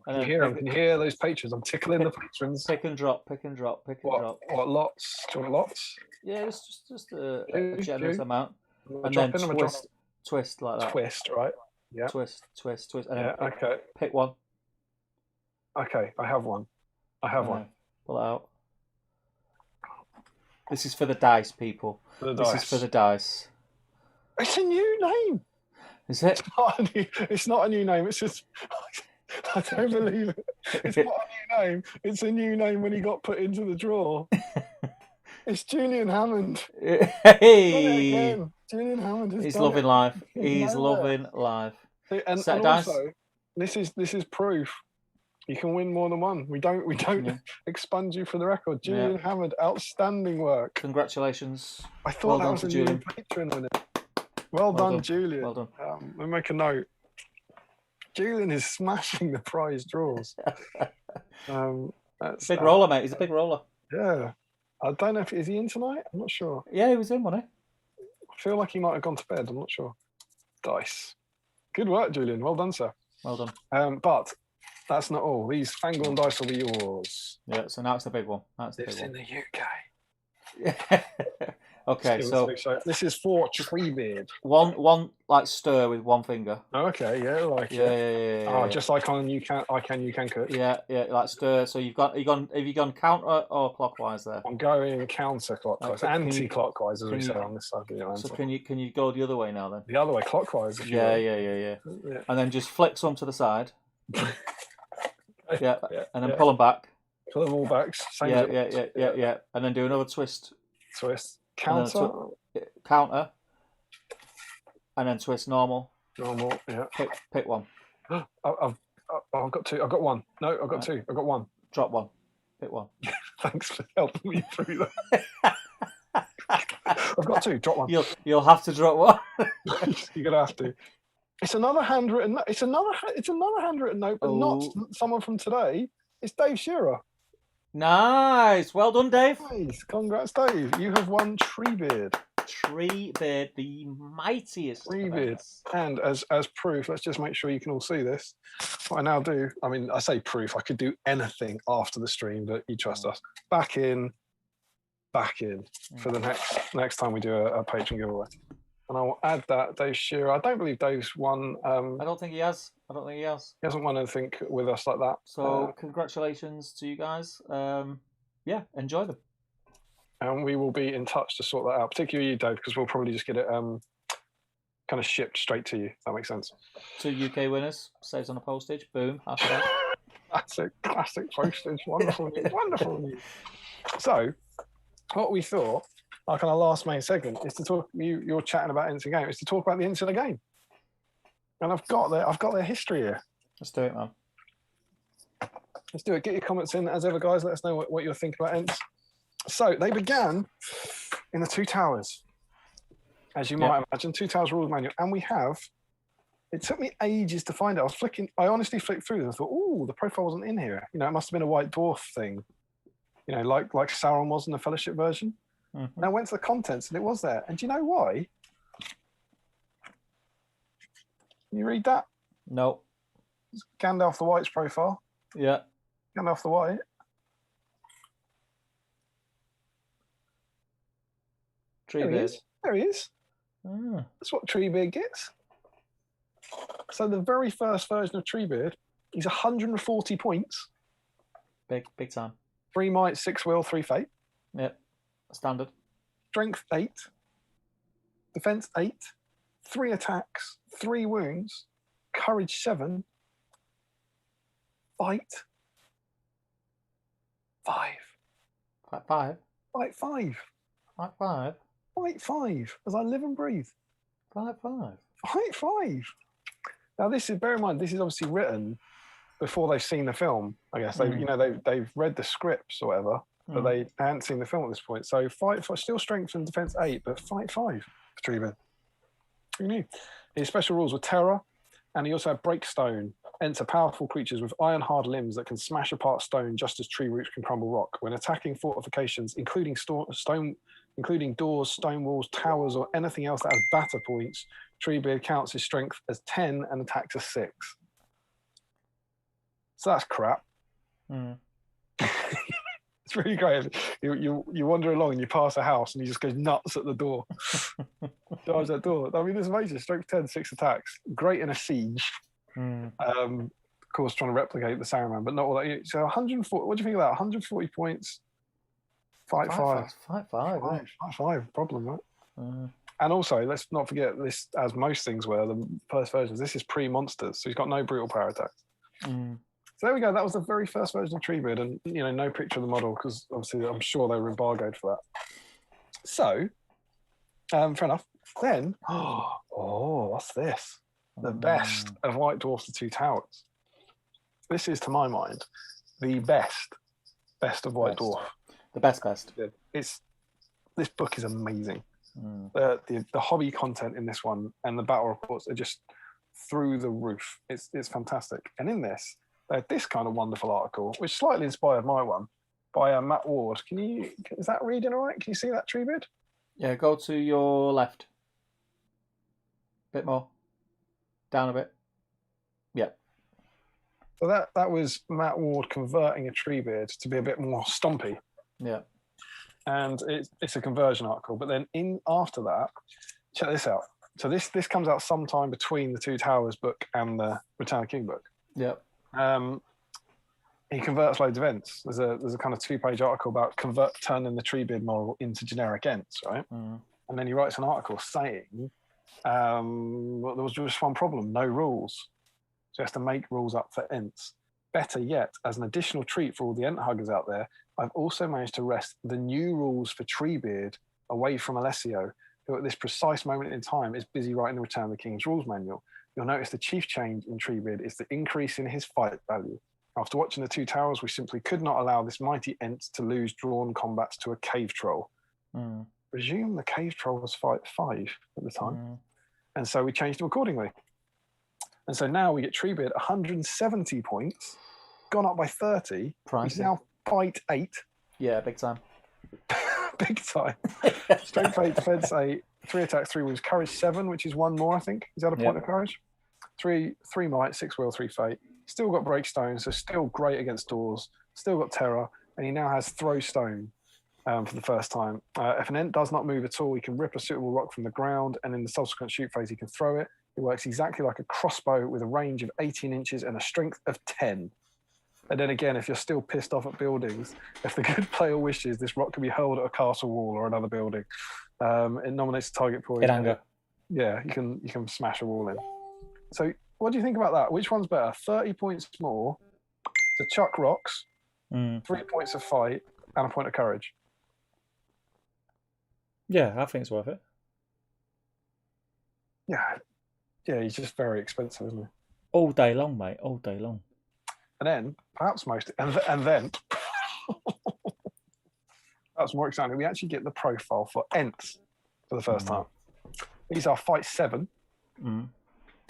Can you hear those patrons? I'm tickling the patrons. Pick and drop. What lots? Do you want lots? Yeah, just a generous amount. And then twist like that. Twist, right? Yeah. Twist. And okay. Pick one. Okay, I have one. One. Pull it out. This is for the dice, people. This is for the dice. It's a new name. Is it? It's not a new name. It's just... I don't believe it. It's not a new name. It's a new name when he got put into the draw. It's Julian Hammond. Hey! Julian Hammond. He's loving life. He's loving life. And also, this is proof. You can win more than one. We don't expunge you for the record. Julian Hammond, outstanding work. Congratulations. I thought that was a new patron on it. Well done, Julian. Well done. Let me make a note. Julian is smashing the prize draws. Big roller, mate. He's a big roller. Yeah. I don't know is he in tonight? I'm not sure. Yeah, he was in, wasn't he? I feel like he might have gone to bed. I'm not sure. Dice. Good work, Julian. Well done, sir. Well done. But that's not all. These Fangorn dice will be yours. Yeah, so now it's the big one. Lives in the UK. Okay, so this is for Treebeard. One like stir with one finger. Okay, yeah, like yeah. Just like on you can cook. Yeah, like stir. So have you gone counter or clockwise there? I'm going counterclockwise, anti-clockwise as we say on this side of the Atlantic. So can you go the other way now then? The other way, clockwise. If yeah. Yeah. And then just flick some to the side. yeah, and then pull them back. Pull them all back. Yeah. And then do another twist. Twist. Counter. Counter. And then twist normal. Normal. Yeah. Pick one. I've got two. I've got one. No, I've got two. I've got one. Drop one. Pick one. Thanks for helping me through that. I've got two. Drop one. You'll have to drop one. You're gonna have to. It's another handwritten. It's another handwritten note, but not someone from today. It's Dave Shearer. Nice. Well done, Dave. Nice. Congrats, Dave. You have won Treebeard. Treebeard, the mightiest. Treebeard. And as proof, let's just make sure you can all see this. What I now do, I mean, I say proof, I could do anything after the stream, but you trust us. Back in for the next time we do a patron giveaway. And I will add that Dave Shearer. I don't believe Dave's won. I don't think he has. He hasn't won anything with us like that. So congratulations to you guys. Enjoy them. And we will be in touch to sort that out, particularly you, Dave, because we'll probably just get it kind of shipped straight to you. If that makes sense. 2 UK winners, saves on a postage. Boom. After that. That's a classic postage. Wonderful news. Wonderful news. So, what we thought, our kind of last main segment, is to talk. You're chatting about Ents in Game. Is to talk about the Ents in the game. And I've got their history here. Let's do it, man. Let's do it. Get your comments in as ever, guys. Let us know what you're thinking about Ents. So they began in the Two Towers, as you might imagine. Two Towers rules manual, and we have. It took me ages to find it. I honestly flicked through this and thought, oh, the profile wasn't in here. You know, it must have been a White Dwarf thing. You know, like Sauron was in the Fellowship version. And I went to the contents, and it was there. And do you know why? Can you read that? No. It's Gandalf the White's profile. Yeah. Gandalf the White. Treebeard. There he is. That's what Treebeard gets. So the very first version of Treebeard, he's 140 points. Big time. 3 might, 6 will, 3 fate. Yep. Standard. Strength 8. Defense 8. 3 attacks. 3 wounds. Courage 7. Fight 5. Fight 5. Fight 5. Fight 5. Fight 5. As I live and breathe. Fight 5. Fight 5. Now this is, bear in mind, this is obviously written before they've seen the film. I guess they've read the scripts or whatever, but they hadn't seen the film at this point. So fight 5, still strength and defense 8, but fight 5 for Treebeard. Who knew? His special rules were terror, and he also had breakstone. Enter powerful creatures with iron-hard limbs that can smash apart stone, just as tree roots can crumble rock. When attacking fortifications, including doors, stone walls, towers, or anything else that has batter points, Treebeard counts his strength as 10 and attacks as 6. So that's crap. It's really great. You wander along and you pass a house and he just goes nuts at the door. Dives that door. I mean, this is amazing. Strength 10, 6 attacks. Great in a siege. Of course, trying to replicate the Saruman, but not all that. So 140. What do you think of that? 140 points. Fight 5. Fight 5. Fight 5. Problem, right? And also, let's not forget this, as most things were, the first versions. This is pre-monsters, so he's got no brutal power attacks. So there we go. That was the very first version of Treebeard, and no picture of the model because obviously I'm sure they were embargoed for that. So, fair enough. Then, what's this? The best of White Dwarf: The Two Towers. This is, to my mind, the best of White Dwarf. The best. This book is amazing. The hobby content in this one and the battle reports are just through the roof. It's fantastic. And in this, they had this kind of wonderful article, which slightly inspired my one, by Matt Ward. Is that reading all right? Can you see that, Treebeard? Yeah, go to your left. Bit more. Down a bit. Yeah. So that was Matt Ward converting a Treebeard to be a bit more stompy. Yeah. and it's a conversion article. But then after that, check this out. So this comes out sometime between the Two Towers book and the Return of the King book. Yep. He converts loads of Ents. There's a kind of 2-page article about turning the Treebeard model into generic Ents, right? And then he writes an article saying there was just one problem: no rules. So he has to make rules up for Ents. Better yet, as an additional treat for all the Ent huggers out there, I've also managed to wrest the new rules for Treebeard away from Alessio, who at this precise moment in time is busy writing the Return of the King's rules manual. You'll notice the chief change in Treebeard is the increase in his fight value. After watching the Two Towers, we simply could not allow this mighty Ent to lose drawn combats to a cave troll. Presume the cave troll was fight 5 at the time. And so we changed them accordingly. And so now we get Treebeard 170 points, gone up by 30. He's now fight 8. Yeah, big time. Big time. Strength 8, defense 8, 3 attacks, 3 wounds, courage 7, which is 1 more, I think. Is that a point of courage? 3 might, 6 will, 3 fate. Still got breakstone, so still great against doors. Still got terror, and he now has throw stone for the first time. If an Ent does not move at all, he can rip a suitable rock from the ground, and in the subsequent shoot phase, he can throw it. It works exactly like a crossbow with a range of 18 inches and a strength of 10. And then again, if you're still pissed off at buildings, if the good player wishes, this rock can be hurled at a castle wall or another building. It nominates a target point. In anger. Yeah, you can smash a wall in. So what do you think about that? Which one's better? 30 points more to chuck rocks, 3 points of fight, and a point of courage. Yeah, I think it's worth it. Yeah, he's just very expensive, isn't he? All day long, mate. All day long. And then, perhaps then, perhaps more exciting, we actually get the profile for Ents for the first time. These are fight 7.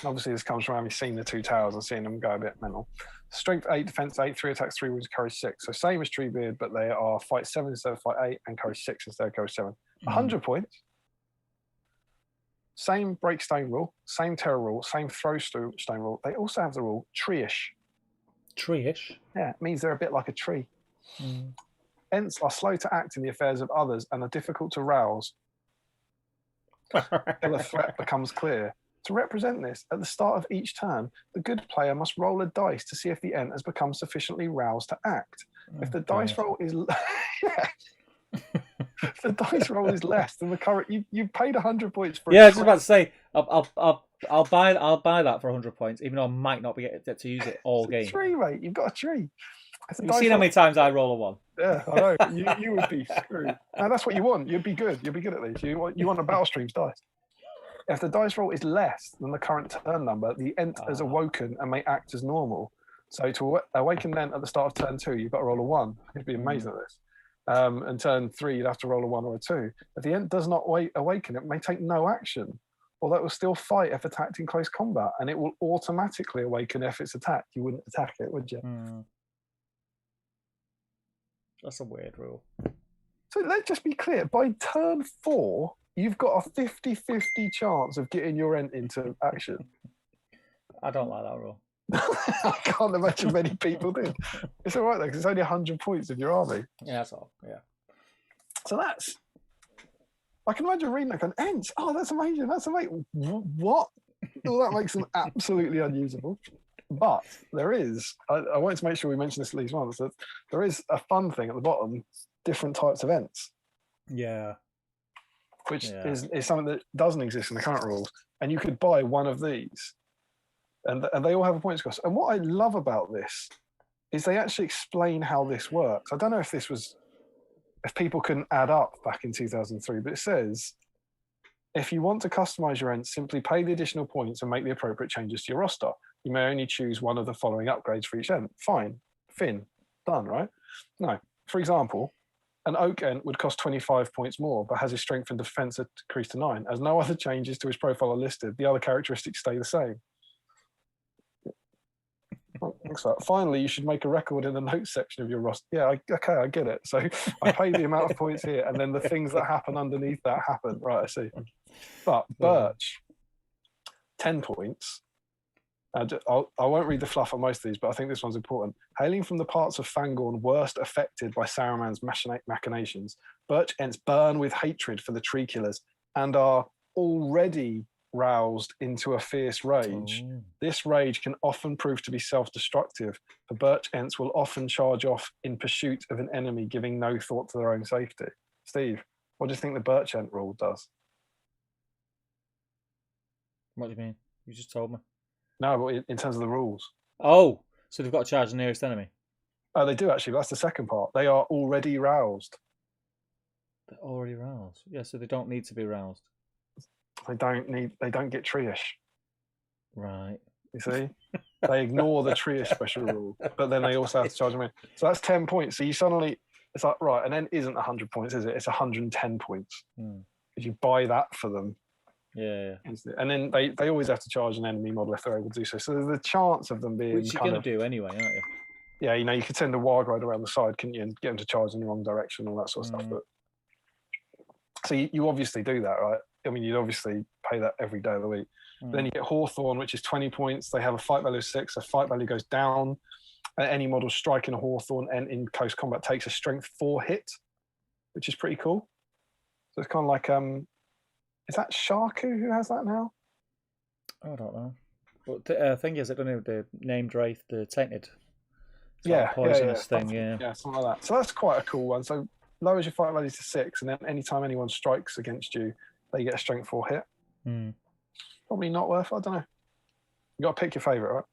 Obviously, this comes from having seen the Two Towers and seeing them go a bit mental. Strength 8, defense 8, 3 attacks, 3 wounds, courage 6. So same as Treebeard, but they are fight 7 instead of fight 8 and courage 6 instead of courage 7. 100 points. Same breakstone rule, same terror rule, same throw stone rule. They also have the rule tree-ish. Tree-ish? Yeah, it means they're a bit like a tree. Ents are slow to act in the affairs of others and are difficult to rouse until a threat becomes clear. To represent this, at the start of each turn, the good player must roll a dice to see if the Ent has become sufficiently roused to act. If the dice roll is if the dice roll is less than the current, you paid 100 points for. Yeah, I was just about to say, I'll buy that for 100 points, even though I might not get to use it all game. Tree, mate, you've got a tree. You've seen how many times I roll a 1. Yeah, I know. You would be screwed. No, that's what you want. You'd be good. You'd be good at these. You want a Battle Streams dice. If the dice roll is less than the current turn number, the Ent has awoken and may act as normal. So to awaken then at the start of turn 2, you've got to roll a 1. You'd be amazing at this. And turn 3, you'd have to roll a 1 or a 2. If the Ent does not awaken, it may take no action, although it will still fight if attacked in close combat, and it will automatically awaken if it's attacked. You wouldn't attack it, would you? That's a weird rule. So let's just be clear. By turn 4, you've got a 50-50 chance of getting your Ent into action. I don't like that rule. I can't imagine many people do. It's all right though, because it's only 100 points of your army. Yeah, that's all. Yeah. So I can imagine reading that going, Ents, oh, that's amazing. That's amazing. What? Well, that makes them absolutely unusable. But there is, I wanted to make sure we mention this at least once, that there is a fun thing at the bottom, different types of Ents. Yeah. Which is something that doesn't exist in the current rules. And you could buy one of these. And they all have a points cost. And what I love about this is they actually explain how this works. I don't know if people couldn't add up back in 2003, but it says, if you want to customize your Ents, simply pay the additional points and make the appropriate changes to your roster. You may only choose one of the following upgrades for each Ent. Fine. Fin. Done, right? No. For example, an Oak Ent would cost 25 points more, but has his strength and defense increased to 9. As no other changes to his profile are listed, the other characteristics stay the same. Thanks for that. Finally, you should make a record in the notes section of your roster. Yeah, okay, I get it. So I pay the amount of points here, and then the things that happen underneath that happen. Right, I see. But Birch, 10 points. I won't read the fluff on most of these, but I think this one's important. Hailing from the parts of Fangorn worst affected by Saruman's machinations, Birch Ents burn with hatred for the tree killers and are already roused into a fierce rage. Oh. This rage can often prove to be self-destructive. The Birch Ents will often charge off in pursuit of an enemy, giving no thought to their own safety. Steve, what do you think the Birch Ent rule does? What do you mean? You just told me. No, but in terms of the rules. Oh, so they've got to charge the nearest enemy. Oh, they do actually. That's the second part. They are already roused. They're already roused. Yeah, so they don't need to be roused. They don't get tree-ish. Right. You see? They ignore the tree-ish special rule, but then they also have to charge them in. So that's 10 points. So you suddenly, it's like, right, and then isn't 100 points, is it? It's 110 points. If you buy that for them. Yeah. And then they always have to charge an enemy model if they're able to do so. So there's the chance of them being Which you're going to do anyway, aren't you? Yeah, you could send a wild ride around the side, couldn't you, and get them to charge in the wrong direction, all that sort of stuff. But so you obviously do that, right? I mean, you'd obviously pay that every day of the week. Then you get Hawthorn, which is 20 points. They have a fight value of 6. So fight value goes down. Any model striking a Hawthorn and in close combat takes a strength 4 hit, which is pretty cool. So it's kind of like, is that Sharku who has that now? I don't know. But the thing is, I don't know, the named Wraith, the Tainted. Poisonous thing, yeah, something like that. So that's quite a cool one. So lowers your fight value to 6, and then anytime anyone strikes against you, they get a strength 4 hit. Probably not worth, I don't know. You got to pick your favourite, right?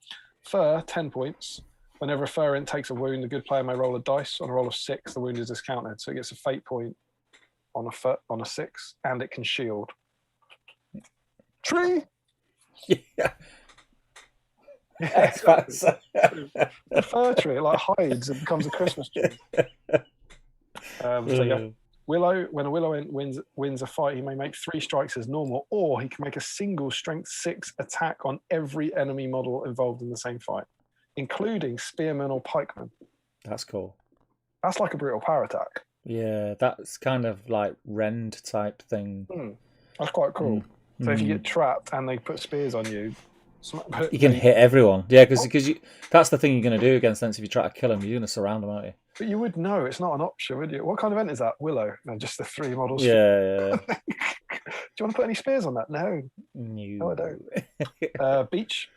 Fur, 10 points. Whenever a Fur Ent takes a wound, the good player may roll a dice. On a roll of 6, the wound is discounted. So it gets a fate point on a 6, and it can shield. Tree! Yeah. The fir tree, it like hides and becomes a Christmas tree. So yeah. Willow, when a Willow Ent wins a fight, he may make 3 strikes as normal, or he can make a single strength 6 attack on every enemy model involved in the same fight, including spearmen or pikemen. That's cool. That's like a brutal power attack. Yeah, that's kind of like rend type thing. That's quite cool. So if you get trapped and they put spears on you, you can hit everyone. Yeah, because that's the thing you're going to do against Ents if you try to kill them. You're going to surround them, aren't you? But you would know. It's not an option, would you? What kind of Ent is that? Willow? No, just the 3 models. Yeah. Do you want to put any spears on that? No, I don't. Beach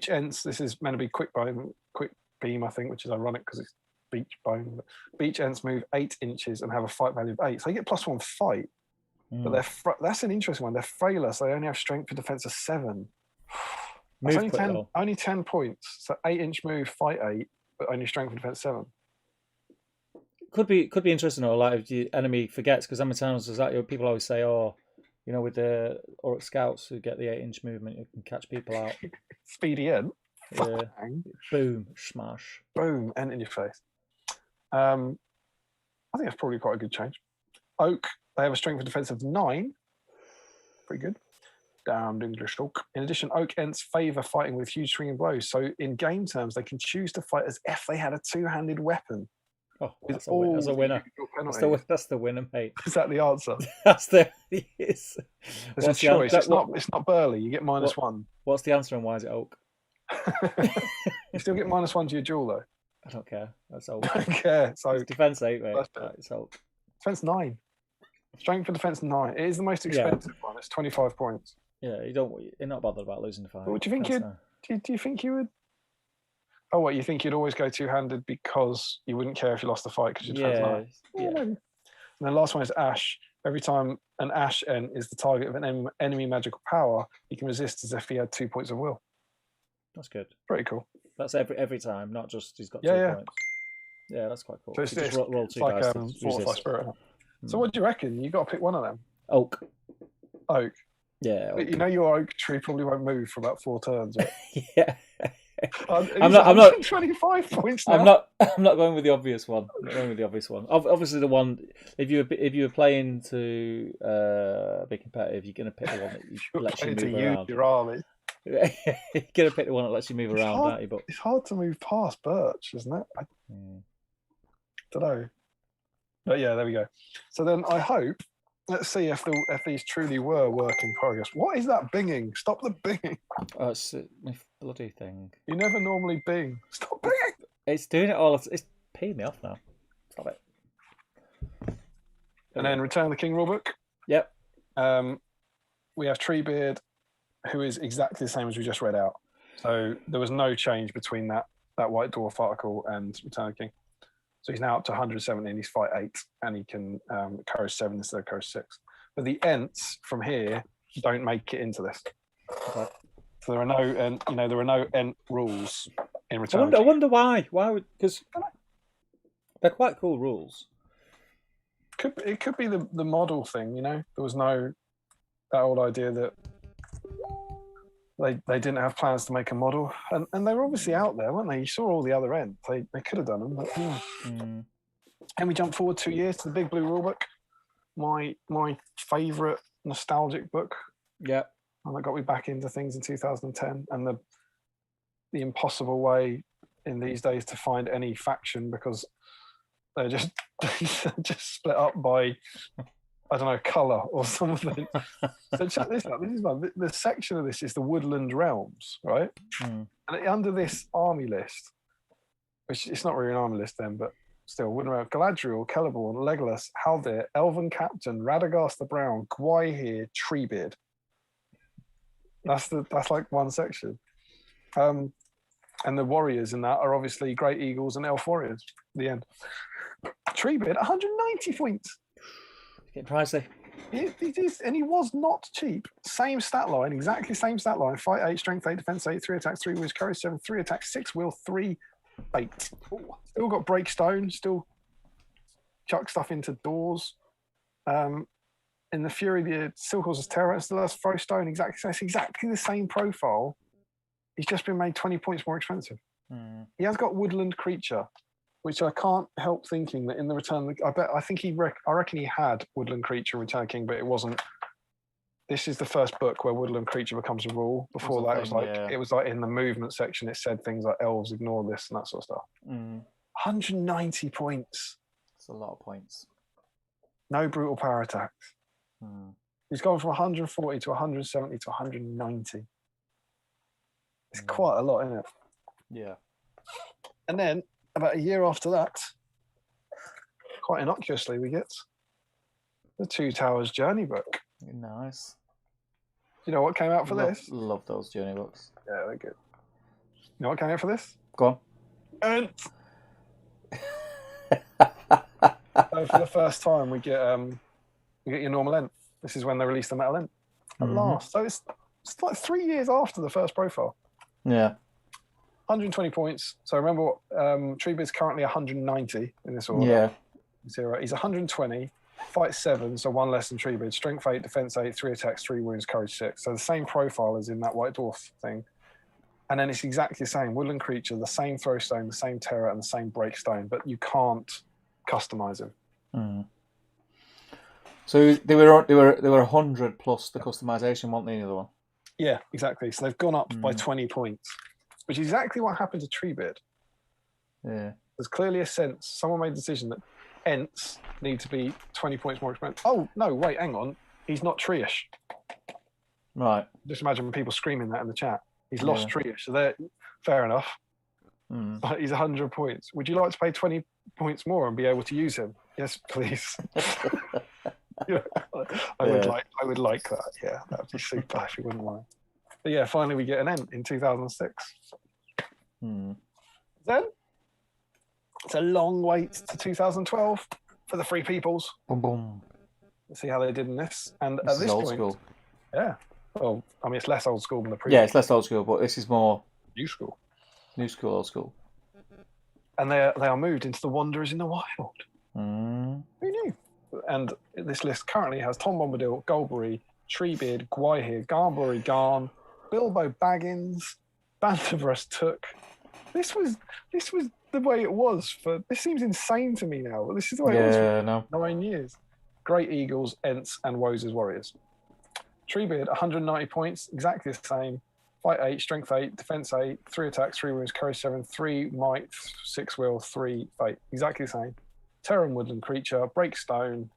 Ents. This is meant to be quick beam, I think, which is ironic because it's beach bone. Beach Ents move 8 inches and have a fight value of 8, so they get +1 fight. But that's an interesting one. They're frailer, so they only have strength for defense of 7. That's only 10 points. So 8-inch move, fight 8, but only strength for defense 7. Could be interesting, or like if the enemy forgets, because how many times does that? People always say, with the Orc Scouts who get the 8-inch movement, you can catch people out. Speedy Ent. Yeah. Boom, smash. Boom, Ent in your face. I think that's probably quite a good change. Oak, they have a strength and defense of 9. Pretty good. Damned English Oak. In addition, Oak Ents favour fighting with huge swinging blows. So in game terms, they can choose to fight as if they had a 2-handed weapon. Oh, that's a winner. That's the winner, mate. Is that the answer? That's the yes. There's a choice. It's not Burley. You get -1. What's the answer and why is it Oak? You still get -1 to your duel though. I don't care. That's Oak. I don't care. So it's defense 8, mate. It's Oak. Defense 9. Strength for defense 9. It is the most expensive one. It's 25 points. Yeah, you're not bothered about losing the fight. What do you think do you think you would? Oh, what, you think you'd always go 2-handed because you wouldn't care if you lost the fight because you'd defense 9? Yeah. And the last one is Ash. Every time an Ash Ent is the target of an enemy magical power, he can resist as if he had 2 points of will. That's good. Pretty cool. That's every time, not just he's got 2 points. Yeah, that's quite cool. So it's just roll 2 like dice. Fortify Spirit. So what do you reckon? You got to pick one of them. Oak. Yeah. Oak. You know your Oak tree probably won't move for about 4 turns. Right? Yeah. I'm not 25 points now. I'm not going with the obvious one. Obviously, the one if you were playing to be competitive, you're going to pick the one that lets you move around. Your army. You're going to pick the one that lets you move around, aren't you? But it's hard to move past Birch, isn't it? I don't know. But yeah, there we go. So then I hope Let's see if these truly were work in progress. What is that binging? Stop the binging. Oh, it's my bloody thing. You never normally bing. Stop binging. It's doing it all. It's peeing me off now. Stop it. And then Return of the King rulebook. Yep. We have Treebeard, who is exactly the same as we just read out. So there was no change between that White Dwarf article and Return of the King. So he's now up to 170 and he's fight 8 and he can courage 7 instead of courage 6. But the Ents from here don't make it into this. Okay. So there are no Ent rules in Return. I wonder why. Why would, because they're quite cool rules. It could be the model thing, There was that old idea that they didn't have plans to make a model, and they were obviously out there, weren't they? You saw all the other ends. They could have done them, but yeah. And we jump forward 2 years to the Big Blue Rulebook, my favourite nostalgic book. Yeah, and that got me back into things in 2010, and the impossible way in these days to find any faction because they're just split up by, I don't know, colour or something. So check this out. This is one. The section of this is the Woodland Realms, right? And under this army list, which it's not really an army list then, but still, Woodland Realms: Galadriel, Celeborn, Legolas, Haldir, Elven Captain, Radagast the Brown, Gwaihir, Treebeard. That's like one section. And the warriors in that are obviously Great Eagles and Elf Warriors. The end. Treebeard, 190 points. Getting pricey. It is, and he was not cheap. Same stat line, exactly same stat line. Fight 8, strength 8, defense 8, 3 attacks, 3 wins, courage 7, 3 attacks, 6 will, 3 bait. Still got break stone, still chuck stuff into doors. In the Fury, the still causes terror, still has throw stone, exactly the same profile. He's just been made 20 points more expensive. He has got Woodland Creature, which I can't help thinking that in the Return, I reckon he had Woodland Creature in Return King, but it wasn't. This is the first book where Woodland Creature becomes a rule. Before that, it was like in the movement section, it said things like elves ignore this and that sort of stuff. 190 points. That's a lot of points. No brutal power attacks. He's gone from 140 to 170 to 190. It's quite a lot, isn't it? Yeah. And then about a year after that, quite innocuously, we get the Two Towers Journey book. Nice. You know what came out for this? Love those journey books. Yeah, they're good. You know what came out for this? Go on. So for the first time, we get your normal Ent. This is when they released the Metal Ent at last. So it's like 3 years after the first profile. Yeah. 120 points. So remember, Treebeard's currently 190 in this order. Yeah. He's 120, fight 7, so 1 less than Treebeard. Strength 8, defense 8, 3 attacks, 3 wounds, courage 6. So the same profile as in that White Dwarf thing. And then it's exactly the same. Woodland Creature, the same throw stone, the same terror, and the same break stone, but you can't customize him. So they were 100 plus the customization, weren't they? The other one. Yeah, exactly. So they've gone up by 20 points, which is exactly what happened to Treebeard. Yeah. There's clearly a sense. Someone made the decision that Ents need to be 20 points more expensive. Oh, no, wait, hang on. He's not tree-ish. Right. Just imagine people screaming that in the chat. He's lost tree-ish. So fair enough. But he's 100 points. Would you like to pay 20 points more and be able to use him? Yes, please. I would like that. Yeah, that'd be super if you wouldn't mind. But yeah, finally we get an Ent in 2006. Then it's a long wait to 2012 for the Free Peoples. Boom, boom. Let's see how they did in this. And this at this old point, school. Yeah. Well, I mean, it's less old school than the previous. Yeah, it's less old school, but this is more new school. New school, old school. And they are moved into the Wanderers in the Wild. Who knew? And this list currently has Tom Bombadil, Golbery, Treebeard, Gwaihir, Garbury, Garn, Bilbo Baggins, Banterbrust Took. This was the way it was for. This seems insane to me now, but this is the way it was for 9 years. Great Eagles, Ents, and Woes as Warriors. Treebeard, 190 points, exactly the same. Fight 8, Strength 8, Defense 8, 3 attacks, 3 wounds, Courage 7, 3 Might, 6 Will, 3 Fate. Exactly the same. Terran Woodland Creature, Break Stone,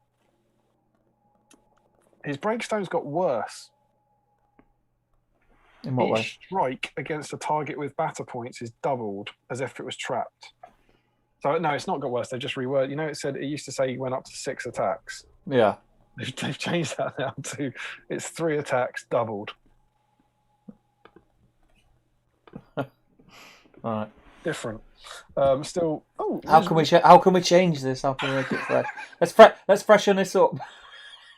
his breakstone's got worse. In what way? Each strike against a target with batter points is doubled as if it was trapped. So no, it's not got worse. They just reworded. You know, it used to say he went up to 6 attacks. Yeah. They've changed that now to it's 3 attacks doubled. All right. Different. Still. Oh, how can we change this? How can we make it fresh? Let's freshen this up.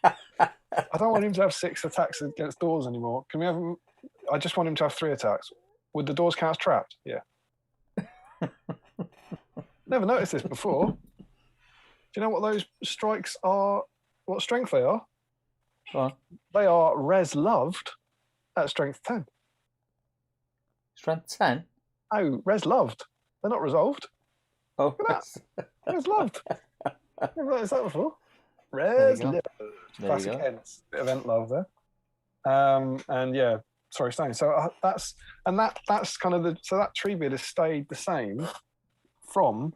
I don't want him to have 6 attacks against doors anymore. Can we have? I just want him to have 3 attacks. Would the doors count as trapped? Yeah. Never noticed this before. Do you know what those strikes are? What strength they are? They are res loved at strength 10. Strength 10? Oh, res loved. They're not resolved. Oh, res loved. Never noticed that before. Res loved. Classic Ents. Bit of Ent love there. And yeah, sorry, stone. So that's kind of the. So that tree beard has stayed the same from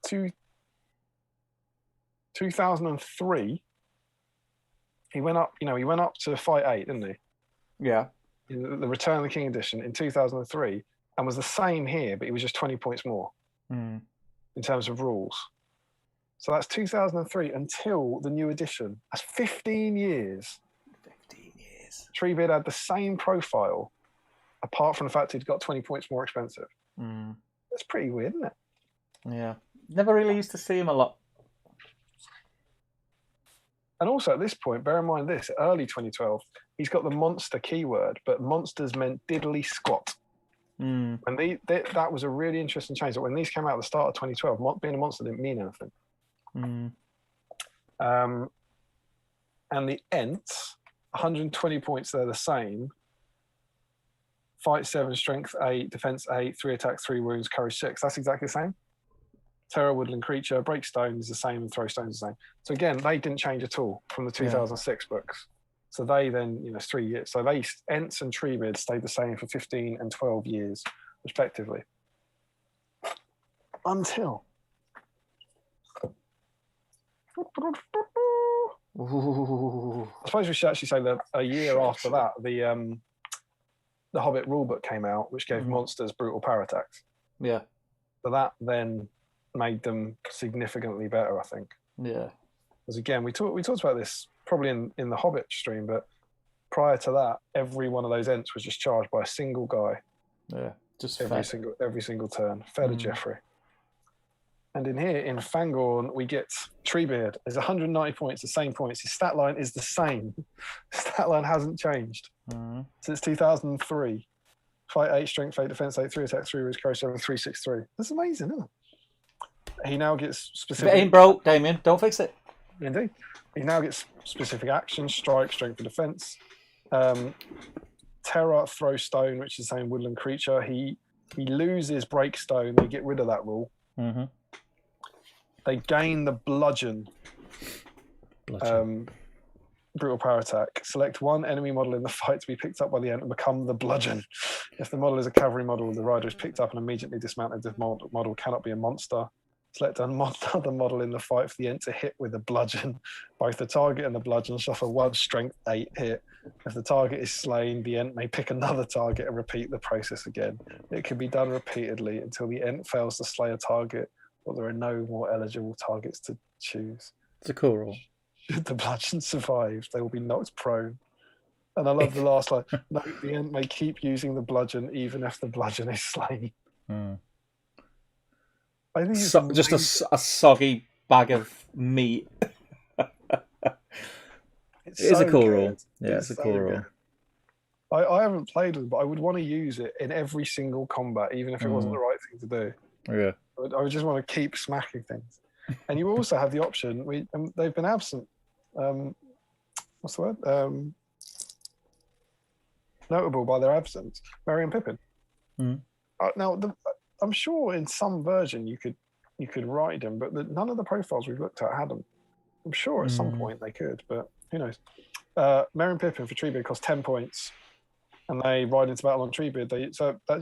2003. He went up. He went up to fight 8, didn't he? Yeah. In the Return of the King edition in 2003, and was the same here, but he was just 20 points more in terms of rules. So that's 2003 until the new edition. That's 15 years. 15 years. Treebeard had the same profile, apart from the fact he'd got 20 points more expensive. That's pretty weird, isn't it? Yeah. Never really used to see him a lot. And also at this point, bear in mind this, early 2012, he's got the monster keyword, but monsters meant diddly squat. And that was a really interesting change. That when these came out at the start of 2012, being a monster didn't mean anything. And the Ents, 120 points, they're the same. Fight 7, strength 8, defense 8, 3 attacks, 3 wounds, courage 6. That's exactly the same. Terror woodland creature, break stone is the same, and throw stone is the same. So again, they didn't change at all from the 2006 books. So they then, it's 3 years. So they Ents and Treebeard stayed the same for 15 and 12 years, respectively. Until I suppose we should actually say that a year after that, the Hobbit rulebook came out, which gave monsters brutal power attacks. Yeah. So that then made them significantly better, I think. Yeah. Because again, we talked about this probably in the Hobbit stream, but prior to that, every one of those Ents was just charged by a single guy. Yeah. Just every single turn, fed to Jeffrey. And in here, in Fangorn, we get Treebeard. There's 190 points, the same points. His stat line is the same. His stat line hasn't changed since 2003. Fight 8, strength 8, defense 8, 3 attack, 3 wounds, courage 7, 363. That's amazing, isn't it? He now gets specific. If it ain't broke, Damian, don't fix it. Indeed. He now gets specific actions: strike, strength, and defense. Terror, throw stone, which is the same woodland creature. He loses break stone. They get rid of that rule. They gain the bludgeon. Brutal power attack. Select one enemy model in the fight to be picked up by the Ent and become the bludgeon. If the model is a cavalry model, the rider is picked up and immediately dismounted. The model cannot be a monster. Select another model in the fight for the Ent to hit with a bludgeon. Both the target and the bludgeon suffer 1 strength 8 hit. If the target is slain, the Ent may pick another target and repeat the process again. It can be done repeatedly until the Ent fails to slay a target, or there are no more eligible targets to choose. It's a cool rule. Should the bludgeon survive, they will be knocked prone. And I love the last line. Note the Ent may keep using the bludgeon even if the bludgeon is slain. I think it's just a soggy bag of meat. It is a cool rule. Yeah, it's a cool rule. I haven't played with it, but I would want to use it in every single combat, even if it wasn't the right thing to do. Yeah. I would just want to keep smacking things. And you also have the option, they've been absent. What's the word? Notable by their absence. Merry and Pippin. Now, I'm sure in some version you could ride them, but none of the profiles we've looked at had them. I'm sure at some point they could, but who knows? Merry and Pippin for Treebeard cost 10 points, and they ride into battle on Treebeard.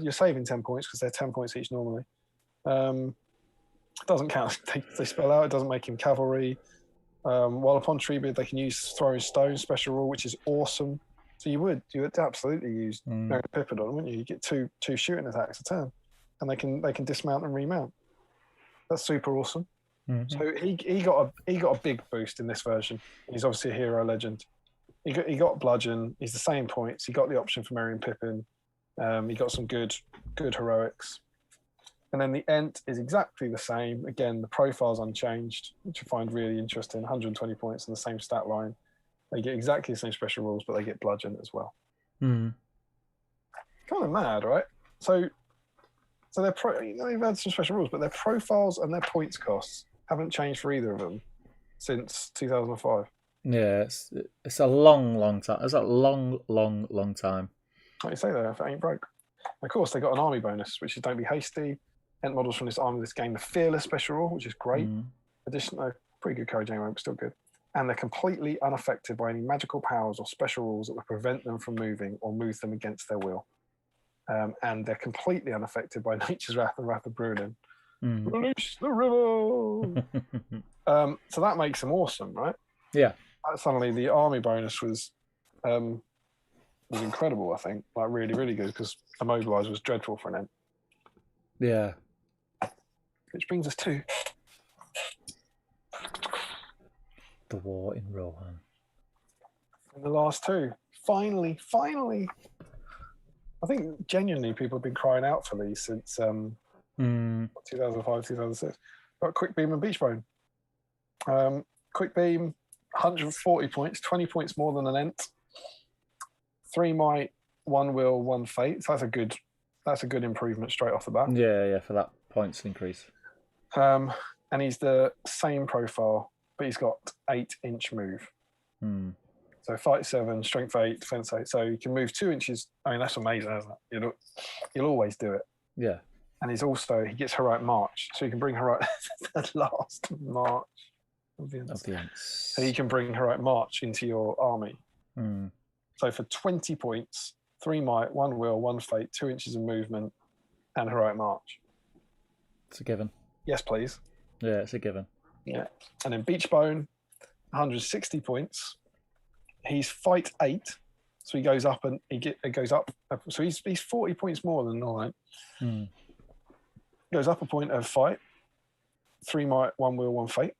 You're saving 10 points because they're 10 points each normally. Doesn't count. They spell out. It doesn't make him cavalry. While upon tree bid, they can use throwing stones special rule, which is awesome. So you would absolutely use Merry Pippin on them, wouldn't you? You get two shooting attacks a turn, and they can dismount and remount. That's super awesome. Mm-hmm. So he got a big boost in this version. He's obviously a hero legend. He got bludgeon. He's the same points. He got the option for Merry and Pippin. He got some good heroics. And then the Ent is exactly the same. Again, the profile's unchanged, which I find really interesting. 120 points in the same stat line. They get exactly the same special rules, but they get bludgeon as well. Mm. Kind of mad, right? So they're they've had some special rules, but their profiles and their points costs haven't changed for either of them since 2005. Yeah, it's a long time. It's a long time. Like you say, though, if it ain't broke. Of course, they got an army bonus, which is don't be hasty. Ent models from this army this game, the fearless special rule, which is great. Additional, pretty good courage anyway, but still good. And they're completely unaffected by any magical powers or special rules that would prevent them from moving or move them against their will. And they're completely unaffected by Nature's Wrath and Wrath of Brunin. Release the river! So that makes them awesome, right? Yeah. Suddenly the army bonus was incredible, I think. Like really, really good, because Immobilize was dreadful for an Ent. Yeah. Which brings us to the war in Rohan. And the last two. Finally. I think genuinely people have been crying out for these since 2005, 2006. Got Quick Beam and Beach Bone. Quick Beam, 140 points, 20 points more than an Ent. 3 might, 1 will, 1 fate. So that's a good improvement straight off the bat. Yeah, for that points increase. And he's the same profile, but he's got 8-inch move. So fight 7, strength 8, defense 8. So you can move 2 inches. I mean, that's amazing, isn't it? You'll always do it. Yeah. And he gets Heroic March. So you can bring Heroic the last March of the Ents. So you can bring Heroic March into your army. So for 20 points, 3 might, 1 will, 1 fate, 2 inches of movement, and Heroic March. It's a given. Yes, please. Yeah, it's a given. Yeah. And then Beach Bone, 160 points. He's fight 8, so he goes up and it goes up. So he's 40 points more than normal. Goes up a point of fight. 3 might, 1 will, 1 fate.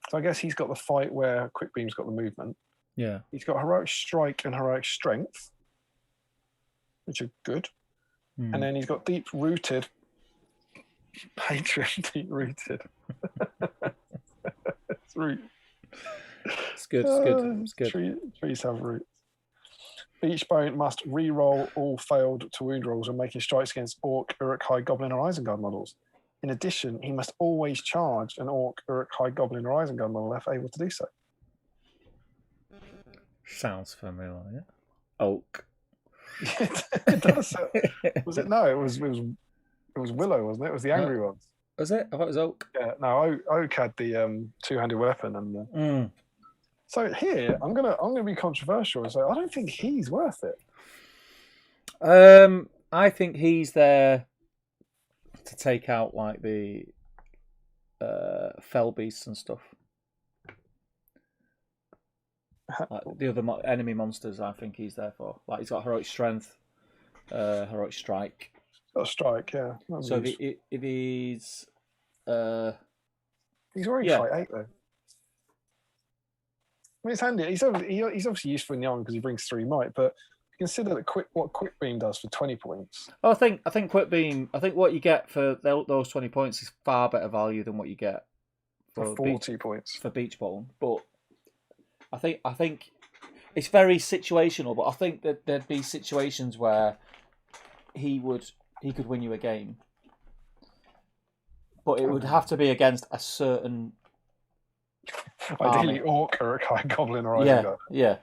So I guess he's got the fight where Quick Beam's got the movement. Yeah. He's got Heroic Strike and Heroic Strength, which are good. And then he's got Deep Rooted. Patron Deep Rooted. It's root. It's good. Trees have roots. Beach Bone must re-roll all failed to wound rolls when making strikes against Orc, Uruk, High Goblin, or Isengard models. In addition, he must always charge an Orc, Uruk, High Goblin, or Isengard model if able to do so. Sounds familiar. Yeah. Oak. It does. Was it? No, it was Willow, wasn't it? It was the angry ones. Was it? I thought it was Oak. Yeah, no, Oak had the two-handed weapon and. So here, I'm gonna be controversial and say I don't think he's worth it. I think he's there to take out like the fell beasts and stuff. Like the other enemy monsters, I think he's there for. Like he's got heroic strength, heroic strike. Got a strike, yeah. So if he's already fight 8 though. I mean, it's handy. He's obviously useful in the army because he brings 3 might, but consider that what Quick Beam does for 20 points. Oh, I think Quick Beam. I think what you get for those 20 points is far better value than what you get for 40 points for Beach Bone. But I think it's very situational. But I think that there'd be situations where he could win you a game, but it would have to be against a certain. Ideally, Orc or a High Goblin or Isengard. Yeah.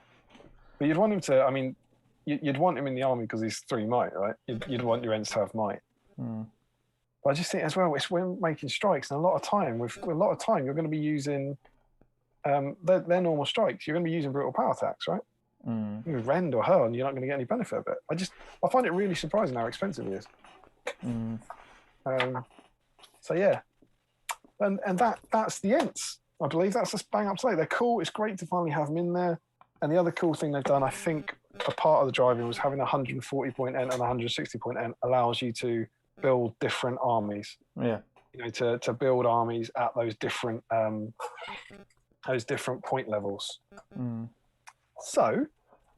But you'd want him to. I mean, you'd want him in the army because he's 3 might, right? You'd want your Ents to have might. But I just think as well, it's when making strikes, and a lot of time you're going to be using their normal strikes. You're going to be using brutal power attacks, right? With Rend or Hurl, and you're not going to get any benefit of it. I find it really surprising how expensive it is. So yeah, and that's the Ents. I believe that's a bang up to date. They're cool. It's great to finally have them in there. And the other cool thing they've done, I think, a part of the driving was having a 140 point end and 160 point end allows you to build different armies. Yeah. You know, to build armies at those different point levels. Mm. So,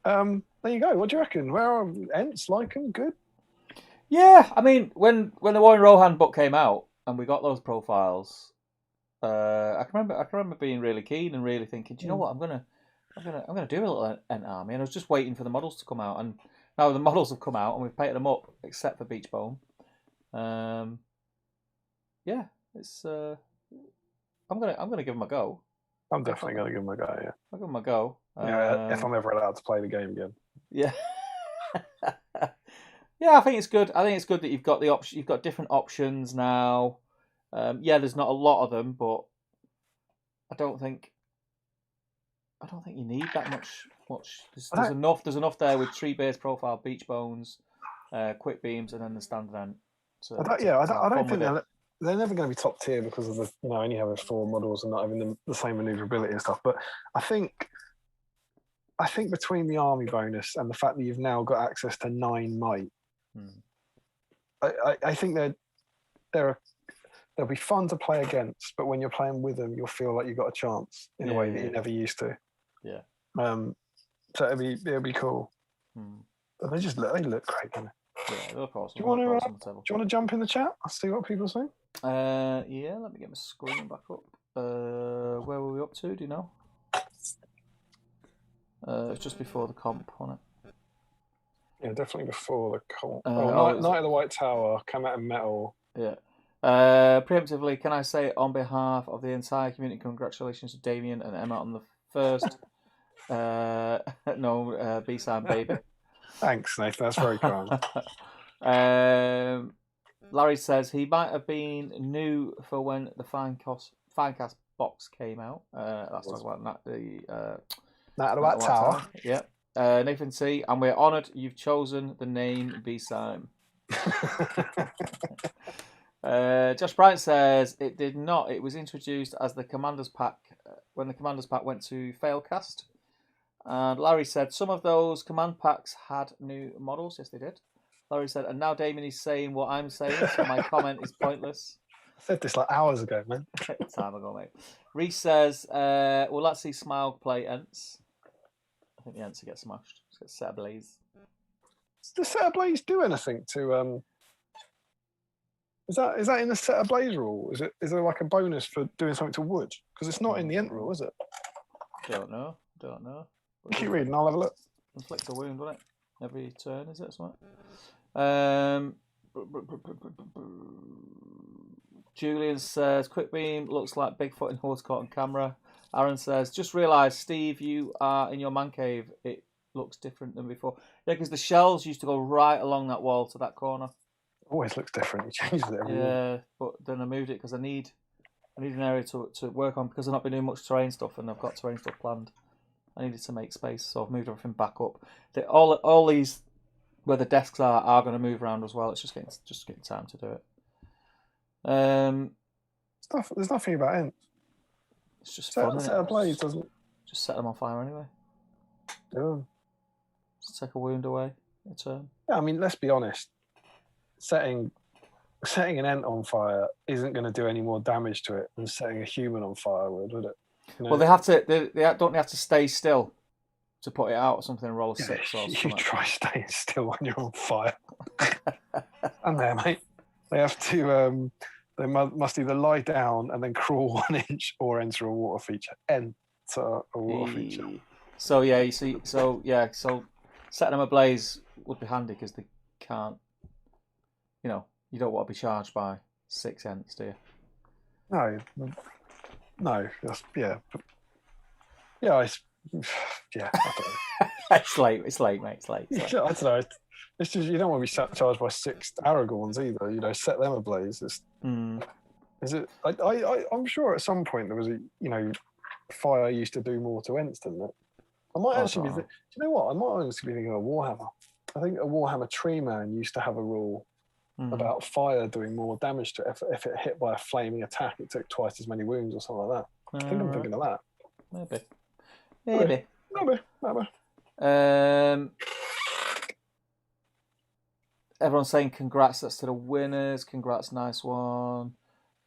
there you go. What do you reckon? Where are Ents? Like them? Good? Yeah, I mean, when the Warren Rohan book came out and we got those profiles, I can remember being really keen and really thinking, do you know what, I'm gonna do a little Ent army, and I was just waiting for the models to come out, and now the models have come out and we've painted them up except for Beachbone. Yeah, it's I'm gonna give them a go. I'm definitely gonna give them a go. Yeah, I'll give them a go. Yeah, if I'm ever allowed to play the game again. Yeah. Yeah, I think it's good. I think it's good that you've got the option. You've got different options now. Yeah, there's not a lot of them, but I don't think you need that much. There's enough. There's enough there with tree base profile, beach bones, quick beams, and then the standard end. So I don't think they're never going to be top tier because of the only having 4 models and not having the same maneuverability and stuff. But I think between the army bonus and the fact that you've now got access to 9 might, I think they'll be fun to play against. But when you're playing with them, you'll feel like you've got a chance in a way that you never used to. Yeah. So it'll be cool. But they look great, don't they? Yeah, they look awesome. Do you want to jump in the chat? I'll see what people say. Yeah, let me get my screen back up. Where were we up to? Do you know? It's just before the comp, wasn't it? Yeah, definitely before the comp. Night of the White Tower, come out in metal. Yeah. Preemptively, can I say on behalf of the entire community, congratulations to Damian and Emma on the first B-side baby. Thanks, Nathan. That's very kind. Larry says he might have been new for when the Finecast box came out. Let's talk about that. Night of the White Tower. Yeah. Nathan C. And we're honoured you've chosen the name B-Sime. Josh Bryant says it did not. It was introduced as the Commander's Pack when the Commander's Pack went to Failcast. And Larry said some of those command packs had new models. Yes, they did. Larry said, and now Damien is saying what I'm saying, so my comment is pointless. I said this like hours ago, man. Time ago, mate. Reese says, well, let's see Smile play Ents. I think the Ents will get smashed. Let's get set ablaze. Does the set ablaze do anything to Is that in the set ablaze rule? Is there like a bonus for doing something to wood? Because it's not in the Ent rule, is it? Don't know. Keep reading, I'll have a look. Inflict a wound, won't it? Every turn, is it? Something? Julian says, quick beam looks like Bigfoot in horse caught on camera. Aaron says, just realised, Steve, you are in your man cave. It looks different than before. Yeah, because the shells used to go right along that wall to that corner. Always looks different. He changes it every week. But then I moved it because I need an area to work on because I've not been doing much terrain stuff and I've got terrain stuff planned. I needed to make space, so I've moved everything back up. All these where the desks are going to move around as well. It's just getting time to do it. There's nothing about Ent. It's just fun. Set ablaze doesn't. Just set them on fire anyway. Yeah. Just take a wound away. A turn. Yeah, I mean, let's be honest. Setting an Ent on fire isn't going to do any more damage to it than setting a human on fire would it? You know? Well, they have to. They have to stay still to put it out or something and roll a 6 or something. You try staying still when you're on fire. And there, mate. They have to. They must either lie down and then crawl 1 inch or enter a water feature. Enter a water feature. So yeah, you see. So setting them ablaze would be handy because they can't. You don't want to be charged by 6 Ents, do you? No. Yeah. I don't know. It's late, mate. It's late. I don't know. It's just you don't want to be charged by 6 Aragorns either. Set them ablaze. Is it? I'm sure at some point there was fire used to do more to Ents, didn't it? I might actually be. Do you know what? I might actually be thinking of a Warhammer. I think a Warhammer Tree Man used to have a rule about fire doing more damage to it. If it hit by a flaming attack, it took twice as many wounds or something like that. I think I'm thinking of that. Maybe. Everyone's saying congrats. That's to the winners. Congrats, nice one.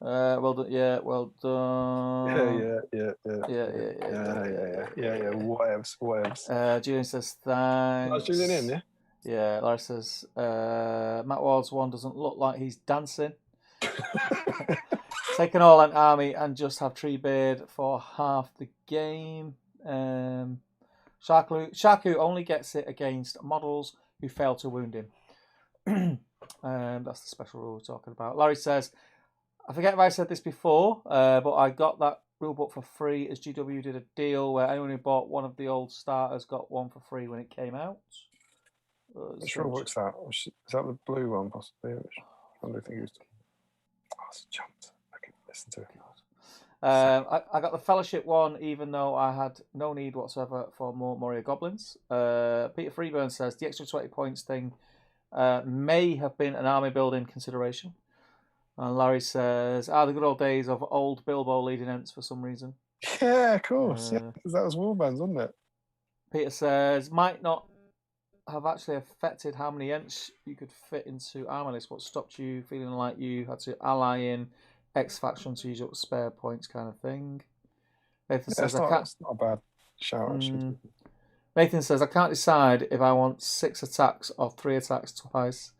Well done. Yeah, well done. Yeah. Whatevs. Julian says thanks. That's Julian in, yeah? Yeah, Larry says Matt Ward's one doesn't look like he's dancing. Take an all-out army and just have Treebeard for half the game. Shaku only gets it against models who fail to wound him. That's the special rule we're talking about. Larry says, I forget if I said this before, but I got that rulebook for free as GW did a deal where anyone who bought one of the old starters got one for free when it came out. Which rulebook's that? Is that the blue one, possibly? I don't think it was. Oh, it's jumped. I can listen to it. I got the Fellowship one, even though I had no need whatsoever for more Moria Goblins. Peter Freeburn says the extra 20 points thing may have been an army building consideration. And Larry says, the good old days of old Bilbo leading Ents for some reason. Yeah, of course. Because that was Warbands, wasn't it? Peter says, might not have actually affected how many Ents you could fit into armor list. What stopped you feeling like you had to ally in X faction to use up spare points, kind of thing. Nathan says, that's not a bad shout, actually. Nathan says, I can't decide if I want 6 attacks or 3 attacks twice.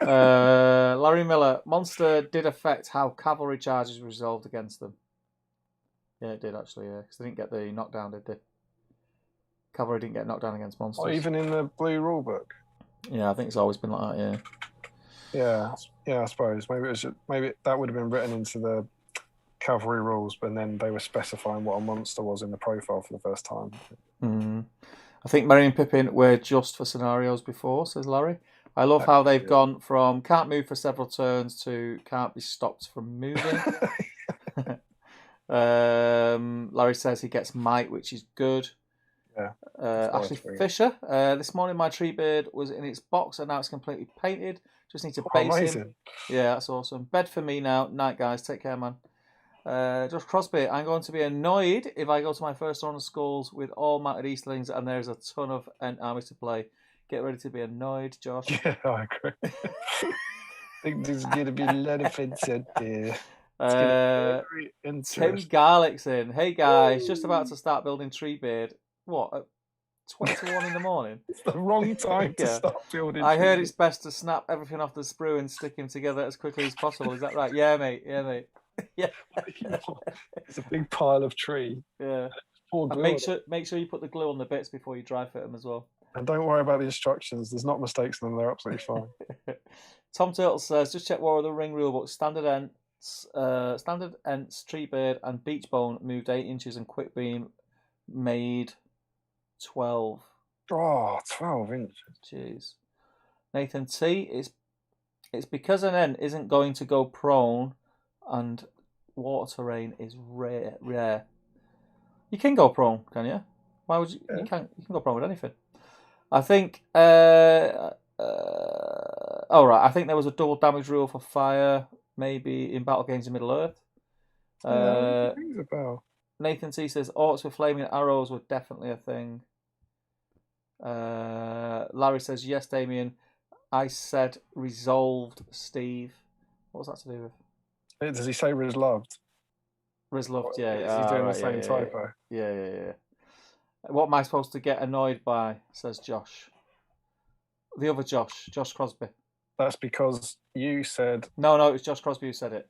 Larry Miller, Monster did affect how cavalry charges resolved against them. Yeah, it did actually, yeah. Because they didn't get the knockdown, did they? Cavalry didn't get knocked down against monsters. Or even in the blue rulebook. Yeah, I think it's always been like that, yeah. Yeah, I suppose. Maybe that would have been written into the cavalry rules, but then they were specifying what a monster was in the profile for the first time. I think Merry and Pippin were just for scenarios before, says Larry. I love how they've gone from can't move for several turns to can't be stopped from moving. Larry says he gets might, which is good. Yeah. Ashley Fisher, this morning my Treebeard was in its box and now it's completely painted. Just need to base him. Yeah, that's awesome. Bed for me now. Night, guys. Take care, man. Josh Crosby, I'm going to be annoyed if I go to my first round of schools with all mounted Easterlings and there's a ton of Ent armies to play. Get ready to be annoyed, Josh. Yeah, I agree. I think there's going to be a lot of fence out there. Tim Garlick's in. Hey guys, just about to start building Treebeard. What, at 20 to 1 in the morning? It's the wrong time to start building. I heard it's best to snap everything off the sprue and stick him together as quickly as possible. Is that right? Yeah, mate. Yeah. It's a big pile of tree. Yeah. And make sure you put the glue on the bits before you dry fit them as well. And don't worry about the instructions. There's not mistakes in them. They're absolutely fine. Tom Turtle says, just check War of the Ring rulebook. Standard Ents, Treebeard, and Beachbone moved 8 inches, and Quick Beam made 12. Oh, 12 inches. Jeez. Nathan T, it's because an Ent isn't going to go prone and water terrain is rare. You can go prone, can you? Why would you? Yeah. You can go prone with anything. I think. Right. I think there was a double damage rule for fire, maybe in battle games in Middle Earth. Nathan T says orcs with flaming arrows were definitely a thing. Larry says yes, Damian. I said resolved, Steve. What was that to do with? Does he say resolved? Resolved, yeah. Is he doing the same typo? Yeah. What am I supposed to get annoyed by? Says Josh. The other Josh Crosby. That's because you said. No, it was Josh Crosby who said it.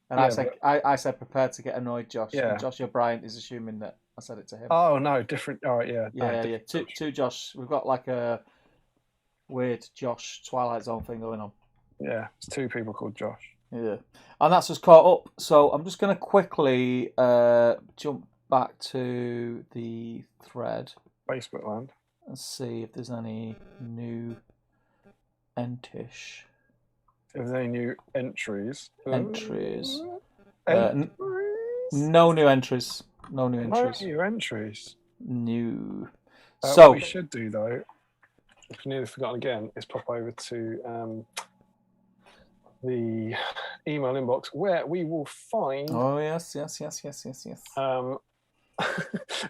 And I said prepared to get annoyed, Josh. Yeah. And Joshua Bryant is assuming that I said it to him. Oh no, different. All right, yeah. Yeah. Two Josh. We've got like a weird Josh Twilight Zone thing going on. Yeah, it's 2 people called Josh. Yeah, and that's just caught up. So I'm just going to quickly jump back to the thread. Facebook land. And see if there's any new Entish. If there's any new entries. Entries. No new entries. No new entries. New. What we should do though, if nearly forgotten again, is pop over to the email inbox where we will find. Oh yes.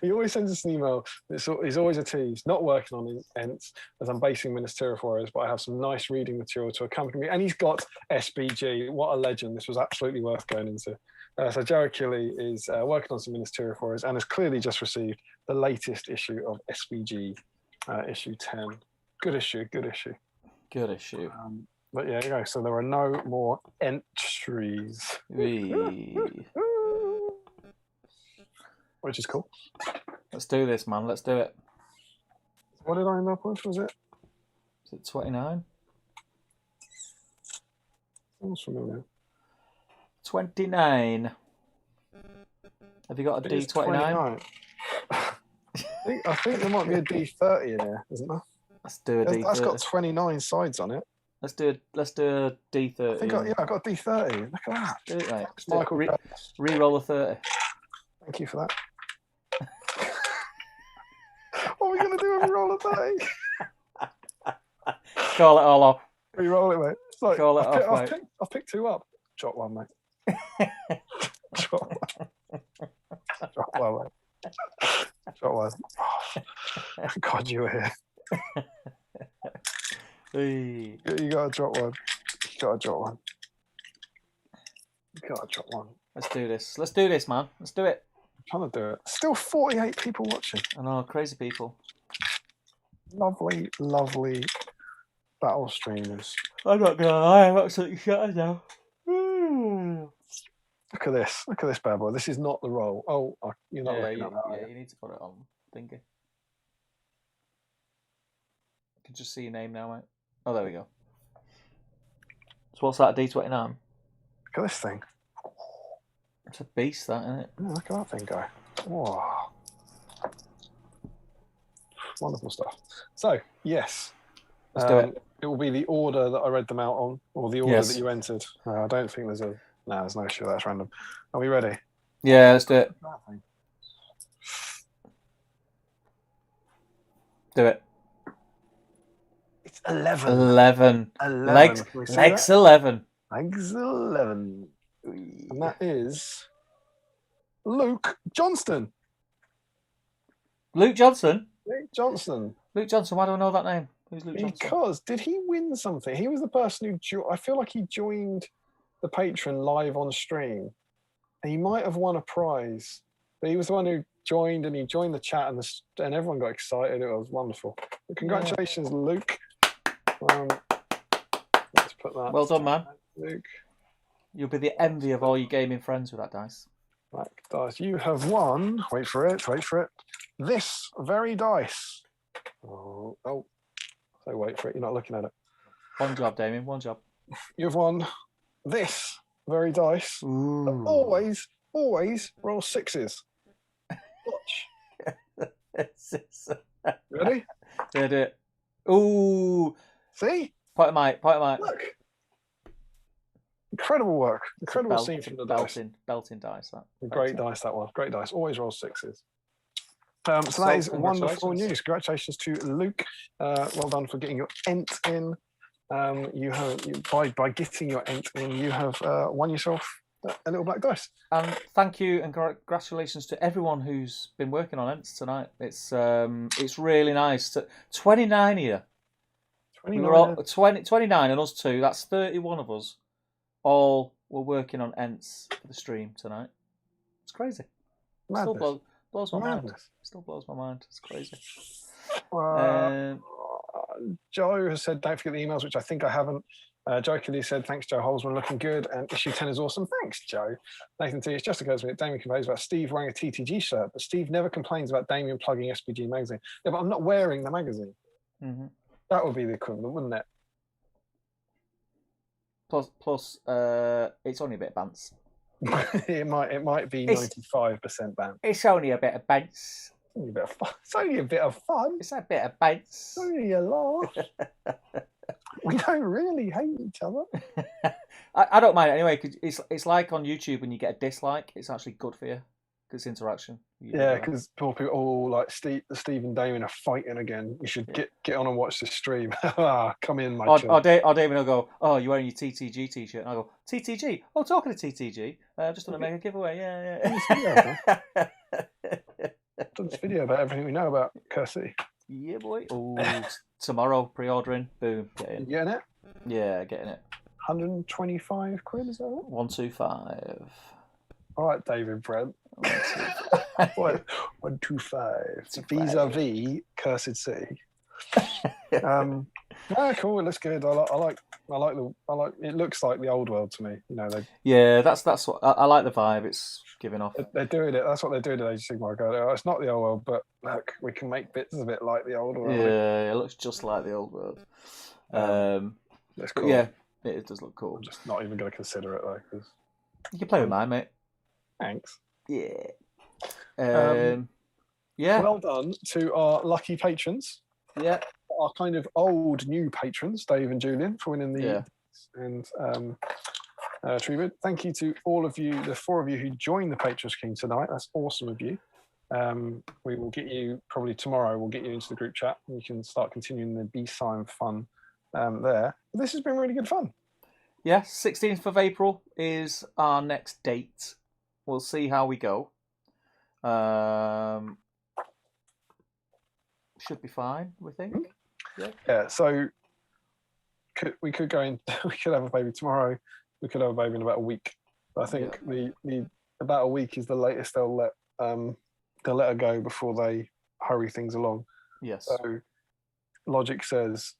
He always sends us an email. He's always a tease. Not working on Ents as I'm basing Minas Tirith Warriors, but I have some nice reading material to accompany me. And he's got SBG. What a legend! This was absolutely worth going into. So Joe Achille is working on some Minas Tirith Warriors and has clearly just received the latest issue of SBG, issue 10. Good issue. But yeah, you go. So there are no more entries. Which is cool. Let's do this, man. Let's do it. What did I end up with? Was it? Is it 29? Sounds familiar. 29. Have you got a D29? I think there might be a D30 in there, isn't there? Let's do a D30. That's got 29 sides on it. Let's do a D30. I got a D30. Look at that. Do it, mate. Michael, re-roll a 30. Thank you for that. What are we going to do if we roll a 30? Call it all off. Re-roll it, mate. It's like, Call it off, mate. I've picked 2 up. Drop 1, mate. Drop 1. Drop 1, mate. Drop 1. Oh, God, you were here. You got to drop 1. You got to drop 1. You got to drop 1. Let's do this. Let's do this, man. Let's do it. I'm trying to do it. Still 48 people watching. I know, crazy people. Lovely, lovely battle streamers. I'm not gonna lie, I'm absolutely shattered now. Look at this. Look at this bad boy. This is not the roll. Oh, you're not looking at that. Yeah, you need to put it on thingy. I can just see your name now, mate. Oh, there we go. So what's that, D29? Look at this thing. It's a beast, that, isn't it? Yeah, look at that thing go. Whoa. Wonderful stuff. So, yes. Let's do it. It will be the order that I read them out on, or the order that you entered. I don't think there's there's no issue. That's random. Are we ready? Yeah, let's do it. Do it. It's 11. 11. Legs 11. Legs 11. And that is Luke Johnston. Luke Johnson? Luke Johnson. Luke Johnson, why do I know that name? Who's Luke Johnson? Because, did he win something? He was the person who, I feel like he joined the patron live on stream. And he might have won a prize. But he was the one who joined, and he joined the chat, and everyone got excited. It was wonderful. But congratulations, Luke. Let's put that. Well done, man. Luke. You'll be the envy of all your gaming friends with that dice. Black dice. You have won. Wait for it. This very dice. Oh. So wait for it. You're not looking at it. One job, Damian. One job. You've won this very dice. Always roll 6s. Watch. Ready? Yeah, do it. Ooh. See? Point of mic. Look. Incredible work. Incredible scene from the dice. Belting dice. Great dice, that one. Great dice. Always roll 6s. So that is wonderful news. Congratulations to Luke. Well done for getting your Ent in. By getting your Ent in, you have won yourself a little black dice. And thank you and congratulations to everyone who's been working on Ents tonight. It's really nice. 29 here. 29. We were all 29 and us 2. That's 31 of us. All were working on Ents for the stream tonight. It's crazy. Madness. Still blows my mind. Still blows my mind. It's crazy. Joe has said, don't forget the emails, which I think I haven't. Joe Kelly said, thanks, Joe Holzman, looking good. And issue 10 is awesome. Thanks, Joe. Nathan T, it's just occurs to me that Damien complains about Steve wearing a TTG shirt, but Steve never complains about Damien plugging SPG magazine. Yeah, but I'm not wearing the magazine. Mm-hmm. That would be the equivalent, wouldn't it? Plus, it's only a bit of bants. it might be 95% bant. It's only a bit of bants. It's only a bit of fun. It's only a bit of fun. It's a bit of bants. It's only a laugh. We don't really hate each other. I don't mind it anyway, because it's like on YouTube when you get a dislike, it's actually good for you. It's interaction. Yeah, because poor people, like Steve and Damien are fighting again. You should get on and watch this stream. Come in, my chum. Damien will go, oh, you're wearing your TTG t-shirt. And I go, TTG? Oh, talking to TTG. Just want to make a giveaway. Yeah. Done this video about everything we know about Kirsty. Yeah, boy. Oh, tomorrow, pre-ordering. Boom, get in. You getting it? Yeah, getting it. 125 quid, is that right? 125. All right, David Brent. 125. Vis-a-vis Cursed City. Cool. It looks good. I like. It looks like the old world to me. You know. That's what I like the vibe. It's giving off. They're doing it. That's what they're doing at Age of Sigmar. Oh, it's not the old world, but look, we can make bits of it like the old world. Yeah, it looks just like the old world. That's cool. Yeah, it does look cool. I'm just not even going to consider it though, because you can play with mine, mate. Thanks. Yeah. Well done to our lucky patrons. Yeah. Our kind of old new patrons, Dave and Julian, for winning the and Treebird. Thank you to all of you, the 4 of you who joined the Patrons King tonight. That's awesome of you. We will get you probably tomorrow. We'll get you into the group chat, and you can start continuing the B-Sign fun there. But this has been really good fun. Yeah, 16th of April is our next date. We'll see how we go. Should be fine, we think. Yeah. So we could go in. We could have a baby tomorrow. We could have a baby in about a week. But I think the about a week is the latest they'll let her go before they hurry things along. Yes. So logic says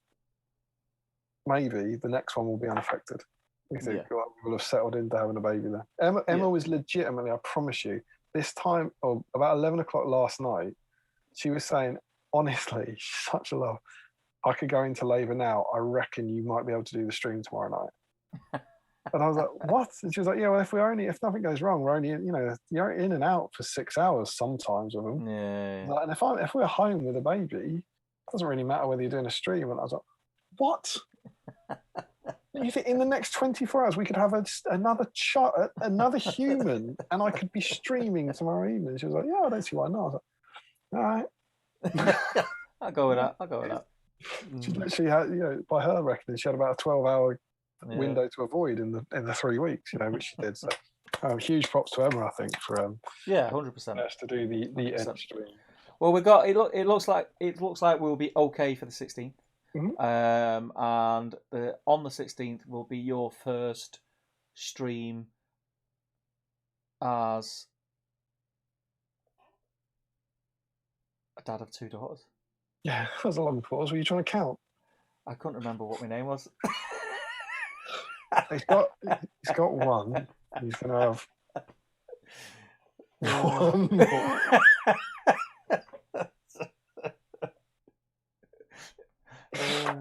maybe the next one will be unaffected. We think we'll have settled into having a baby there. Emma was legitimately, I promise you, this time, or about 11 o'clock last night, she was saying, honestly, such a love. I could go into labour now. I reckon you might be able to do the stream tomorrow night. And I was like, what? And she was like, yeah, well, if nothing goes wrong, we're only, you're in and out for 6 hours sometimes with them. Yeah. Like, and if we're home with a baby, it doesn't really matter whether you're doing a stream. And I was like, what? You think in the next 24 hours we could have another human, and I could be streaming tomorrow evening? She was like, yeah, I don't see why not. I was like, all right. I'll go with that. She literally had, by her reckoning, she had about a 12-hour window to avoid in the 3 weeks, which she did. So huge props to Emma, I think, for 100% to do the end stream. Well, we got it looks like we'll be okay for the 16th. Mm-hmm. And on the 16th will be your first stream as a dad of 2 daughters. Yeah, that was a long pause. Were you trying to count? I couldn't remember what my name was. He's got one. He's going to have one more.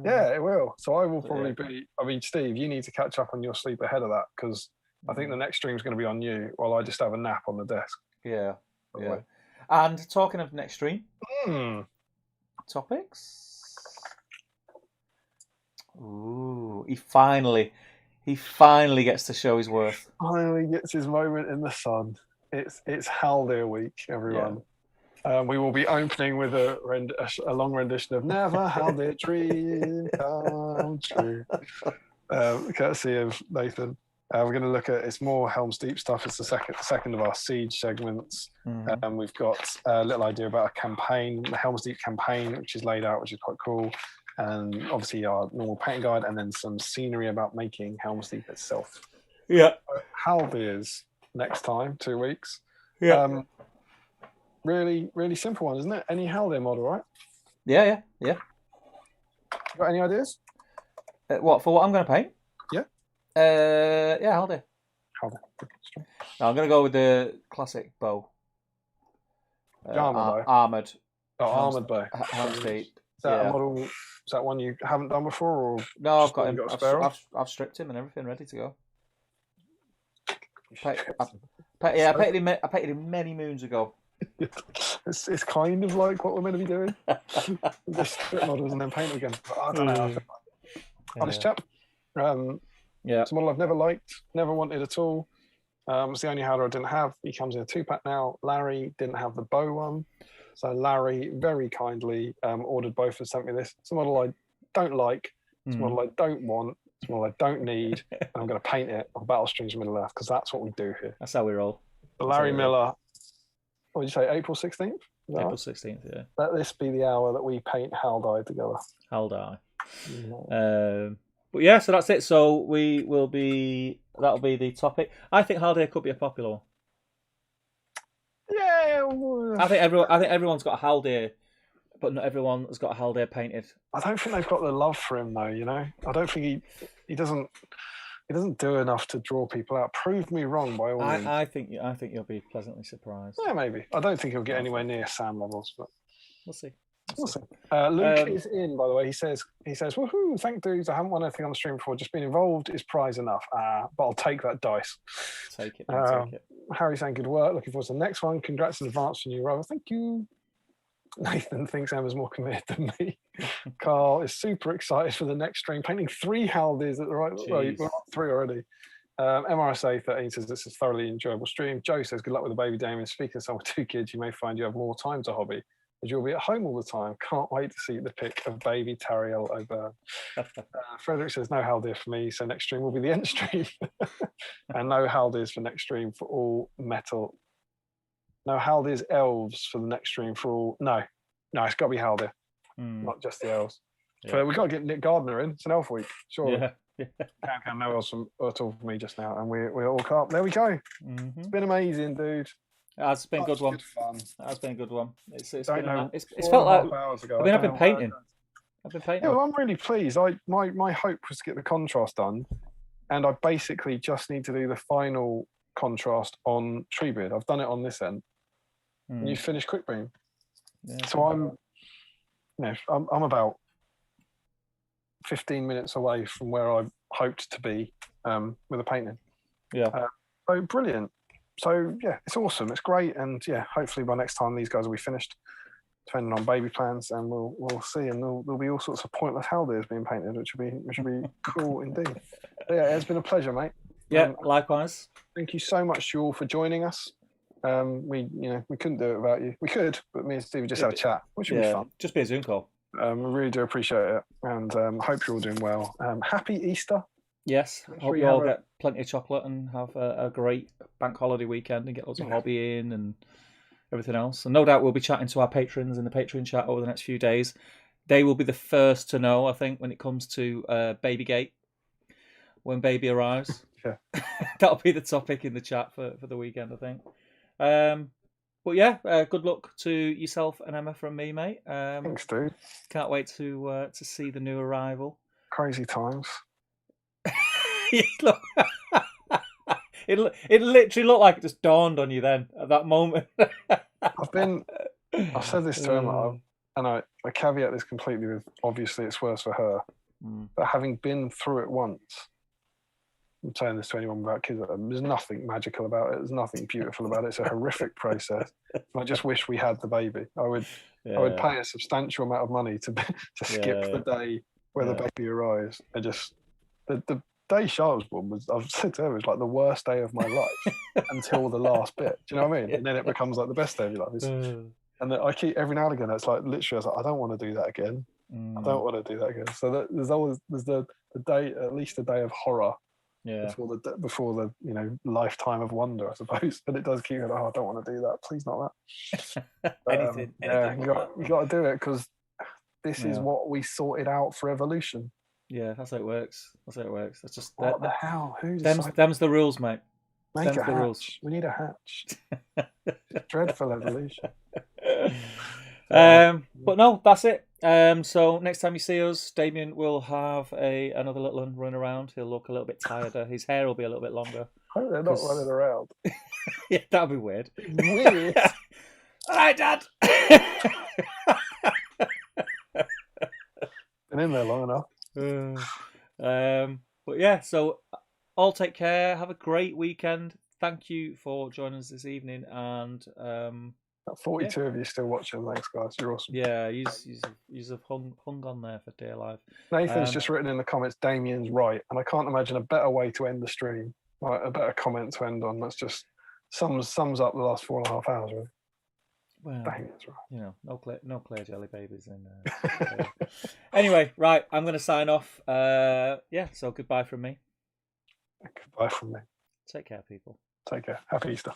Yeah, it will. So I will probably be. I mean, Steve, you need to catch up on your sleep ahead of that, because I think the next stream is going to be on you while I just have a nap on the desk. Yeah. And talking of next stream, topics. Ooh, he finally gets to show his worth. Finally gets his moment in the sun. It's Haldir week, everyone. Yeah. We will be opening with a long rendition of "Never Haldir Dream Come True," courtesy of Nathan. We're going to look at, it's more Helm's Deep stuff. It's the second of our siege segments. Mm-hmm. We've got a little idea about a campaign, the Helm's Deep campaign, which is laid out, which is quite cool. And obviously our normal painting guide, and then some scenery about making Helm's Deep itself. Yeah. Haldir's next time, 2 weeks. Yeah. Really, really simple one, isn't it? Any Haldir model, right? Yeah. Got any ideas? What I'm going to paint? Yeah. Haldir. Haldir. No, I'm going to go with the classic bow. Armoured. Oh, armoured bow. Helm's Deep. Is that a model? Is that one you haven't done before, or no? I've got him. I've stripped him and everything, ready to go. I painted him many moons ago. It's kind of like what we're meant to be doing. Just strip models and then paint again. But I don't know. Honest chap. It's a model I've never liked, never wanted at all. It's the only Halder I didn't have. He comes in a 2-pack now. Larry didn't have the bow one. So Larry very kindly ordered both and sent me this. It's a model I don't like. It's a model I don't want. It's a model I don't need. And I'm going to paint it on Battle Streams Middle Earth because that's what we do here. That's how we roll. Larry Miller, what did you say, April 16th? April 16th, yeah. Let this be the hour that we paint Haldai together. Haldai. But yeah, so that's it. So that'll be the topic. I think Haldai could be a popular one. Yeah. I think everyone's got a Haldai, but not everyone has got a Haldai painted. I don't think they've got the love for him though, you know? I don't think he doesn't do enough to draw people out. Prove me wrong by all means. I think you'll be pleasantly surprised. Yeah, maybe. I don't think he'll get anywhere near Sam levels, but we'll see. We'll see. Luke is in, by the way. He says, woohoo, thank dudes. I haven't won anything on the stream before. Just being involved is prize enough. But I'll take that dice. Take it. Take it. Harry saying good work. Looking forward to the next one. Congrats in advance for your new role. Thank you. Nathan thinks Emma's more committed than me. Carl is super excited for the next stream. Painting 3 Haldies at the right. Well, we're on 3 already. MRSA 13 says this is a thoroughly enjoyable stream. Joe says good luck with the baby Damian. Speaking of someone with 2 kids, you may find you have more time to hobby as you'll be at home all the time. Can't wait to see the pic of baby Tariel O'Byrne. Frederick says no Haldir for me, so next stream will be the end stream. And no Haldirs for next stream for all metal. No Haldirs elves for the next stream for all. No, it's got to be Haldir, not just the elves. Yeah. So we've got to get Nick Gardner in. It's an elf week, surely. Yeah. No else at all for me just now, and we're all caught up. There we go. It's been amazing, dude. It's been a good one. Good fun. That's been a good one. It's felt like hours ago. I've been painting. Yeah, well, I'm really pleased. My hope was to get the contrast done, and I basically just need to do the final contrast on Treebeard. I've done it on this end. And you finished Quickbeam. Yeah, so I'm about 15 minutes away from where I hoped to be with the painting. Yeah. So brilliant. So yeah, it's awesome. It's great, and yeah, hopefully by next time these guys will be finished, depending on baby plans, and we'll see. And there'll be all sorts of pointless Haldirs being painted, which will be cool indeed. But yeah, it's been a pleasure, mate. Yeah, likewise. Thank you so much, you all, for joining us. We couldn't do it without you. We could, but me and Steve just have a chat, which would be fun. Just be a Zoom call. We really do appreciate it, and hope you're all doing well. Happy Easter. Yes, hope you all get plenty of chocolate and have a great bank holiday weekend and get lots of hobby in and everything else. And no doubt we'll be chatting to our patrons in the Patreon chat over the next few days. They will be the first to know, I think, when it comes to Babygate, when baby arrives. Yeah. That'll be the topic in the chat for the weekend, I think. But yeah, good luck to yourself and Emma from me, mate. Thanks, dude. Can't wait to see the new arrival. Crazy times. It literally looked like it just dawned on you then at that moment. I've said this to Emma, and I caveat this completely with obviously it's worse for her, but having been through it once, I'm saying this to anyone without kids, there's nothing magical about it. There's nothing beautiful about it. It's a horrific process. I just wish we had the baby. I would pay a substantial amount of money to skip the day where the baby arrives. The day Charlotte was born I've said to her, it was like the worst day of my life until the last bit. Do you know what I mean? And then it becomes like the best day of your life. And I keep every now and again, it's like literally, I was like, I don't want to do that again. I don't want to do that again. So there's the day, at least a day of horror. Yeah. Before the lifetime of wonder, I suppose. But it does keep you like, I don't want to do that. Please not that. anything. You got to do it because this is what we sorted out for evolution. Yeah, that's how it works. That's just what the hell? Them's the rules, mate. Make a hatch. Rules. We need a hatch. Dreadful evolution. But no, that's it. So next time you see us, Damian will have another little one running around. He'll look a little bit tireder. His hair will be a little bit longer. I hope they're not running around. Yeah, that'd be weird. Weird. All right, Dad. Been in there long enough. But yeah, so all take care. Have a great weekend. Thank you for joining us this evening. And 42 of you still watching. Thanks, guys. You're awesome. Yeah, you have hung on there for dear life. Nathan's just written in the comments, Damian's right. And I can't imagine a better way to end the stream. Right, a better comment to end on. That's just sums up the last 4.5 hours, really. Well, Dang, that's right. you know, no clear jelly babies in Anyway, right, I'm going to sign off. Yeah, so goodbye from me. Goodbye from me. Take care, people. Take care. Happy Easter.